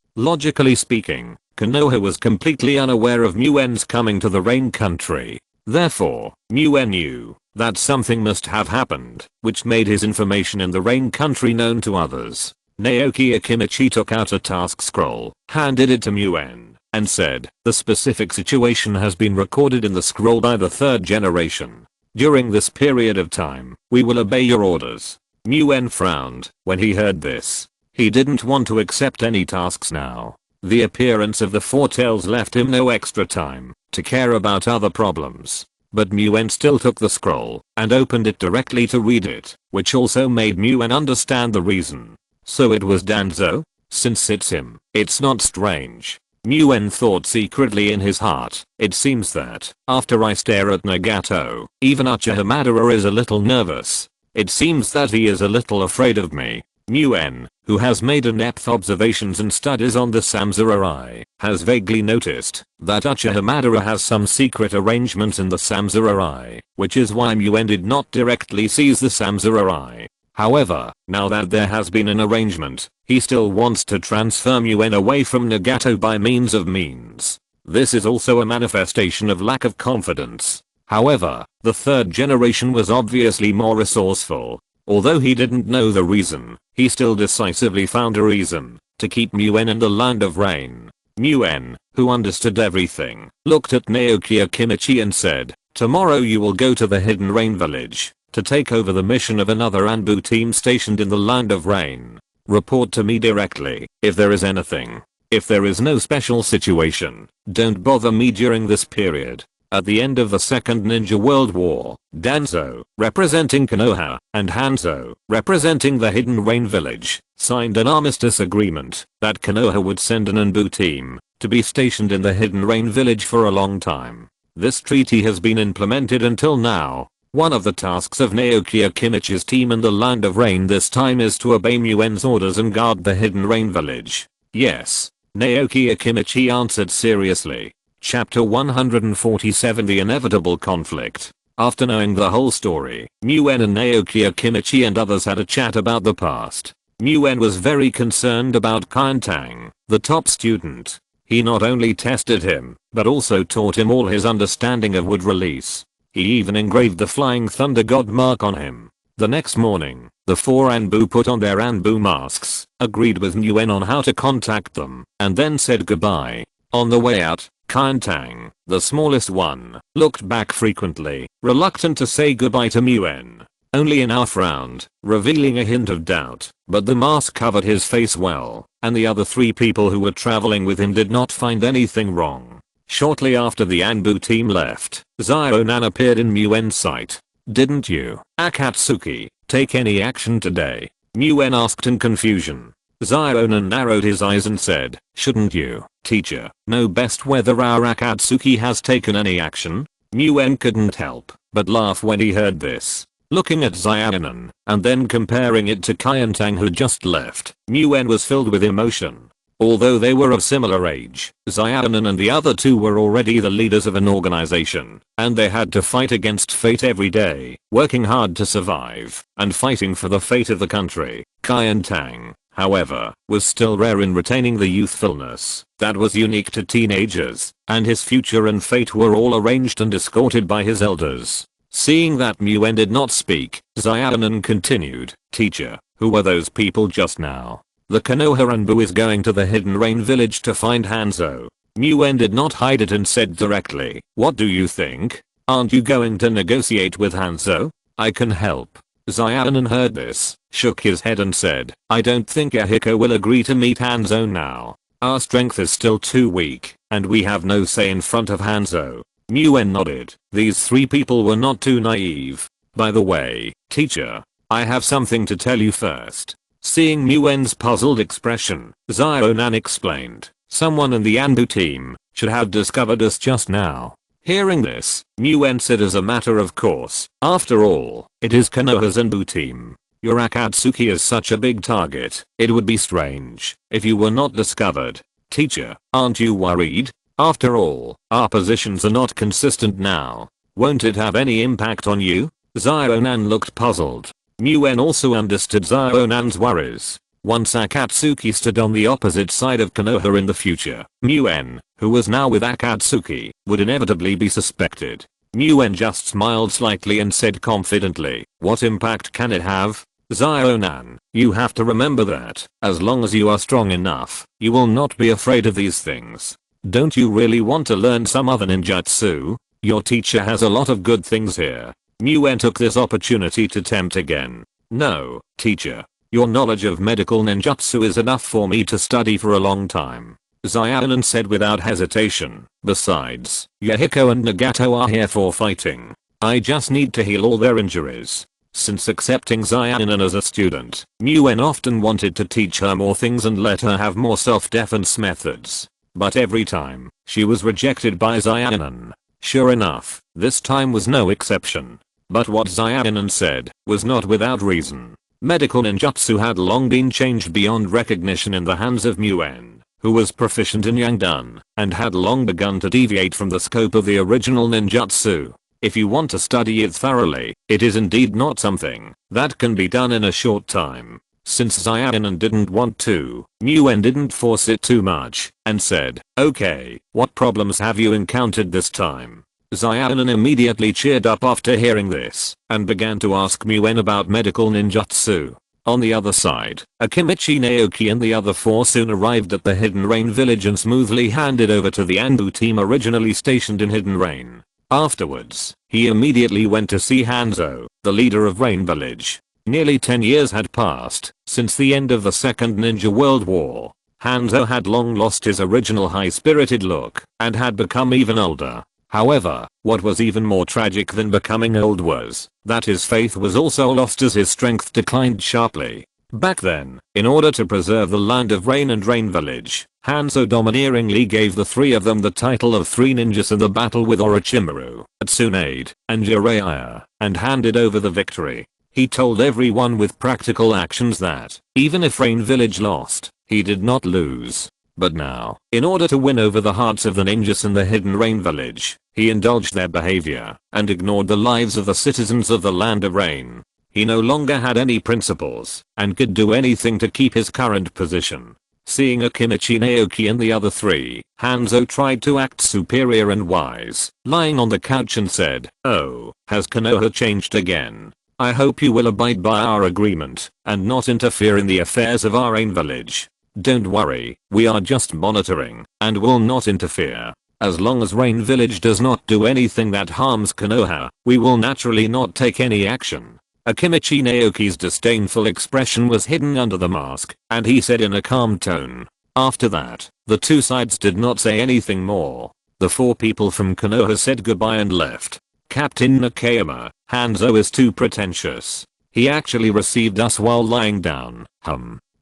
Logically speaking, Konoha was completely unaware of Muen's coming to the Rain Country. Therefore, Muen knew that something must have happened, which made his information in the Rain Country known to others. Naoki Akimichi took out a task scroll, handed it to Muen, and said, "The specific situation has been recorded in the scroll by the third generation. During this period of time, we will obey your orders." Muen frowned when he heard this. He didn't want to accept any tasks now. The appearance of the Four Tails left him no extra time to care about other problems. But Muen still took the scroll and opened it directly to read it, which also made Muen understand the reason. So it was Danzo? Since it's him, it's not strange. Muen thought secretly in his heart. It seems that, after I stare at Nagato, even Uchiha Madara is a little nervous. It seems that he is a little afraid of me. Muen, who has made in-depth observations and studies on the Samsara, has vaguely noticed that Uchiha Madara has some secret arrangements in the Samsara, which is why Muen did not directly seize the Samsara. However, now that there has been an arrangement, he still wants to transfer Muen away from Nagato by means. This is also a manifestation of lack of confidence. However, the third generation was obviously more resourceful. Although he didn't know the reason, he still decisively found a reason to keep Muen in the Land of Rain. Muen, who understood everything, looked at Naoki Akimichi and said, "Tomorrow you will go to the Hidden Rain Village to take over the mission of another Anbu team stationed in the Land of Rain. Report to me directly if there is anything. If there is no special situation, don't bother me during this period." At the end of the Second Ninja World War, Danzo, representing Konoha, and Hanzo, representing the Hidden Rain Village, signed an armistice agreement that Konoha would send an Anbu team to be stationed in the Hidden Rain Village for a long time. This treaty has been implemented until now. One of the tasks of Naoki Akimichi's team in the Land of Rain this time is to obey Muen's orders and guard the Hidden Rain Village. Yes, Naoki Akimichi answered seriously. Chapter 147 The Inevitable Conflict. After knowing the whole story, Muen and Naoki Akimichi and others had a chat about the past. Muen was very concerned about Kaintang, the top student. He not only tested him, but also taught him all his understanding of wood release. He even engraved the Flying Thunder God mark on him. The next morning, the four Anbu put on their Anbu masks, agreed with Muen on how to contact them, and then said goodbye. On the way out, Kaintang, the smallest one, looked back frequently, reluctant to say goodbye to Muen. Only Inoue frowned, revealing a hint of doubt, but the mask covered his face well, and the other three people who were traveling with him did not find anything wrong. Shortly after the Anbu team left, Zionan appeared in Muen's sight. "Didn't you, Akatsuki, take any action today?" Muen asked in confusion. Zionan narrowed his eyes and said, "Shouldn't you, teacher, know best whether our Akatsuki has taken any action?" Muen couldn't help but laugh when he heard this. Looking at Zionan, and then comparing it to Kaintang who just left, Muen was filled with emotion. Although they were of similar age, Zionan and the other two were already the leaders of an organization, and they had to fight against fate every day, working hard to survive, and fighting for the fate of the country. Kaintang, however, was still rare in retaining the youthfulness that was unique to teenagers, and his future and fate were all arranged and escorted by his elders. Seeing that Muen did not speak, Zionan continued, "Teacher, who were those people just now?" "The Konoha Anbu is going to the Hidden Rain Village to find Hanzo." Muen did not hide it and said directly, "What do you think? Aren't you going to negotiate with Hanzo?" "I can help." Zionan heard this, shook his head and said, "I don't think Ahiko will agree to meet Hanzo now. Our strength is still too weak, and we have no say in front of Hanzo." Muen nodded. These three people were not too naive. "By the way, teacher, I have something to tell you first." Seeing Muen's puzzled expression, Zionan explained, "Someone in the Anbu team should have discovered us just now." Hearing this, Muen said as a matter of course, "After all, it is Konoha's Anbu team. Your Akatsuki is such a big target, it would be strange if you were not discovered. Teacher, aren't you worried? After all, our positions are not consistent now. Won't it have any impact on you?" Zionan looked puzzled. Muen also understood Zionan's worries. Once Akatsuki stood on the opposite side of Konoha in the future, Muen, who was now with Akatsuki, would inevitably be suspected. Muen just smiled slightly and said confidently, "What impact can it have?" "Zionan, you have to remember that, as long as you are strong enough, you will not be afraid of these things. Don't you really want to learn some other ninjutsu? Your teacher has a lot of good things here." Muen took this opportunity to tempt again. "No, teacher. Your knowledge of medical ninjutsu is enough for me to study for a long time," Zionan said without hesitation. "Besides, Yahiko and Nagato are here for fighting. I just need to heal all their injuries." Since accepting Zionan as a student, Muen often wanted to teach her more things and let her have more self-defense methods. But every time, she was rejected by Zionan. Sure enough, this time was no exception. But what Zionan said was not without reason. Medical ninjutsu had long been changed beyond recognition in the hands of Muen, who was proficient in Yangdan, and had long begun to deviate from the scope of the original ninjutsu. If you want to study it thoroughly, it is indeed not something that can be done in a short time. Since Zionan didn't want to, Muen didn't force it too much, and said, "Okay, what problems have you encountered this time?" Zionan immediately cheered up after hearing this, and began to ask Muen about medical ninjutsu. On the other side, Akimichi, Naoki and the other four soon arrived at the Hidden Rain Village and smoothly handed over to the Anbu team originally stationed in Hidden Rain. Afterwards, he immediately went to see Hanzo, the leader of Rain Village. Nearly 10 years had passed since the end of the Second Ninja World War. Hanzo had long lost his original high-spirited look and had become even older. However, what was even more tragic than becoming old was that his faith was also lost as his strength declined sharply. Back then, in order to preserve the land of Rain and Rain Village, Hanzo domineeringly gave the three of them the title of three ninjas in the battle with Orochimaru, Tsunade, and Jiraiya, and handed over the victory. He told everyone with practical actions that, even if Rain Village lost, he did not lose. But now, in order to win over the hearts of the ninjas in the hidden Rain Village, he indulged their behavior and ignored the lives of the citizens of the Land of Rain. He no longer had any principles and could do anything to keep his current position. Seeing Akimichi Naoki and the other three, Hanzo tried to act superior and wise, lying on the couch and said, "Oh, has Konoha changed again? I hope you will abide by our agreement and not interfere in the affairs of our Rain Village. Don't worry, we are just monitoring and will not interfere. As long as Rain Village does not do anything that harms Konoha, we will naturally not take any action." Akimichi Naoki's disdainful expression was hidden under the mask, and he said in a calm tone. After that, the two sides did not say anything more. The four people from Konoha said goodbye and left. Captain Nakayama, Hanzo is too pretentious. He actually received us while lying down.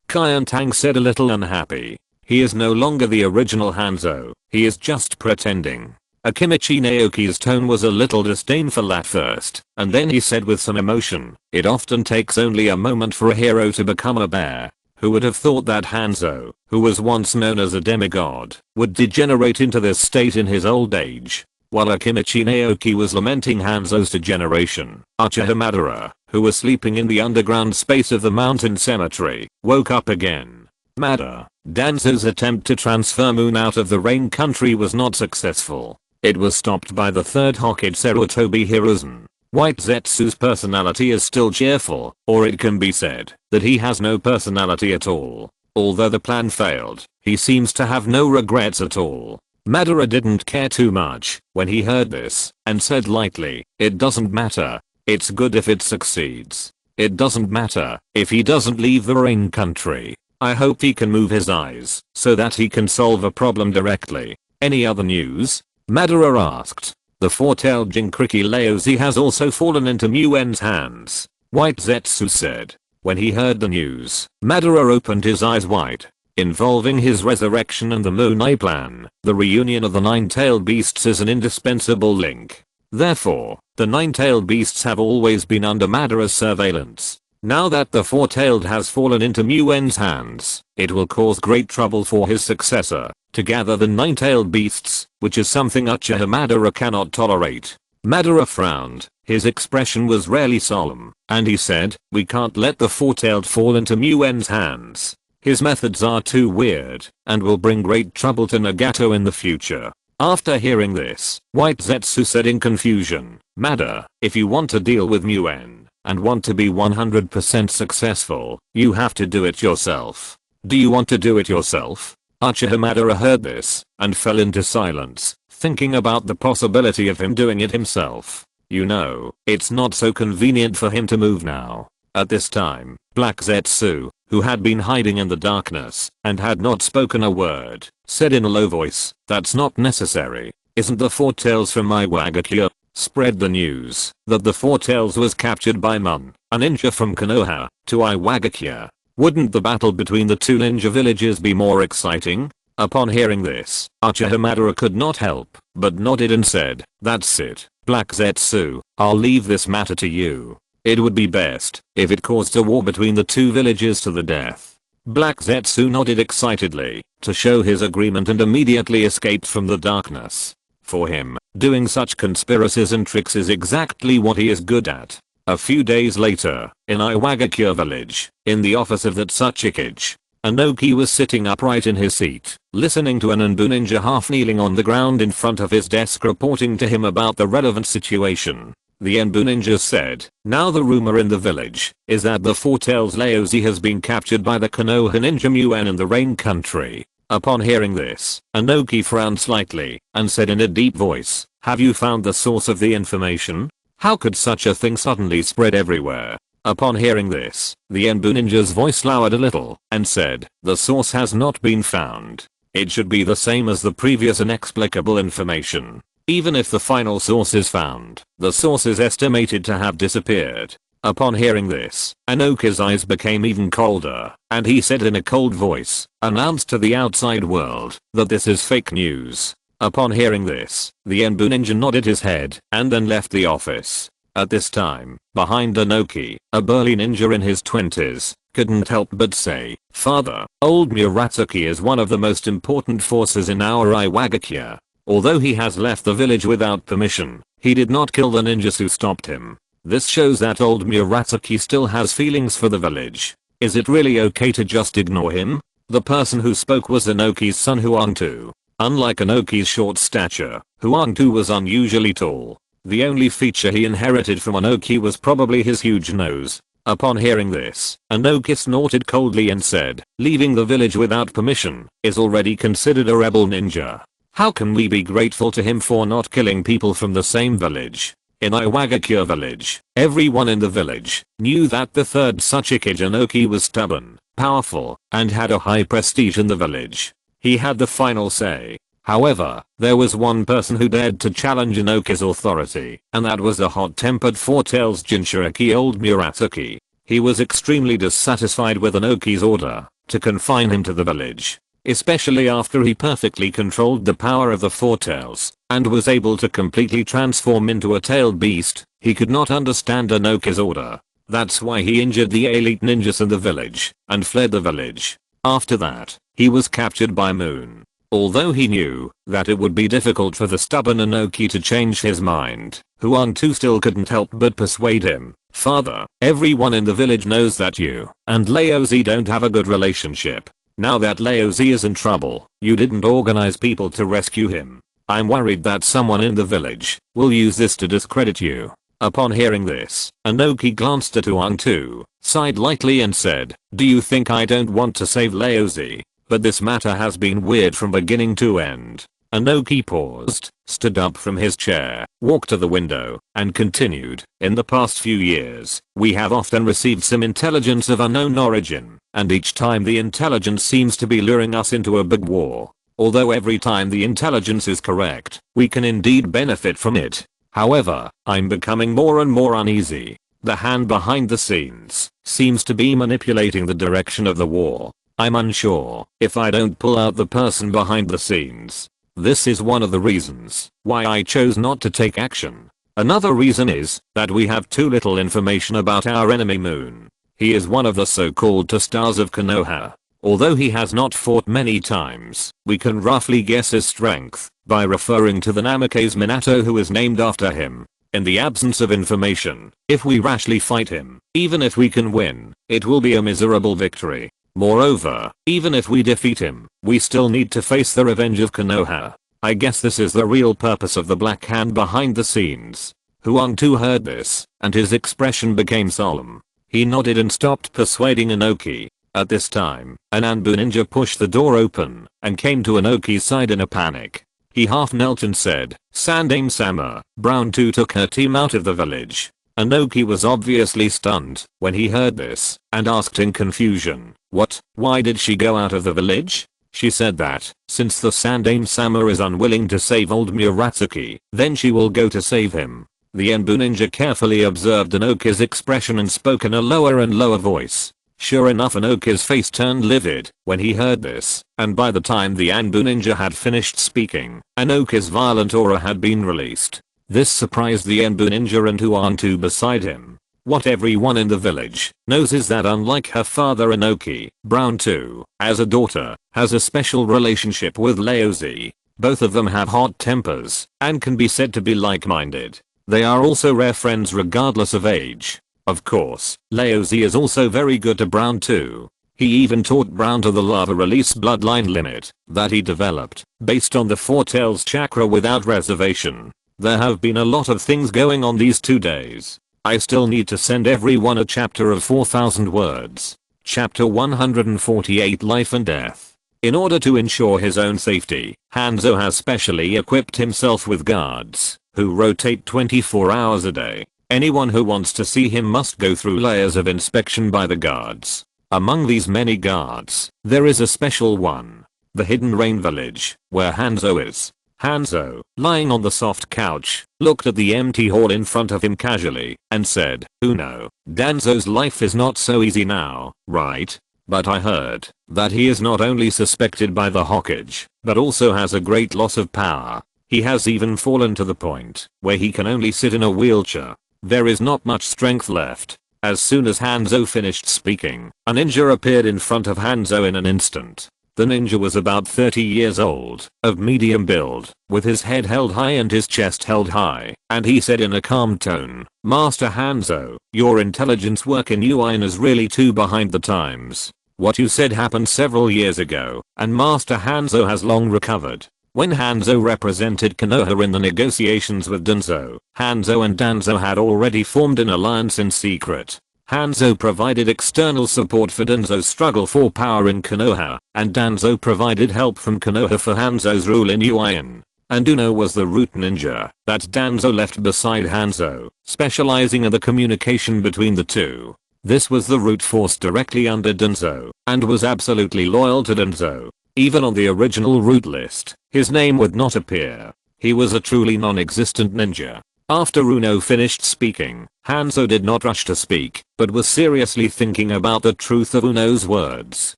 Kayantang said a little unhappy. He is no longer the original Hanzo, he is just pretending. Akimichi Naoki's tone was a little disdainful at first, and then he said with some emotion, "It often takes only a moment for a hero to become a bear. Who would have thought that Hanzo, who was once known as a demigod, would degenerate into this state in his old age?" While Akimichi Naoki was lamenting Hanzo's degeneration, Uchiha Madara, who was sleeping in the underground space of the mountain cemetery, woke up again. Madara, Danzo's attempt to transfer Moon out of the Rain Country was not successful. It was stopped by the third Hokage Sarutobi Hiruzen. White Zetsu's personality is still cheerful, or it can be said that he has no personality at all. Although the plan failed, he seems to have no regrets at all. Madara didn't care too much when he heard this, and said lightly, "It doesn't matter. It's good if it succeeds. It doesn't matter if he doesn't leave the Rain Country. I hope he can move his eyes so that he can solve a problem directly." "Any other news?" Madara asked. "The four-tailed Jinchuriki Laozi has also fallen into Muen's hands," White Zetsu said. When he heard the news, Madara opened his eyes wide. Involving his resurrection and the Moon plan, the reunion of the nine-tailed beasts is an indispensable link. Therefore, the nine-tailed beasts have always been under Madara's surveillance. Now that the four-tailed has fallen into Muen's hands, it will cause great trouble for his successor to gather the nine-tailed beasts, which is something Uchiha Madara cannot tolerate. Madara frowned. His expression was rarely solemn, and he said, "We can't let the four-tailed fall into Muen's hands. His methods are too weird and will bring great trouble to Nagato in the future." After hearing this, White Zetsu said in confusion, "Madara, if you want to deal with Muen and want to be 100% successful, you have to do it yourself. Do you want to do it yourself?" Uchiha Madara heard this and fell into silence, thinking about the possibility of him doing it himself. You know, it's not so convenient for him to move now. At this time, Black Zetsu, who had been hiding in the darkness and had not spoken a word, said in a low voice, "That's not necessary. Isn't the Four Tails from Iwagakure spread the news that the Four Tails was captured by Mun, a ninja from Konoha, to Iwagakure? Wouldn't the battle between the two ninja villages be more exciting?" Upon hearing this, Uchiha Madara could not help but nodded and said, "That's it, Black Zetsu, I'll leave this matter to you. It would be best if it caused a war between the two villages to the death." Black Zetsu nodded excitedly to show his agreement and immediately escaped from the darkness. For him, doing such conspiracies and tricks is exactly what he is good at. A few days later, in Iwagakure village, in the office of the Tsuchikage, Inoki was sitting upright in his seat, listening to an Anbu ninja half kneeling on the ground in front of his desk reporting to him about the relevant situation. The Anbu ninja said, "Now the rumor in the village is that the Four Tails Laozi has been captured by the Konoha ninja Muen in the Rain Country." Upon hearing this, Inoki frowned slightly and said in a deep voice, "Have you found the source of the information? How could such a thing suddenly spread everywhere?" Upon hearing this, the Anbu ninja's voice lowered a little and said, "The source has not been found. It should be the same as the previous inexplicable information. Even if the final source is found, the source is estimated to have disappeared. Upon hearing this, Anoki's eyes became even colder, and he said in a cold voice, announced to the outside world, that this is fake news. Upon hearing this, the Enbu ninja nodded his head, and then left the office. At this time, behind Anoki, a burly ninja in his 20s, couldn't help but say, "Father, old Murasaki is one of the most important forces in our Iwagakure. Although he has left the village without permission, he did not kill the ninjas who stopped him. This shows that old Murasaki still has feelings for the village. Is it really okay to just ignore him?" The person who spoke was Anoki's son Huangtu. Unlike Anoki's short stature, Huangtu was unusually tall. The only feature he inherited from Anoki was probably his huge nose. Upon hearing this, Anoki snorted coldly and said, "Leaving the village without permission is already considered a rebel ninja. How can we be grateful to him for not killing people from the same village?" In Iwagakure village, everyone in the village knew that the third Tsuchikage Anoki was stubborn, powerful, and had a high prestige in the village. He had the final say. However, there was one person who dared to challenge Anoki's authority, and that was the hot-tempered Four-Tails Jinchuriki old Murasaki. He was extremely dissatisfied with Anoki's order to confine him to the village, especially after he perfectly controlled the power of the Four-Tails and was able to completely transform into a tailed beast. He could not understand Anoki's order. That's why he injured the elite ninjas in the village and fled the village. After that, he was captured by Moon. Although he knew that it would be difficult for the stubborn Anoki to change his mind, Huangtu still couldn't help but persuade him. "Father, everyone in the village knows that you and Laozi don't have a good relationship. Now that Laozi is in trouble, you didn't organize people to rescue him. I'm worried that someone in the village will use this to discredit you." Upon hearing this, Anoki glanced at Huangtu, sighed lightly and said, "Do you think I don't want to save Laozi? But this matter has been weird from beginning to end." Anoki paused, stood up from his chair, walked to the window, and continued, "In the past few years, we have often received some intelligence of unknown origin, and each time the intelligence seems to be luring us into a big war. Although every time the intelligence is correct, we can indeed benefit from it. However, I'm becoming more and more uneasy. The hand behind the scenes seems to be manipulating the direction of the war. I'm unsure if I don't pull out the person behind the scenes. This is one of the reasons why I chose not to take action. Another reason is that we have too little information about our enemy Moon. He is one of the so-called two stars of Konoha. Although he has not fought many times, we can roughly guess his strength by referring to the Namake's Minato who is named after him. In the absence of information, if we rashly fight him, even if we can win, it will be a miserable victory. Moreover, even if we defeat him, we still need to face the revenge of Konoha. I guess this is the real purpose of the black hand behind the scenes." Huangtu heard this, and his expression became solemn. He nodded and stopped persuading Anoki. At this time, an Anbu ninja pushed the door open and came to Anoki's side in a panic. He half knelt and said, "Sandame-sama, Brown 2 took her team out of the village." Anoki was obviously stunned when he heard this and asked in confusion, "What? Why did she go out of the village?" She said that, since the Sandame-sama is unwilling to save old Murasaki, then she will go to save him. The Enbu ninja carefully observed Anoki's expression and spoke in a lower and lower voice. Sure enough, Anoki's face turned livid when he heard this, and by the time the Anbu ninja had finished speaking, Anoki's violent aura had been released. This surprised the Enbu ninja and Huangtu beside him. What everyone in the village knows is that unlike her father Anoki, Brown 2, as a daughter, has a special relationship with Laozi. Both of them have hot tempers and can be said to be like-minded. They are also rare friends regardless of age. Of course, Laozi is also very good to Brown 2. He even taught Brown to the lava release bloodline limit that he developed based on the Four-Tails chakra without reservation. There have been a lot of things going on these 2 days. I still need to send everyone a chapter of 4,000 words. Chapter 148 Life and Death. In order to ensure his own safety, Hanzo has specially equipped himself with guards who rotate 24 hours a day. Anyone who wants to see him must go through layers of inspection by the guards. Among these many guards, there is a special one. The Hidden Rain Village, where Hanzo is. Hanzo, lying on the soft couch, looked at the empty hall in front of him casually and said, "Uno, Danzo's life is not so easy now, right? But I heard that he is not only suspected by the Hokage, but also has a great loss of power. He has even fallen to the point where he can only sit in a wheelchair. There is not much strength left." As soon as Hanzo finished speaking, a ninja appeared in front of Hanzo in an instant. The ninja was about 30 years old, of medium build, with his head held high and his chest held high, and he said in a calm tone, "Master Hanzo, your intelligence work in Uin is really too behind the times. What you said happened several years ago, and Master Hanzo has long recovered." When Hanzo represented Konoha in the negotiations with Danzo, Hanzo and Danzo had already formed an alliance in secret. Hanzo provided external support for Danzo's struggle for power in Konoha, and Danzo provided help from Konoha for Hanzo's rule in Uin. And Uno was the root ninja that Danzo left beside Hanzo, specializing in the communication between the two. This was the root force directly under Danzo, and was absolutely loyal to Danzo. Even on the original root list, his name would not appear. He was a truly non-existent ninja. After Uno finished speaking, Hanzo did not rush to speak, but was seriously thinking about the truth of Uno's words.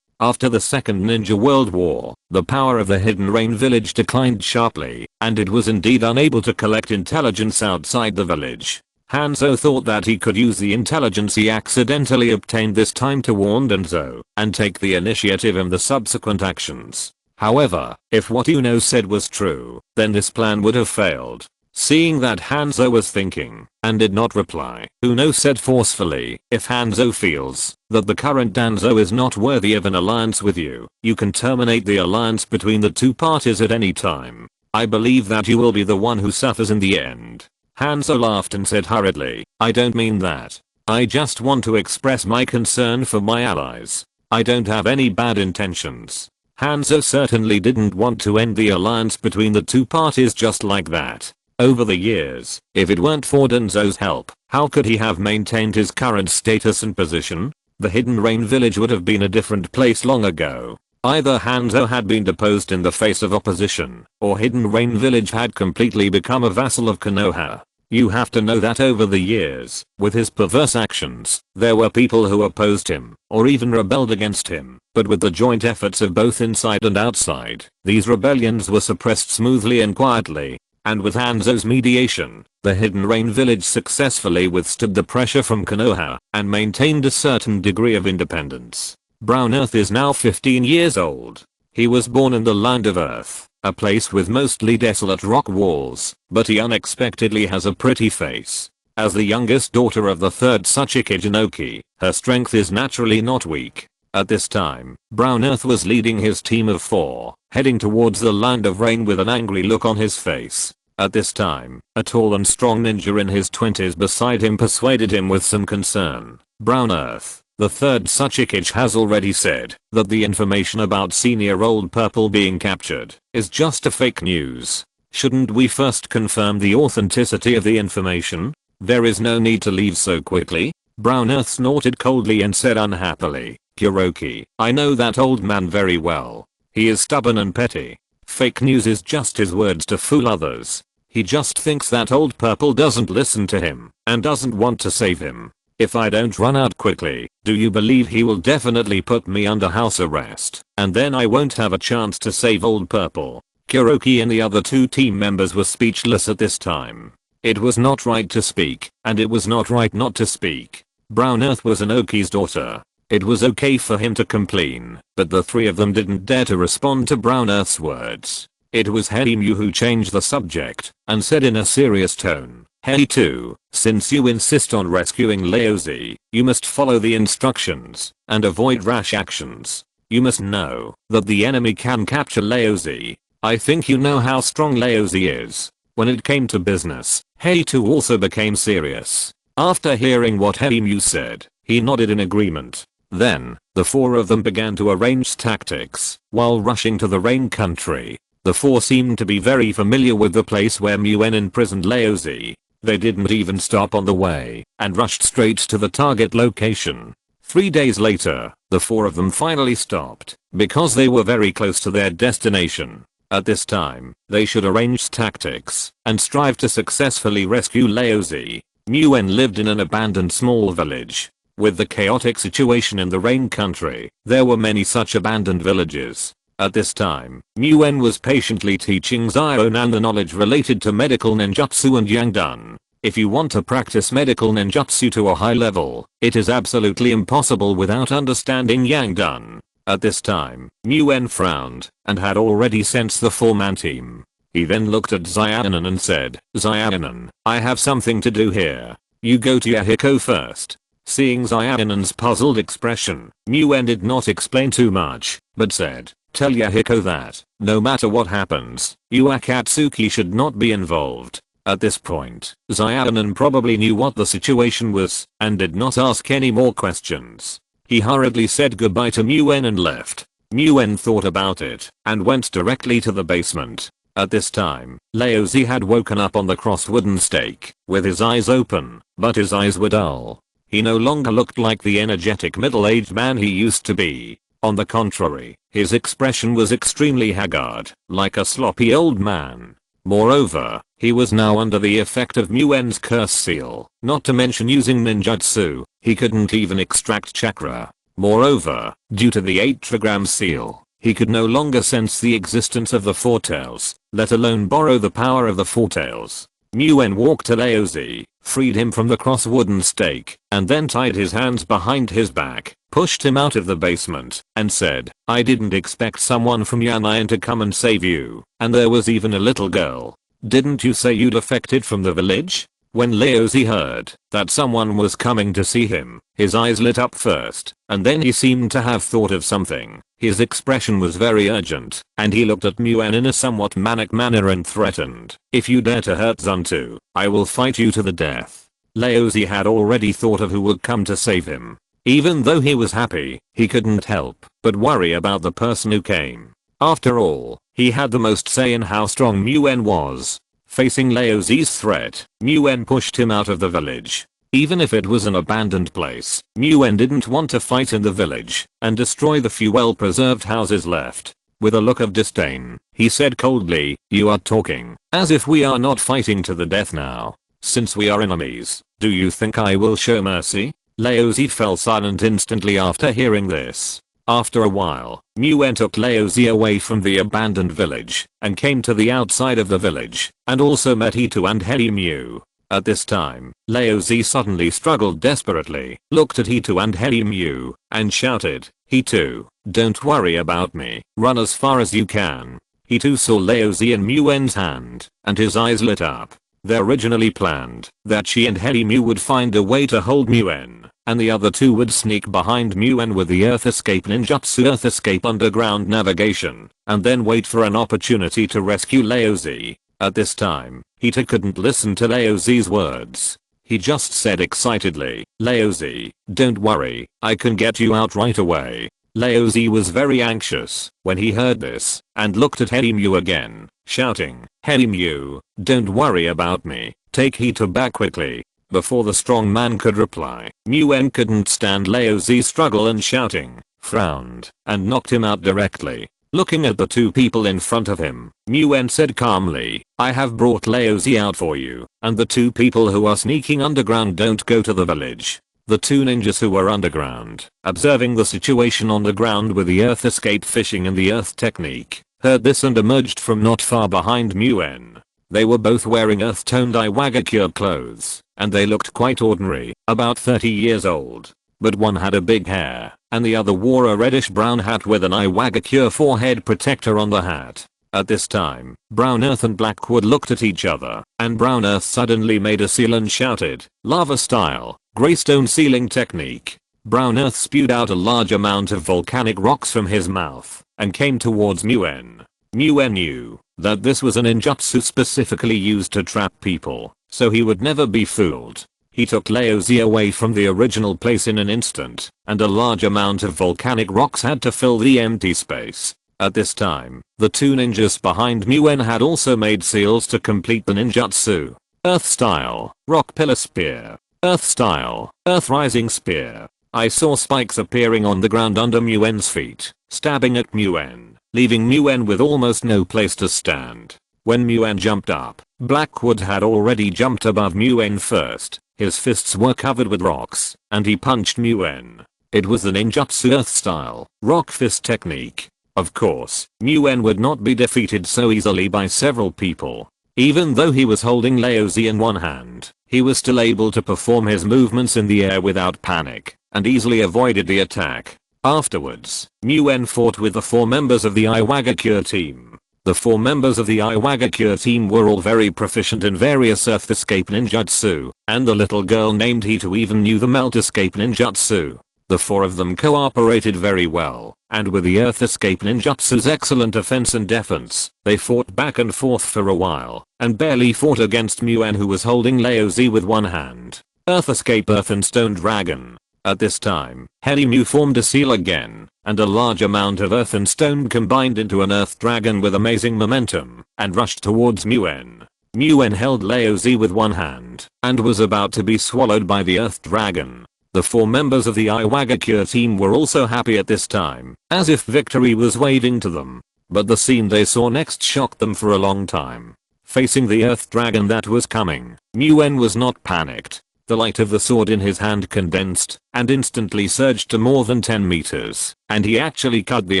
After the Second Ninja World War, the power of the Hidden Rain village declined sharply, and it was indeed unable to collect intelligence outside the village. Hanzo thought that he could use the intelligence he accidentally obtained this time to warn Danzo and take the initiative in the subsequent actions. However, if what Uno said was true, then this plan would have failed. Seeing that Hanzo was thinking and did not reply, Uno said forcefully, "If Hanzo feels that the current Danzo is not worthy of an alliance with you, you can terminate the alliance between the two parties at any time. I believe that you will be the one who suffers in the end." Hanzo laughed and said hurriedly, "I don't mean that. I just want to express my concern for my allies. I don't have any bad intentions." Hanzo certainly didn't want to end the alliance between the two parties just like that. Over the years, if it weren't for Danzo's help, how could he have maintained his current status and position? The Hidden Rain village would have been a different place long ago. Either Hanzo had been deposed in the face of opposition, or Hidden Rain village had completely become a vassal of Konoha. You have to know that over the years, with his perverse actions, there were people who opposed him, or even rebelled against him, but with the joint efforts of both inside and outside, these rebellions were suppressed smoothly and quietly. And with Hanzo's mediation, the Hidden Rain village successfully withstood the pressure from Konoha and maintained a certain degree of independence. Brown Earth is now 15 years old. He was born in the Land of Earth, a place with mostly desolate rock walls, but he unexpectedly has a pretty face. As the youngest daughter of the third Tsuchikage Inoki, her strength is naturally not weak. At this time, Brown Earth was leading his team of 4, heading towards the Land of Rain with an angry look on his face. At this time, a tall and strong ninja in his 20s beside him persuaded him with some concern. "Brown Earth, the third Tsuchikage has already said that the information about Senior Old Purple being captured is just a fake news. Shouldn't we first confirm the authenticity of the information? There is no need to leave so quickly." Brown Earth snorted coldly and said unhappily, "Kuroki, I know that old man very well. He is stubborn and petty. Fake news is just his words to fool others. He just thinks that Old Purple doesn't listen to him and doesn't want to save him. If I don't run out quickly, do you believe he will definitely put me under house arrest, and then I won't have a chance to save Old Purple?" Kuroki and the other 2 team members were speechless at this time. It was not right to speak, and it was not right not to speak. Brown Earth was Inoki's daughter. It was okay for him to complain, but the 3 of them didn't dare to respond to Brown Earth's words. It was Heimu who changed the subject and said in a serious tone, "Hey 2, since you insist on rescuing Laozi, you must follow the instructions and avoid rash actions. You must know that the enemy can capture Laozi. I think you know how strong Laozi is." When it came to business, Hey 2 also became serious. After hearing what Heimu said, he nodded in agreement. Then, the 4 of them began to arrange tactics while rushing to the Rain Country. The 4 seemed to be very familiar with the place where Muen imprisoned Laozi. They didn't even stop on the way and rushed straight to the target location. 3 days later, the 4 of them finally stopped because they were very close to their destination. At this time, they should arrange tactics and strive to successfully rescue Laozi. Muen lived in an abandoned small village. With the chaotic situation in the Rain Country, there were many such abandoned villages. At this time, Muen was patiently teaching Zionan the knowledge related to medical ninjutsu and Yangdun. If you want to practice medical ninjutsu to a high level, it is absolutely impossible without understanding Yangdun. At this time, Muen frowned and had already sensed the four-man team. He then looked at Zionan and said, "Zionan, I have something to do here. You go to Yahiko first." Seeing Zionan's puzzled expression, Muen did not explain too much, but said, "Tell Yahiko that, no matter what happens, you Akatsuki should not be involved." At this point, Zionan probably knew what the situation was and did not ask any more questions. He hurriedly said goodbye to Muen and left. Muen thought about it and went directly to the basement. At this time, Laozi had woken up on the cross wooden stake, with his eyes open, but his eyes were dull. He no longer looked like the energetic middle-aged man he used to be. On the contrary, his expression was extremely haggard, like a sloppy old man. Moreover, he was now under the effect of Muen's curse seal, not to mention using ninjutsu. He couldn't even extract chakra. Moreover, due to the 8 trigram seal, he could no longer sense the existence of the Four Tails, let alone borrow the power of the Four Tails. Muen walked to Laozi, freed him from the cross wooden stake, and then tied his hands behind his back, pushed him out of the basement, and said, "I didn't expect someone from Yanayan to come and save you, and there was even a little girl. Didn't you say you defected from the village?" When Laozi heard that someone was coming to see him, his eyes lit up first, and then he seemed to have thought of something. His expression was very urgent, and he looked at Muen in a somewhat manic manner and threatened, "If you dare to hurt Zuntu, I will fight you to the death." Laozi had already thought of who would come to save him. Even though he was happy, he couldn't help but worry about the person who came. After all, he had the most say in how strong Muen was. Facing Laozi's threat, Muen pushed him out of the village. Even if it was an abandoned place, Muen didn't want to fight in the village and destroy the few well-preserved houses left. With a look of disdain, he said coldly, "You are talking as if we are not fighting to the death now. Since we are enemies, do you think I will show mercy?" Laozi fell silent instantly after hearing this. After a while, Muen took Laozi away from the abandoned village and came to the outside of the village and also met Hitu and Helimu. At this time, Laozi suddenly struggled desperately, looked at Hitu and Helimu, and shouted, "Hitu, don't worry about me, run as far as you can." Hitu saw Laozi in Muen's hand, and his eyes lit up. They originally planned that she and Helimu would find a way to hold Muen, and the other two would sneak behind Muen with the Earth Escape ninjutsu, Earth Escape underground navigation, and then wait for an opportunity to rescue Laozi. At this time, Hitu couldn't listen to Laozi's words. He just said excitedly, "Laozi, don't worry, I can get you out right away." Laozi was very anxious when he heard this and looked at Helimu again, shouting, "Helimu, don't worry about me, take Hitu back quickly." Before the strong man could reply, Muen couldn't stand Laozi's struggle and shouting, frowned, and knocked him out directly. Looking at the two people in front of him, Muen said calmly, "I have brought Laozi out for you, and the two people who are sneaking underground don't go to the village." The two ninjas who were underground, observing the situation on the ground with the Earth Escape fishing and the Earth technique, heard this and emerged from not far behind Muen. They were both wearing earth-toned Iwagakure clothes, and they looked quite ordinary, about 30 years old. But one had a big hair, and the other wore a reddish-brown hat with an Iwagakure forehead protector on the hat. At this time, Brown Earth and Blackwood looked at each other, and Brown Earth suddenly made a seal and shouted, "Lava style, Greystone sealing technique." Brown Earth spewed out a large amount of volcanic rocks from his mouth, and came towards Muen. Muen knew that this was a ninjutsu specifically used to trap people, so he would never be fooled. He took Laozi away from the original place in an instant, and a large amount of volcanic rocks had to fill the empty space. At this time, the two ninjas behind Muen had also made seals to complete the ninjutsu. Earth style, rock pillar spear. Earth style, earth rising spear. I saw spikes appearing on the ground under Muen's feet. stabbing at Muen, leaving Muen with almost no place to stand. When Muen jumped up, Blackwood had already jumped above Muen first. His fists were covered with rocks, and he punched Muen. It was the ninjutsu earth style, rock fist technique. Of course, Muen would not be defeated so easily by several people. Even though he was holding Laozi in one hand, he was still able to perform his movements in the air without panic, and easily avoided the attack. Afterwards, Muen fought with the 4 members of the Iwagakure team. The 4 members of the Iwagakure team were all very proficient in various earth escape ninjutsu, and the little girl named Hitu even knew the melt escape ninjutsu. The 4 of them cooperated very well, and with the earth escape ninjutsu's excellent offense and defense, they fought back and forth for a while, and barely fought against Muen, who was holding Laozi with one hand. Earth escape earth and stone dragon. At this time, Helimu formed a seal again, and a large amount of earth and stone combined into an earth dragon with amazing momentum, and rushed towards Muen. Muen held Laozi with one hand, and was about to be swallowed by the earth dragon. The 4 members of the Iwagakure team were also happy at this time, as if victory was waving to them. But the scene they saw next shocked them for a long time. Facing the earth dragon that was coming, Muen was not panicked. The light of the sword in his hand condensed, and instantly surged to more than 10 meters, and he actually cut the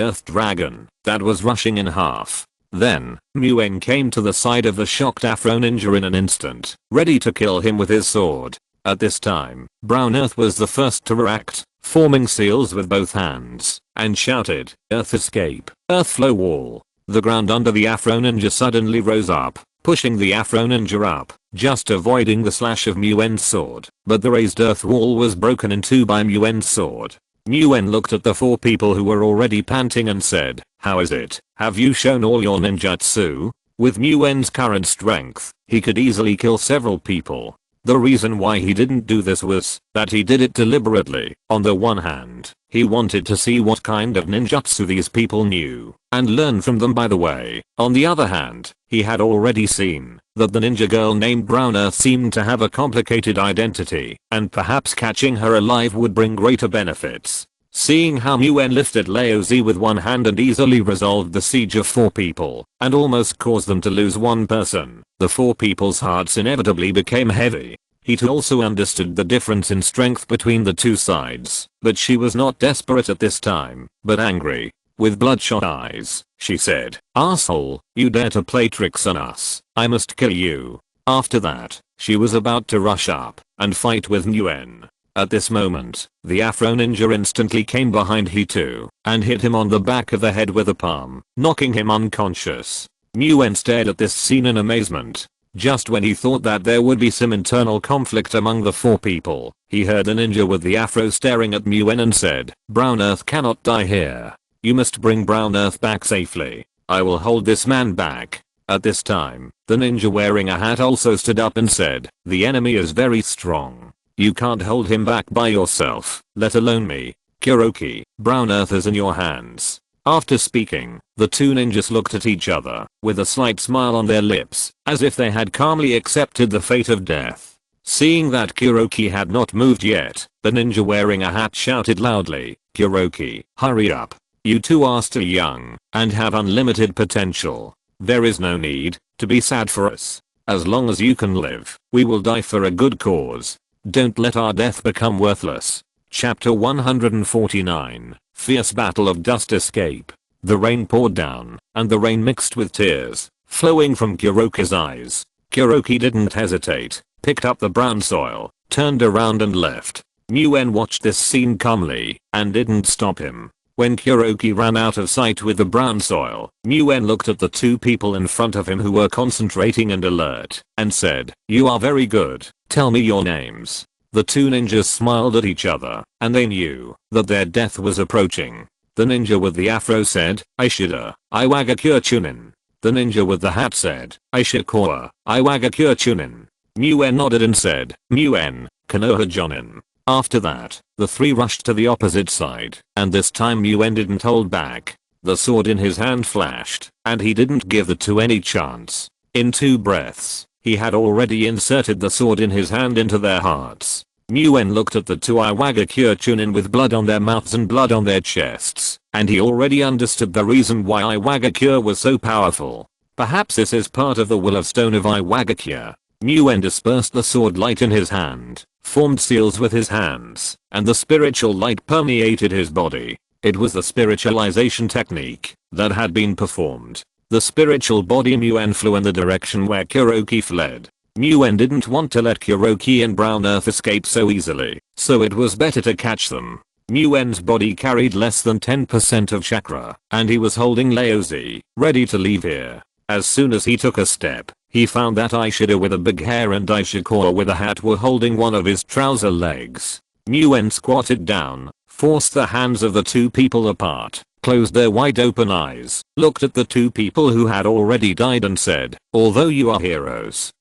earth dragon that was rushing in half. Then, Muen came to the side of the shocked Afro ninja in an instant, ready to kill him with his sword. At this time, Brown Earth was the first to react, forming seals with both hands, and shouted, "Earth escape, earth flow wall." The ground under the Afro ninja suddenly rose up, pushing the Afro ninja up, just avoiding the slash of Muen's sword, but the raised earth wall was broken in 2 by Muen's sword. Muen looked at the 4 people who were already panting and said, "How is it? Have you shown all your ninjutsu?" With Muen's current strength, he could easily kill several people. The reason why he didn't do this was that he did it deliberately. On the one hand, he wanted to see what kind of ninjutsu these people knew, and learn from them by the way. On the other hand, he had already seen that the ninja girl named Brown Earth seemed to have a complicated identity, and perhaps catching her alive would bring greater benefits. Seeing how Muen lifted Laozi with one hand and easily resolved the siege of 4 people, and almost caused them to lose 1 person, the 4 people's hearts inevitably became heavy. He too also understood the difference in strength between the 2 sides, but she was not desperate at this time, but angry. With bloodshot eyes, she said, "Asshole, you dare to play tricks on us, I must kill you." After that, she was about to rush up and fight with Muen. At this moment, the Afro ninja instantly came behind Hitu and hit him on the back of the head with a palm, knocking him unconscious. Muen stared at this scene in amazement. Just when he thought that there would be some internal conflict among the 4 people, he heard the ninja with the afro staring at Muen and said, "Brown Earth cannot die here. You must bring Brown Earth back safely. I will hold this man back." At this time, the ninja wearing a hat also stood up and said, "The enemy is very strong. You can't hold him back by yourself, let alone me. Kuroki, Brown Earth is in your hands." After speaking, the 2 ninjas looked at each other, with a slight smile on their lips, as if they had calmly accepted the fate of death. Seeing that Kuroki had not moved yet, the ninja wearing a hat shouted loudly, "Kuroki, hurry up. You 2 are still young, and have unlimited potential. There is no need to be sad for us. As long as you can live, we will die for a good cause. Don't let our death become worthless." Chapter 149, Fierce Battle of Dust Escape. The rain poured down, and the rain mixed with tears, flowing from Kuroki's eyes. Kuroki didn't hesitate, picked up the brown soil, turned around and left. Muen watched this scene calmly, and didn't stop him. When Kuroki ran out of sight with the brown soil, Muen looked at the 2 people in front of him who were concentrating and alert, and said, "You are very good. Tell me your names." The 2 ninjas smiled at each other, and they knew that their death was approaching. The ninja with the afro said, "Ishida, Iwagakure Chunin." The ninja with the hat said, "Ishikawa, Iwagakure Chunin." Muen nodded and said, "Muen, Konoha Jonin." After that, the 3 rushed to the opposite side, and this time Muen didn't hold back. The sword in his hand flashed, and he didn't give the 2 any chance. In 2 breaths, he had already inserted the sword in his hand into their hearts. Muen looked at the 2 Iwagakure Chunin with blood on their mouths and blood on their chests, and he already understood the reason why Iwagakure was so powerful. Perhaps this is part of the will of stone of Iwagakure. Muen dispersed the sword light in his hand, formed seals with his hands, and the spiritual light permeated his body. It was the spiritualization technique that had been performed. The spiritual body Muen flew in the direction where Kuroki fled. Muen didn't want to let Kuroki and Brown Earth escape so easily, so it was better to catch them. Muen's body carried less than 10% of chakra, and he was holding Laozi, ready to leave here. As soon as he took a step, he found that Ishida with a big hair and Ishikawa with a hat were holding one of his trouser legs. Muen squatted down, forced the hands of the two people apart, closed their wide open eyes, looked at the two people who had already died and said, although you are heroes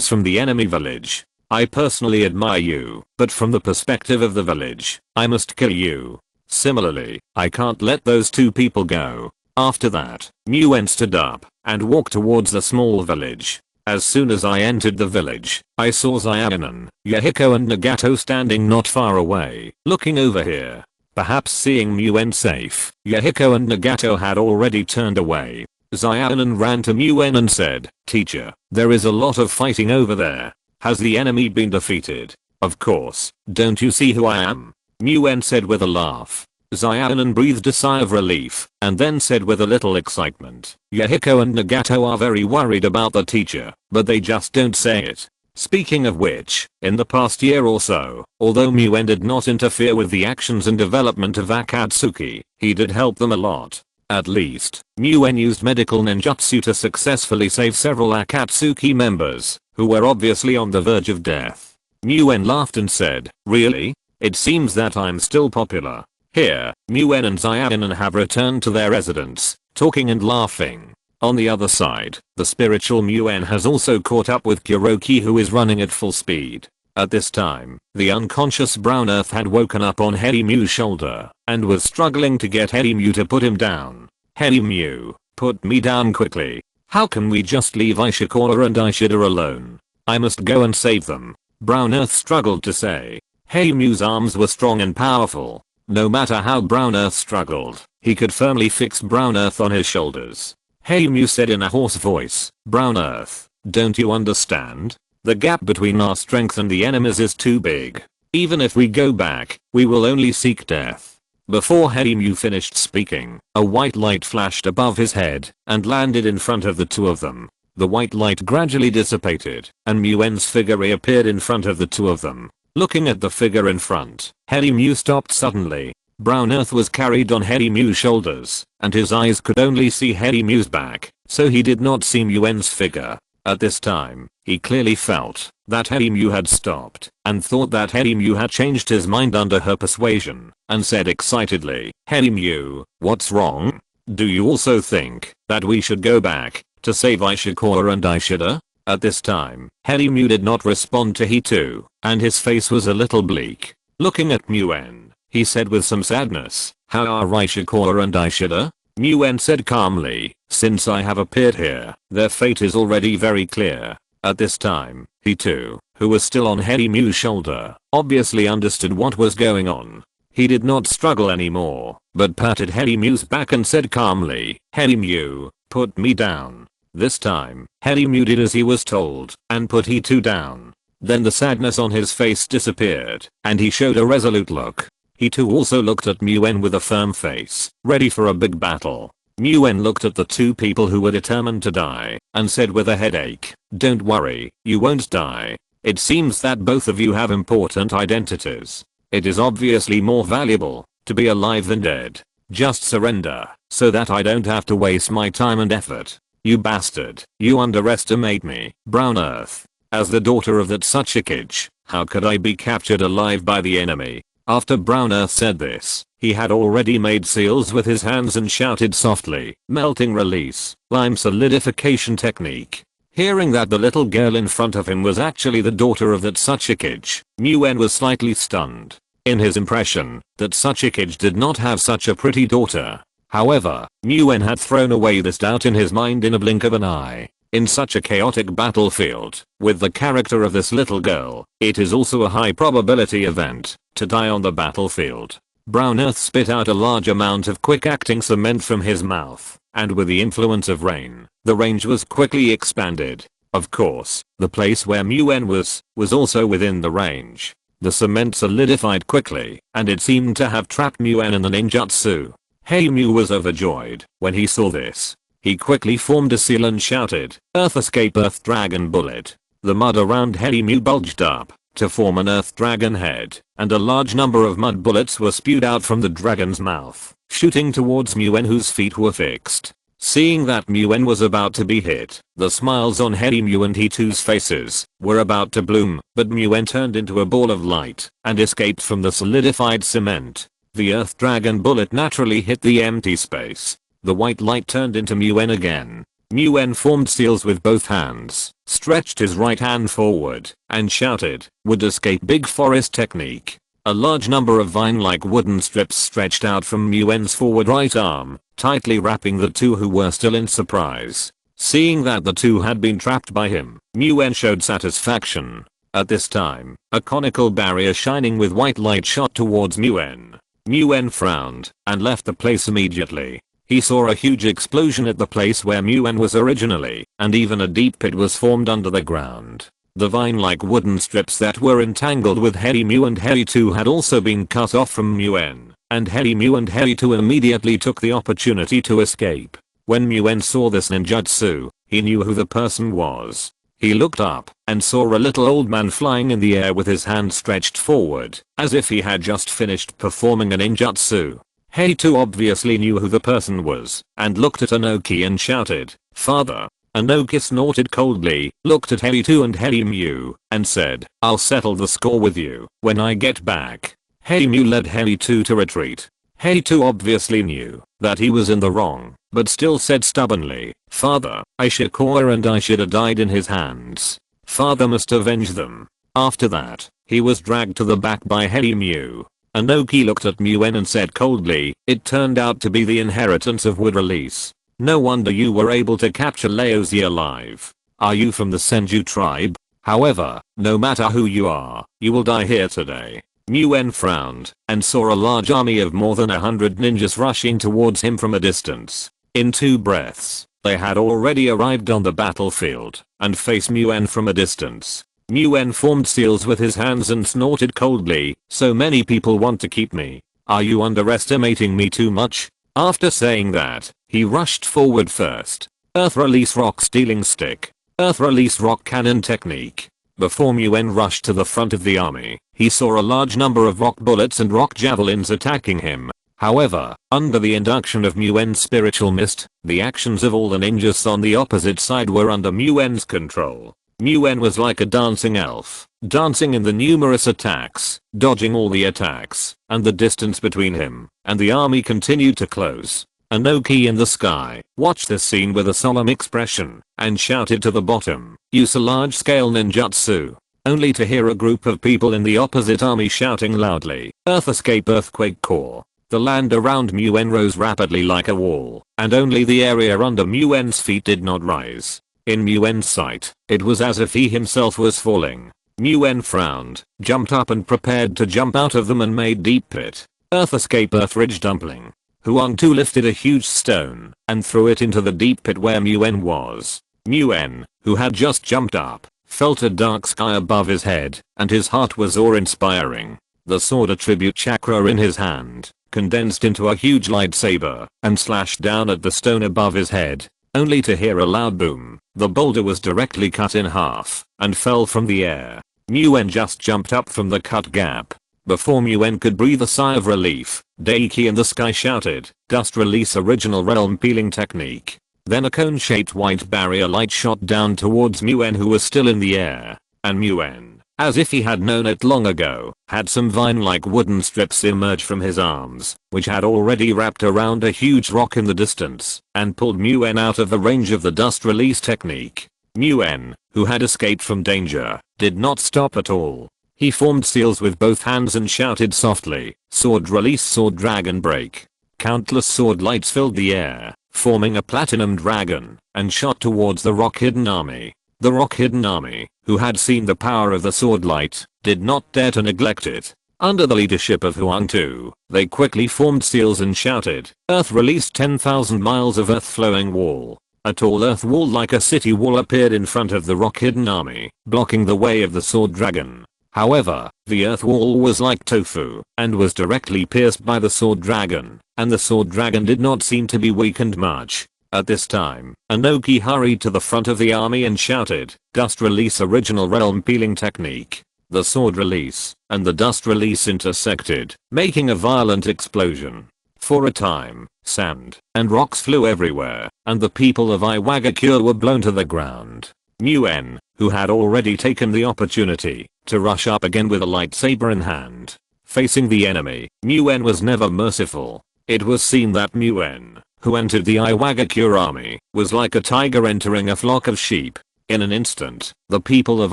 from the enemy village. I personally admire you, but from the perspective of the village, I must kill you. Similarly, I can't let those two people go. After that, Muen stood up and walked towards the small village. As soon as I entered the village, I saw Zayanan, Yahiko and Nagato standing not far away, looking over here. Perhaps seeing Muen safe, Yahiko and Nagato had already turned away. Zayanan ran to Muen and said, "Teacher, there is a lot of fighting over there. Has the enemy been defeated?" "Of course, don't you see who I am?" Muen said with a laugh. Zayanan breathed a sigh of relief, and then said with a little excitement, "Yahiko and Nagato are very worried about the teacher, but they just don't say it." Speaking of which, in the past year or so, although Muen did not interfere with the actions and development of Akatsuki, he did help them a lot. At least, Muen used medical ninjutsu to successfully save several Akatsuki members, who were obviously on the verge of death. Muen laughed and said, "Really? It seems that I'm still popular." Here, Muen and Zayanan have returned to their residence, talking and laughing. On the other side, the spiritual Muen has also caught up with Kuroki, who is running at full speed. At this time, the unconscious Brown Earth had woken up on Herimu's shoulder, and was struggling to get Herimu to put him down. "Herimu, put me down quickly. How can we just leave Ishikawa and Ishida alone? I must go and save them." Brown Earth struggled to say. Herimu's arms were strong and powerful. No matter how Brown Earth struggled, he could firmly fix Brown Earth on his shoulders. Herimu said in a hoarse voice, "Brown Earth, don't you understand? The gap between our strength and the enemy's is too big. Even if we go back, we will only seek death." Before Herimu finished speaking, a white light flashed above his head and landed in front of the two of them. The white light gradually dissipated, and Muen's figure reappeared in front of the two of them. Looking at the figure in front, Herimu stopped suddenly. Brown Earth was carried on Herimu's shoulders, and his eyes could only see Herimu's back, so he did not see Muen's figure. At this time, he clearly felt that Herimu had stopped, and thought that Herimu had changed his mind under her persuasion, and said excitedly, "Herimu, what's wrong? Do you also think that we should go back to save Ishikawa and Ishida?" At this time, Herimu did not respond to he too, and his face was a little bleak. Looking at Muen, he said with some sadness, "How are Ishikawa and Ishida?" Muen said calmly, "Since I have appeared here, their fate is already very clear." At this time, he too, who was still on Herimu's shoulder, obviously understood what was going on. He did not struggle anymore, but patted Herimu's back and said calmly, "Herimu, put me down." This time, Herimu did as he was told, and put he too down. Then the sadness on his face disappeared, and he showed a resolute look. He too also looked at Muen with a firm face, ready for a big battle. Muen looked at the two people who were determined to die, and said with a headache, "Don't worry, you won't die. It seems that both of you have important identities. It is obviously more valuable to be alive than dead. Just surrender, so that I don't have to waste my time and effort. You bastard, you underestimate me, Brown Earth. As the daughter of that Hokage, how could I be captured alive by the enemy?" After Brown Earth said this, he had already made seals with his hands and shouted softly, "Melting release, lime solidification technique." Hearing that the little girl in front of him was actually the daughter of that Hokage, Muen was slightly stunned. In his impression, that Hokage did not have such a pretty daughter. However, Muen had thrown away this doubt in his mind in a blink of an eye. In such a chaotic battlefield, with the character of this little girl, it is also a high probability event to die on the battlefield. Brown Earth spit out a large amount of quick-acting cement from his mouth, and with the influence of rain, the range was quickly expanded. Of course, the place where Muen was also within the range. The cement solidified quickly, and it seemed to have trapped Muen in the ninjutsu. Heimu was overjoyed when he saw this. He quickly formed a seal and shouted, "Earth escape Earth Dragon Bullet." The mud around Heimu bulged up to form an Earth Dragon head, and a large number of mud bullets were spewed out from the dragon's mouth, shooting towards Muen, whose feet were fixed. Seeing that Muen was about to be hit, the smiles on Heimu and Hitu's faces were about to bloom, but Muen turned into a ball of light and escaped from the solidified cement. The Earth Dragon Bullet naturally hit the empty space. The white light turned into Muen again. Muen formed seals with both hands, stretched his right hand forward, and shouted, "Would escape big forest technique." A large number of vine-like wooden strips stretched out from Muen's forward right arm, tightly wrapping the two who were still in surprise. Seeing that the two had been trapped by him, Muen showed satisfaction. At this time, a conical barrier shining with white light shot towards Muen. Muen frowned and left the place immediately. He saw a huge explosion at the place where Muen was originally, and even a deep pit was formed under the ground. The vine-like wooden strips that were entangled with Heimu and Heitu had also been cut off from Muen, and Heimu and Heitu immediately took the opportunity to escape. When Muen saw this ninjutsu, he knew who the person was. He looked up and saw a little old man flying in the air with his hand stretched forward, as if he had just finished performing a ninjutsu. Heitu obviously knew who the person was, and looked at Inoki and shouted, "Father." Inoki snorted coldly, looked at Heitu and Heimu, and said, "I'll settle the score with you when I get back." Heimu led Heitu to retreat. Heitu obviously knew that he was in the wrong, but still said stubbornly, "Father, Ishikawa and I should have died in his hands. Father must avenge them." After that, he was dragged to the back by Heimu. Inoki looked at Muen and said coldly, "It turned out to be the inheritance of wood release. No wonder you were able to capture Laozi alive. Are you from the Senju tribe? However, no matter who you are, you will die here today." Muen frowned and saw a large army of more than 100 ninjas rushing towards him from a distance. In 2 breaths, they had already arrived on the battlefield and faced Muen from a distance. Muen formed seals with his hands and snorted coldly, "So many people want to keep me. Are you underestimating me too much?" After saying that, he rushed forward first. Earth Release Rock Stealing Stick. Earth Release Rock Cannon Technique. Before Muen rushed to the front of the army, he saw a large number of rock bullets and rock javelins attacking him. However, under the induction of Muen's spiritual mist, the actions of all the ninjas on the opposite side were under Muen's control. Muen was like a dancing elf, dancing in the numerous attacks, dodging all the attacks, and the distance between him and the army continued to close. Inoki in the sky watched this scene with a solemn expression and shouted to the bottom, "Use a large-scale ninjutsu," only to hear a group of people in the opposite army shouting loudly, "Earth escape Earthquake Core." The land around Muen rose rapidly like a wall, and only the area under Muen's feet did not rise. In Muen's sight, it was as if he himself was falling. Muen frowned, jumped up and prepared to jump out of them and made deep pit. Earth escape Earth Ridge Dumpling. Huang Tu lifted a huge stone and threw it into the deep pit where Muen was. Muen, who had just jumped up, felt a dark sky above his head, and his heart was awe-inspiring. The sword attribute chakra in his hand condensed into a huge lightsaber and slashed down at the stone above his head, only to hear a loud boom. The boulder was directly cut in half and fell from the air. Muen just jumped up from the cut gap. Before Muen could breathe a sigh of relief, Daiki in the sky shouted, "Dust Release Original Realm Peeling Technique." Then a cone-shaped white barrier light shot down towards Muen, who was still in the air, and Muen, as if he had known it long ago, had some vine-like wooden strips emerge from his arms, which had already wrapped around a huge rock in the distance, and pulled Muen out of the range of the dust release technique. Muen, who had escaped from danger, did not stop at all. He formed seals with both hands and shouted softly, "Sword Release Sword Dragon Break." Countless sword lights filled the air, forming a platinum dragon, and shot towards the Rock Hidden Army. The Rock Hidden Army, who had seen the power of the sword light, did not dare to neglect it. Under the leadership of Huang Tu, they quickly formed seals and shouted, "Earth released 10,000 miles of earth-flowing wall." A tall earth wall like a city wall appeared in front of the rock-hidden army, blocking the way of the sword dragon. However, the earth wall was like tofu, and was directly pierced by the sword dragon, and the sword dragon did not seem to be weakened much. At this time, Inoki hurried to the front of the army and shouted, "Dust release original realm peeling technique." The sword release and the dust release intersected, making a violent explosion. For a time, sand and rocks flew everywhere, and the people of Iwagakure were blown to the ground. Muen, who had already taken the opportunity to rush up again with a lightsaber in hand. Facing the enemy, Muen was never merciful. It was seen that Muen, who entered the Iwagakure army, was like a tiger entering a flock of sheep. In an instant, the people of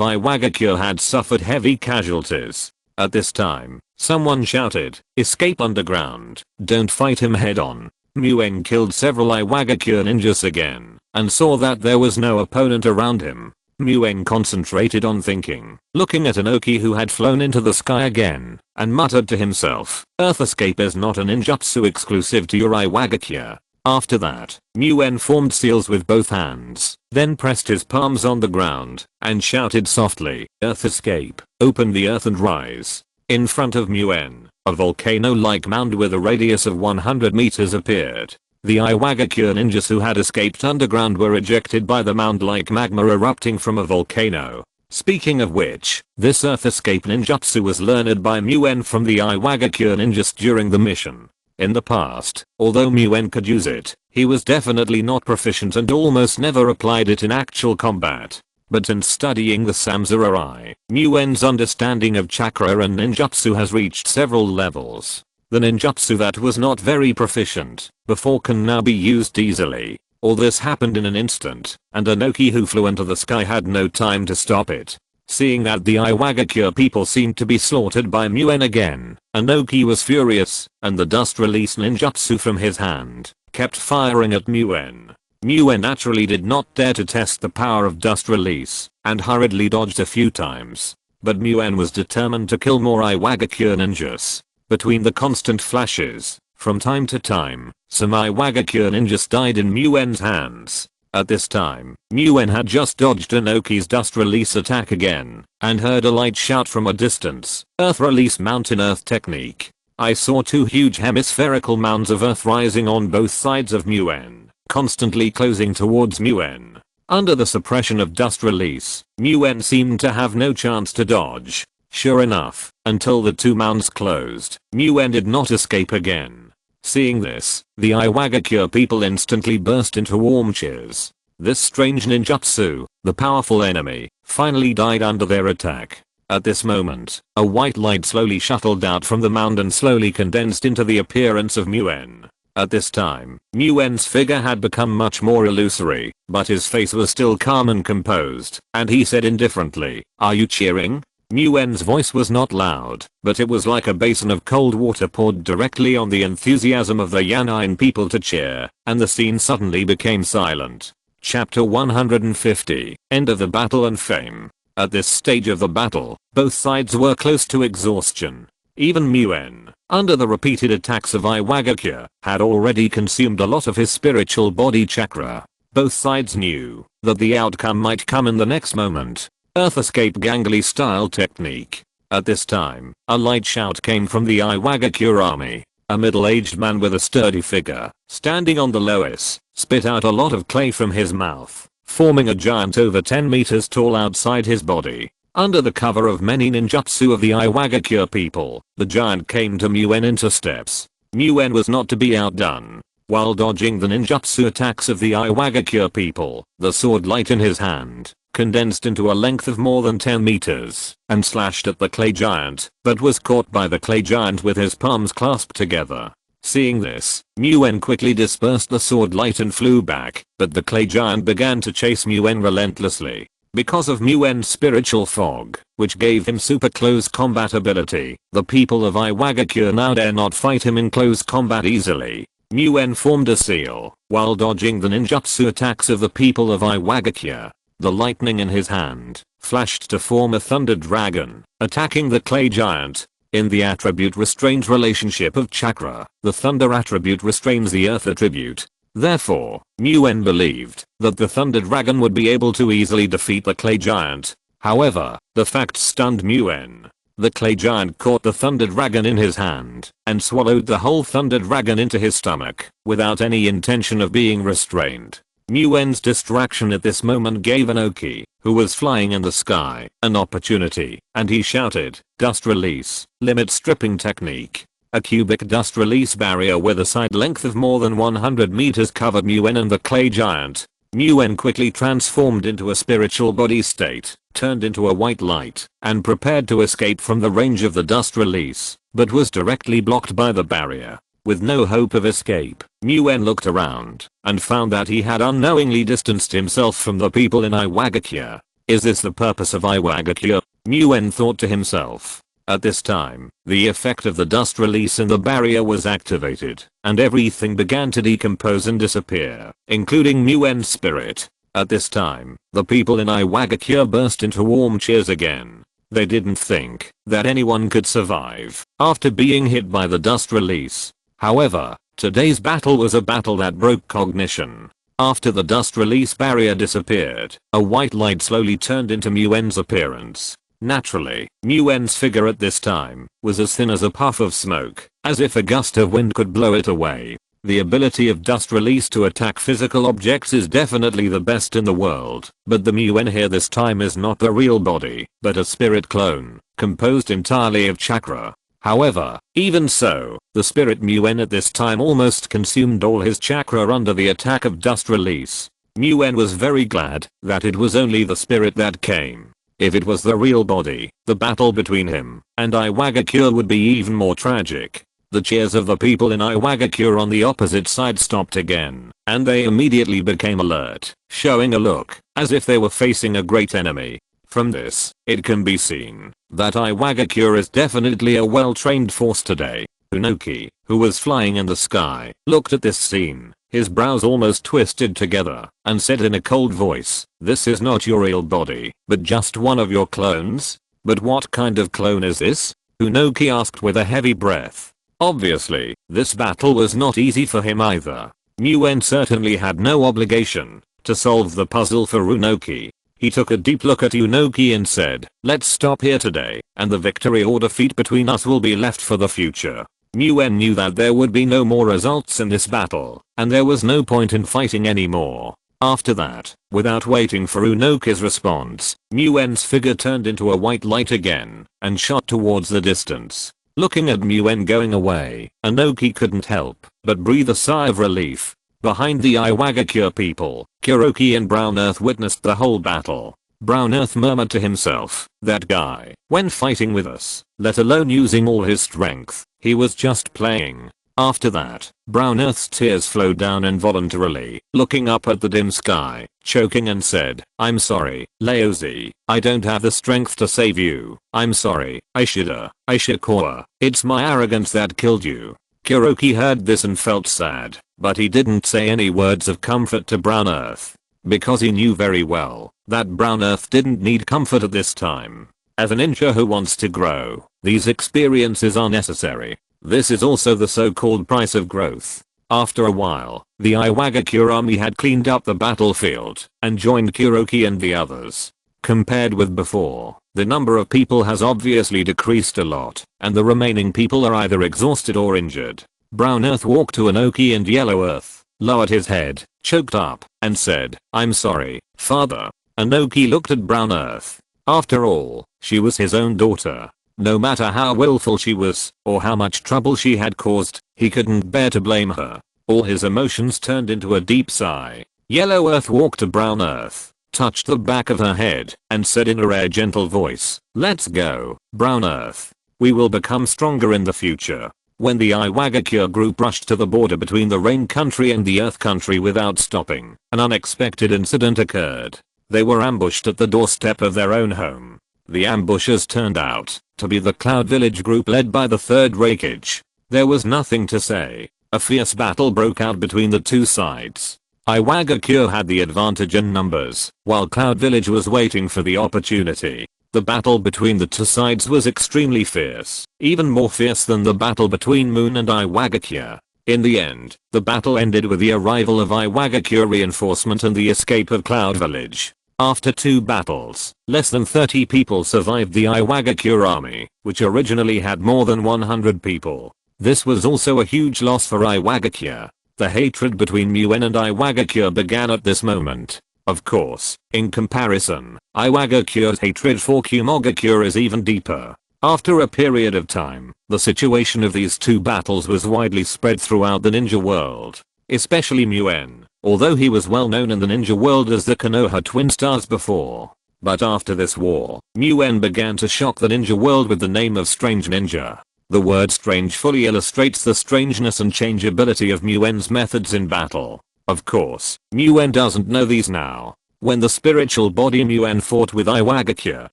Iwagakure had suffered heavy casualties. At this time, someone shouted, "Escape underground, don't fight him head on." Muen killed several Iwagakure ninjas again, and saw that there was no opponent around him. Muen concentrated on thinking, looking at Inoki who had flown into the sky again, and muttered to himself, "Earth escape is not a ninjutsu exclusive to your Iwagakure." After that, Muen formed seals with both hands, then pressed his palms on the ground, and shouted softly, "Earth escape, open the earth and rise." In front of Muen, a volcano-like mound with a radius of 100 meters appeared. The Iwagakure ninjas who had escaped underground were ejected by the mound-like magma erupting from a volcano. Speaking of which, this earth escape ninjutsu was learned by Muen from the Iwagakure ninjas during the mission. In the past, although Muen could use it, he was definitely not proficient and almost never applied it in actual combat. But in studying the Samsara, Muen's understanding of chakra and ninjutsu has reached several levels. The ninjutsu that was not very proficient before can now be used easily. All this happened in an instant, and Inoki who flew into the sky had no time to stop it. Seeing that the Iwagakure people seemed to be slaughtered by Muen again, Inoki was furious, and the dust release ninjutsu from his hand kept firing at Muen. Muen naturally did not dare to test the power of dust release, and hurriedly dodged a few times. But Muen was determined to kill more Iwagakure ninjas. Between the constant flashes, from time to time, some Iwagakure ninjas died in Muen's hands. At this time, Muen had just dodged Inoki's dust release attack again, and heard a light shout from a distance, "Earth release mountain earth technique." I saw two huge hemispherical mounds of earth rising on both sides of Muen, constantly closing towards Muen. Under the suppression of dust release, Muen seemed to have no chance to dodge. Sure enough, until the two mounds closed, Muen did not escape again. Seeing this, the Iwagakure people instantly burst into warm cheers. This strange ninjutsu, the powerful enemy, finally died under their attack. At this moment, a white light slowly shuttled out from the mound and slowly condensed into the appearance of Muen. At this time, Muen's figure had become much more illusory, but his face was still calm and composed, and he said indifferently, "Are you cheering?" Muen's voice was not loud, but it was like a basin of cold water poured directly on the enthusiasm of the Yan'an people to cheer, and the scene suddenly became silent. Chapter 150, End of the Battle and Fame. At this stage of the battle, both sides were close to exhaustion. Even Muen, under the repeated attacks of Iwagakure, had already consumed a lot of his spiritual body chakra. Both sides knew that the outcome might come in the next moment. Earth escape Gangly style technique. At this time, a light shout came from the Iwagakure army. A middle-aged man with a sturdy figure, standing on the loess, spit out a lot of clay from his mouth, forming a giant over 10 meters tall outside his body. Under the cover of many ninjutsu of the Iwagakure people, the giant came to Muen into steps. Muen was not to be outdone. While dodging the ninjutsu attacks of the Iwagakure people, the sword light in his hand condensed into a length of more than 10 meters and slashed at the clay giant, but was caught by the clay giant with his palms clasped together. Seeing this, Muen quickly dispersed the sword light and flew back, but the clay giant began to chase Muen relentlessly. Because of Muen's spiritual fog, which gave him super close combat ability, the people of Iwagakure now dare not fight him in close combat easily. Muen formed a seal, while dodging the ninjutsu attacks of the people of Iwagakure. The lightning in his hand flashed to form a thunder dragon, attacking the clay giant. In the attribute restraint relationship of chakra, the thunder attribute restrains the earth attribute. Therefore, Nguyen believed that the thunder dragon would be able to easily defeat the clay giant. However, the fact stunned Nguyen. The clay giant caught the thunder dragon in his hand and swallowed the whole thunder dragon into his stomach without any intention of being restrained. Nguyen's distraction at this moment gave Inoki, who was flying in the sky, an opportunity, and he shouted, "Dust release, limit stripping technique." A cubic dust release barrier with a side length of more than 100 meters covered Nguyen and the clay giant. Nguyen quickly transformed into a spiritual body state, turned into a white light, and prepared to escape from the range of the dust release, but was directly blocked by the barrier. With no hope of escape, Nguyen looked around and found that he had unknowingly distanced himself from the people in Iwagakure. Is this the purpose of Iwagakure? Nguyen thought to himself. At this time, the effect of the dust release in the barrier was activated, and everything began to decompose and disappear, including Nguyen's spirit. At this time, the people in Iwagakure burst into warm cheers again. They didn't think that anyone could survive after being hit by the dust release. However, today's battle was a battle that broke cognition. After the dust release barrier disappeared, a white light slowly turned into Nguyen's appearance. Naturally, Nguyen's figure at this time was as thin as a puff of smoke, as if a gust of wind could blow it away. The ability of dust release to attack physical objects is definitely the best in the world, but the Nguyen here this time is not the real body, but a spirit clone, composed entirely of chakra. However, even so, the spirit Nguyen at this time almost consumed all his chakra under the attack of dust release. Nguyen was very glad that it was only the spirit that came. If it was the real body, the battle between him and Iwagakure would be even more tragic. The cheers of the people in Iwagakure on the opposite side stopped again, and they immediately became alert, showing a look as if they were facing a great enemy. From this, it can be seen that Iwagakure is definitely a well-trained force today. Unoki, who was flying in the sky, looked at this scene. His brows almost twisted together and said in a cold voice, "This is not your real body, but just one of your clones? But what kind of clone is this?" Unoki asked with a heavy breath. Obviously, this battle was not easy for him either. Nguyen certainly had no obligation to solve the puzzle for Unoki. He took a deep look at Unoki and said, "Let's stop here today, and the victory or defeat between us will be left for the future." Nguyen knew that there would be no more results in this battle, and there was no point in fighting anymore. After that, without waiting for Unoki's response, Nguyen's figure turned into a white light again, and shot towards the distance. Looking at Nguyen going away, Inoki couldn't help but breathe a sigh of relief. Behind the Iwagakure people, Kuroki and Brown Earth witnessed the whole battle. Brown Earth murmured to himself, "That guy, when fighting with us, let alone using all his strength, he was just playing." After that, Brown Earth's tears flowed down involuntarily, looking up at the dim sky, choking and said, "I'm sorry, Laozi, I don't have the strength to save you. I'm sorry, Ishikawa, it's my arrogance that killed you." Kuroki heard this and felt sad, but he didn't say any words of comfort to Brown Earth, because he knew very well that Brown Earth didn't need comfort at this time. As a ninja who wants to grow, these experiences are necessary. This is also the so-called price of growth. After a while, the Iwagakure army had cleaned up the battlefield and joined Kuroki and the others. Compared with before, the number of people has obviously decreased a lot, and the remaining people are either exhausted or injured. Brown Earth walked to Inoki and Yellow Earth, lowered his head, choked up, and said, "I'm sorry, father." Inoki looked at Brown Earth. After all, she was his own daughter. No matter how willful she was, or how much trouble she had caused, he couldn't bear to blame her. All his emotions turned into a deep sigh. Yellow Earth walked to Brown Earth, touched the back of her head, and said in a rare gentle voice, "Let's go, Brown Earth. We will become stronger in the future." When the Iwagakure group rushed to the border between the Rain Country and the Earth Country without stopping, an unexpected incident occurred. They were ambushed at the doorstep of their own home. The ambushers turned out to be the Cloud Village group led by the third Hokage. There was nothing to say. A fierce battle broke out between the two sides. Iwagakure had the advantage in numbers, while Cloud Village was waiting for the opportunity. The battle between the two sides was extremely fierce, even more fierce than the battle between Moon and Iwagakure. In the end, the battle ended with the arrival of Iwagakure reinforcement and the escape of Cloud Village. After 2 battles, less than 30 people survived the Iwagakure army, which originally had more than 100 people. This was also a huge loss for Iwagakure. The hatred between Muen and Iwagakure began at this moment. Of course, in comparison, Iwagakure's hatred for Kumogakure is even deeper. After a period of time, the situation of these 2 battles was widely spread throughout the ninja world. Especially Muen, although he was well known in the ninja world as the Konoha twin stars before. But after this war, Muen began to shock the ninja world with the name of Strange Ninja. The word strange fully illustrates the strangeness and changeability of Muen's methods in battle. Of course, Muen doesn't know these now. When the spiritual body Muen fought with Iwagakure,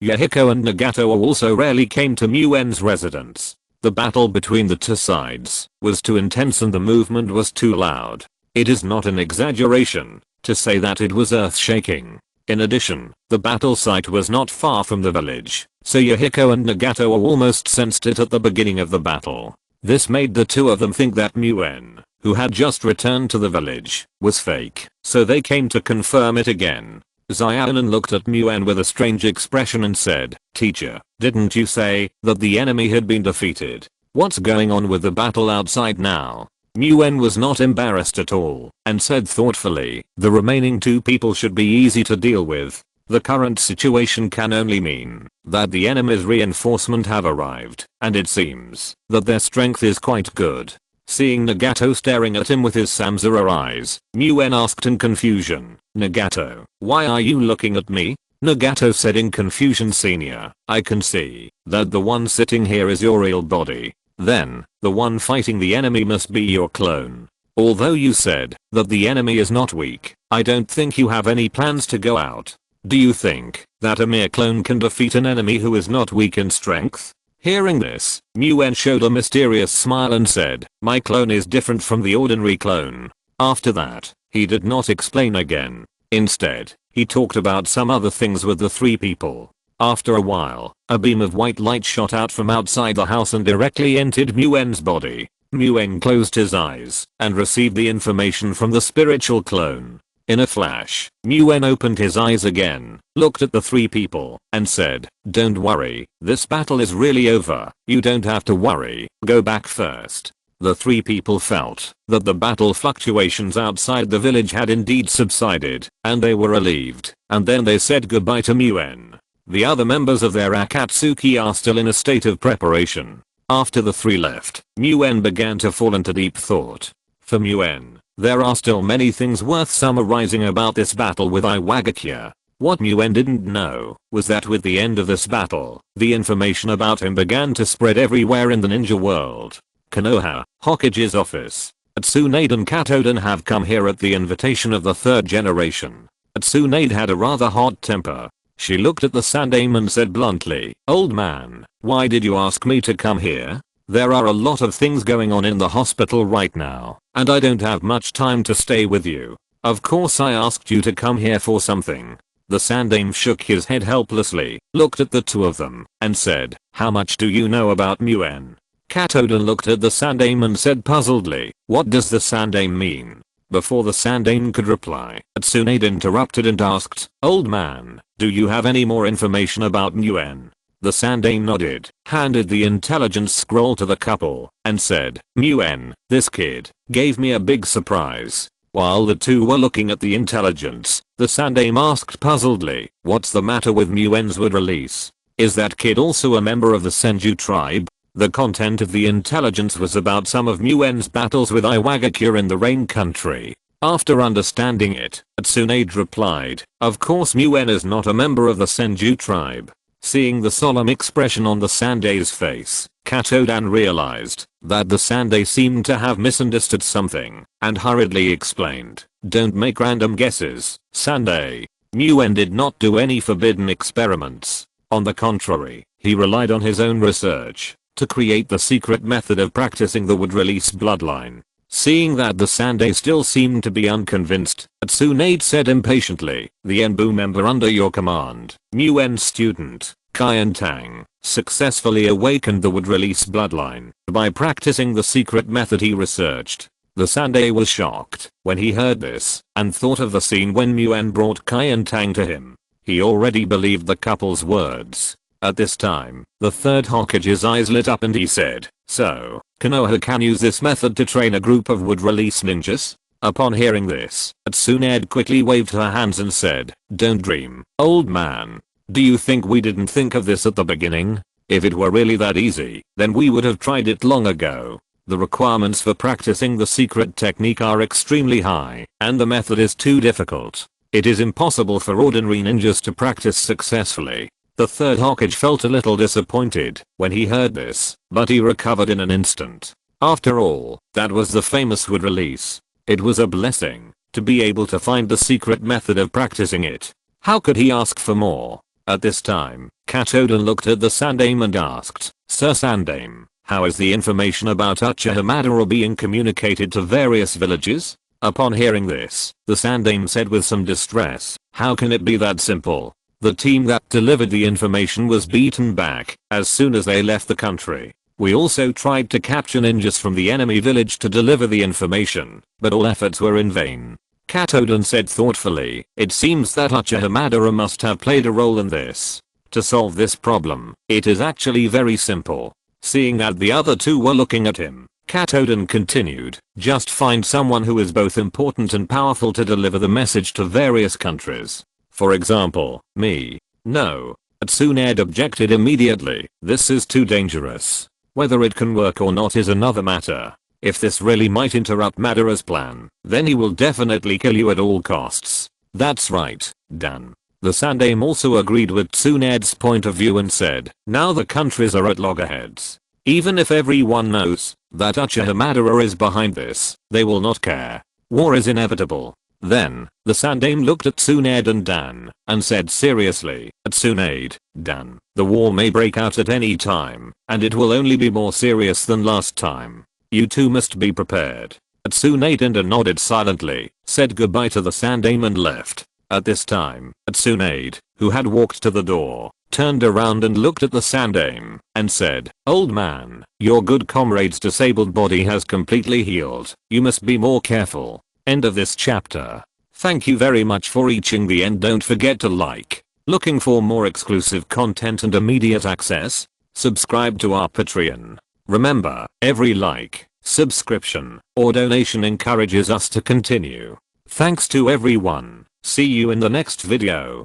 Yahiko and Nagato also rarely came to Muen's residence. The battle between the 2 sides was too intense and the movement was too loud. It is not an exaggeration to say that it was earth-shaking. In addition, the battle site was not far from the village, so Yahiko and Nagato almost sensed it at the beginning of the battle. This made the 2 of them think that Muen, who had just returned to the village, was fake, so they came to confirm it again. Xiaonan looked at Muen with a strange expression and said, "Teacher, didn't you say that the enemy had been defeated? What's going on with the battle outside now?" Muen was not embarrassed at all, and said thoughtfully, "The remaining 2 people should be easy to deal with. The current situation can only mean that the enemy's reinforcement have arrived, and it seems that their strength is quite good." Seeing Nagato staring at him with his Samsara eyes, Muen asked in confusion, "Nagato, why are you looking at me?" Nagato said in confusion, "Senior, I can see that the one sitting here is your real body. Then, the one fighting the enemy must be your clone. Although you said that the enemy is not weak, I don't think you have any plans to go out. Do you think that a mere clone can defeat an enemy who is not weak in strength?" Hearing this, Muen showed a mysterious smile and said, "My clone is different from the ordinary clone." After that, he did not explain again. Instead, he talked about some other things with the 3 people. After a while, a beam of white light shot out from outside the house and directly entered Muen's body. Muen closed his eyes and received the information from the spiritual clone. In a flash, Muen opened his eyes again, looked at the 3 people, and said, "Don't worry, this battle is really over. You don't have to worry, go back first." The 3 people felt that the battle fluctuations outside the village had indeed subsided, and they were relieved, and then they said goodbye to Muen. The other members of their Akatsuki are still in a state of preparation. After the 3 left, Muen began to fall into deep thought. For Muen, there are still many things worth summarizing about this battle with Iwagakure. What Muen didn't know was that with the end of this battle, the information about him began to spread everywhere in the ninja world. Konoha, Hokage's office. Tsunade and Katoden have come here at the invitation of the 3rd generation. Tsunade had a rather hot temper. She looked at the Sandaime and said bluntly, "Old man, why did you ask me to come here? There are a lot of things going on in the hospital right now, and I don't have much time to stay with you. Of course I asked you to come here for something." The Sandaime shook his head helplessly, looked at the 2 of them, and said, "How much do you know about Muen?" Katoden looked at the Sandaime and said puzzledly, "What does the Sandaime mean?" Before the Sandaime could reply, Tsunade interrupted and asked, "Old man, do you have any more information about Muen?" The Sandaime nodded, handed the intelligence scroll to the couple, and said, "Muen, this kid, gave me a big surprise." While the 2 were looking at the intelligence, the Sandaime asked puzzledly, "What's the matter with Muen's wood release? Is that kid also a member of the Senju tribe?" The content of the intelligence was about some of Muen's battles with Iwagakure in the Rain Country. After understanding it, Tsunade replied, "Of course Muen is not a member of the Senju tribe." Seeing the solemn expression on the Sandai's face, Katodan realized that the Sandai seemed to have misunderstood something, and hurriedly explained, "Don't make random guesses, Sandai. Muen did not do any forbidden experiments. On the contrary, he relied on his own research to create the secret method of practicing the wood release bloodline." Seeing that the Sandai still seemed to be unconvinced, Tsunade said impatiently, "The Enbu member under your command, Muen's student, Qian Tang successfully awakened the wood release bloodline by practicing the secret method he researched. The Sandai was shocked when he heard this and thought of the scene when Muan brought Qian Tang to him. He already believed the couple's words. At this time, the third Hokage's eyes lit up and he said, "So, Konoha can use this method to train a group of wood release ninjas?" Upon hearing this, Tsunade quickly waved her hands and said, "Don't dream, old man. Do you think we didn't think of this at the beginning? If it were really that easy, then we would have tried it long ago. The requirements for practicing the secret technique are extremely high, and the method is too difficult. It is impossible for ordinary ninjas to practice successfully." The third Hokage felt a little disappointed when he heard this, but he recovered in an instant. After all, that was the famous wood release. It was a blessing to be able to find the secret method of practicing it. How could he ask for more? At this time, Katoden looked at the Sandaime and asked, "Sir Sandaime, how is the information about Uchiha Madara being communicated to various villages?" Upon hearing this, the Sandaime said with some distress, "How can it be that simple? The team that delivered the information was beaten back as soon as they left the country. We also tried to capture ninjas from the enemy village to deliver the information, but all efforts were in vain." Katoden said thoughtfully, "It seems that Uchiha Madara must have played a role in this. To solve this problem, it is actually very simple." Seeing that the other two were looking at him, Katoden continued, "Just find someone who is both important and powerful to deliver the message to various countries. For example, me." "No." Tsunade objected immediately, "This is too dangerous. Whether it can work or not is another matter. If this really might interrupt Madara's plan, then he will definitely kill you at all costs." "That's right, Dan." The Sandaime also agreed with Tsunade's point of view and said, "Now the countries are at loggerheads. Even if everyone knows that Uchiha Madara is behind this, they will not care. War is inevitable." Then, the Sandaime looked at Tsunade and Dan and said seriously, "Tsunade, Dan, the war may break out at any time, and it will only be more serious than last time. You two must be prepared." Tsunade nodded silently, said goodbye to the Sandaime and left. At this time, Tsunade, who had walked to the door, turned around and looked at the Sandaime and said, "Old man, your good comrade's disabled body has completely healed. You must be more careful." End of this chapter. Thank you very much for reaching the end. Don't forget to like. Looking for more exclusive content and immediate access? Subscribe to our Patreon. Remember, every like, subscription, or donation encourages us to continue. Thanks to everyone. See you in the next video.